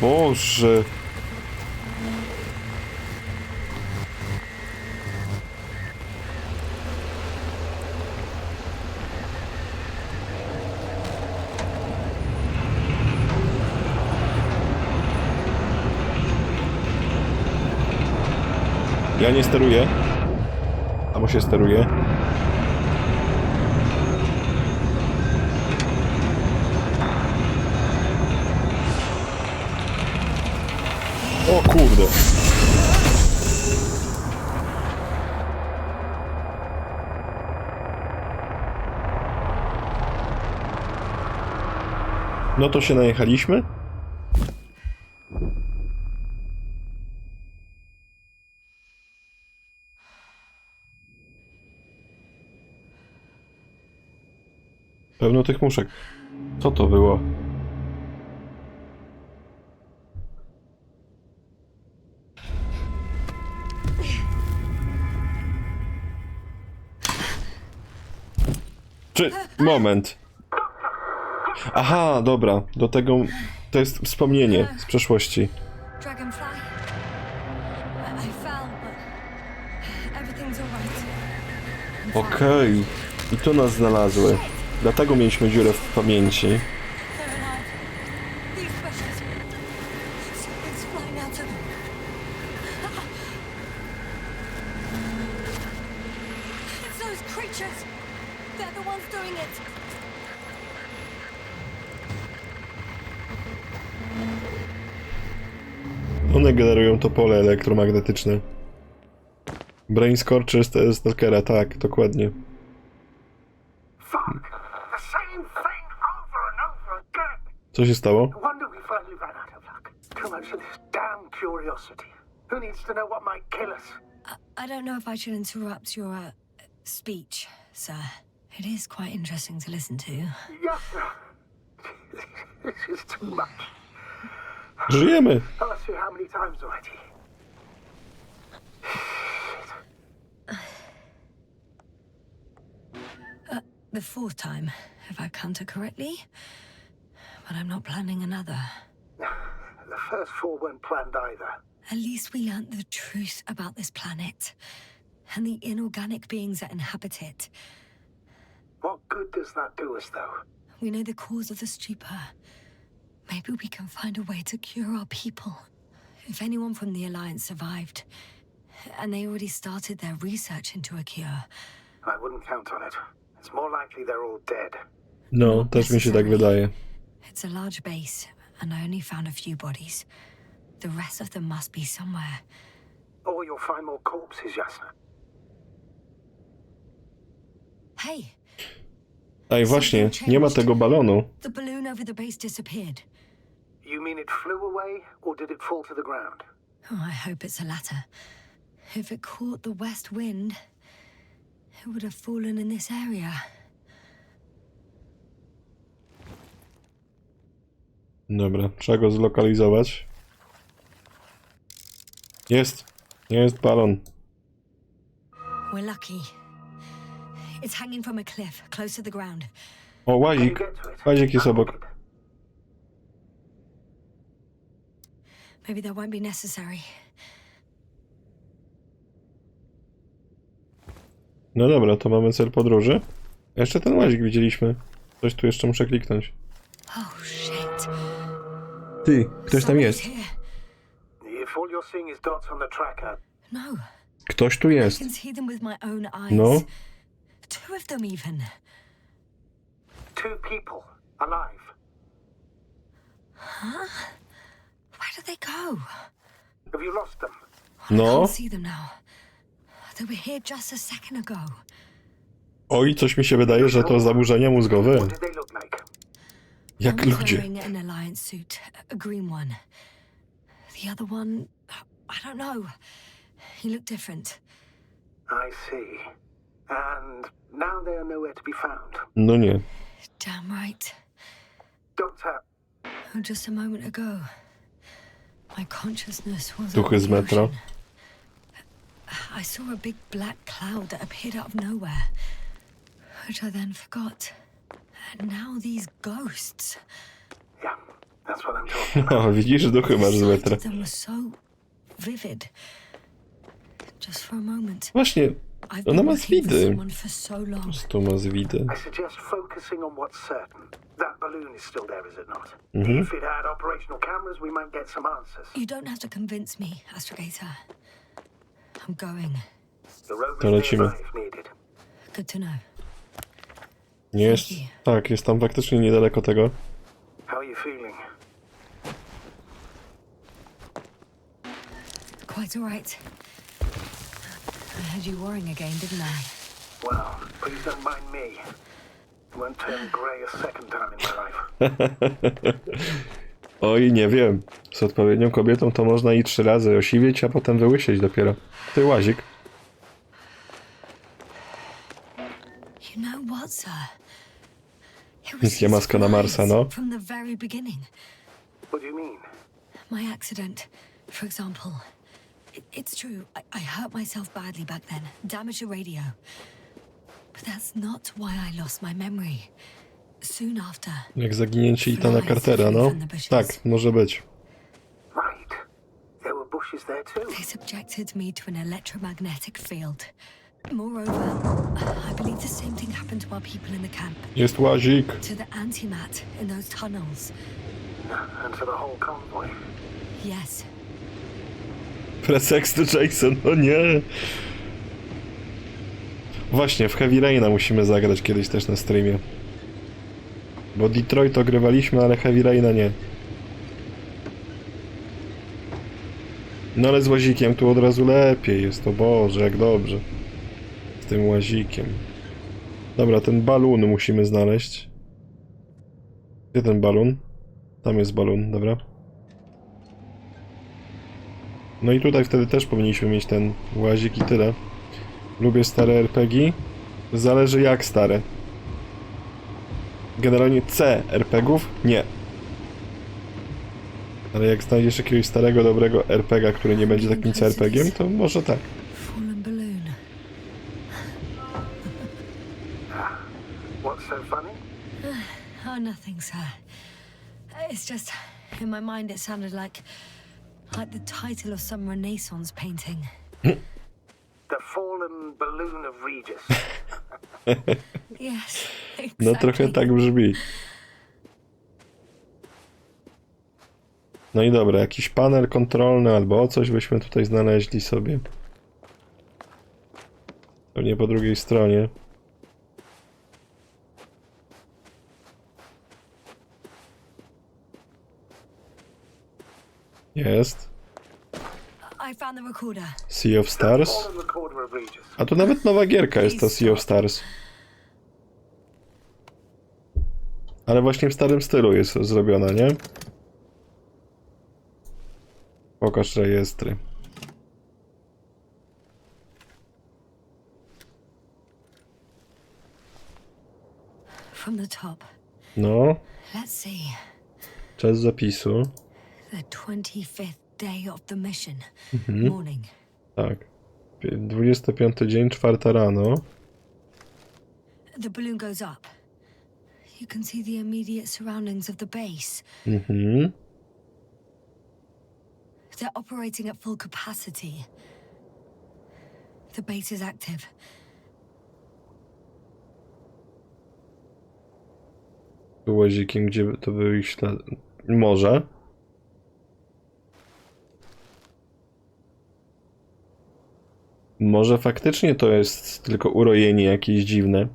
[SPEAKER 1] Boże! Ja nie steruję. Albo się steruje. O kurde. No to się najechaliśmy. Pełno tych muszek. Co to było? Czy... Moment. Aha, dobra. Do tego... To jest wspomnienie z przeszłości.
[SPEAKER 2] Dragonfly. I fell, but everything's all right.
[SPEAKER 1] Okej. I tu nas znalazły. Dlatego mieliśmy dziurę w pamięci.
[SPEAKER 2] They're alive. These bushes. Something's flying out of them. It's those creatures. They're the ones doing it.
[SPEAKER 1] One generują to pole elektromagnetyczne. Brain Scorcher z Stalkera, tak, dokładnie.
[SPEAKER 8] Fuck! The same thing over and over again!
[SPEAKER 1] Co się stało?
[SPEAKER 8] No wonder we finally ran out of luck. Too much of this damn curiosity. Who needs to know what might kill us?
[SPEAKER 2] I don't know if I should interrupt your speech, sir. It is quite interesting to listen to.
[SPEAKER 8] Yes, sir. This is too much.
[SPEAKER 1] Żyjemy!
[SPEAKER 8] I'll ask you how many times already.
[SPEAKER 2] The fourth time, if I counted correctly. But I'm not planning another.
[SPEAKER 8] The first four weren't planned either.
[SPEAKER 2] At least we learned the truth about this planet and the inorganic beings that inhabit it.
[SPEAKER 8] What good does that do us, though?
[SPEAKER 2] We know the cause of the stupor. Maybe we can find a way to cure our people. If anyone from the Alliance survived, and they already started their research into a cure.
[SPEAKER 8] I wouldn't count on it. It's more likely they're all dead.
[SPEAKER 1] No, też mi się tak wydaje.
[SPEAKER 2] It's a large base, and I only found a few bodies. The rest of them must be somewhere.
[SPEAKER 8] Or you'll find more corpses, Jasna.
[SPEAKER 2] Hey!
[SPEAKER 1] Ej, właśnie, nie ma tego balonu.
[SPEAKER 2] The balloon over the base disappeared.
[SPEAKER 8] You mean it flew away, or did it fall to the ground?
[SPEAKER 2] Oh, I hope it's the latter. If it caught the west wind, it would have fallen in this area.
[SPEAKER 1] Dobra, trzeba go zlokalizować. Jest balon.
[SPEAKER 2] We're lucky. It's hanging from a cliff, close to the ground.
[SPEAKER 1] O, łazik. Łazik jest obok.
[SPEAKER 2] Maybe that won't be necessary.
[SPEAKER 1] No dobra, to mamy cel podróży. Jeszcze ten łazik widzieliśmy. Coś tu jeszcze muszę kliknąć.
[SPEAKER 2] Oh shit.
[SPEAKER 1] Ty, ktoś tam jest.
[SPEAKER 8] If all you're seeing is dots on the tracker,
[SPEAKER 2] No.
[SPEAKER 1] Ktoś tu
[SPEAKER 2] I
[SPEAKER 1] jest.
[SPEAKER 2] can see them with my own eyes.
[SPEAKER 1] No.
[SPEAKER 2] 2 of them even.
[SPEAKER 8] 2 people alive.
[SPEAKER 2] Huh? Where did they go?
[SPEAKER 8] Have you lost them?
[SPEAKER 2] I
[SPEAKER 1] No.
[SPEAKER 2] can't see them now. They were here just a second ago.
[SPEAKER 1] Oj, coś mi się wydaje, że to zaburzenia mózgowe.
[SPEAKER 8] What did they look like?
[SPEAKER 1] Jak
[SPEAKER 2] One was
[SPEAKER 1] ludzie.
[SPEAKER 2] wearing an alliance suit, a green one. The other one, I don't know. He looked different.
[SPEAKER 8] I see. And now they are nowhere to be found.
[SPEAKER 1] No nie.
[SPEAKER 2] Damn right.
[SPEAKER 8] Doctor,
[SPEAKER 2] Oh, just a moment ago, my consciousness was
[SPEAKER 1] Duchy
[SPEAKER 2] on
[SPEAKER 1] z
[SPEAKER 2] the
[SPEAKER 1] metra.
[SPEAKER 2] ocean. I saw a big black cloud that appeared out of nowhere, which I then forgot. And now these ghosts.
[SPEAKER 8] yeah, that's what I'm talking about.
[SPEAKER 1] O, widzisz, duchy masz z
[SPEAKER 2] The sight
[SPEAKER 1] metra.
[SPEAKER 2] of them was so vivid. Just for a moment.
[SPEAKER 1] Właśnie,
[SPEAKER 2] I've
[SPEAKER 1] ona
[SPEAKER 2] been
[SPEAKER 1] ma
[SPEAKER 2] looking for
[SPEAKER 1] zwidy.
[SPEAKER 2] someone for so
[SPEAKER 1] Po
[SPEAKER 2] long.
[SPEAKER 1] prostu ma zwidy.
[SPEAKER 8] I suggest focusing on what's certain. That balloon is still there, is it not?
[SPEAKER 1] Mhm.
[SPEAKER 8] If it had operational cameras, we might get some answers.
[SPEAKER 2] You don't have to convince me, Astrogator. I'm going.
[SPEAKER 8] The rover
[SPEAKER 1] To
[SPEAKER 8] is
[SPEAKER 1] lecimy.
[SPEAKER 8] nearby if needed.
[SPEAKER 2] Good to know.
[SPEAKER 1] Nie jest. Tak, jest tam faktycznie niedaleko tego.
[SPEAKER 8] How are you feeling?
[SPEAKER 2] Quite all right. I heard you worrying again, didn't I?
[SPEAKER 8] Well, please don't mind me. Won't turn grey a second time in my life.
[SPEAKER 1] Oj, nie wiem. Z odpowiednią kobietą to można i 3 razy osiwieć, a potem wyłysieć dopiero. Ty łazik.
[SPEAKER 2] You know what, sir? It was
[SPEAKER 1] Misja maska na Marsa, no.
[SPEAKER 2] from the very beginning.
[SPEAKER 8] What do you mean?
[SPEAKER 2] My accident, for example. It's true, I hurt myself badly back then, damaged the radio. But that's not why I lost my memory. Soon after.
[SPEAKER 1] Jak zaginięcie Ethana Cartera, no. Tak, może być.
[SPEAKER 8] Right. There were bushes there too.
[SPEAKER 2] They subjected me to an electromagnetic field. Moreover, I believe the same thing happened to our people in the camp.
[SPEAKER 1] Jest łazik.
[SPEAKER 2] To the antimat in those tunnels.
[SPEAKER 8] And to the whole convoy.
[SPEAKER 2] Yes.
[SPEAKER 1] Presex to Jason, no nie. Właśnie, w Heavy Raina musimy zagrać kiedyś też na streamie. Bo Detroit ogrywaliśmy, ale Heavy Raina nie. No ale z łazikiem tu od razu lepiej jest, to Boże, jak dobrze. Z tym łazikiem. Dobra, ten balon musimy znaleźć. Gdzie ten balon? Tam jest balon, dobra. No i tutaj wtedy też powinniśmy mieć ten łazik i tyle. Lubię stare RPG. Zależy jak stare. Generalnie C RPGów? Nie. Ale jak znajdziesz jakiegoś starego, dobrego RPGa, który nie będzie takim C RPG-iem, to może tak.
[SPEAKER 2] Fallen balloon.
[SPEAKER 8] What's so funny?
[SPEAKER 2] Oh, nothing, sir. It's just, in my mind it sounded like the title of some Renaissance painting.
[SPEAKER 8] The fallen balloon of Regis.
[SPEAKER 2] Yes, exactly.
[SPEAKER 1] No trochę tak brzmi. No i dobra, jakiś panel kontrolny albo coś byśmy tutaj znaleźli sobie. Pewnie po drugiej stronie. Jest.
[SPEAKER 2] I found the recorder.
[SPEAKER 1] Sea of Stars.
[SPEAKER 8] Fallen recorder of Regis.
[SPEAKER 1] A tu nawet nowa gierka jest to Sea of Stars. Ale właśnie w starym stylu jest zrobiona, nie? Pokaż rejestry.
[SPEAKER 2] From the top.
[SPEAKER 1] No,
[SPEAKER 2] Let's see.
[SPEAKER 1] czas zapisu.
[SPEAKER 2] The 25th day of the mission.
[SPEAKER 1] Mhm.
[SPEAKER 2] Morning.
[SPEAKER 1] Tak. 25 dzień, 4 rano.
[SPEAKER 2] The balloon goes up. You can see the immediate surroundings of the base.
[SPEAKER 1] Mhm.
[SPEAKER 2] They're operating at full capacity. The base is active.
[SPEAKER 1] Tu łazikiem, gdzie to były ślady. Może. Może faktycznie to jest tylko urojenie jakieś dziwne.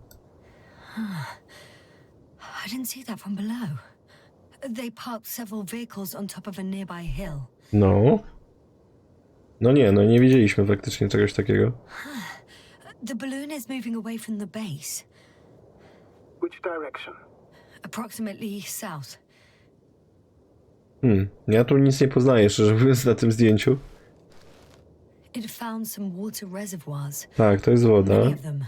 [SPEAKER 2] I didn't see that from below. They parked several vehicles on top of a nearby hill.
[SPEAKER 1] No. No nie widzieliśmy faktycznie czegoś takiego.
[SPEAKER 2] The balloon is moving away from the base.
[SPEAKER 8] Which direction?
[SPEAKER 2] Approximately south.
[SPEAKER 1] Ja tu nic nie poznaję, szczerze mówiąc, na tym zdjęciu.
[SPEAKER 2] It found some water reservoirs.
[SPEAKER 1] Tak, to jest woda.
[SPEAKER 2] Many of them.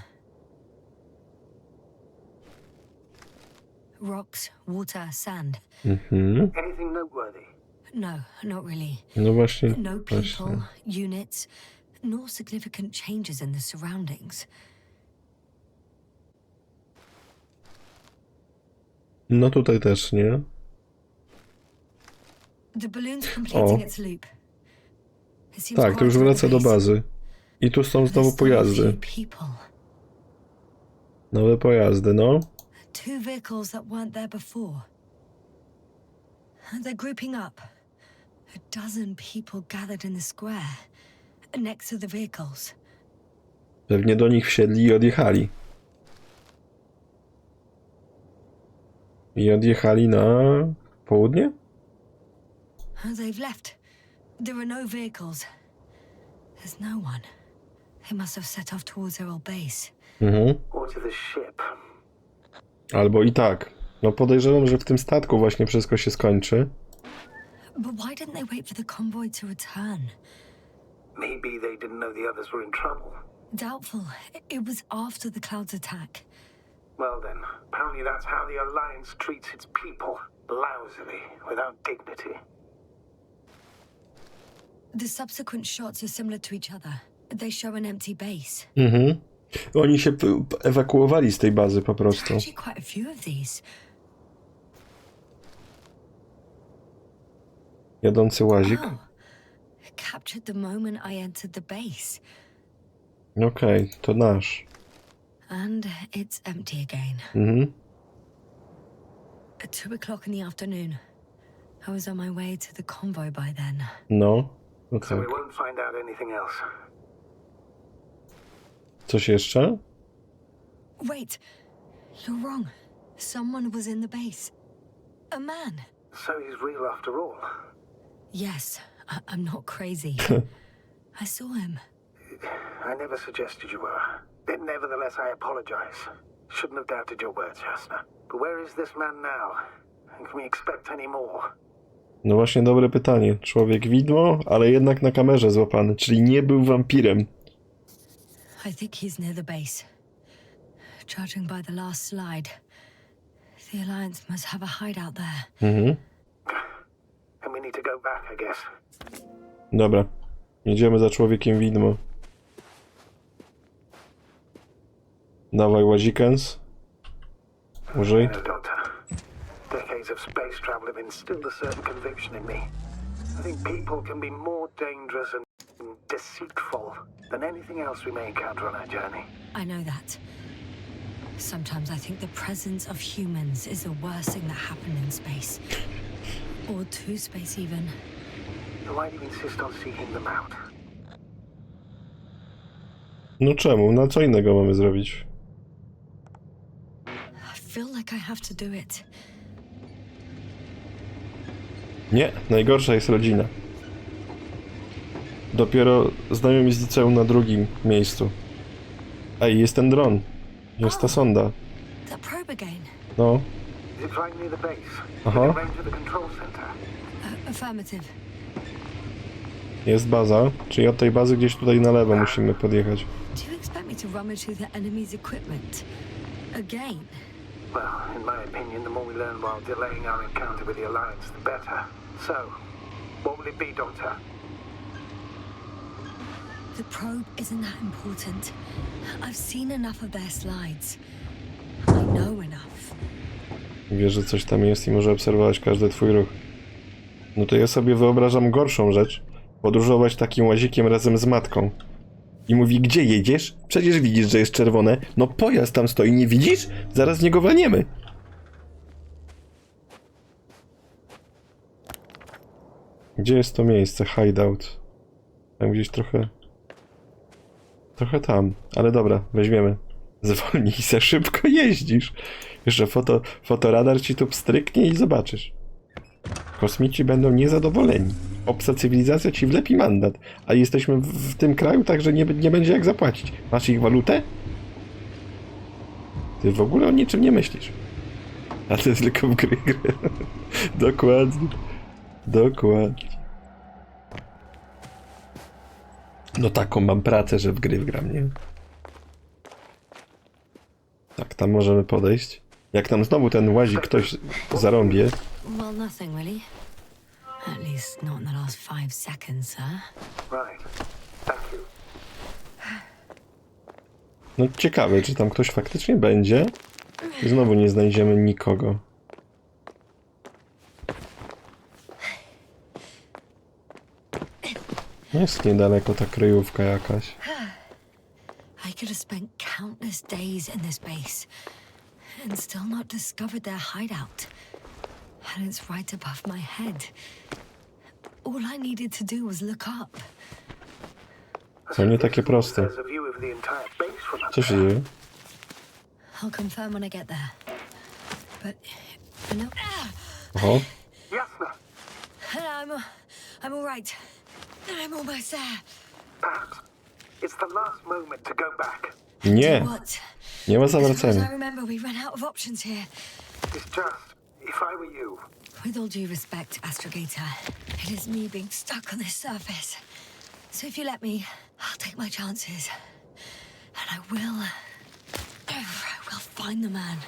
[SPEAKER 2] Rocks, water, sand.
[SPEAKER 8] Anything noteworthy?
[SPEAKER 2] No, not really.
[SPEAKER 1] No właśnie.
[SPEAKER 2] No people, units, nor significant changes in the surroundings.
[SPEAKER 1] No tutaj też, nie?
[SPEAKER 2] The balloon's completing its loop. It seems
[SPEAKER 1] Tak, to już
[SPEAKER 2] quiet
[SPEAKER 1] wraca
[SPEAKER 2] at
[SPEAKER 1] do
[SPEAKER 2] the base.
[SPEAKER 1] bazy. I tu są znowu
[SPEAKER 2] There's still a
[SPEAKER 1] pojazdy.
[SPEAKER 2] few people.
[SPEAKER 1] Nowe pojazdy, no.
[SPEAKER 2] Two vehicles that weren't there before. They're grouping up. A dozen people gathered in the square, next to the vehicles.
[SPEAKER 1] Pewnie do nich wsiedli i odjechali. I odjechali na południe?
[SPEAKER 2] They've left. There are no vehicles. There's no one. They must have set off towards their old base.
[SPEAKER 8] Or to the ship.
[SPEAKER 1] Albo i tak. No podejrzewam, że w tym statku właśnie wszystko się skończy.
[SPEAKER 2] But why didn't they wait for the convoy to return?
[SPEAKER 8] Maybe they didn't know the others were in trouble.
[SPEAKER 2] Doubtful. It was after the Cloud's attack.
[SPEAKER 8] Well then, apparently that's how the Alliance treats its people. Lousily, without dignity.
[SPEAKER 2] The subsequent shots are similar to each other. They show an empty base.
[SPEAKER 1] Oni się ewakuowali z tej bazy po prostu.
[SPEAKER 2] Actually, quite a few of these.
[SPEAKER 1] Jadący łazik.
[SPEAKER 2] Oh, captured the moment I entered the base.
[SPEAKER 1] Okej, to nasz.
[SPEAKER 2] And it's empty again. At 2 o'clock in the afternoon. I was on my way to the convoy by then.
[SPEAKER 1] No, no
[SPEAKER 8] So we
[SPEAKER 1] tak.
[SPEAKER 8] won't find out anything else.
[SPEAKER 1] Coś jeszcze?
[SPEAKER 2] Wait, you're wrong. Someone was in the base. A man.
[SPEAKER 8] So he's real after all.
[SPEAKER 2] Yes, I'm not crazy. I saw him.
[SPEAKER 8] I never suggested you were. Nevertheless, I apologize. Shouldn't have doubted your words, Jasna. But where is this man now? And can we expect any more?
[SPEAKER 1] No właśnie, dobre pytanie. Człowiek widmo, ale jednak na kamerze złapany, czyli nie był wampirem.
[SPEAKER 2] I think he's near the base. Judging by the last slide, the Alliance must have a hideout there.
[SPEAKER 8] And we need to go back, I guess.
[SPEAKER 1] Dobra, jedziemy za człowiekiem widmo. Dawaj łazikens. Użyj.
[SPEAKER 8] No, Doctor. Decades of space travel have instilled a certain conviction in me. I think people can be more dangerous and deceitful than anything else we may encounter on our journey.
[SPEAKER 2] I know that. Sometimes I think the presence of humans is the worst thing that happened in space. Or to space even.
[SPEAKER 8] So why do you insist on seeking them out?
[SPEAKER 1] No czemu? Na co innego mamy zrobić?
[SPEAKER 2] I feel like I have to do it.
[SPEAKER 1] Nie, najgorsza jest rodzina. Dopiero znajomi z liceum na drugim miejscu. Ej, jest ten dron. Jest ta sonda.
[SPEAKER 2] That probe again.
[SPEAKER 1] No.
[SPEAKER 8] Is it right near the base?
[SPEAKER 1] Aha.
[SPEAKER 8] Within range of the control center?
[SPEAKER 2] Affirmative.
[SPEAKER 1] Jest baza. Czyli od tej bazy gdzieś tutaj na lewo musimy podjechać.
[SPEAKER 2] Do you expect me to rummage through the enemy's equipment? Again?
[SPEAKER 8] Well, in my opinion, the more we learn while delaying our encounter with the Alliance, the better. So, what will it be, Doctor?
[SPEAKER 2] The probe isn't that important. I've seen enough of their slides. I know enough.
[SPEAKER 1] Wie, że coś tam jest i może obserwować każdy twój ruch. No to ja sobie wyobrażam gorszą rzecz. Podróżować takim łazikiem razem z matką. I mówi, gdzie jedziesz? Przecież widzisz, że jest czerwone. No pojazd tam stoi, nie widzisz? Zaraz z niego walniemy. Gdzie jest to miejsce? Hideout. Tam gdzieś trochę... Trochę tam, ale dobra, weźmiemy. Zwolnij se, szybko jeździsz. Jeszcze fotoradar ci tu pstryknie i zobaczysz. Kosmici będą niezadowoleni. Obca cywilizacja ci wlepi mandat, a jesteśmy w tym kraju, także nie będzie jak zapłacić. Masz ich walutę? Ty w ogóle o niczym nie myślisz. A to jest tylko w gry. Dokładnie. Dokładnie. No taką mam pracę, że w gry gram, nie? Tak, tam możemy podejść. Jak tam znowu ten łazik ktoś zarąbie.
[SPEAKER 2] Well, nothing really. At least not in the last 5 seconds, sir.
[SPEAKER 8] Right. Thank you.
[SPEAKER 1] No ciekawe, czy tam ktoś faktycznie będzie. I znowu nie znajdziemy nikogo. Jest niedaleko ta kryjówka jakaś.
[SPEAKER 2] I could have spent countless days in this base and still not discovered their hideout. And it's right above my head. All I needed to do was look up.
[SPEAKER 1] To nie takie proste.
[SPEAKER 8] There's a view of the entire base from up
[SPEAKER 1] Co się
[SPEAKER 8] there.
[SPEAKER 1] dzieje?
[SPEAKER 2] I'll confirm when I get there. But no.
[SPEAKER 1] Oho.
[SPEAKER 8] Jasna.
[SPEAKER 2] I'm all right. I'm almost there.
[SPEAKER 8] Perhaps it's the last moment to go back.
[SPEAKER 1] Nie.
[SPEAKER 2] What?
[SPEAKER 1] Nie ma
[SPEAKER 2] As far as I
[SPEAKER 1] zawracania.
[SPEAKER 2] remember, we ran out of options here.
[SPEAKER 8] It's just, if I were you,
[SPEAKER 2] With all due respect, Astrogator, it is me being stuck on this surface. So if you let me, I'll take my chances. And I will find the man.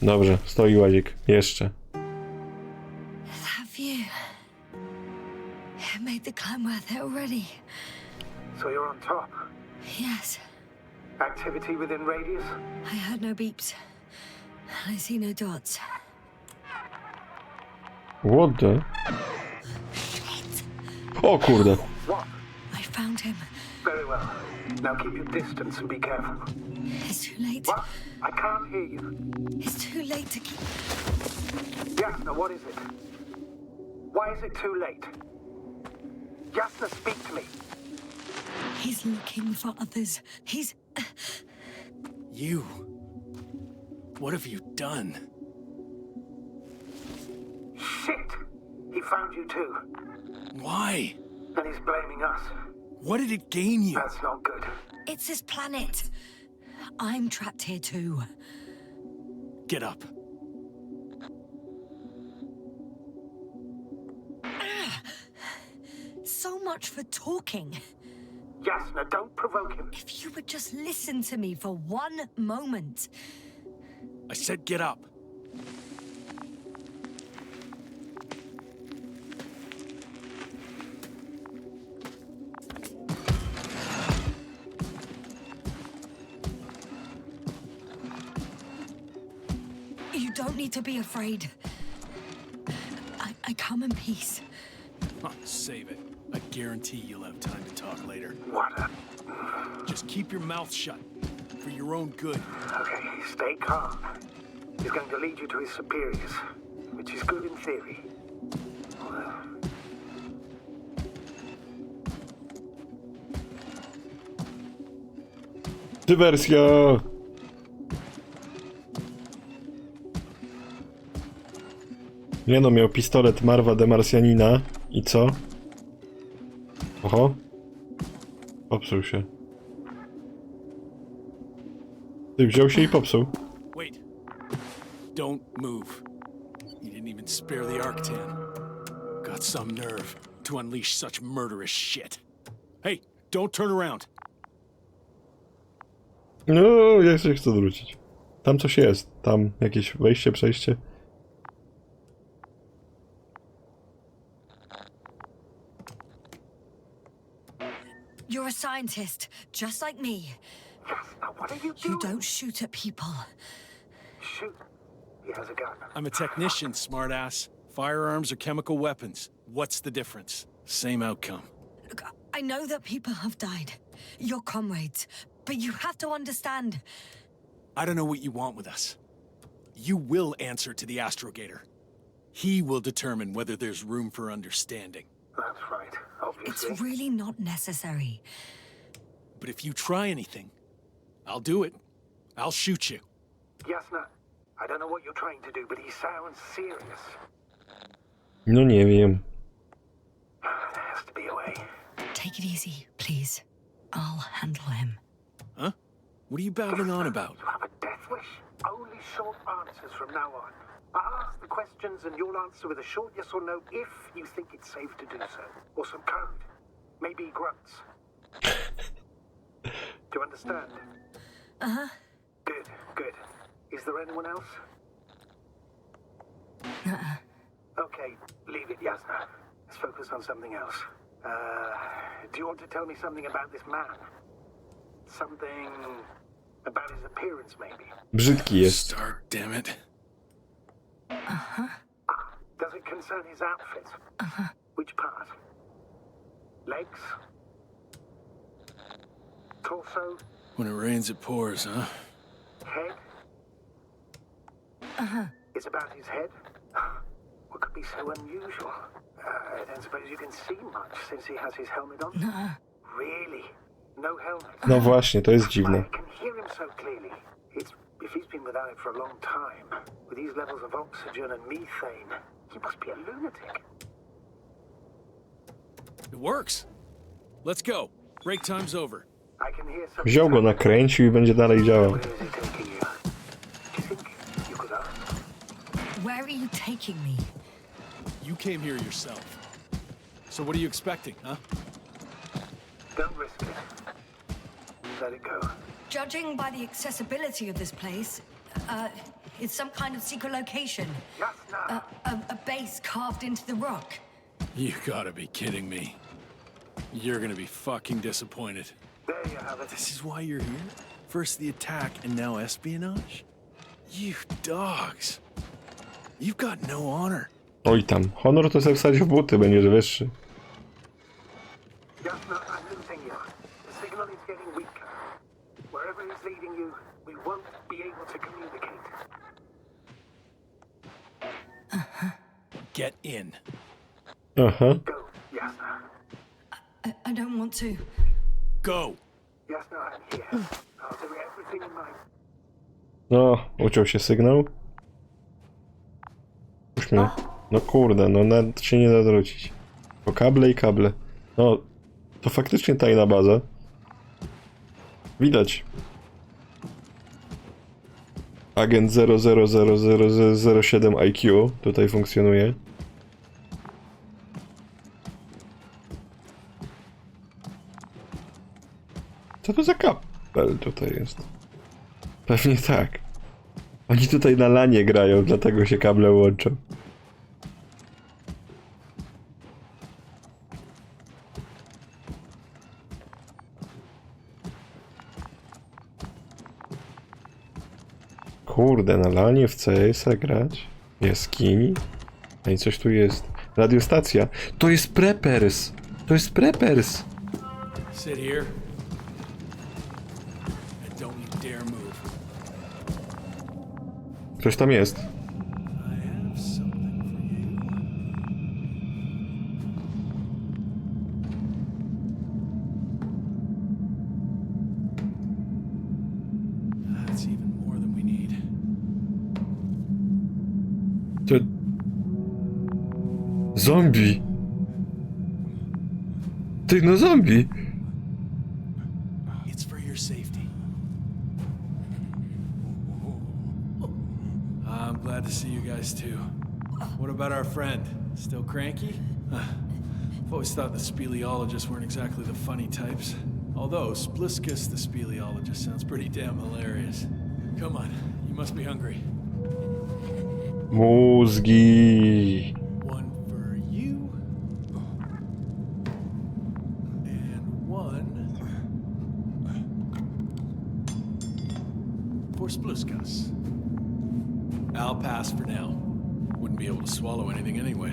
[SPEAKER 1] Dobrze, stoi łazik. Jeszcze.
[SPEAKER 2] That view. It made the climb worth it already.
[SPEAKER 8] so you're on top.
[SPEAKER 2] Yes,
[SPEAKER 8] Activity within radius?
[SPEAKER 2] I heard no beeps. I see no dots.
[SPEAKER 1] What the? O kurde.
[SPEAKER 8] What?
[SPEAKER 2] I found him.
[SPEAKER 8] Very well. Now keep your distance and be careful.
[SPEAKER 2] It's too late.
[SPEAKER 8] What? I can't hear you.
[SPEAKER 2] It's too late to keep...
[SPEAKER 8] Jasna, what is it? Why is it too late? Jasna, speak to me.
[SPEAKER 2] He's looking for others. He's...
[SPEAKER 5] You. What have you done?
[SPEAKER 8] Shit! He found you too.
[SPEAKER 5] Why?
[SPEAKER 8] And he's blaming us.
[SPEAKER 5] What did it gain you?
[SPEAKER 8] That's not good.
[SPEAKER 2] It's his planet. I'm trapped here too.
[SPEAKER 5] Get up.
[SPEAKER 2] So much for talking.
[SPEAKER 8] Jasna, don't provoke him.
[SPEAKER 2] If you would just listen to me for one moment.
[SPEAKER 5] I said get up.
[SPEAKER 2] You don't need to be afraid. I come in peace.
[SPEAKER 5] Oh, save it. I guarantee you'll have time to talk later.
[SPEAKER 8] What a...
[SPEAKER 5] Just keep your mouth shut. For your own good.
[SPEAKER 8] Okay, stay calm. He's going to lead you to his superiors, which is good in theory. Well,
[SPEAKER 1] Dywersja! Nie no, miał pistolet Marwa de Marsjanina. I co? Oho. Popsuł się. Ty wziął się i popsuł.
[SPEAKER 5] Wait. Don't move. You didn't even spare the Arctan. Got some nerve to unleash such murderous shit. Hey, don't turn around.
[SPEAKER 1] No, ja się chcę wrócić. Tam coś jest. Tam jakieś wejście, przejście.
[SPEAKER 2] You're a scientist, just like me.
[SPEAKER 8] Jasna, what are you
[SPEAKER 2] You
[SPEAKER 8] doing?
[SPEAKER 2] don't shoot at people.
[SPEAKER 8] Shoot. He has a gun.
[SPEAKER 5] I'm a technician, smartass. Firearms are chemical weapons. What's the difference? Same outcome.
[SPEAKER 2] Look, I know that people have died. Your comrades. But you have to understand.
[SPEAKER 5] I don't know what you want with us. You will answer to the Astrogator. He will determine whether there's room for understanding.
[SPEAKER 8] That's right.
[SPEAKER 2] It's
[SPEAKER 8] obviously.
[SPEAKER 2] really not necessary.
[SPEAKER 5] But if you try anything, I'll do it. I'll shoot you.
[SPEAKER 8] Jasna, I don't know what you're trying to do, but he sounds serious.
[SPEAKER 1] No nie wiem.
[SPEAKER 8] There has to be a way.
[SPEAKER 2] Take it easy, please. I'll handle him.
[SPEAKER 5] Huh? What are you babbling on about?
[SPEAKER 8] You have a death wish? Only short answers from now on. I'll ask the questions and you'll answer with a short yes or no if you think it's safe to do so. Or some code. Maybe grunts. Do you understand?
[SPEAKER 2] Uh-huh.
[SPEAKER 8] Good, good. Is there anyone else? Okay, leave it, Jasna. Let's focus on something else. Do you want to tell me something about this man? Something about his appearance, maybe?
[SPEAKER 1] Brzydki jest.
[SPEAKER 5] Start, damn it.
[SPEAKER 8] Does it concern his outfit? Which part? Legs? Torso?
[SPEAKER 5] When it rains, it pours, huh?
[SPEAKER 8] Head? It's about his head? What could be so unusual? I don't suppose you can see much since he has his helmet on? Really? No helmet?
[SPEAKER 1] No właśnie, to jest
[SPEAKER 8] I
[SPEAKER 1] dziwne.
[SPEAKER 8] can hear him so clearly. It's if he's been without it for a long time, with these levels of oxygen and methane, he must be a lunatic.
[SPEAKER 5] It works. Let's go. Break time's over.
[SPEAKER 8] I can hear some.
[SPEAKER 1] Wziął go, nakręcił i będzie dalej działał.
[SPEAKER 8] Where is he taking you? Do you think you could ask?
[SPEAKER 2] Where are you taking me?
[SPEAKER 5] You came here yourself. So what are you expecting, huh?
[SPEAKER 8] Don't risk it. Let it go.
[SPEAKER 2] Judging by the accessibility of this place, it's some kind of secret location.
[SPEAKER 8] Jasna!
[SPEAKER 2] A base carved into the rock.
[SPEAKER 5] You gotta be kidding me. You're gonna be fucking disappointed.
[SPEAKER 8] There you have it.
[SPEAKER 5] This is why you're here? First the attack and now espionage? You dogs. You've got no honor.
[SPEAKER 1] Oj tam, honor to sobie wsadź w buty, będziesz wyższy.
[SPEAKER 8] Jasna, I'm losing you. The signal is getting weaker. Wherever it's leading you, we won't be able to communicate.
[SPEAKER 5] Get in.
[SPEAKER 1] Aha.
[SPEAKER 8] Go, Jasna.
[SPEAKER 2] I don't want to.
[SPEAKER 5] Go!
[SPEAKER 8] Jasna, I'm here. I'll do everything in my...
[SPEAKER 1] No, uciął się sygnał. Puść mnie. No kurde, no nawet się nie da odwrócić. Po kable i kable. No, to faktycznie tajna baza. Widać. Agent 000007 IQ tutaj funkcjonuje. Co to za kabel tutaj jest? Pewnie tak. Oni tutaj na lanie grają, dlatego się kable łączą. Kurde, na lanie w CS-a grać? Jaskini? No i coś tu jest. Radiostacja. To jest Preppers! To jest Preppers!
[SPEAKER 5] Sit here. And don't you dare move.
[SPEAKER 1] Ktoś tam jest.
[SPEAKER 5] I have something for you. That's even more than we need.
[SPEAKER 1] To... Zombie! Ty, no zombie!
[SPEAKER 5] It's for your safety. I'm glad to see you guys too. What about our friend? Still cranky? I've always thought the speleologists weren't exactly the funny types. Although Spliskus the speleologist sounds pretty damn hilarious. Come on, you must be hungry.
[SPEAKER 1] Mózgi!
[SPEAKER 5] One for you. And one for Spliskus. I'll pass for now. Wouldn't be able to swallow anything anyway.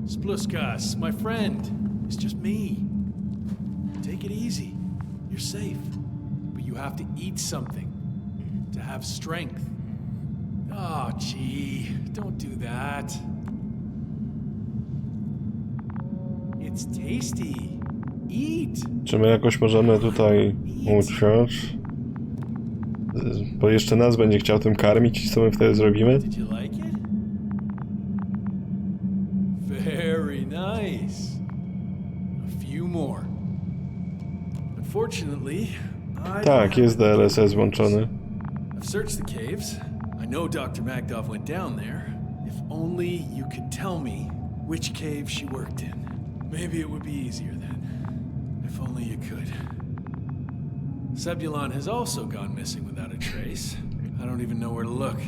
[SPEAKER 5] Spliskus, my friend. It's just me. Take it easy. You're safe. But you have to eat something to have strength. Oh, gee. Don't do that. It's tasty. Eat.
[SPEAKER 1] Czy my jakoś możemy tutaj uciąć? Bo jeszcze nas będzie chciał tym karmić i co my wtedy zrobimy?
[SPEAKER 5] Did you like it? Very nice. A few more. Unfortunately,
[SPEAKER 1] Tak, jest DLSS włączony.
[SPEAKER 5] I've searched the caves. I know Dr. Magdov went down there. If only you could tell me which cave she worked in. Maybe it would be easier then. If only you could. Sebulon has also gone missing without a trace. I don't even know where to look.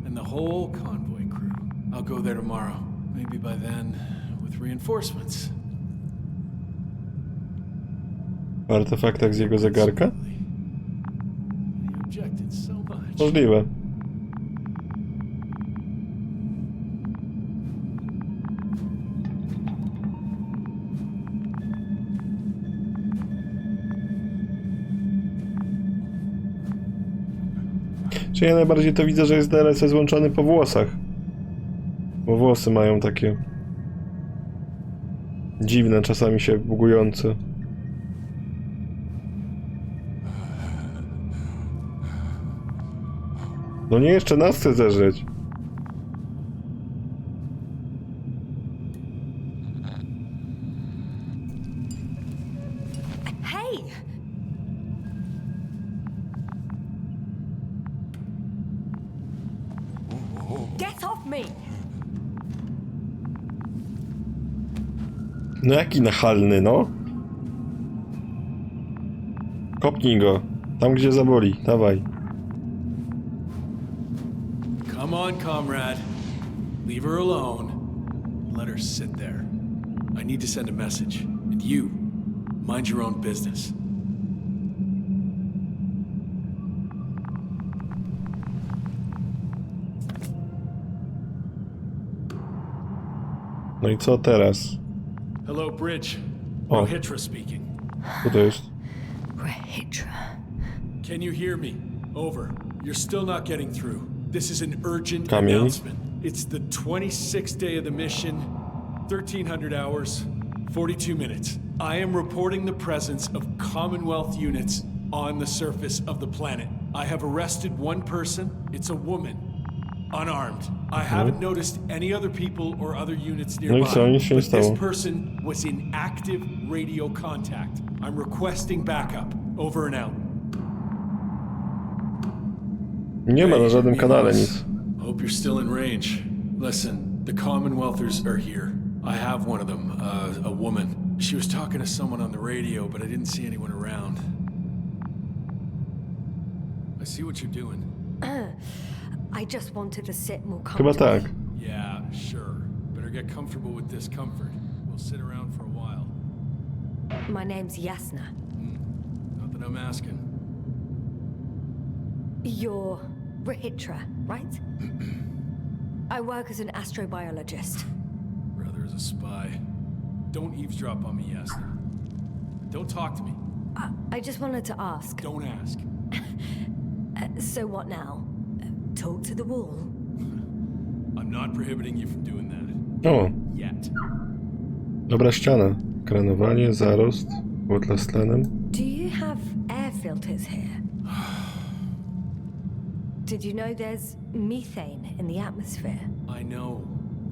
[SPEAKER 5] And the whole convoy crew. I'll go there tomorrow. Maybe by then, with reinforcements.
[SPEAKER 1] W artefaktach z jego zegarka?
[SPEAKER 5] You objected so much.
[SPEAKER 1] Możliwe. Czy ja najbardziej to widzę, że jest DLSS złączony po włosach. Bo włosy mają takie dziwne, czasami się bugujące. No nie, jeszcze nas chce zeżreć.
[SPEAKER 2] Hey! Get off me!
[SPEAKER 1] No jaki nachalny, no. Kopnij go. Tam, gdzie zaboli. Dawaj.
[SPEAKER 5] Come on, comrade. Leave her alone. Let her sit there. I need to send a message. And you, mind your own business.
[SPEAKER 1] No i co teraz?
[SPEAKER 5] Hello, Bridge.
[SPEAKER 1] Oh.
[SPEAKER 5] Rohitra speaking.
[SPEAKER 1] Co to jest?
[SPEAKER 2] Rohitra.
[SPEAKER 5] Can you hear me? Over. You're still not getting through. This is an urgent
[SPEAKER 1] Kamień.
[SPEAKER 5] announcement. It's the 26th day of the mission, 1300 hours, 42 minutes. I am reporting the presence of Commonwealth units on the surface of the planet. I have arrested one person. It's a woman. Unarmed. I haven't noticed any other people or other units
[SPEAKER 1] No i
[SPEAKER 5] nearby.
[SPEAKER 1] co, nic się nie
[SPEAKER 5] But this
[SPEAKER 1] stało.
[SPEAKER 5] person was in active radio contact. I'm requesting backup. Over and out.
[SPEAKER 1] Nie ma na żadnym kanale nic.
[SPEAKER 5] Hope you're still in range. Listen, the Commonwealthers are here. I have one of them, a woman. She was talking to someone on the radio, but I didn't see anyone around. I see what you're doing.
[SPEAKER 2] I just wanted to sit more
[SPEAKER 1] Chyba
[SPEAKER 2] comfortably.
[SPEAKER 1] tak.
[SPEAKER 5] Yeah, sure. Better get comfortable with discomfort. We'll sit around for a while.
[SPEAKER 2] My name's Yasna.
[SPEAKER 5] Not that I'm asking.
[SPEAKER 2] You're Rohitra, right? I work as an astrobiologist.
[SPEAKER 5] Brother is a spy. Don't eavesdrop on me, Yasna. Don't talk to me.
[SPEAKER 2] I just wanted to ask.
[SPEAKER 5] Don't ask.
[SPEAKER 2] So what now? Talk to the wall?
[SPEAKER 5] I'm not prohibiting you from doing that.
[SPEAKER 1] O,
[SPEAKER 5] Yet.
[SPEAKER 1] dobra ściana. Kranowanie, zarost, błotla z tlenem.
[SPEAKER 2] Do you have air filters here? Did you know there's methane in the atmosphere?
[SPEAKER 5] I know.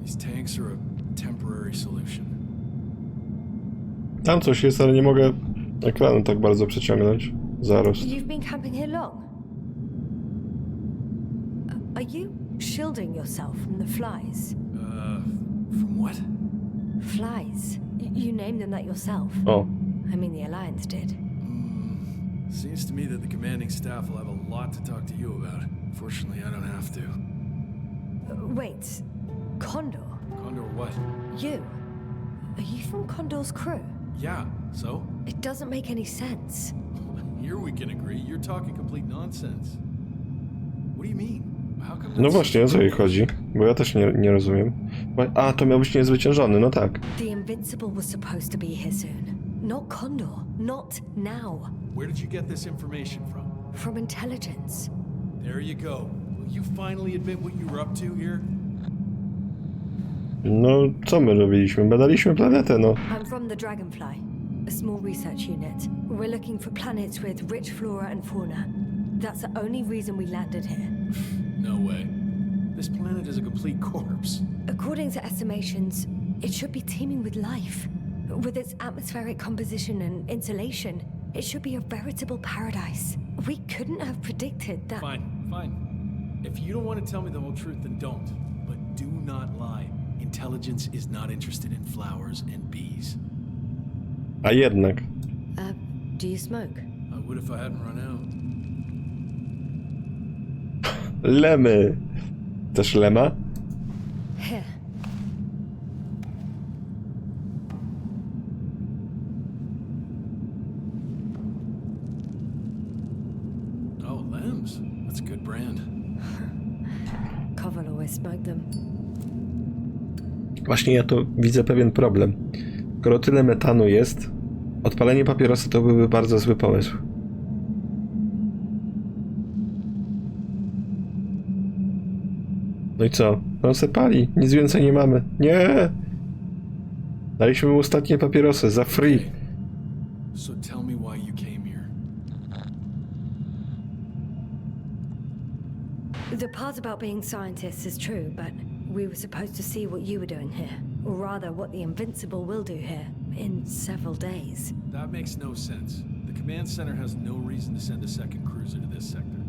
[SPEAKER 5] These tanks are a temporary solution.
[SPEAKER 1] Tam coś jest, ale nie mogę ekranu tak bardzo przeciągnąć. Zarost.
[SPEAKER 2] You've been camping here long? Are you shielding yourself from the flies?
[SPEAKER 5] From what?
[SPEAKER 2] Flies. You named them that yourself.
[SPEAKER 1] O,
[SPEAKER 2] I mean, the Alliance did.
[SPEAKER 5] Seems to me that the commanding staff will have a lot to talk to you about. Fortunately, I don't have to.
[SPEAKER 2] Wait, Condor?
[SPEAKER 5] Condor what?
[SPEAKER 2] You? Are you from Condor's crew?
[SPEAKER 5] Yeah, so?
[SPEAKER 2] It doesn't make any sense.
[SPEAKER 5] Here we can agree. You're talking complete nonsense. What do you mean? How come
[SPEAKER 1] no
[SPEAKER 5] that's-
[SPEAKER 1] właśnie, o co jej chodzi? Bo ja też nie rozumiem. A, to miał być niezwyciężony, no tak.
[SPEAKER 2] The Invincible was supposed to be here soon. Not Condor. Not now.
[SPEAKER 5] Where did you get this information from?
[SPEAKER 2] From intelligence.
[SPEAKER 5] There you go. Will you finally admit what you were up to here?
[SPEAKER 1] No, co my robiliśmy? Badaliśmy planetę, no.
[SPEAKER 2] I'm from the Dragonfly, a small research unit. We're looking for planets with rich flora and fauna. That's the only reason we landed here.
[SPEAKER 5] No way. This planet is a complete corpse.
[SPEAKER 2] According to estimations, it should be teeming with life. With its atmospheric composition and insulation, it should be a veritable paradise. We couldn't have predicted that.
[SPEAKER 5] Fine. If you don't want to tell me the whole truth, then don't. But do not lie. Intelligence is not interested in flowers and bees.
[SPEAKER 1] A jednak.
[SPEAKER 2] Do you smoke?
[SPEAKER 5] I would if I hadn't run out.
[SPEAKER 1] Lemy. Też lema?
[SPEAKER 2] Here.
[SPEAKER 5] Oh, Lems. That's a good brand.
[SPEAKER 2] Koval always smoked them.
[SPEAKER 1] Właśnie ja to widzę pewien problem. Skoro tyle metanu jest, odpalenie papierosa to byłby bardzo zły pomysł. No i co? On se pali. Nic więcej nie mamy. Nie! Daliśmy mu ostatnie papierosy za free.
[SPEAKER 5] So tell me why you came here.
[SPEAKER 2] The part about being scientists is true, but we were supposed to see what you were doing here. Or rather, what the Invincible will do here in several days.
[SPEAKER 5] That makes no sense. The command center has no reason to send a second cruiser to this sector.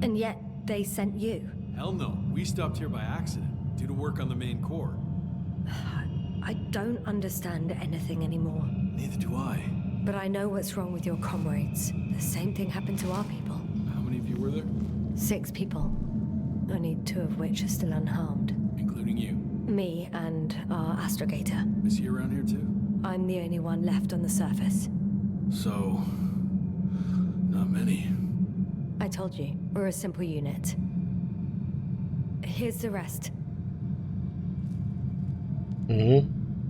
[SPEAKER 2] And yet, they sent you.
[SPEAKER 5] Hell no. We stopped here by accident, due to work on the main core.
[SPEAKER 2] I don't understand anything anymore.
[SPEAKER 5] Neither do I.
[SPEAKER 2] But I know what's wrong with your comrades. The same thing happened to our people.
[SPEAKER 5] How many of you were there?
[SPEAKER 2] 6 people. Only 2 of which are still unharmed.
[SPEAKER 5] Including you.
[SPEAKER 2] Me and our astrogator.
[SPEAKER 5] Is he around here too?
[SPEAKER 2] I'm the only one left on the surface.
[SPEAKER 5] So... not many.
[SPEAKER 2] I told you, we're a simple unit. Here's the rest.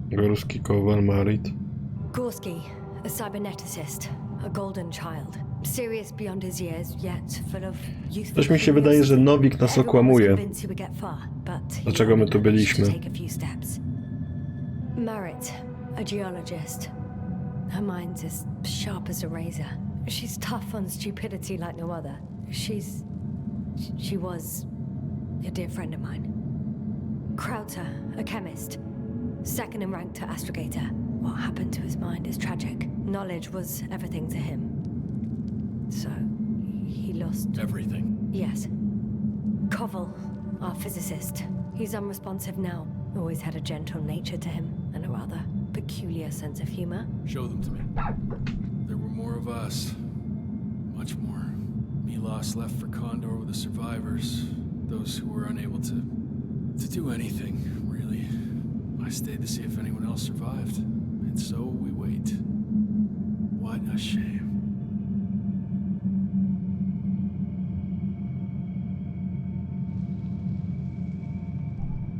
[SPEAKER 1] Gorski, Kowal, Marit.
[SPEAKER 2] Gorski, a cyberneticist, a golden child. Serious beyond his years, yet full of youthful.
[SPEAKER 1] Coś mi się wydaje, że Nowik nas okłamuje. Dlaczego my tu byliśmy?
[SPEAKER 2] Marit, a geologist. Her mind's as sharp as a razor. She's tough on stupidity like no other. She was a dear friend of mine. Krauter, a chemist. Second in rank to astrogator. What happened to his mind is tragic. Knowledge was everything to him. So, he lost...
[SPEAKER 5] everything?
[SPEAKER 2] Yes. Koval, our physicist. He's unresponsive now. Always had a gentle nature to him, and a rather peculiar sense of humor.
[SPEAKER 5] Show them to me. There were more of us. Much more. Milos left for Condor with the survivors. Those who were unable to do anything, really. I stayed to see if anyone else survived. And so we wait. What a shame.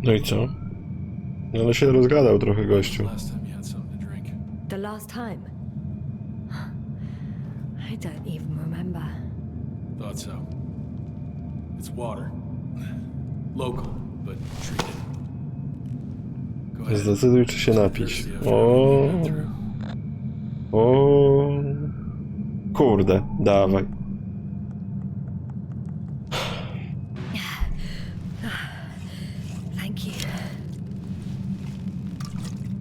[SPEAKER 1] No i co? No ale się rozgadał trochę gościu.
[SPEAKER 5] Last time you had something to drink.
[SPEAKER 2] The last time? I don't even remember.
[SPEAKER 5] Thought so. It's water. Local, but treated. Go ahead.
[SPEAKER 1] Zdecyduj, czy się napić. O. Kurde, dawaj.
[SPEAKER 2] Thank you.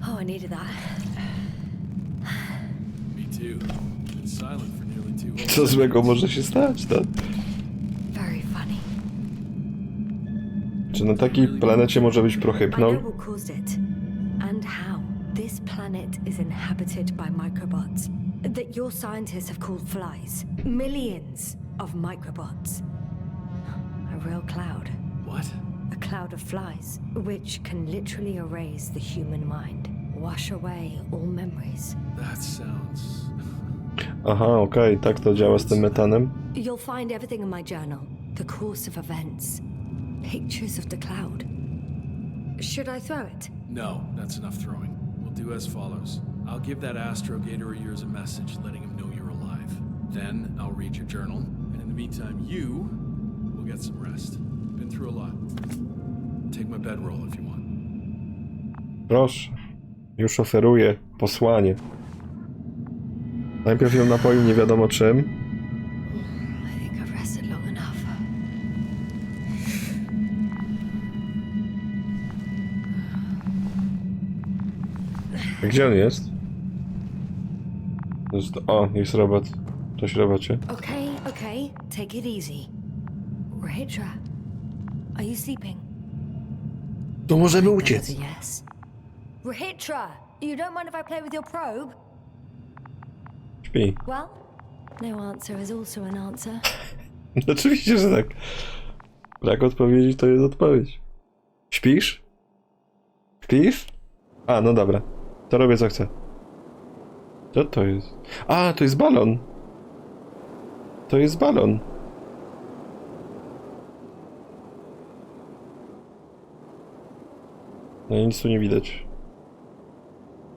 [SPEAKER 2] Oh, I needed that.
[SPEAKER 5] Me too. Been silent for nearly 2 hours.
[SPEAKER 1] Co złego może się stać, tak?
[SPEAKER 2] Very funny.
[SPEAKER 1] Czy na takiej planecie może być
[SPEAKER 2] I
[SPEAKER 1] prochybną?
[SPEAKER 2] know what caused it, and how. This planet is inhabited by microbots that your scientists have called flies. Millions of microbots. A real cloud.
[SPEAKER 5] What?
[SPEAKER 2] A cloud of flies, which can literally erase the human mind, wash away all memories.
[SPEAKER 5] That sounds...
[SPEAKER 1] Aha, okej, tak to działa z tym metanem.
[SPEAKER 2] You'll find everything in my journal. The course of events. Pictures of the cloud. Should I throw it?
[SPEAKER 5] No, that's enough throwing. We'll do as follows. I'll give that astrogator of yours a message letting him know you're alive. Then I'll read your journal, and in the meantime, you will get some rest. Been through a lot. Take my bedroll if you want.
[SPEAKER 1] Proszę. Już oferuję posłanie. Najpierw ją napoił nie wiadomo czym.
[SPEAKER 2] I think I've rested long enough.
[SPEAKER 1] A gdzie on jest? O, jest robot. Cześć, robocie.
[SPEAKER 2] Okay, okay. Take it easy. Rahitra, are you sleeping?
[SPEAKER 1] To możemy
[SPEAKER 2] That's
[SPEAKER 1] uciec.
[SPEAKER 2] a yes. Rahitra, you don't mind if I play with your probe?
[SPEAKER 1] Śpi.
[SPEAKER 2] Well, no answer is also an answer.
[SPEAKER 1] Oczywiście, że tak. Brak odpowiedzi to jest odpowiedź. Śpisz? Śpisz? A, no dobra. To robię co chcę. Co to jest? A, to jest balon. To jest balon. No i nic tu nie widać.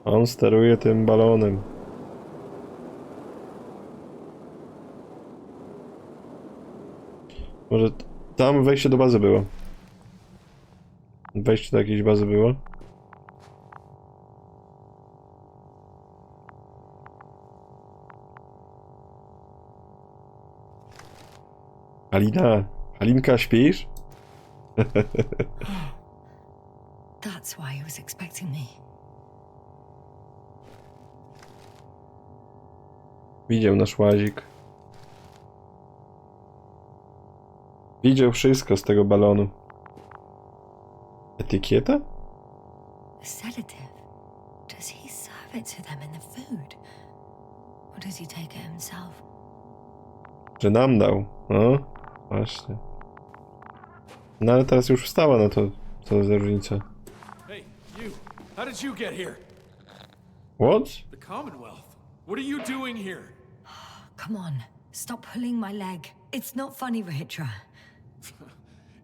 [SPEAKER 1] On steruje tym balonem. Może tam wejście do bazy było. Wejście do jakiejś bazy było. Alina, Alinka, śpisz?
[SPEAKER 2] That's why he was expecting me.
[SPEAKER 1] Widział nasz łazik. Widział wszystko z tego balonu. Etykieta?
[SPEAKER 2] A sedative. Does he serve it to them in the food? Or does he take it himself?
[SPEAKER 1] Że nam dał. No, właśnie. No ale teraz już wstała, no to co za różnica.
[SPEAKER 5] Hey, you! How did you get here?
[SPEAKER 1] What?
[SPEAKER 5] The Commonwealth. What are you doing here?
[SPEAKER 2] Come on, stop pulling my leg. It's not funny, Rahitra.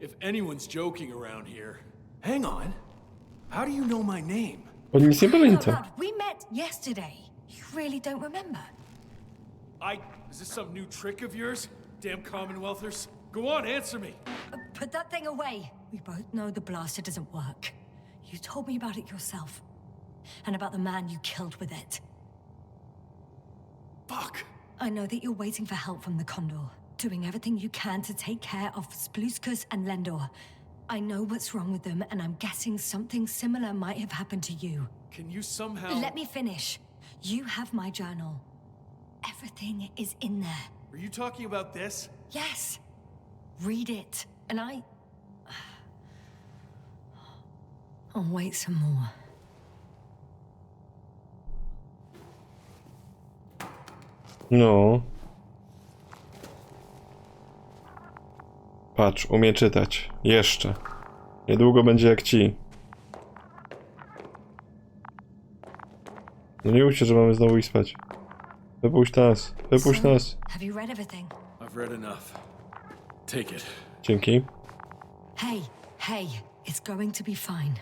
[SPEAKER 5] If anyone's joking around here... Hang on. How do you know my name?
[SPEAKER 1] On nic nie pamięta.
[SPEAKER 2] We met yesterday. You really don't remember?
[SPEAKER 5] Is this some new trick of yours? Damn Commonwealthers. Go on, answer me.
[SPEAKER 2] Put that thing away. We both know the blaster doesn't work. You told me about it yourself. And about the man you killed with it.
[SPEAKER 5] Fuck.
[SPEAKER 2] I know that you're waiting for help from the Condor. Doing everything you can to take care of Spluskus and Lendor. I know what's wrong with them, and I'm guessing something similar might have happened to you.
[SPEAKER 5] Can you somehow...
[SPEAKER 2] Let me finish. You have my journal. Everything is in there.
[SPEAKER 5] Are you talking about this?
[SPEAKER 2] Yes. Read it, and I'll wait some more.
[SPEAKER 1] No. Patrz, umie czytać. Jeszcze. Niedługo będzie jak ci. No nie mówcie, że mamy znowu iść spać. Wypuść nas. Wypuść nas.
[SPEAKER 2] Have you read everything?
[SPEAKER 5] I've read enough. Take it.
[SPEAKER 1] Dzięki.
[SPEAKER 2] Hey, it's going to be fine.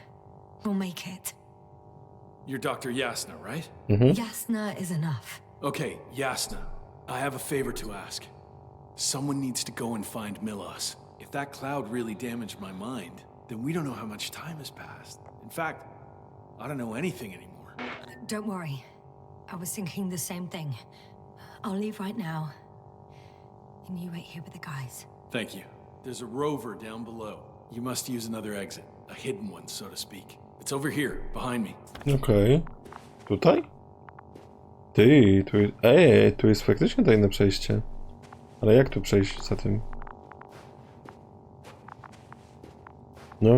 [SPEAKER 2] We'll make it.
[SPEAKER 5] You're Dr. Yasna, right?
[SPEAKER 2] Yasna is enough.
[SPEAKER 5] Okay, Yasna. I have a favor to ask. Someone needs to go and find Milos. If that cloud really damaged my mind, then we don't know how much time has passed. In fact, I don't know anything anymore.
[SPEAKER 2] Don't worry. I was thinking the same thing. I'll leave right now. And you wait here with the guys.
[SPEAKER 5] Thank you. There's a rover down below. You must use another exit. A hidden one, so to speak. It's over here, behind me.
[SPEAKER 1] Okej. Tutaj? Ty, tu jest... tu jest faktycznie tajne przejście. Ale jak tu przejść za tym? No.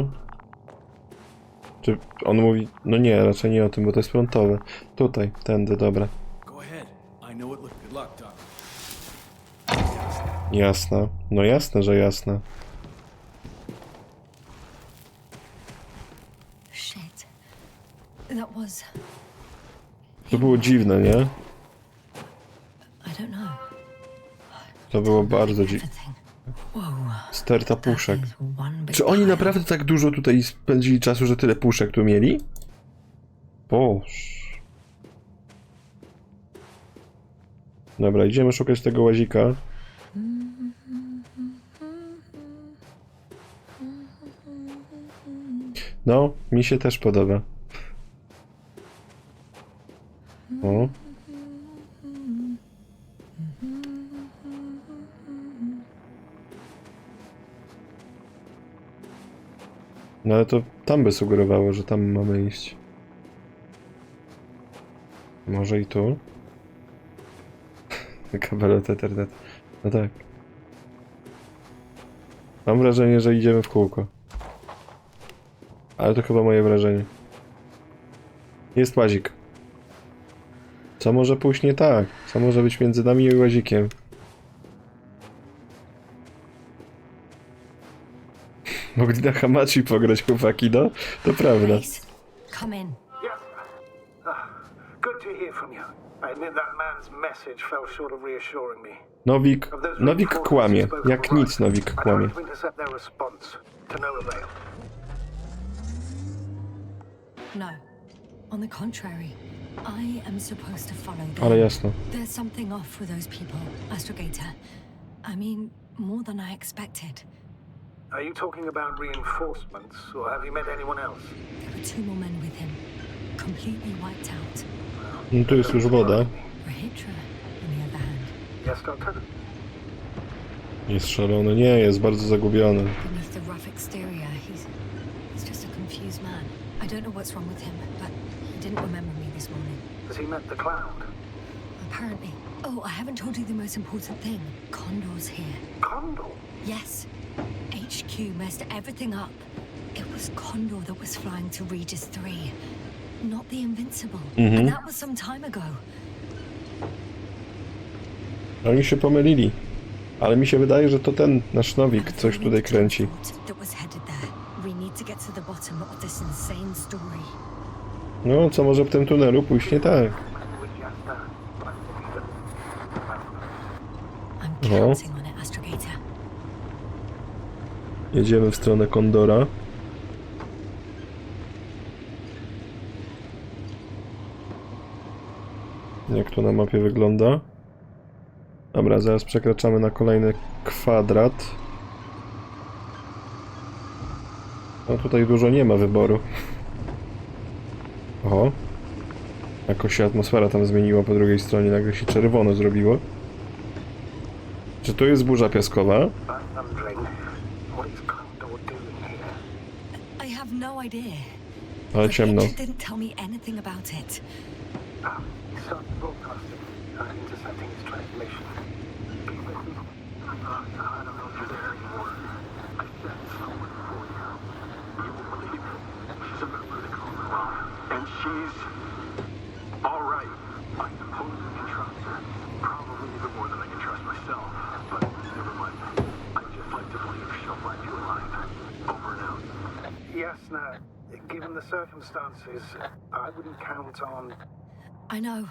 [SPEAKER 1] Czy on mówi... No nie, raczej nie o tym, bo to jest frontowe. Tutaj, tędy, dobra.
[SPEAKER 5] Go ahead. I know it. Good luck, Doc.
[SPEAKER 1] Jasne. No jasne, że jasne.
[SPEAKER 2] Shit. That was...
[SPEAKER 1] To było dziwne, nie?
[SPEAKER 2] I don't know.
[SPEAKER 1] To było bardzo dziwne.
[SPEAKER 2] Whoa.
[SPEAKER 1] Sterta puszek.
[SPEAKER 2] That is one big
[SPEAKER 1] Czy oni
[SPEAKER 2] pile.
[SPEAKER 1] naprawdę tak dużo tutaj spędzili czasu, że tyle puszek tu mieli? Boż. Dobra, idziemy szukać tego łazika. No, mi się też podoba. No ale to tam by sugerowało, że tam mamy iść. Może i tu? Kabaret Ethernet. No tak. Mam wrażenie, że idziemy w kółko. Ale to chyba moje wrażenie. Jest łazik. Co może pójść nie tak? Co może być między nami i łazikiem? Mogli na Hamachi pograć, chłopaki, no? To prawda.
[SPEAKER 2] Come in.
[SPEAKER 8] Yes. Good to hear from you. I admit that man's message fell short of reassuring me.
[SPEAKER 1] Nowik kłamie. Jak nic Nowik kłamie.
[SPEAKER 8] To intercept their response. To no avail.
[SPEAKER 2] No. On the contrary, I am supposed to follow them.
[SPEAKER 1] Ale jasno.
[SPEAKER 2] There's something off with those people, Astrogator. I mean, more than I expected.
[SPEAKER 8] Are you talking about reinforcements, or have you met anyone else?
[SPEAKER 2] There were 2 more men with him, completely wiped out.
[SPEAKER 1] No tu jest już woda.
[SPEAKER 2] Rahitra, on the other hand.
[SPEAKER 8] Yes, Doctor?
[SPEAKER 1] Jest szalony. Nie, jest bardzo zagubiony.
[SPEAKER 2] Beneath the rough exterior, he's just a confused man. I don't know what's wrong with him, but he didn't remember me this morning.
[SPEAKER 8] Has he met the cloud?
[SPEAKER 2] Apparently. Oh, I haven't told you the most important thing. Condor's here.
[SPEAKER 8] Condor?
[SPEAKER 2] Yes. HQ messed everything up. It was Condor that was flying to Regis 3, not the Invincible. And that was some time ago.
[SPEAKER 1] Oni się pomylili. Ale mi się wydaje, że to ten nasz Nowik coś tutaj kręci. No, co może w tym tunelu pójść nie tak? O. Jedziemy w stronę Kondora. Jak to na mapie wygląda? Dobra, zaraz przekraczamy na kolejny kwadrat. No tutaj dużo nie ma wyboru. O. Jakoś się atmosfera tam zmieniła po drugiej stronie, nagle się czerwono zrobiło. Czy tu jest burza piaskowa? Ale ciemno.
[SPEAKER 11] And she's all right. I suppose we can trust her. Probably even more than I can trust myself. But never mind. I just like to believe she'll find you alive. Over and out.
[SPEAKER 8] Yes, now, given the circumstances, I wouldn't count on...
[SPEAKER 2] I know.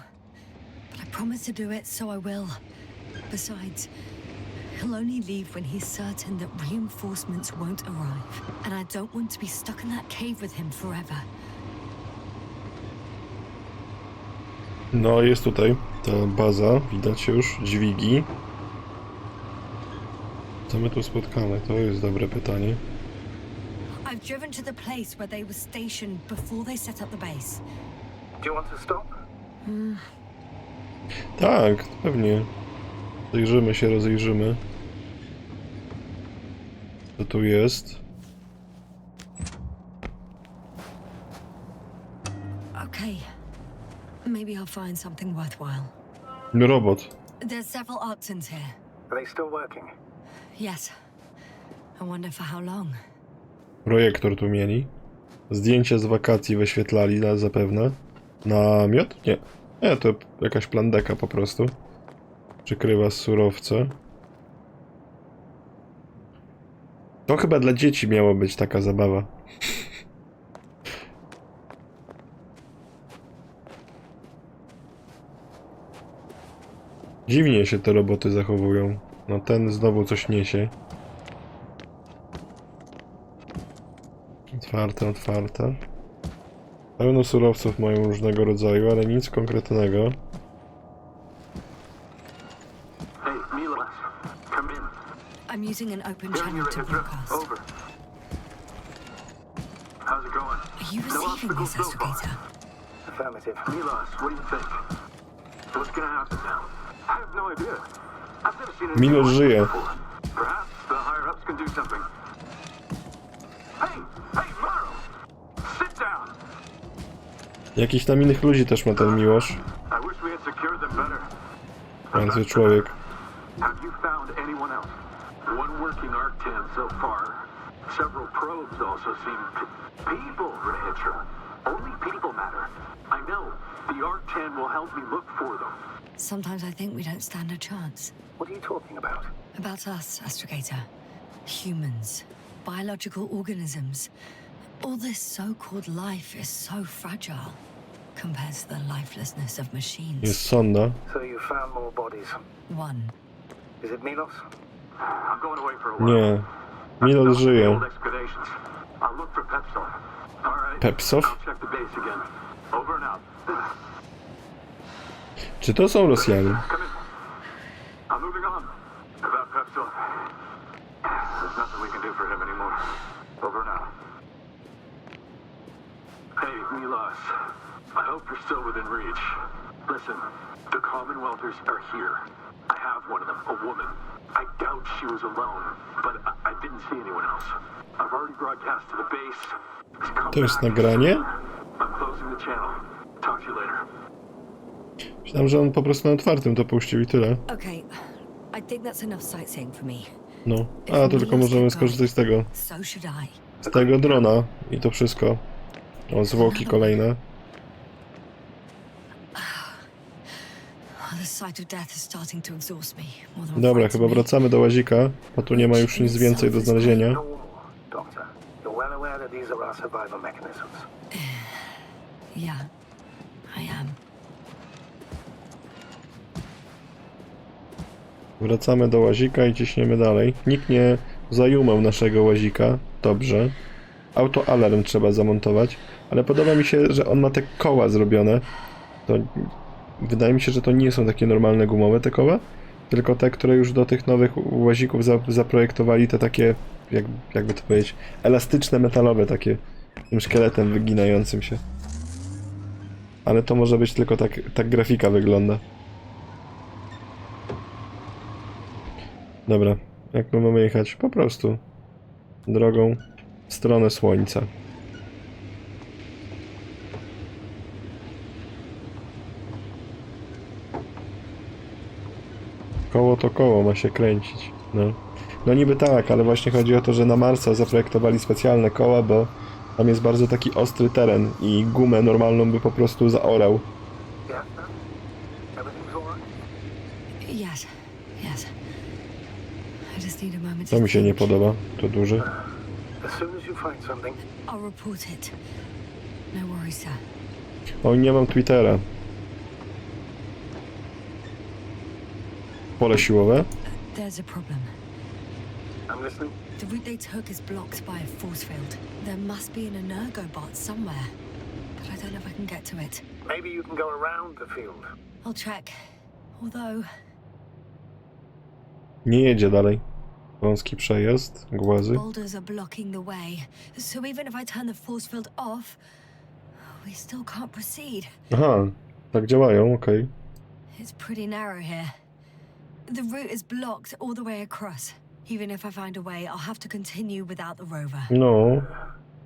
[SPEAKER 2] But I promised to do it, so I will. Besides, he'll only leave when he's certain that reinforcements won't arrive. And I don't want to be stuck in that cave with him forever.
[SPEAKER 1] No, jest tutaj ta baza, widać już, dźwigi. Co my tu spotkamy? To jest dobre pytanie.
[SPEAKER 2] I've driven to the place where they were stationed before they set up the base.
[SPEAKER 8] Do you want to stop?
[SPEAKER 1] Tak, pewnie. Zajrzymy się, rozejrzymy. Co tu jest?
[SPEAKER 2] Okay. Maybe I'll find something worthwhile.
[SPEAKER 1] Robot.
[SPEAKER 2] There's several Arctons here.
[SPEAKER 8] Are they still working?
[SPEAKER 2] Yes. I wonder for how long.
[SPEAKER 1] Projektor tu mieli. Zdjęcia z wakacji wyświetlali zapewne. Namiot? Nie. Nie, to jakaś plandeka po prostu. Przykrywa surowce. To chyba dla dzieci miało być taka zabawa. Dziwnie się te roboty zachowują. No ten znowu coś niesie. Otwarte, otwarte. Pełno surowców mają różnego rodzaju, ale nic konkretnego.
[SPEAKER 11] Hey, Mila, come in.
[SPEAKER 2] I'm using an open channel to broadcast.
[SPEAKER 11] Over. How's it going?
[SPEAKER 2] Are you receiving this, Astrogator?
[SPEAKER 8] Affirmative.
[SPEAKER 11] Milos, what do you think? What's gonna happen now? I have no idea. I've never seen
[SPEAKER 1] Milos żyje.
[SPEAKER 11] Perhaps the higher ups can do something. Hey, Mike!
[SPEAKER 1] Jakichś tam innych ludzi też ma ten Miłosz.
[SPEAKER 11] I wish we had secured them better.
[SPEAKER 1] Niezły człowiek.
[SPEAKER 11] Have you found anyone else? One working Arc-10 so far. Several probes also seem people, Rachel. Only people matter. I know. The Arc-10 will help me look for them.
[SPEAKER 2] Sometimes I think we don't stand a chance.
[SPEAKER 8] What are you talking about?
[SPEAKER 2] About us, Astrogator. Humans. Biological organisms. All this so-called life is so fragile compared to the lifelessness of machines.
[SPEAKER 1] Jest sonda.
[SPEAKER 8] So you found more bodies.
[SPEAKER 2] One.
[SPEAKER 8] Is it Milos?
[SPEAKER 11] I'm going away for a while.
[SPEAKER 1] Nie. Milos żyje.
[SPEAKER 11] Old excavations. I'll look for Pepsol. All right.
[SPEAKER 1] Pepsow?
[SPEAKER 11] I'll check the base again. Over and out.
[SPEAKER 1] Czy to są Rosjanie?
[SPEAKER 11] Come in. I'm moving on. About Pepsol. There's nothing we can do for him anymore. Over and out. Hey, Milos. I hope you're still within reach. Listen, the Commonwealthers are here. I have one of them, a woman. I doubt she was alone, but I didn't see anyone else. I've already broadcast to the base. Come
[SPEAKER 1] To jest
[SPEAKER 11] back.
[SPEAKER 1] nagranie?
[SPEAKER 11] I'm closing the channel. Talk to you later.
[SPEAKER 1] Myślałem, że on po prostu na otwartym to puścił i tyle.
[SPEAKER 2] Okay, I think that's enough sightseeing for me.
[SPEAKER 1] No. A, to tylko możemy skorzystać z tego.
[SPEAKER 2] So should I.
[SPEAKER 1] Z tego drona. I to wszystko. O, zwłoki kolejne.
[SPEAKER 2] The sight of death is starting to exhaust me more than
[SPEAKER 1] Dobra,
[SPEAKER 2] frighten
[SPEAKER 1] chyba
[SPEAKER 2] me.
[SPEAKER 1] wracamy do łazika, bo tu nie ma już nic więcej do znalezienia.
[SPEAKER 8] No more, Doctor. You're well aware that these are our survival mechanisms.
[SPEAKER 2] Yeah, I am.
[SPEAKER 1] Wracamy do łazika i ciśniemy dalej. Nikt nie zajumał naszego łazika. Dobrze. Autoalarm trzeba zamontować. Ale podoba mi się, że on ma te koła zrobione. To wydaje mi się, że to nie są takie normalne gumowe te koła, tylko te, które już do tych nowych łazików zaprojektowali, te takie, jakby to powiedzieć, elastyczne, metalowe, takie tym szkieletem wyginającym się. Ale to może być tylko tak grafika wygląda. Dobra, jak my mamy jechać? Po prostu drogą w stronę słońca. Koło to koło ma się kręcić. No niby tak, ale właśnie chodzi o to, że na Marsa zaprojektowali specjalne koła, bo tam jest bardzo taki ostry teren i gumę normalną by po prostu zaorał.
[SPEAKER 8] Yeah? Everything's all right?
[SPEAKER 2] Yes, yes. I just need a moment
[SPEAKER 1] To
[SPEAKER 2] to
[SPEAKER 1] mi się nie
[SPEAKER 2] think.
[SPEAKER 1] podoba, to duży.
[SPEAKER 8] As soon as you find something,
[SPEAKER 2] I'll report it. No worries, sir.
[SPEAKER 1] Oj, nie mam Twittera. Pole siłowe?
[SPEAKER 2] There's a problem.
[SPEAKER 8] I'm listening.
[SPEAKER 2] The route they took is blocked by a force field. There must be an energobot somewhere, but I don't know if I can get to it.
[SPEAKER 8] Maybe you can go around the field.
[SPEAKER 2] I'll check. Although,
[SPEAKER 1] Nie jedzie dalej. Wąski przejazd, głazy.
[SPEAKER 2] boulders are blocking the way, so even if I turn the force field off, we still can't proceed.
[SPEAKER 1] Aha, tak działają, okej.
[SPEAKER 2] It's pretty narrow here. The route is blocked all the way across. Even if I find a way, I'll have to continue without the rover.
[SPEAKER 1] No,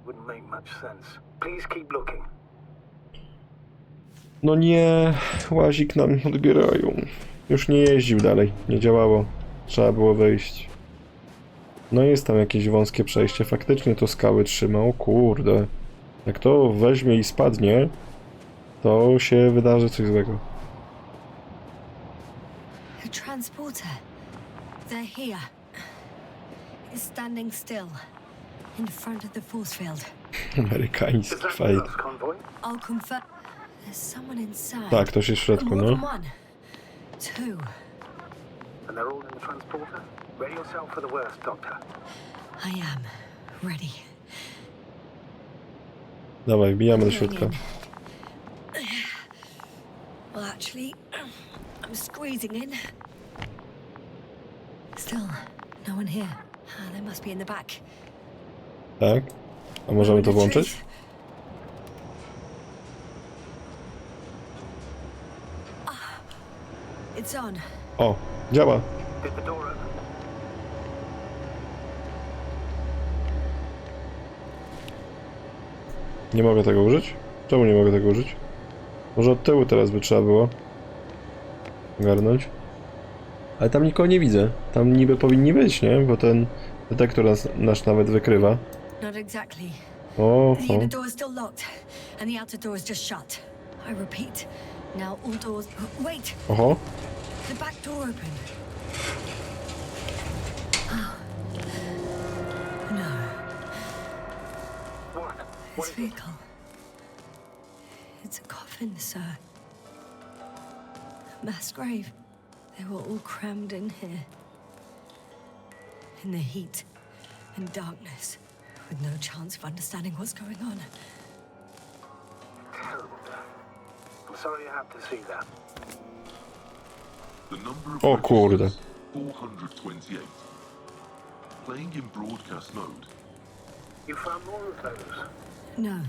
[SPEAKER 8] Wouldn't make much sense. Please keep looking.
[SPEAKER 1] no nie, łazik nam odbierają. Już nie jeździł dalej, nie działało. Trzeba było wyjść. No jest tam jakieś wąskie przejście, faktycznie to skały trzyma, o kurde. Jak to weźmie i spadnie, to się wydarzy coś złego.
[SPEAKER 2] A transporter. They're here. It's standing still. In front of the force field.
[SPEAKER 8] Is
[SPEAKER 1] Amerykański
[SPEAKER 8] that
[SPEAKER 1] fajt.
[SPEAKER 8] Milos convoy?
[SPEAKER 2] I'll confirm. There's someone inside.
[SPEAKER 1] Tak, ktoś jest w środku,
[SPEAKER 2] More
[SPEAKER 1] no.
[SPEAKER 2] than one. Two.
[SPEAKER 8] And they're all in the transporter? Ready yourself for the worst, Doctor.
[SPEAKER 2] I am. Ready.
[SPEAKER 1] Dawaj, wbijamy do
[SPEAKER 2] Going
[SPEAKER 1] środka.
[SPEAKER 2] in. Well, actually, I'm squeezing in. Still, no one here. They must be in the back.
[SPEAKER 1] Tak? A możemy to włączyć?
[SPEAKER 2] It's on.
[SPEAKER 1] O, działa.
[SPEAKER 8] Did the door open?
[SPEAKER 1] Nie mogę tego użyć? Czemu nie mogę tego użyć? Może od tyłu teraz by trzeba było ogarnąć. Ale tam nikogo nie widzę. Tam niby powinni być, nie? Bo ten detektor nasz nawet wykrywa.
[SPEAKER 2] Not exactly.
[SPEAKER 1] Oho.
[SPEAKER 2] The inner door is still locked, and the outer door is just shut. I repeat, now all doors. Wait!
[SPEAKER 1] Oho.
[SPEAKER 2] The back door open. No. This vehicle. It's a coffin, sir. A mass grave. They were all crammed in here. In the heat and darkness, with no chance of understanding what's going on.
[SPEAKER 8] Terrible. I'm sorry you have to see that.
[SPEAKER 13] The number of
[SPEAKER 1] O kurde.
[SPEAKER 13] 428. Playing in broadcast mode.
[SPEAKER 8] You found more of those?
[SPEAKER 2] No.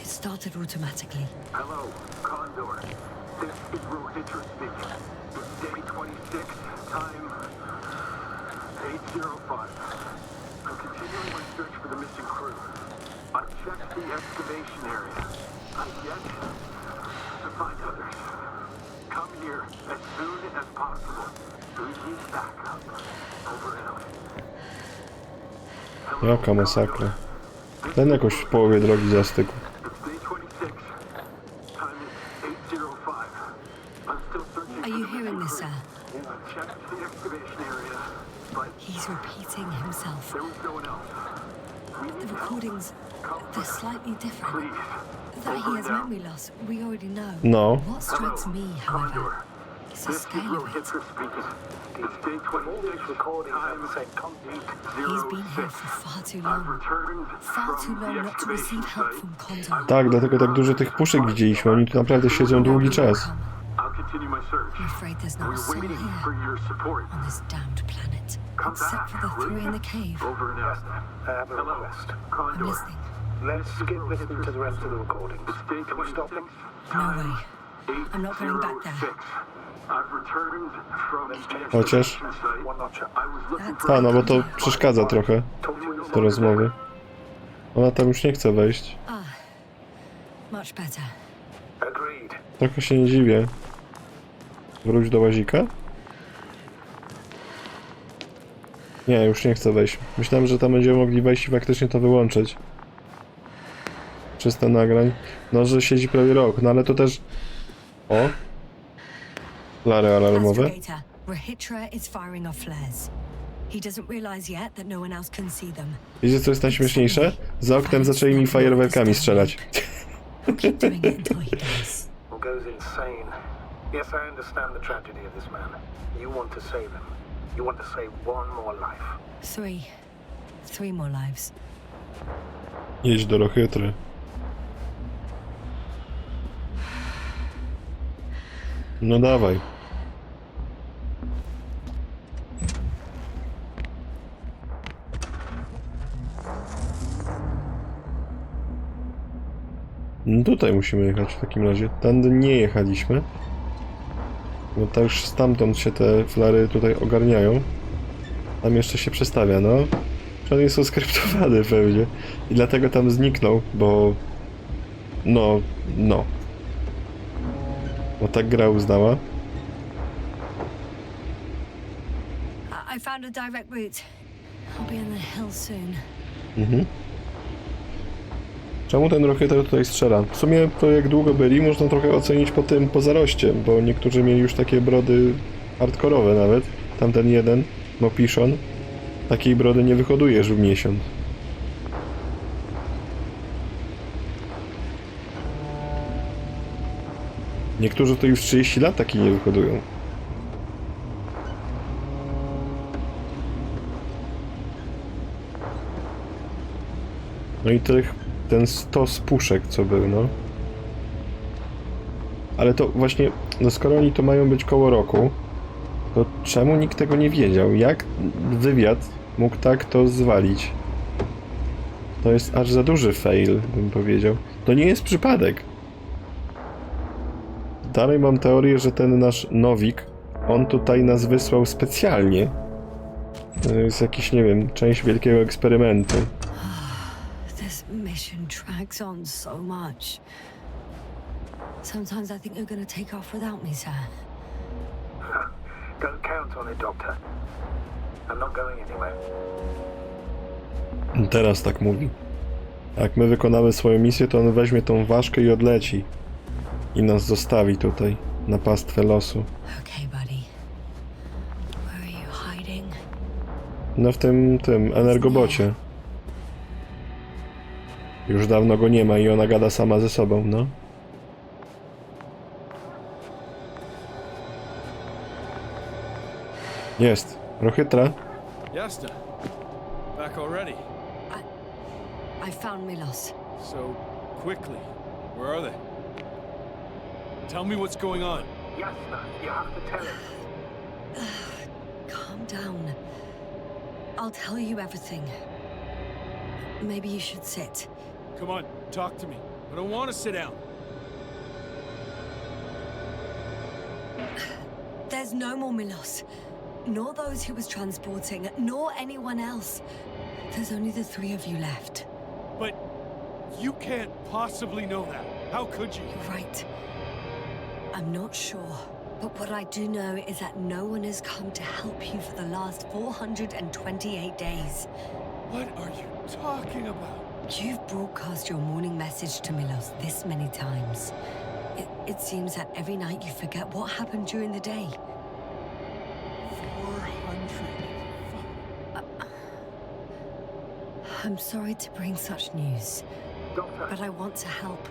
[SPEAKER 2] It started automatically.
[SPEAKER 11] Hello, Condor. This is Rohitra speaking. It's day 26, time 8:05. I'm continuing my search for the missing crew. I've checked the excavation area. I'm yet to find others. Come here as soon as possible. We need backup. Over and out.
[SPEAKER 1] Jaka masakra. Ten jakoś w połowie drogi zastygł.
[SPEAKER 2] Are you hearing this, sir? He's repeating himself. The recordings, they're slightly different. That he has memory loss, we already know.
[SPEAKER 1] No.
[SPEAKER 2] What strikes me, however, is the scale of it. He's been here for far too long. Far too long not to receive help from Condor.
[SPEAKER 1] Tak, dlatego tak dużo tych puszek widzieliśmy. Oni tu naprawdę siedzą długi czas.
[SPEAKER 2] I'm afraid there's not a soul here on this damned planet, except for the three in the cave.
[SPEAKER 8] I have a request.
[SPEAKER 2] I'm listening.
[SPEAKER 8] Let's skip listening to the rest of the recordings. Can you stop them?
[SPEAKER 2] No way. I'm not going back there.
[SPEAKER 1] Chociaż... A, no bo to przeszkadza trochę do rozmowy. Ona tam już nie chce wejść.
[SPEAKER 2] Much better.
[SPEAKER 8] Agreed.
[SPEAKER 1] Trochę się nie dziwię. Wróć do łazika? Nie, już nie chcę wejść. Myślałem, że tam będziemy mogli wejść i faktycznie to wyłączyć. 300 nagrań. No, że siedzi prawie rok, no ale to też... O! Flary alarmowe. Wiecie, co jest najśmieszniejsze? Za oknem zaczęli mi fajerwerkami strzelać.
[SPEAKER 8] Yes, I understand the tragedy of this man. You want to save him. You want to save one more life.
[SPEAKER 2] Three more lives.
[SPEAKER 1] Jedź do Rohitry. No dawaj. No tutaj musimy jechać w takim razie. Tędy nie jechaliśmy. Bo to już stamtąd się te flary tutaj ogarniają. Tam jeszcze się przestawia, no. Przynajmniej są skryptowane pewnie. I dlatego tam zniknął, bo... No. Bo tak gra uznała.
[SPEAKER 2] I found a direct route. I'll be in the hill soon.
[SPEAKER 1] Mhm. Czemu ten Rohitra tutaj strzela? W sumie to jak długo byli, można trochę ocenić po zaroście, bo niektórzy mieli już takie brody hardkorowe nawet. Tamten jeden, Mopiszon, takiej brody nie wyhodujesz w miesiąc. Niektórzy to już 30 lat takiej nie wyhodują. No i ten stos puszek, co był, no. Ale to właśnie, no skoro oni to mają być koło roku, to czemu nikt tego nie wiedział? Jak wywiad mógł tak to zwalić? To jest aż za duży fail, bym powiedział. To nie jest przypadek. Dalej mam teorię, że ten nasz Nowik, on tutaj nas wysłał specjalnie. To jest jakiś, nie wiem, część wielkiego eksperymentu.
[SPEAKER 2] This mission drags on so much. Sometimes I think you're gonna take off without me, sir.
[SPEAKER 8] Don't count on it, Doctor. I'm not going anywhere.
[SPEAKER 1] Teraz tak mówi. Jak my wykonamy swoją misję, to on weźmie tą ważkę i odleci. I nas zostawi tutaj, na pastwę losu.
[SPEAKER 2] Okay, buddy. Where are you hiding?
[SPEAKER 1] No w tym energobocie. Już dawno go nie ma i ona gada sama ze sobą, no. Jest. Prochytra.
[SPEAKER 5] Yasta, back already.
[SPEAKER 2] I found Milos.
[SPEAKER 5] So quickly. Where are they? Tell me what's going on.
[SPEAKER 8] Yasta, you have to tell him.
[SPEAKER 2] Calm down. I'll tell you everything. Maybe you should sit.
[SPEAKER 5] Come on, talk to me. I don't want to sit down.
[SPEAKER 2] There's no more Milos. Nor those he was transporting, nor anyone else. There's only the three of you left.
[SPEAKER 5] But you can't possibly know that. How could you?
[SPEAKER 2] You're right. I'm not sure. But what I do know is that no one has come to help you for the last 428 days.
[SPEAKER 5] What are you talking about?
[SPEAKER 2] You've broadcast your morning message to Milos this many times. It seems that every night you forget what happened during the day.
[SPEAKER 5] 400.
[SPEAKER 2] I'm sorry to bring such news,
[SPEAKER 8] Doctor.
[SPEAKER 2] but I want to help.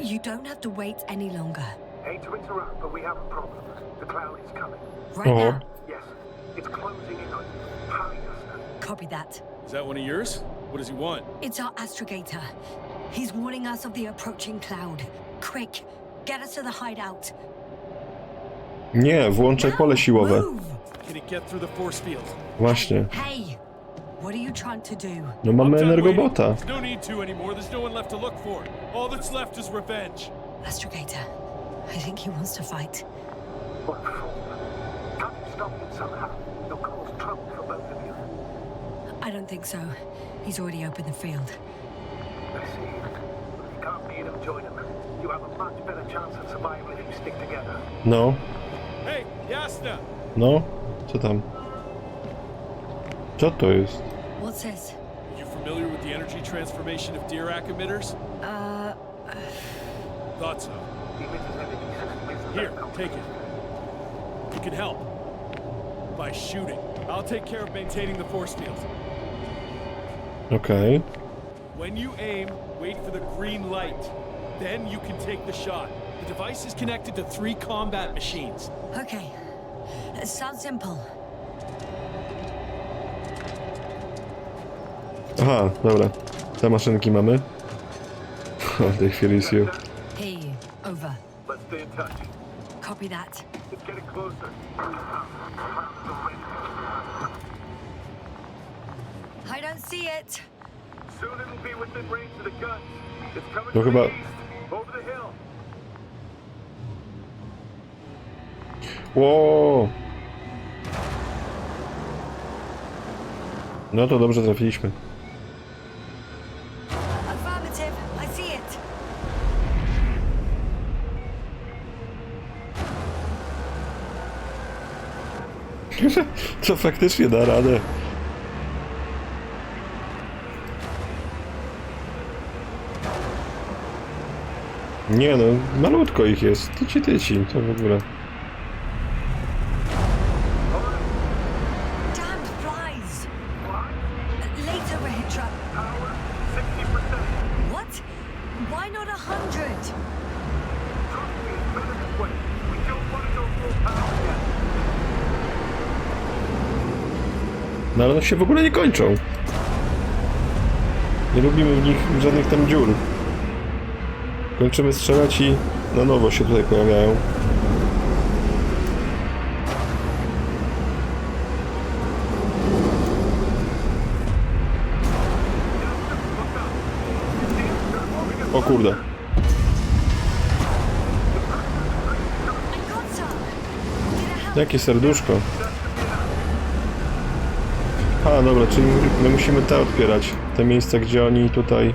[SPEAKER 2] You don't have to wait any longer.
[SPEAKER 8] Hate to interrupt, but we have a problem. The cloud is coming.
[SPEAKER 2] Right now.
[SPEAKER 8] Yes, it's closing in on you. Hurry, Yasta.
[SPEAKER 2] Copy that.
[SPEAKER 5] Is that one of yours? What does he want?
[SPEAKER 2] It's our astrogator. He's warning us of the approaching cloud. Quick, get us to the hideout.
[SPEAKER 1] Nie, włączaj pole siłowe.
[SPEAKER 5] Can it get through the force field?
[SPEAKER 1] Właśnie.
[SPEAKER 2] Hey, what are you trying to do?
[SPEAKER 1] No mamy energobota.
[SPEAKER 5] There's no need to anymore. There's no one left to look for. All that's left is revenge.
[SPEAKER 2] Astrogator, I think he wants to fight.
[SPEAKER 8] What for? Can't you stop it somehow? You'll cause trouble for both of you.
[SPEAKER 2] I don't think so. He's already opened the field.
[SPEAKER 8] I see. You can't beat him, join him. You have a much better chance of survival if you stick together.
[SPEAKER 1] No,
[SPEAKER 5] Hey, Yasta!
[SPEAKER 1] no. Co tam? Co to jest?
[SPEAKER 2] What's this?
[SPEAKER 5] You familiar with the energy transformation of Dirac emitters? Thought so.
[SPEAKER 8] The emitter's energy system isn't
[SPEAKER 5] Here,
[SPEAKER 8] that complex.
[SPEAKER 5] take it. You can help. By shooting. I'll take care of maintaining the force field.
[SPEAKER 1] Okej.
[SPEAKER 5] When you aim, wait for the green light. Then you can take the shot. The device is connected to 3 combat machines.
[SPEAKER 2] Okay. It sounds simple.
[SPEAKER 1] Aha, dobra. Te maszynki mamy. They feel is you.
[SPEAKER 2] Hear you. Over.
[SPEAKER 8] Let's stay in touch.
[SPEAKER 2] Copy that.
[SPEAKER 8] It's getting closer.
[SPEAKER 2] I don't see it.
[SPEAKER 8] Soon it'll be within range of the gun. It's coming
[SPEAKER 1] To
[SPEAKER 8] from
[SPEAKER 1] chyba...
[SPEAKER 8] the east, over the hill.
[SPEAKER 1] Ło! No to dobrze trafiliśmy.
[SPEAKER 2] Affirmative. I see it.
[SPEAKER 1] Co faktycznie da radę. Nie no, malutko ich jest. Tyci, to w ogóle.
[SPEAKER 2] Damned flies. Later, Rahitra.
[SPEAKER 8] Power, 60%.
[SPEAKER 2] What? Why not 100?
[SPEAKER 8] Trust me, it's better this way. We don't want to go full power yet.
[SPEAKER 1] No ale one się w ogóle nie kończą. Nie lubimy w nich żadnych tam dziur. Kończymy strzelać i na nowo się tutaj pojawiają. O kurde.
[SPEAKER 2] I got some. Get a help.
[SPEAKER 1] Jakie serduszko. A, dobra, czyli my musimy te otwierać. Te miejsca, gdzie oni tutaj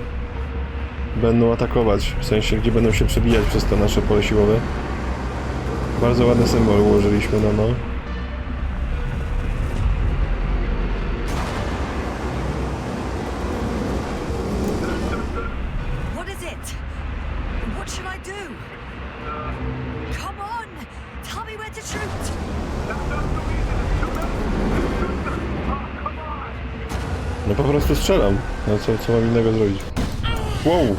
[SPEAKER 1] będą atakować. W sensie, gdzie będą się przebijać przez to nasze pole siłowe. Bardzo ładny symbol ułożyliśmy, no.
[SPEAKER 2] What is it? What should I do? Come on! Tell me where to shoot!
[SPEAKER 1] No po prostu strzelam. No co mam innego zrobić? Wow!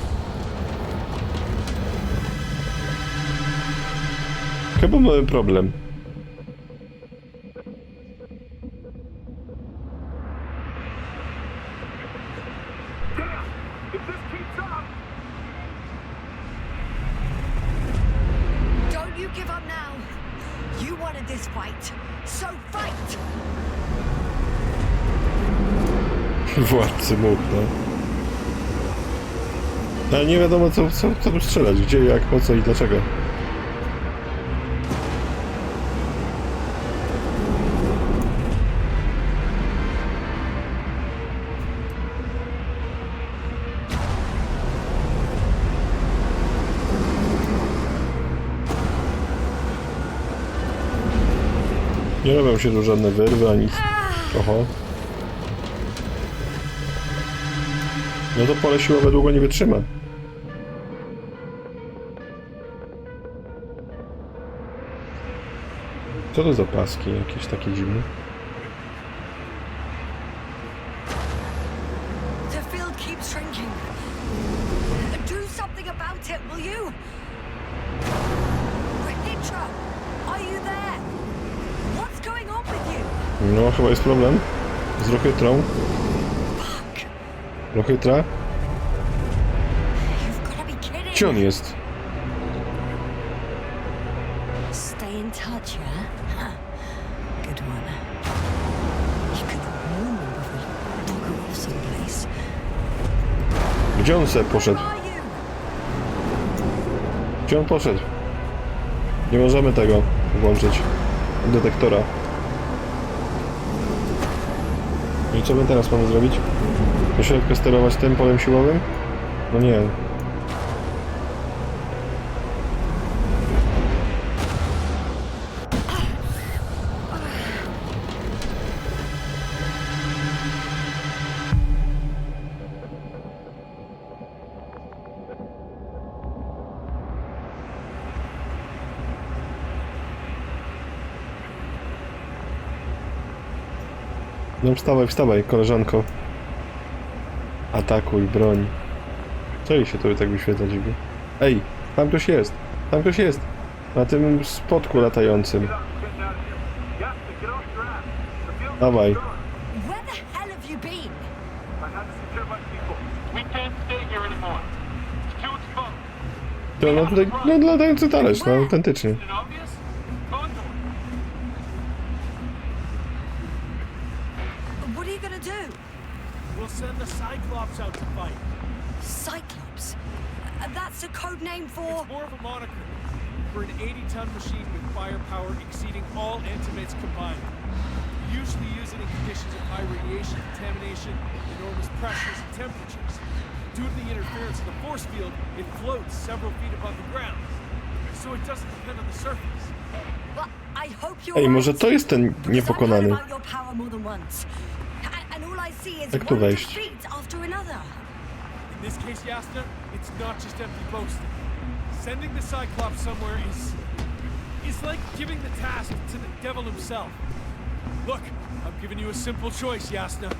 [SPEAKER 1] Chyba mamy problem.
[SPEAKER 2] Don't you give up now! You wanted this fight, so fight!
[SPEAKER 1] Władcy much, no. Ale nie wiadomo co tu strzelać, gdzie, jak, po co i dlaczego. Nie robią się tu żadne wyrwy, ani... Oho. No to pole siłowe długo nie wytrzyma. Co to za paski jakieś takie dziwne?
[SPEAKER 2] The field keeps shrinking. Do something about it, will you? Hitra, are you there? What's going on with you?
[SPEAKER 1] No, chyba jest problem z Rohytrą. Rohytra?
[SPEAKER 2] You've got to be kidding.
[SPEAKER 1] Gdzie on jest?
[SPEAKER 2] Stay in touch, yeah? Huh. Good one. You could warn me before you bugger off someplace.
[SPEAKER 1] Gdzie on se poszedł? Gdzie on poszedł? Nie możemy tego włączyć. Detektora. I co my teraz mamy zrobić? Do środka sterować tym polem siłowym? No nie. No wstawaj, koleżanko. Atakuj, broń. Co jej się to tak wyświetla dziwnie? Ej, tam ktoś jest! Tam ktoś jest! Na tym spotku latającym. Dawaj. To no tutaj, no latający talerz, no autentycznie.
[SPEAKER 5] Send the Cyclops out to fight.
[SPEAKER 2] Cyclops? That's a code name for...
[SPEAKER 5] It's more of a moniker. For an 80-ton machine with firepower exceeding all Antimates combined. We usually use it in conditions of high radiation contamination, enormous pressures and temperatures. Due to the interference of the force field, it floats several feet above the ground. So it doesn't depend on the surface.
[SPEAKER 2] But I hope you're
[SPEAKER 1] Ej, może to jest ten niepokonany. Jak tu wejść?
[SPEAKER 5] In this case, Yasna, it's not just empty boasting. Sending the Cyclops somewhere is like giving the task to the devil himself. Look, I'm giving you a simple choice, Yasna.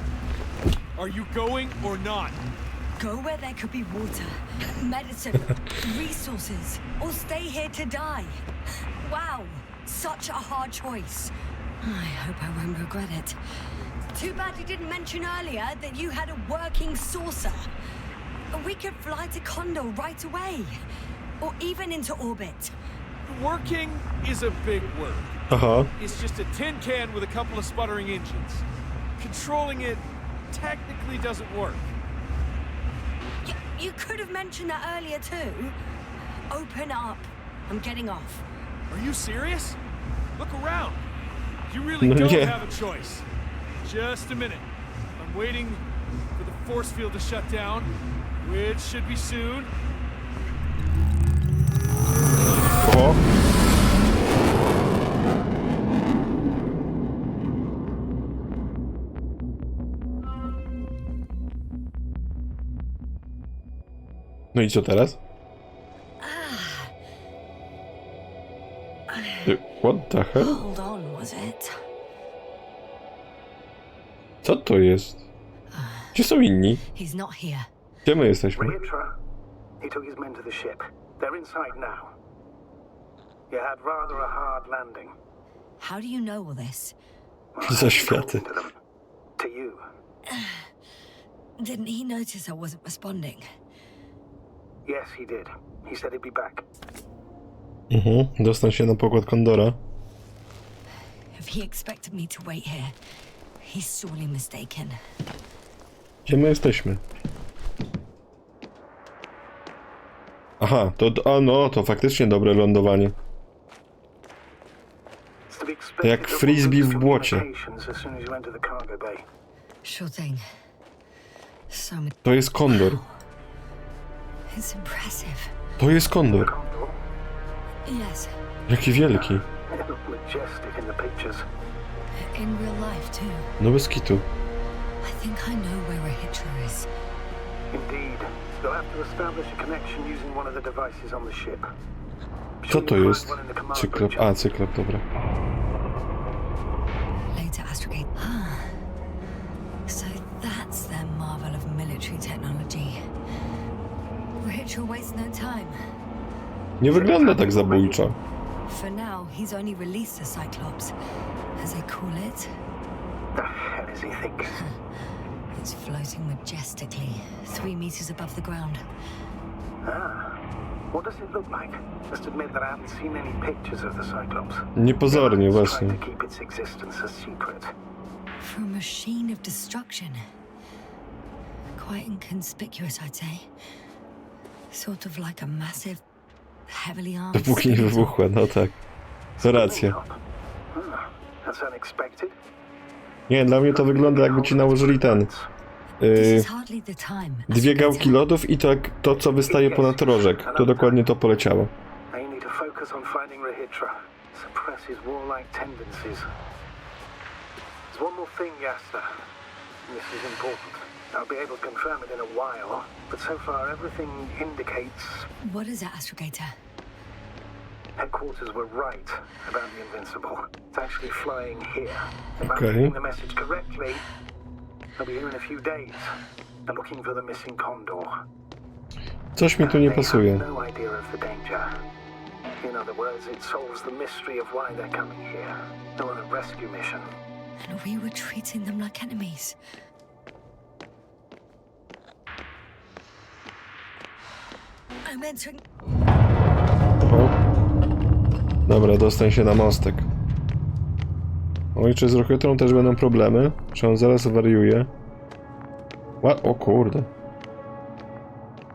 [SPEAKER 5] Are you going or not?
[SPEAKER 2] Go where there could be water, medicine, resources, or stay here to die. Wow, such a hard choice. I hope I won't regret it. Too bad you didn't mention earlier that you had a working saucer. We could fly to Condor right away, or even into orbit.
[SPEAKER 5] Working is a big word.
[SPEAKER 1] Uh-huh.
[SPEAKER 5] It's just a tin can with a couple of sputtering engines. Controlling it technically doesn't work.
[SPEAKER 2] You could have mentioned that earlier too. Open up. I'm getting off.
[SPEAKER 5] Are you serious? Look around. You really don't have a choice. Just a minute. I'm waiting for the force field to shut down, which should be soon.
[SPEAKER 1] O! No i co teraz? What the hell?
[SPEAKER 2] Hold on, was it?
[SPEAKER 1] Co to jest? Gdzie są inni?
[SPEAKER 2] He's not here.
[SPEAKER 1] Gdzie my jesteśmy?
[SPEAKER 8] Ritra, he took his men to the ship. They're inside now. You had rather a hard landing.
[SPEAKER 2] How do you know all this?
[SPEAKER 1] Za światy.
[SPEAKER 8] To you.
[SPEAKER 2] Didn't he notice I wasn't responding?
[SPEAKER 8] Yes, he did. He said he'd be back.
[SPEAKER 1] Dostał się na pokład Kondora.
[SPEAKER 2] If he expected me to wait here, he's sorely mistaken.
[SPEAKER 1] Gdzie my jesteśmy? Aha, to faktycznie dobre lądowanie. To jak frisbee w błocie.
[SPEAKER 2] Sure thing. So many...
[SPEAKER 1] To jest kondor.
[SPEAKER 2] It's impressive.
[SPEAKER 1] To jest kondor.
[SPEAKER 2] Yes.
[SPEAKER 1] Jaki wielki.
[SPEAKER 8] Majestic in the pictures.
[SPEAKER 2] In real life too.
[SPEAKER 1] No bez kitu.
[SPEAKER 2] I think I know where Rahitra is.
[SPEAKER 8] Indeed. You'll have to establish a connection using one of the devices on the ship.
[SPEAKER 1] Co to jest? Cyklop. A, cyklop, dobra.
[SPEAKER 2] Later astrogate. So that's their marvel of military technology. Rahitra wastes no time.
[SPEAKER 1] Nie wygląda tak zabójczo.
[SPEAKER 2] For now, he's only released the Cyclops, as they call it.
[SPEAKER 8] The hell does he think?
[SPEAKER 2] It's floating majestically, 3 meters above the ground.
[SPEAKER 8] What does it look like? Must admit that I haven't seen any pictures of the Cyclops.
[SPEAKER 1] Niepozornie, właśnie.
[SPEAKER 8] Trying to keep its existence a secret.
[SPEAKER 2] For a machine of destruction. Quite inconspicuous, I'd say. Sort of like a massive, heavily armed...
[SPEAKER 1] Dopóki nie wybuchła, no tak. To racja.
[SPEAKER 8] That's unexpected.
[SPEAKER 1] Nie, dla mnie to wygląda jakby ci nałożyli ten... dwie gałki lodów i tak to, co wystaje ponad rożek. To dokładnie to poleciało.
[SPEAKER 8] I need to focus on finding Rahitra. Suppress his warlike tendencies. There's one more thing, Yasta. This is important. I'll be able to confirm it in a while, but so far everything indicates...
[SPEAKER 2] What is it, Astrogator?
[SPEAKER 8] Headquarters were right about the Invincible. It's actually flying here. If I'm
[SPEAKER 1] Okay.
[SPEAKER 8] reading the message correctly, they'll be here in a few days. They're looking for the missing Condor.
[SPEAKER 1] Coś mi tu nie pasuje.
[SPEAKER 8] They have no idea of the danger. In other words, it solves the mystery of why they're coming here. They're on a rescue mission.
[SPEAKER 2] And we were treating them like enemies. I'm entering...
[SPEAKER 1] O. Dobra, dostań się na mostek. Oj, czy z Rocketą też będą problemy? Czy on zaraz wariuje? O kurde.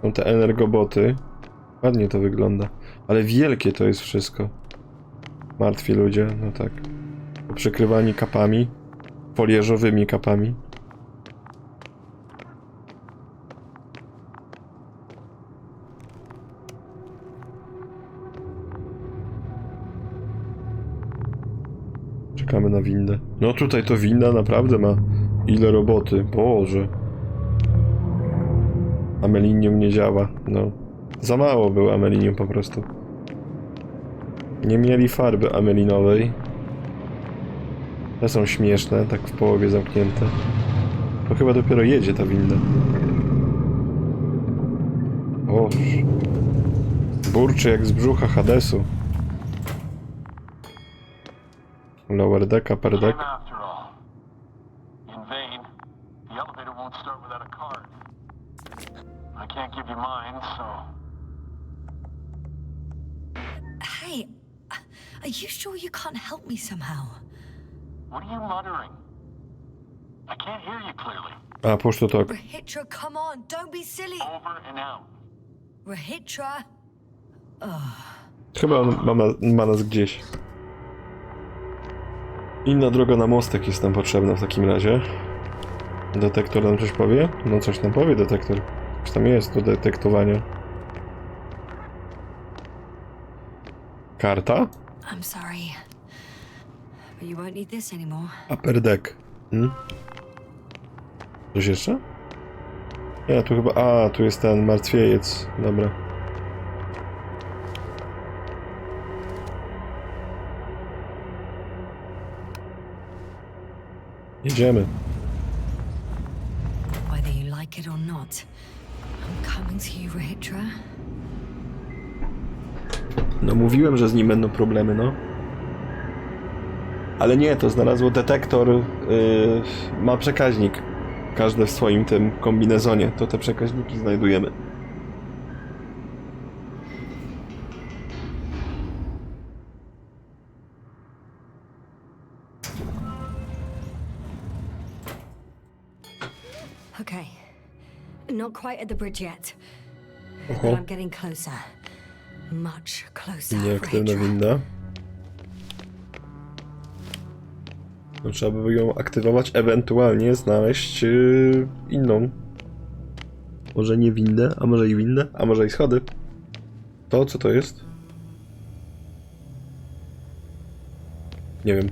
[SPEAKER 1] Są te energoboty. Ładnie to wygląda. Ale wielkie to jest wszystko. Martwi ludzie, no tak. Przykrywani kapami. Folierzowymi kapami. Czekamy na windę. No tutaj to winda naprawdę ma ile roboty. Boże. Amelinium nie działa. No. Za mało było amelinium po prostu. Nie mieli farby amelinowej. Te są śmieszne, tak w połowie zamknięte. To chyba dopiero jedzie ta winda. Boże. Burczy jak z brzucha Hadesu. Lower deck, upper deck.
[SPEAKER 11] After all. In vain. The elevator won't start without a card. I can't give you mine, so...
[SPEAKER 2] Hey, are you sure you can't help me somehow?
[SPEAKER 11] What are you muttering? I can't hear you clearly.
[SPEAKER 1] A, push to talk.
[SPEAKER 2] Rahitra, come on, don't be silly.
[SPEAKER 11] Over and out.
[SPEAKER 2] Rahitra.
[SPEAKER 1] Chyba on ma nas gdzieś. Inna droga na mostek jest nam potrzebna w takim razie. Detektor nam coś powie? No coś nam powie detektor. Coś tam jest do detektowania. Karta?
[SPEAKER 2] I'm sorry, but you won't need this anymore.
[SPEAKER 1] Upper deck. Coś jeszcze? Nie, tu chyba... A, tu jest ten martwiejec. Dobra. Jedziemy.
[SPEAKER 2] Whether you like it or not, I'm coming to you, Rahitra.
[SPEAKER 1] No mówiłem, że z nim będą problemy, no. Ale nie, to znalazło detektor, ma przekaźnik. Każdy w swoim tym kombinezonie, to te przekaźniki znajdujemy.
[SPEAKER 2] Okay. Not quite at the bridge yet. But
[SPEAKER 1] Oho,
[SPEAKER 2] I'm getting closer. Much closer,
[SPEAKER 1] nieaktywna
[SPEAKER 2] Rahitra.
[SPEAKER 1] winda. No, trzeba by ją aktywować, ewentualnie znaleźć inną. Może nie windę, a może i windę, a może i schody. To, co to jest? Nie wiem.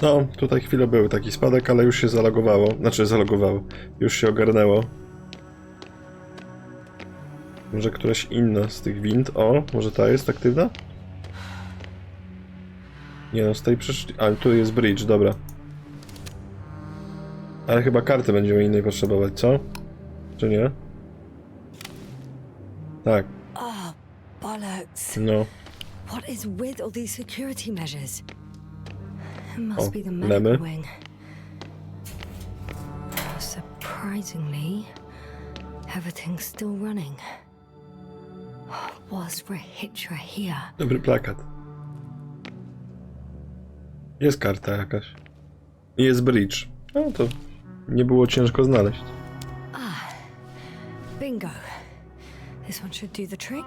[SPEAKER 1] No, tutaj chwilę był taki spadek, ale już się zalogowało. Znaczy zalogowało. Już się ogarnęło. Może któraś inna z tych wind. O, może ta jest aktywna? Nie no, z tej przyszli... Ale tu jest bridge, dobra. Ale chyba karty będziemy innej potrzebować, co? Czy nie? Tak.
[SPEAKER 2] Oh, bollocks.
[SPEAKER 1] No.
[SPEAKER 2] What is with all these security measures? It must
[SPEAKER 1] O,
[SPEAKER 2] be the
[SPEAKER 1] lemy.
[SPEAKER 2] medical wing. Surprisingly, everything's still running. Was Rahitra here?
[SPEAKER 1] Dobry plakat. Jest karta jakaś. I jest bridge. No to nie było ciężko znaleźć.
[SPEAKER 2] Ah, bingo. This one should do the trick.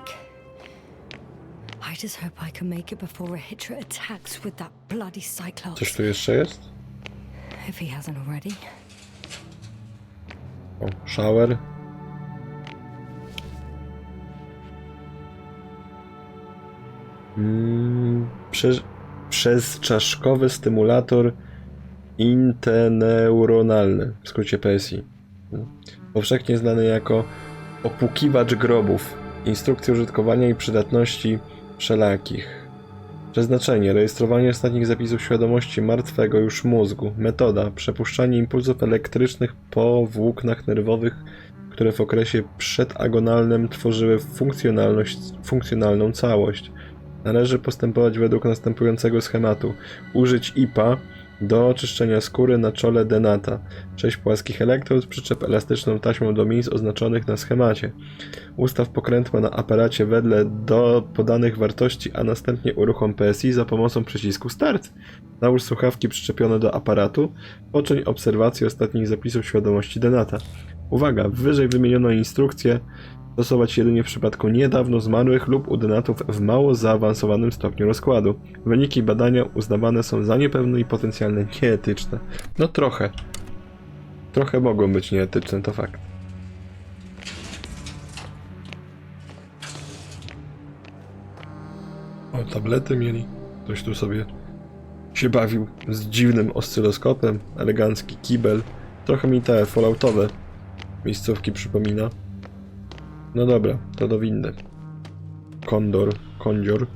[SPEAKER 2] I just hope I can make it before Rahitra attacks with that bloody Cyclops.
[SPEAKER 1] Coś tu jeszcze jest?
[SPEAKER 2] If he hasn't already.
[SPEAKER 1] O, shower. Przez czaszkowy stymulator interneuronalny, w skrócie PSI. Powszechnie znany jako opłukiwacz grobów. Instrukcje użytkowania i przydatności wszelakich. Przeznaczenie: rejestrowanie ostatnich zapisów świadomości martwego już mózgu. Metoda: przepuszczanie impulsów elektrycznych po włóknach nerwowych, które w okresie przedagonalnym tworzyły funkcjonalną całość. Należy postępować według następującego schematu. Użyć IPA do oczyszczenia skóry na czole denata. 6 płaskich elektrod, przyczep elastyczną taśmą do miejsc oznaczonych na schemacie. Ustaw pokrętła na aparacie wedle do podanych wartości, a następnie uruchom PSI za pomocą przycisku Start. Nałóż słuchawki przyczepione do aparatu. Poczyń obserwację ostatnich zapisów świadomości denata. Uwaga! Wyżej wymieniono instrukcję stosować jedynie w przypadku niedawno zmarłych lub u denatów w mało zaawansowanym stopniu rozkładu. Wyniki badania uznawane są za niepewne i potencjalnie nieetyczne. No trochę. Trochę mogą być nieetyczne, to fakt. O, tablety mieli. Ktoś tu sobie się bawił z dziwnym oscyloskopem. Elegancki kibel. Trochę mi te falloutowe miejscówki przypomina. No dobra, to do windy. Kondzior.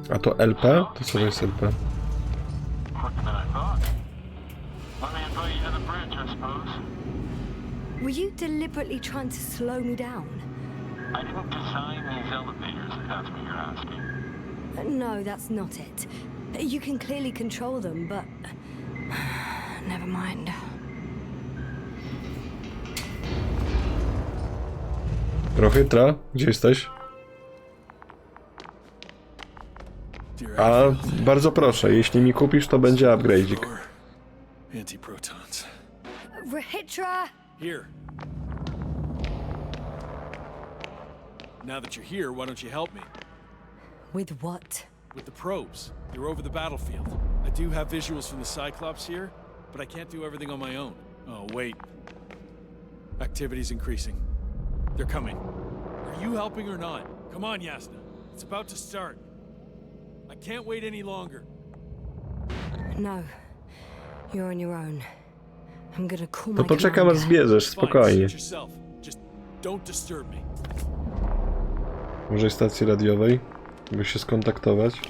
[SPEAKER 1] A to LP? To co to jest LP?
[SPEAKER 2] Were you deliberately trying to slow me down?
[SPEAKER 11] I didn't design these elevators, if that's what you're asking.
[SPEAKER 2] No, that's not it. You can clearly control them, but... Never mind.
[SPEAKER 1] Rohytra, gdzie jesteś? A, bardzo proszę, jeśli mi kupisz, to będzie upgrade'ik.
[SPEAKER 5] Antiprotons.
[SPEAKER 2] Rahitra!
[SPEAKER 5] Here. Now that you're here, why don't you help me?
[SPEAKER 2] With what?
[SPEAKER 5] With the probes. They're over the battlefield. I do have visuals from the Cyclops here, but I can't do everything on my own. Oh, wait. Activity's increasing. They're coming. Are you helping or not? Come on, Yasna. It's about to start. I can't wait any longer.
[SPEAKER 2] No. You're on your own. I'm gonna call
[SPEAKER 1] To
[SPEAKER 2] my
[SPEAKER 1] poczekam aż zbierzesz,
[SPEAKER 5] Fine,
[SPEAKER 1] spokojnie.
[SPEAKER 5] suit yourself. Just don't disturb me.
[SPEAKER 1] Może stacji radiowej? By się skontaktować.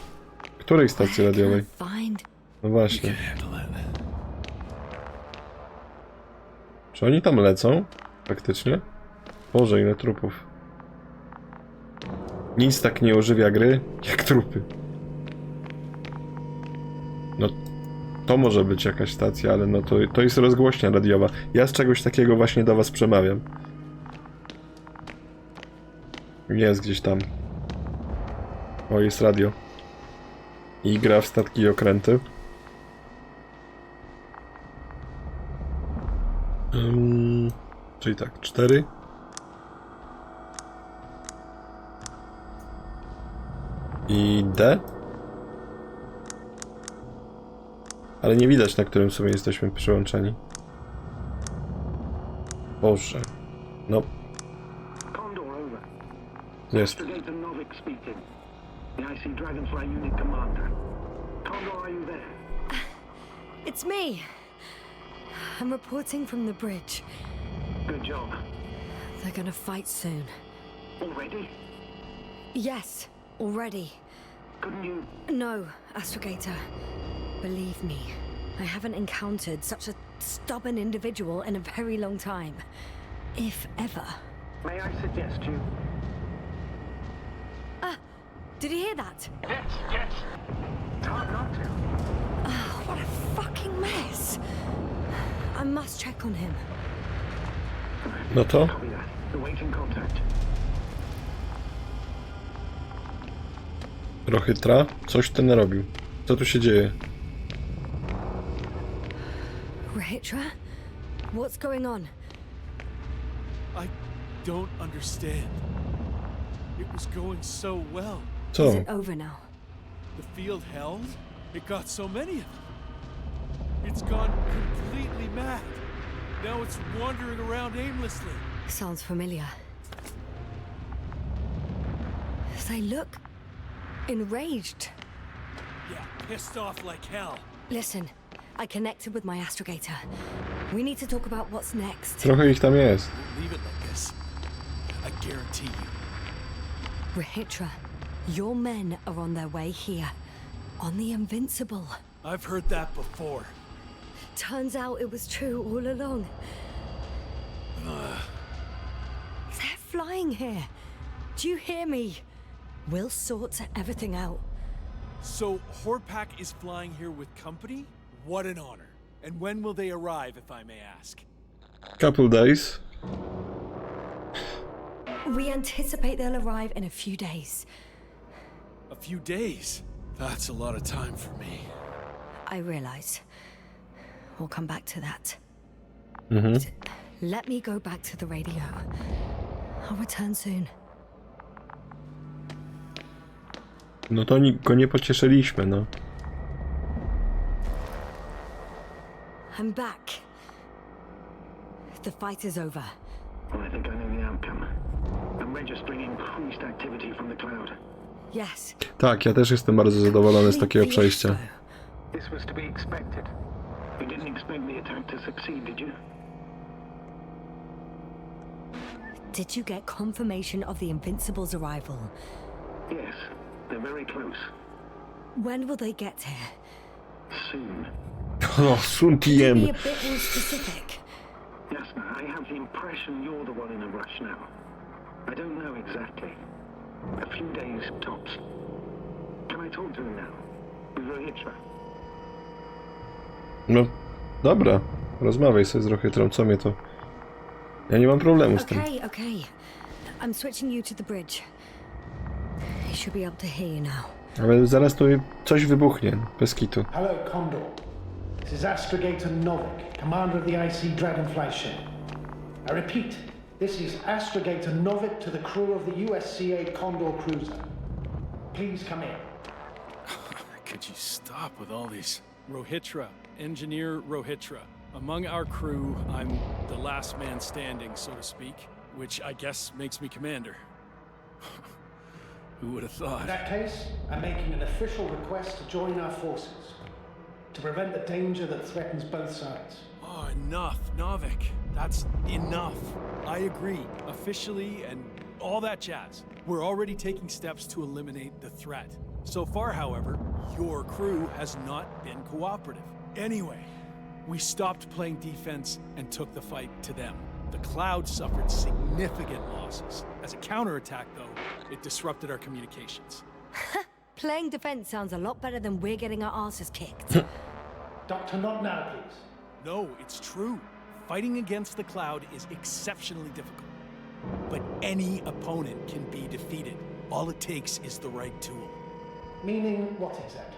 [SPEAKER 1] Której stacji radiowej?
[SPEAKER 2] Find.
[SPEAKER 1] No właśnie. Czy oni tam lecą? Faktycznie? Boże, ile trupów. Nic tak nie ożywia gry, jak trupy. No, to może być jakaś stacja, ale no to jest rozgłośnia radiowa. Ja z czegoś takiego właśnie do was przemawiam. Jest gdzieś tam. O, jest radio. I gra w statki i okręty. Czyli tak, 4. I D. Ale nie widać, na którym sobie jesteśmy przyłączeni. Boże. No.
[SPEAKER 11] Condor, over.
[SPEAKER 1] Jest.
[SPEAKER 11] Astragator Novik speaking. The IC Dragonfly Unit Commander. Condor, are you there?
[SPEAKER 2] It's me. I'm reporting from the bridge.
[SPEAKER 11] Good job.
[SPEAKER 2] They're gonna fight soon.
[SPEAKER 11] Already?
[SPEAKER 2] Yes, already.
[SPEAKER 11] Couldn't you?
[SPEAKER 2] No, Astrogator. Believe me, I haven't encountered such a stubborn individual in a very long time. If ever.
[SPEAKER 11] May I suggest you?
[SPEAKER 2] Did you hear that?
[SPEAKER 11] Yes, yes. It's hard not to.
[SPEAKER 2] Oh, what a fucking mess. I must check on him.
[SPEAKER 1] No to?
[SPEAKER 11] Copy that. Awaiting contact.
[SPEAKER 1] Prochytra? Coś ten narobił. Co tu się dzieje?
[SPEAKER 2] Rahitra? What's going on?
[SPEAKER 5] I don't understand. It was going so well.
[SPEAKER 1] Co?
[SPEAKER 2] Is it over now?
[SPEAKER 5] The field held? It got so many of them. It's gone completely mad. Now it's wandering around aimlessly.
[SPEAKER 2] Sounds familiar. They look enraged.
[SPEAKER 5] Yeah, pissed off like hell.
[SPEAKER 2] Listen, I connected with my astrogator. We need to talk about what's next.
[SPEAKER 1] Trochę ich tam jest.
[SPEAKER 5] Leave it like this. I guarantee you.
[SPEAKER 2] Rahitra, your men are on their way here. On the Invincible.
[SPEAKER 5] I've heard that before.
[SPEAKER 2] Turns out it was true all along. They're flying here. Do you hear me? We'll sort everything out.
[SPEAKER 5] So, Horpack is flying here with company? What an honor. And when will they arrive, if I may ask?
[SPEAKER 1] Couple days.
[SPEAKER 2] We anticipate they'll arrive in a few days.
[SPEAKER 5] A few days? That's a lot of time for me.
[SPEAKER 2] I realize. We'll come back to that.
[SPEAKER 1] Mhm.
[SPEAKER 2] Let me go back to the radio. I'll return soon.
[SPEAKER 1] No to go nie pocieszyliśmy, no.
[SPEAKER 2] I'm back. The fight is over.
[SPEAKER 11] Well, I think I know the outcome. I'm registering increased activity from the cloud.
[SPEAKER 2] Yes.
[SPEAKER 1] Tak, ja też jestem bardzo zadowolony z takiego przejścia.
[SPEAKER 11] This was to be expected. You didn't expect the attack to succeed, did you?
[SPEAKER 2] Did you get confirmation of the Invincible's arrival?
[SPEAKER 11] Yes, they're very close.
[SPEAKER 2] When will they get here?
[SPEAKER 11] Soon.
[SPEAKER 1] O, Sun
[SPEAKER 2] Can you
[SPEAKER 1] TM.
[SPEAKER 2] be a bit more specific?
[SPEAKER 11] Yasna, I have the impression you're the one in a rush now. I don't know exactly. A few days tops. Can I talk to him now? With Rahitra?
[SPEAKER 1] No, dobra. Rozmawiaj sobie z Rohytrą, co mnie to... Ja nie mam problemu z tym.
[SPEAKER 2] Okay. I'm switching you to the bridge. He should be able to hear you now.
[SPEAKER 1] Ale zaraz tu coś wybuchnie, bez kitu.
[SPEAKER 4] Hello, Condor. This is Astrogator Novik, commander of the IC Dragonfly ship. I repeat,
[SPEAKER 8] This is Astrogator Novik to the crew of the USCA Condor cruiser. Please come in.
[SPEAKER 5] Could you stop with all these? Rohitra, Engineer Rohitra. Among our crew, I'm the last man standing, so to speak, which I guess makes me commander. Who would have thought?
[SPEAKER 8] In that case, I'm making an official request to join our forces to prevent the danger that threatens both sides.
[SPEAKER 5] Oh, enough, Novik. That's enough. I agree, officially, and all that jazz. We're already taking steps to eliminate the threat. So far, however, your crew has not been cooperative. Anyway, we stopped playing defense and took the fight to them. The Cloud suffered significant losses. As a counterattack, though, it disrupted our communications.
[SPEAKER 2] Playing defense sounds a lot better than we're getting our asses kicked.
[SPEAKER 8] Doctor, not now, please.
[SPEAKER 5] No, it's true. Fighting against the Cloud is exceptionally difficult. But any opponent can be defeated. All it takes is the right tool.
[SPEAKER 8] Meaning what exactly?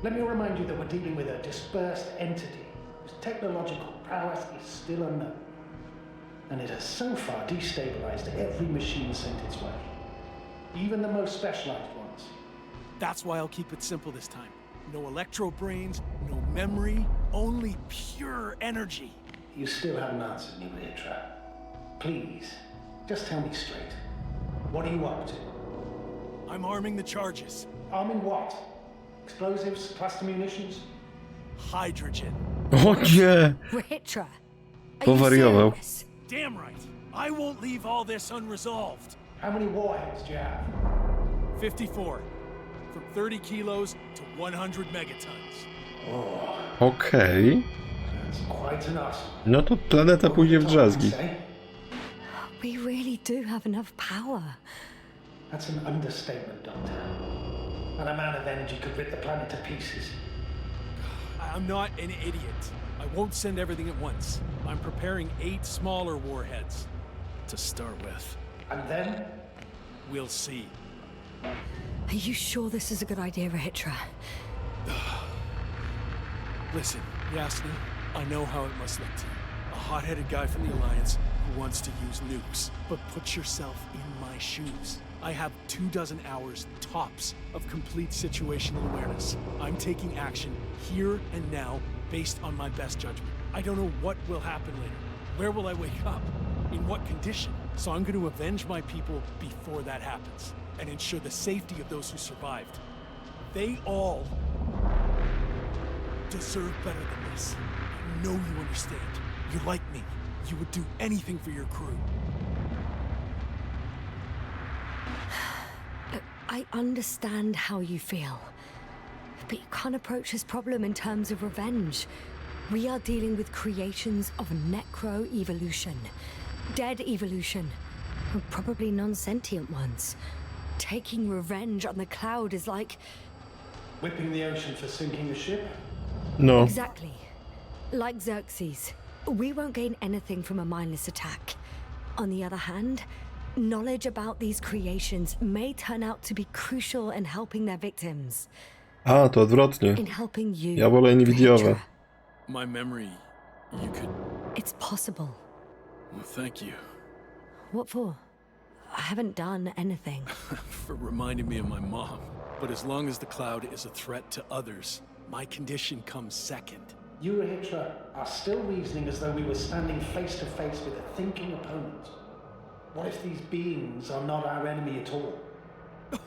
[SPEAKER 8] Let me remind you that we're dealing with a dispersed entity whose technological prowess is still unknown. And it has so far destabilized every machine sent its way. Even the most specialized ones.
[SPEAKER 5] That's why I'll keep it simple this time. No electro brains, no memory, only pure energy.
[SPEAKER 8] You still haven't answered me, Rohitra. Please, just tell me straight. What are you up to?
[SPEAKER 5] I'm arming the charges.
[SPEAKER 8] Arming what? Explosives, cluster munitions?
[SPEAKER 5] Hydrogen.
[SPEAKER 1] O nie!
[SPEAKER 2] Rohitra,
[SPEAKER 1] Powariował.
[SPEAKER 5] Damn right. I won't leave all this unresolved.
[SPEAKER 8] How many warheads do you have?
[SPEAKER 5] 54. From 30 kilos to 100 megatons.
[SPEAKER 1] Okej.
[SPEAKER 8] That's quite an arsenal.
[SPEAKER 1] No to planeta pójdzie w drzazgi.
[SPEAKER 2] We really do have enough power.
[SPEAKER 8] That's an understatement, Doctor. An amount of energy could rip the planet to pieces.
[SPEAKER 5] I'm not an idiot. I won't send everything at once. I'm preparing 8 smaller warheads to start with.
[SPEAKER 8] And then?
[SPEAKER 5] We'll see.
[SPEAKER 2] Are you sure this is a good idea, Rohitra?
[SPEAKER 5] Listen, Yasna, I know how it must look to you. A hot-headed guy from the Alliance who wants to use nukes. But put yourself in my shoes. I have 24 hours tops of complete situational awareness. I'm taking action here and now based on my best judgment. I don't know what will happen later. Where will I wake up? In what condition? So I'm going to avenge my people before that happens and ensure the safety of those who survived. They all deserve better than this. I know you understand. You're like me. You would do anything for your crew.
[SPEAKER 2] Look, I understand how you feel. But you can't approach this problem in terms of revenge. We are dealing with creations of necro-evolution. Dead evolution. Probably non-sentient ones. Taking revenge on the Cloud is like...
[SPEAKER 8] Whipping the ocean for sinking a ship?
[SPEAKER 1] No.
[SPEAKER 2] Exactly. Like Xerxes. We won't gain anything from a mindless attack. On the other hand, knowledge about these creations may turn out to be crucial in helping their victims.
[SPEAKER 1] A, to odwrotnie.
[SPEAKER 2] In helping you.
[SPEAKER 1] Ja wolę Nvidia-owe.
[SPEAKER 5] My memory, you could...
[SPEAKER 2] It's possible.
[SPEAKER 5] Well, thank you.
[SPEAKER 2] What for? I haven't done anything.
[SPEAKER 5] For reminding me of my mom. But as long as the Cloud is a threat to others, my condition comes second.
[SPEAKER 8] You, Rohitra, are still reasoning as though we were standing face to face with a thinking opponent. What if these beings are not our enemy at all?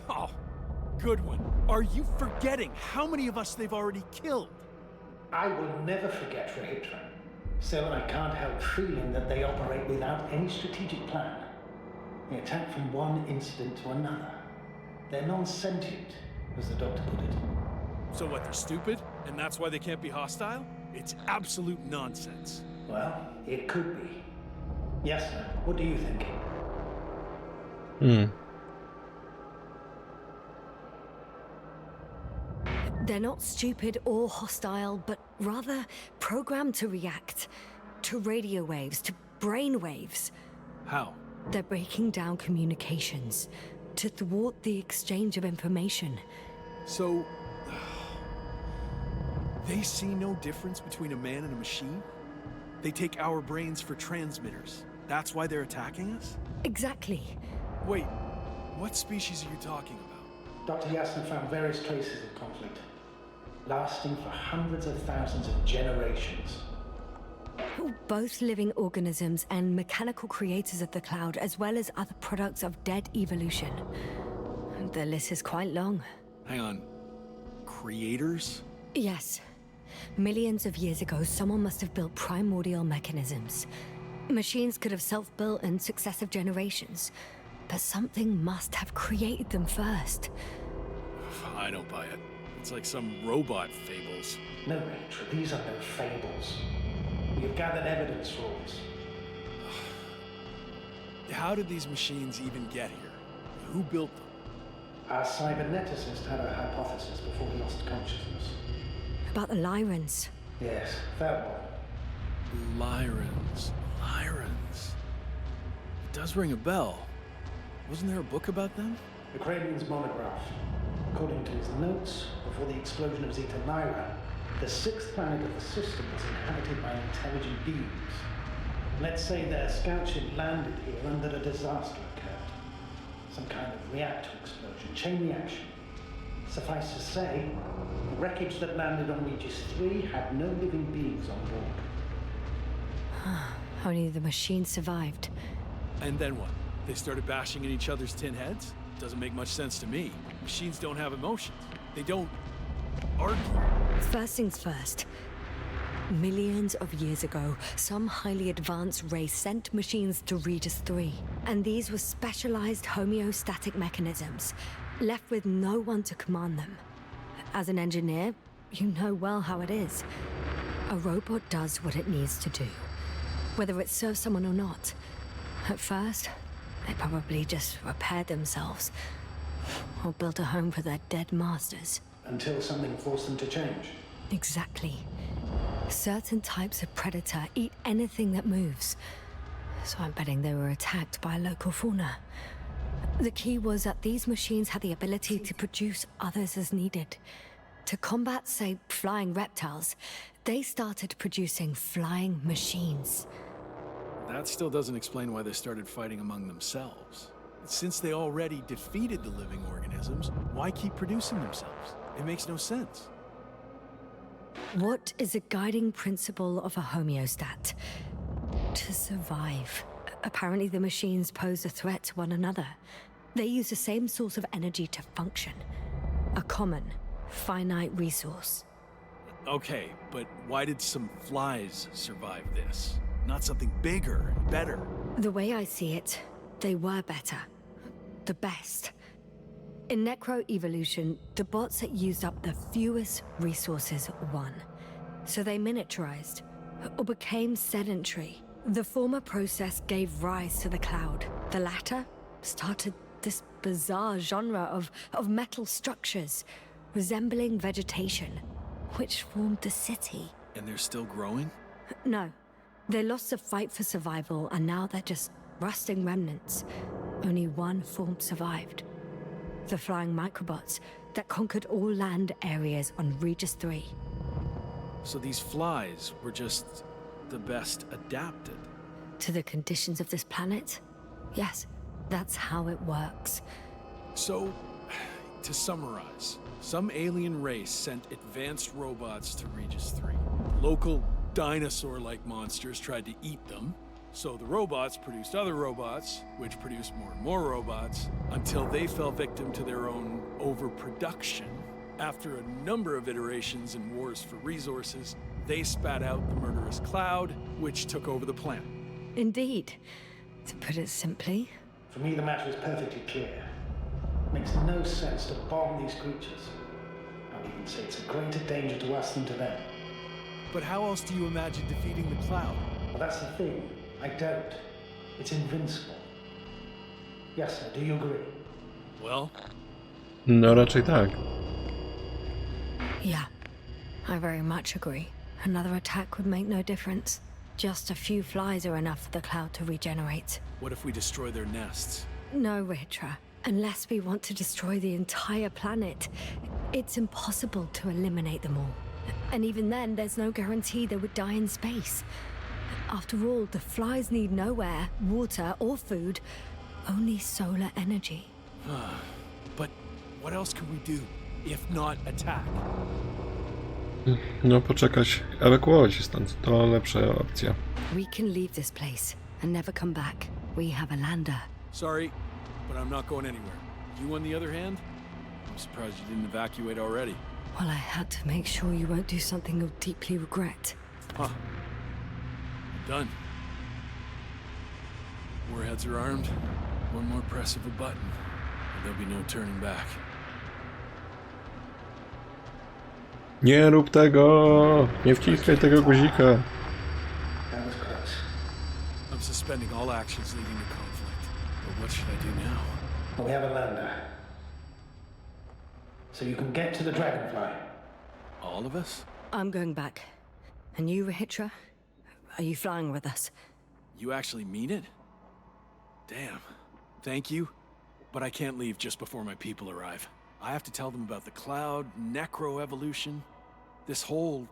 [SPEAKER 5] Oh, good one. Are you forgetting how many of us they've already killed?
[SPEAKER 8] I will never forget, Rohitra. Still, I can't help feeling that they operate without any strategic plan. They attack from one incident to another. They're non-sentient, as the doctor put it.
[SPEAKER 5] So what, they're stupid? And that's why they can't be hostile? It's absolute nonsense.
[SPEAKER 8] Well, it could be. Yes, sir. What do you think?
[SPEAKER 2] They're not stupid or hostile, but rather programmed to react to radio waves, to brain waves.
[SPEAKER 5] How?
[SPEAKER 2] They're breaking down communications to thwart the exchange of information.
[SPEAKER 5] So... they see no difference between a man and a machine? They take our brains for transmitters, That's why they're attacking us?
[SPEAKER 2] Exactly.
[SPEAKER 5] Wait, what species are you talking about?
[SPEAKER 8] Dr. Yasna found various traces of conflict, lasting for hundreds of thousands of generations.
[SPEAKER 2] Both living organisms and mechanical creators of the cloud, as well as other products of dead evolution. The list is quite long.
[SPEAKER 5] Hang on. Creators?
[SPEAKER 2] Yes. Millions of years ago, someone must have built primordial mechanisms. Machines could have self-built in successive generations, but something must have created them first.
[SPEAKER 5] I don't buy it. It's like some robot fables.
[SPEAKER 8] No, Rachel, these are no fables. We have gathered evidence for all this.
[SPEAKER 5] How did these machines even get here? Who built them?
[SPEAKER 8] Our cyberneticist had a hypothesis before he lost consciousness.
[SPEAKER 2] About the Lyrans.
[SPEAKER 8] Yes, that one.
[SPEAKER 5] Lyrans. It does ring a bell. Wasn't there a book about them?
[SPEAKER 8] The Cranian's monograph. According to his notes, before the explosion of Zeta Lyra, the sixth planet of the system was inhabited by intelligent beings. Let's say their scout ship landed here and that a disaster occurred. Some kind of reactor explosion, chain reaction. Suffice to say, the wreckage that landed on Regis 3 had no living beings on board.
[SPEAKER 2] Only the machine survived.
[SPEAKER 5] And then what? They started bashing in each other's tin heads? Doesn't make much sense to me. Machines don't have emotions. They don't argue.
[SPEAKER 2] First things first. Millions of years ago, some highly advanced race sent machines to Regis 3. And these were specialized homeostatic mechanisms, left with no one to command them. As an engineer, you know well how it is. A robot does what it needs to do, whether it serves someone or not. At first, they probably just repaired themselves, or built a home for their dead masters.
[SPEAKER 8] Until something forced them to change.
[SPEAKER 2] Exactly. Certain types of predator eat anything that moves. So I'm betting they were attacked by a local fauna. The key was that these machines had the ability to produce others as needed. To combat, say, flying reptiles, they started producing flying machines.
[SPEAKER 5] That still doesn't explain why they started fighting among themselves. Since they already defeated the living organisms, why keep producing themselves? It makes no sense.
[SPEAKER 2] What is a guiding principle of a homeostat? To survive. Apparently the machines pose a threat to one another. They use the same source of energy to function. A common, finite resource.
[SPEAKER 5] Okay, but why did some flies survive this? Not something bigger and better.
[SPEAKER 2] The way I see it, they were better. The best. In necroevolution, the bots that used up the fewest resources won. So they miniaturized, or became sedentary. The former process gave rise to the cloud. The latter started this bizarre genre of metal structures, resembling vegetation, which formed the city.
[SPEAKER 5] And they're still growing?
[SPEAKER 2] No. They lost the fight for survival, and now they're just rusting remnants. Only one form survived. The flying microbots that conquered all land areas on Regis 3.
[SPEAKER 5] So these flies were just the best adapted?
[SPEAKER 2] To the conditions of this planet? Yes, that's how it works.
[SPEAKER 5] So, to summarize, some alien race sent advanced robots to Regis 3. Local dinosaur-like monsters tried to eat them, so the robots produced other robots, which produced more and more robots, until they fell victim to their own overproduction. After a number of iterations and wars for resources, they spat out the murderous cloud, which took over the planet.
[SPEAKER 2] Indeed. To put it simply...
[SPEAKER 8] For me, the matter is perfectly clear. It makes no sense to bomb these creatures. I would even say it's a greater danger to us than to them.
[SPEAKER 5] But how else do you imagine defeating the cloud?
[SPEAKER 8] Well, that's the thing. I don't. It's invincible. Yes, sir. Do you agree?
[SPEAKER 5] Well?
[SPEAKER 1] No, raczej tak.
[SPEAKER 2] Yeah, I very much agree. Another attack would make no difference. Just a few flies are enough for the cloud to regenerate.
[SPEAKER 5] What if we destroy their nests?
[SPEAKER 2] No, Ritra. Unless we want to destroy the entire planet, it's impossible to eliminate them all. And even then, there's no guarantee they would die in space. After all, the flies need no air, water, or food, only solar energy.
[SPEAKER 5] But what else can we do, if not attack?
[SPEAKER 1] No poczekać, ewakuować się stąd. To lepsza opcja.
[SPEAKER 2] We can leave this place and never come back. We have a lander.
[SPEAKER 5] Sorry, but I'm not going anywhere. You, on the other hand, I'm surprised you didn't evacuate already.
[SPEAKER 2] Well, I had to make sure you won't do something you'll deeply regret.
[SPEAKER 5] Huh. Done. Warheads are armed. One more press of a button, and there'll be no turning back.
[SPEAKER 1] Nie rób tego! Nie wciskaj tego guzika!
[SPEAKER 8] That was close.
[SPEAKER 5] I'm suspending all actions leading to conflict. But what should I do now?
[SPEAKER 8] Well, we have a lander. So you can get to the Dragonfly.
[SPEAKER 5] All of us?
[SPEAKER 2] I'm going back. And you, Rahitra? Are you flying with us?
[SPEAKER 5] You actually mean it? Damn. Thank you. But I can't leave just before my people arrive. I have to tell them about the cloud, necro-evolution, this whole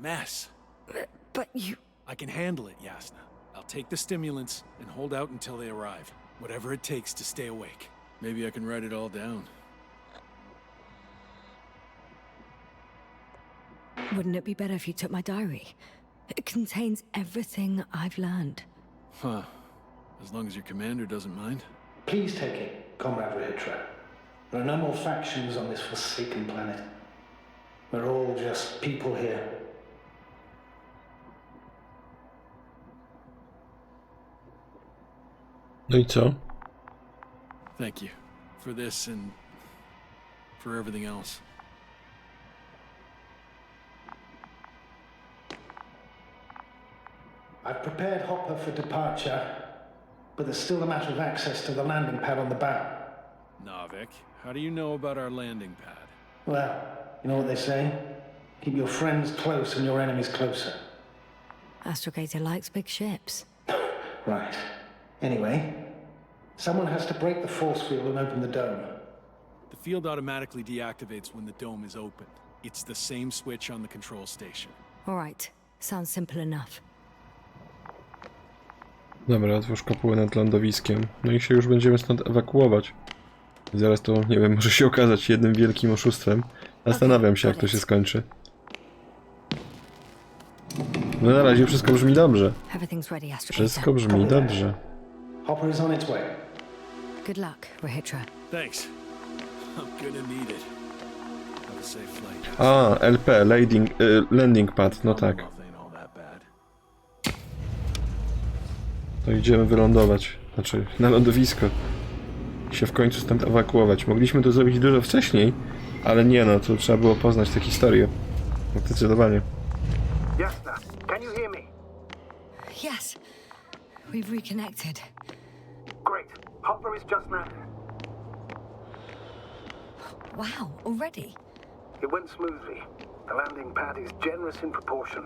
[SPEAKER 5] mess.
[SPEAKER 2] But you...
[SPEAKER 5] I can handle it, Yasna. I'll take the stimulants and hold out until they arrive. Whatever it takes to stay awake. Maybe I can write it all down.
[SPEAKER 2] Wouldn't it be better if you took my diary? It contains everything I've learned.
[SPEAKER 5] Huh. As long as your commander doesn't mind.
[SPEAKER 8] Please take it, Comrade Rahitra. There are no more factions on this forsaken planet. We're all just people here.
[SPEAKER 1] No i co?
[SPEAKER 5] Thank you. For this and for everything else.
[SPEAKER 8] I've prepared Hopper for departure, but there's still a matter of access to the landing pad on the bow.
[SPEAKER 5] Navik, how do you know about our landing pad?
[SPEAKER 8] Well, you know what they say? Keep your friends close and your enemies closer.
[SPEAKER 2] Astrogator likes big ships.
[SPEAKER 8] Right. Anyway, someone has to break the force field and open the dome.
[SPEAKER 5] The field automatically deactivates when the dome is opened. It's the same switch on the control station.
[SPEAKER 2] All right. Sounds simple enough.
[SPEAKER 1] Dobra, otwórz kopułę nad lądowiskiem. No i się już będziemy stąd ewakuować. I zaraz to, nie wiem, może się okazać jednym wielkim oszustwem. Zastanawiam się, jak to się skończy. No na razie wszystko brzmi dobrze. Wszystko brzmi dobrze.
[SPEAKER 8] Hopper is on its way.
[SPEAKER 2] Good luck, Rahitra.
[SPEAKER 5] Thanks. I'm gonna need it. Have a safe flight.
[SPEAKER 1] A, LP, landing pad, no tak. To idziemy wylądować. Znaczy, na lądowisko. I się w końcu stąd ewakuować. Mogliśmy to zrobić dużo wcześniej, ale nie no, to trzeba było poznać tę historię. Zdecydowanie.
[SPEAKER 8] Yasna, can you hear me?
[SPEAKER 2] Yes. We've reconnected.
[SPEAKER 8] Great. Hopper is just landed.
[SPEAKER 2] Wow, already?
[SPEAKER 8] It went smoothly. The landing pad is generous in proportion.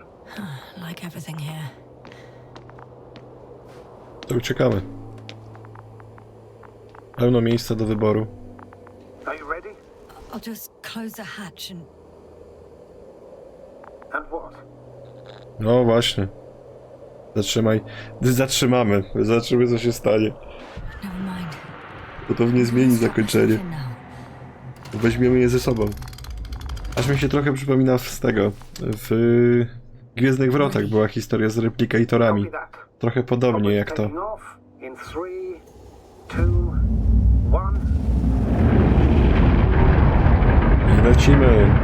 [SPEAKER 2] Like everything here.
[SPEAKER 1] To uciekamy. Pełno miejsca do wyboru.
[SPEAKER 8] Are you ready?
[SPEAKER 2] I'll just close the hatch and...
[SPEAKER 8] And what?
[SPEAKER 1] No właśnie. Zatrzymaj. Zatrzymamy. Zobaczymy, co się stanie.
[SPEAKER 2] Never mind.
[SPEAKER 1] Bo to nie zmieni zakończenie. Weźmiemy je ze sobą. Aż mi się trochę przypomina z tego. W Gwiezdnych Wrotach była historia z replikatorami. Trochę podobnie jak to.
[SPEAKER 8] In 3, 2, 1.
[SPEAKER 1] I lecimy.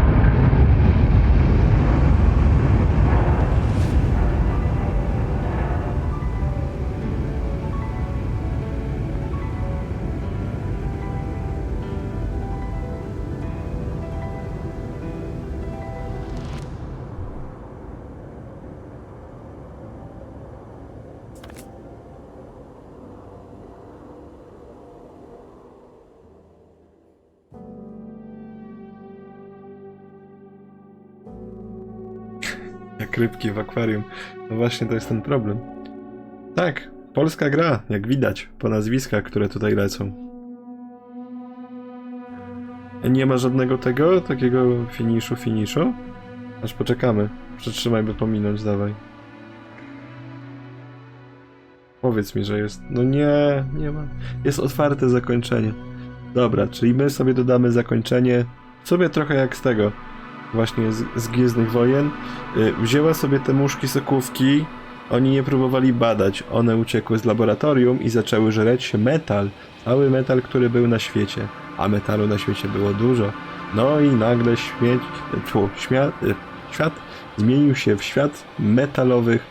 [SPEAKER 1] Jak rybki w akwarium. No właśnie, to jest ten problem. Tak, polska gra, jak widać, po nazwiskach, które tutaj lecą. Nie ma żadnego takiego finiszu? Aż poczekamy. Przytrzymaj, by pominąć, dawaj. Powiedz mi, że jest. No nie, nie ma. Jest otwarte zakończenie. Dobra, czyli my sobie dodamy zakończenie. Sobie trochę jak z tego. Właśnie z Gwiezdnych Wojen. Wzięła sobie te muszki sokówki. Oni nie próbowali badać. One uciekły z laboratorium i zaczęły żreć metal. Cały metal, który był na świecie. A metalu na świecie było dużo. No i nagle świat zmienił się w świat metalowych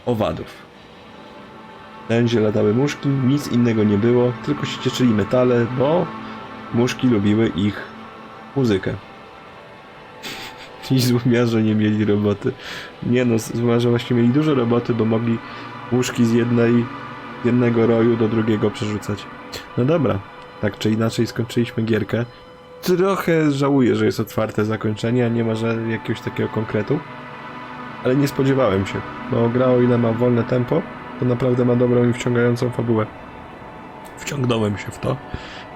[SPEAKER 1] owadów. Wszędzie latały muszki, nic innego nie było, tylko się cieszyli metale, bo muszki lubiły ich muzykę. I złomiarze nie mieli roboty. Nie no, złomiarze właśnie mieli dużo roboty, bo mogli muszki z jednego roju do drugiego przerzucać. No dobra, tak czy inaczej skończyliśmy gierkę. Trochę żałuję, że jest otwarte zakończenie, a nie ma jakiegoś takiego konkretu. Ale nie spodziewałem się, bo gra, o ile ma wolne tempo, to naprawdę ma dobrą i wciągającą fabułę. Wciągnąłem się w to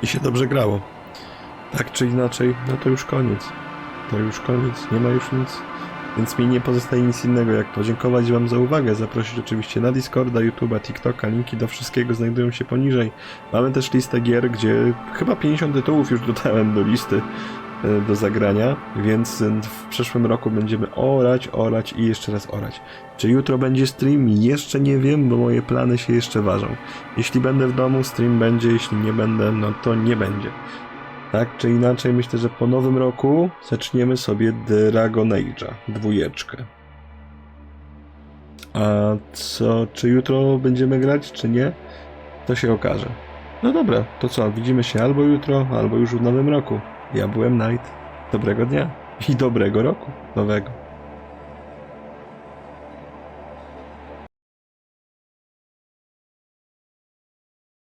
[SPEAKER 1] i się dobrze grało. Tak czy inaczej, no to już koniec. To już koniec, nie ma już nic. Więc mi nie pozostaje nic innego jak podziękować wam za uwagę, zaprosić oczywiście na Discorda, YouTube'a, TikToka, linki do wszystkiego znajdują się poniżej. Mamy też listę gier, gdzie chyba 50 tytułów już dodałem do listy do zagrania, więc w przyszłym roku będziemy orać i jeszcze raz orać. Czy jutro będzie stream? Jeszcze nie wiem, bo moje plany się jeszcze ważą. Jeśli będę w domu, stream będzie, jeśli nie będę, no to nie będzie. Tak czy inaczej, myślę, że po nowym roku zaczniemy sobie Dragon Age'a 2. A co, czy jutro będziemy grać, czy nie? To się okaże. No dobra, to co, widzimy się albo jutro, albo już w nowym roku. Ja byłem Knight. Dobrego dnia i dobrego roku nowego.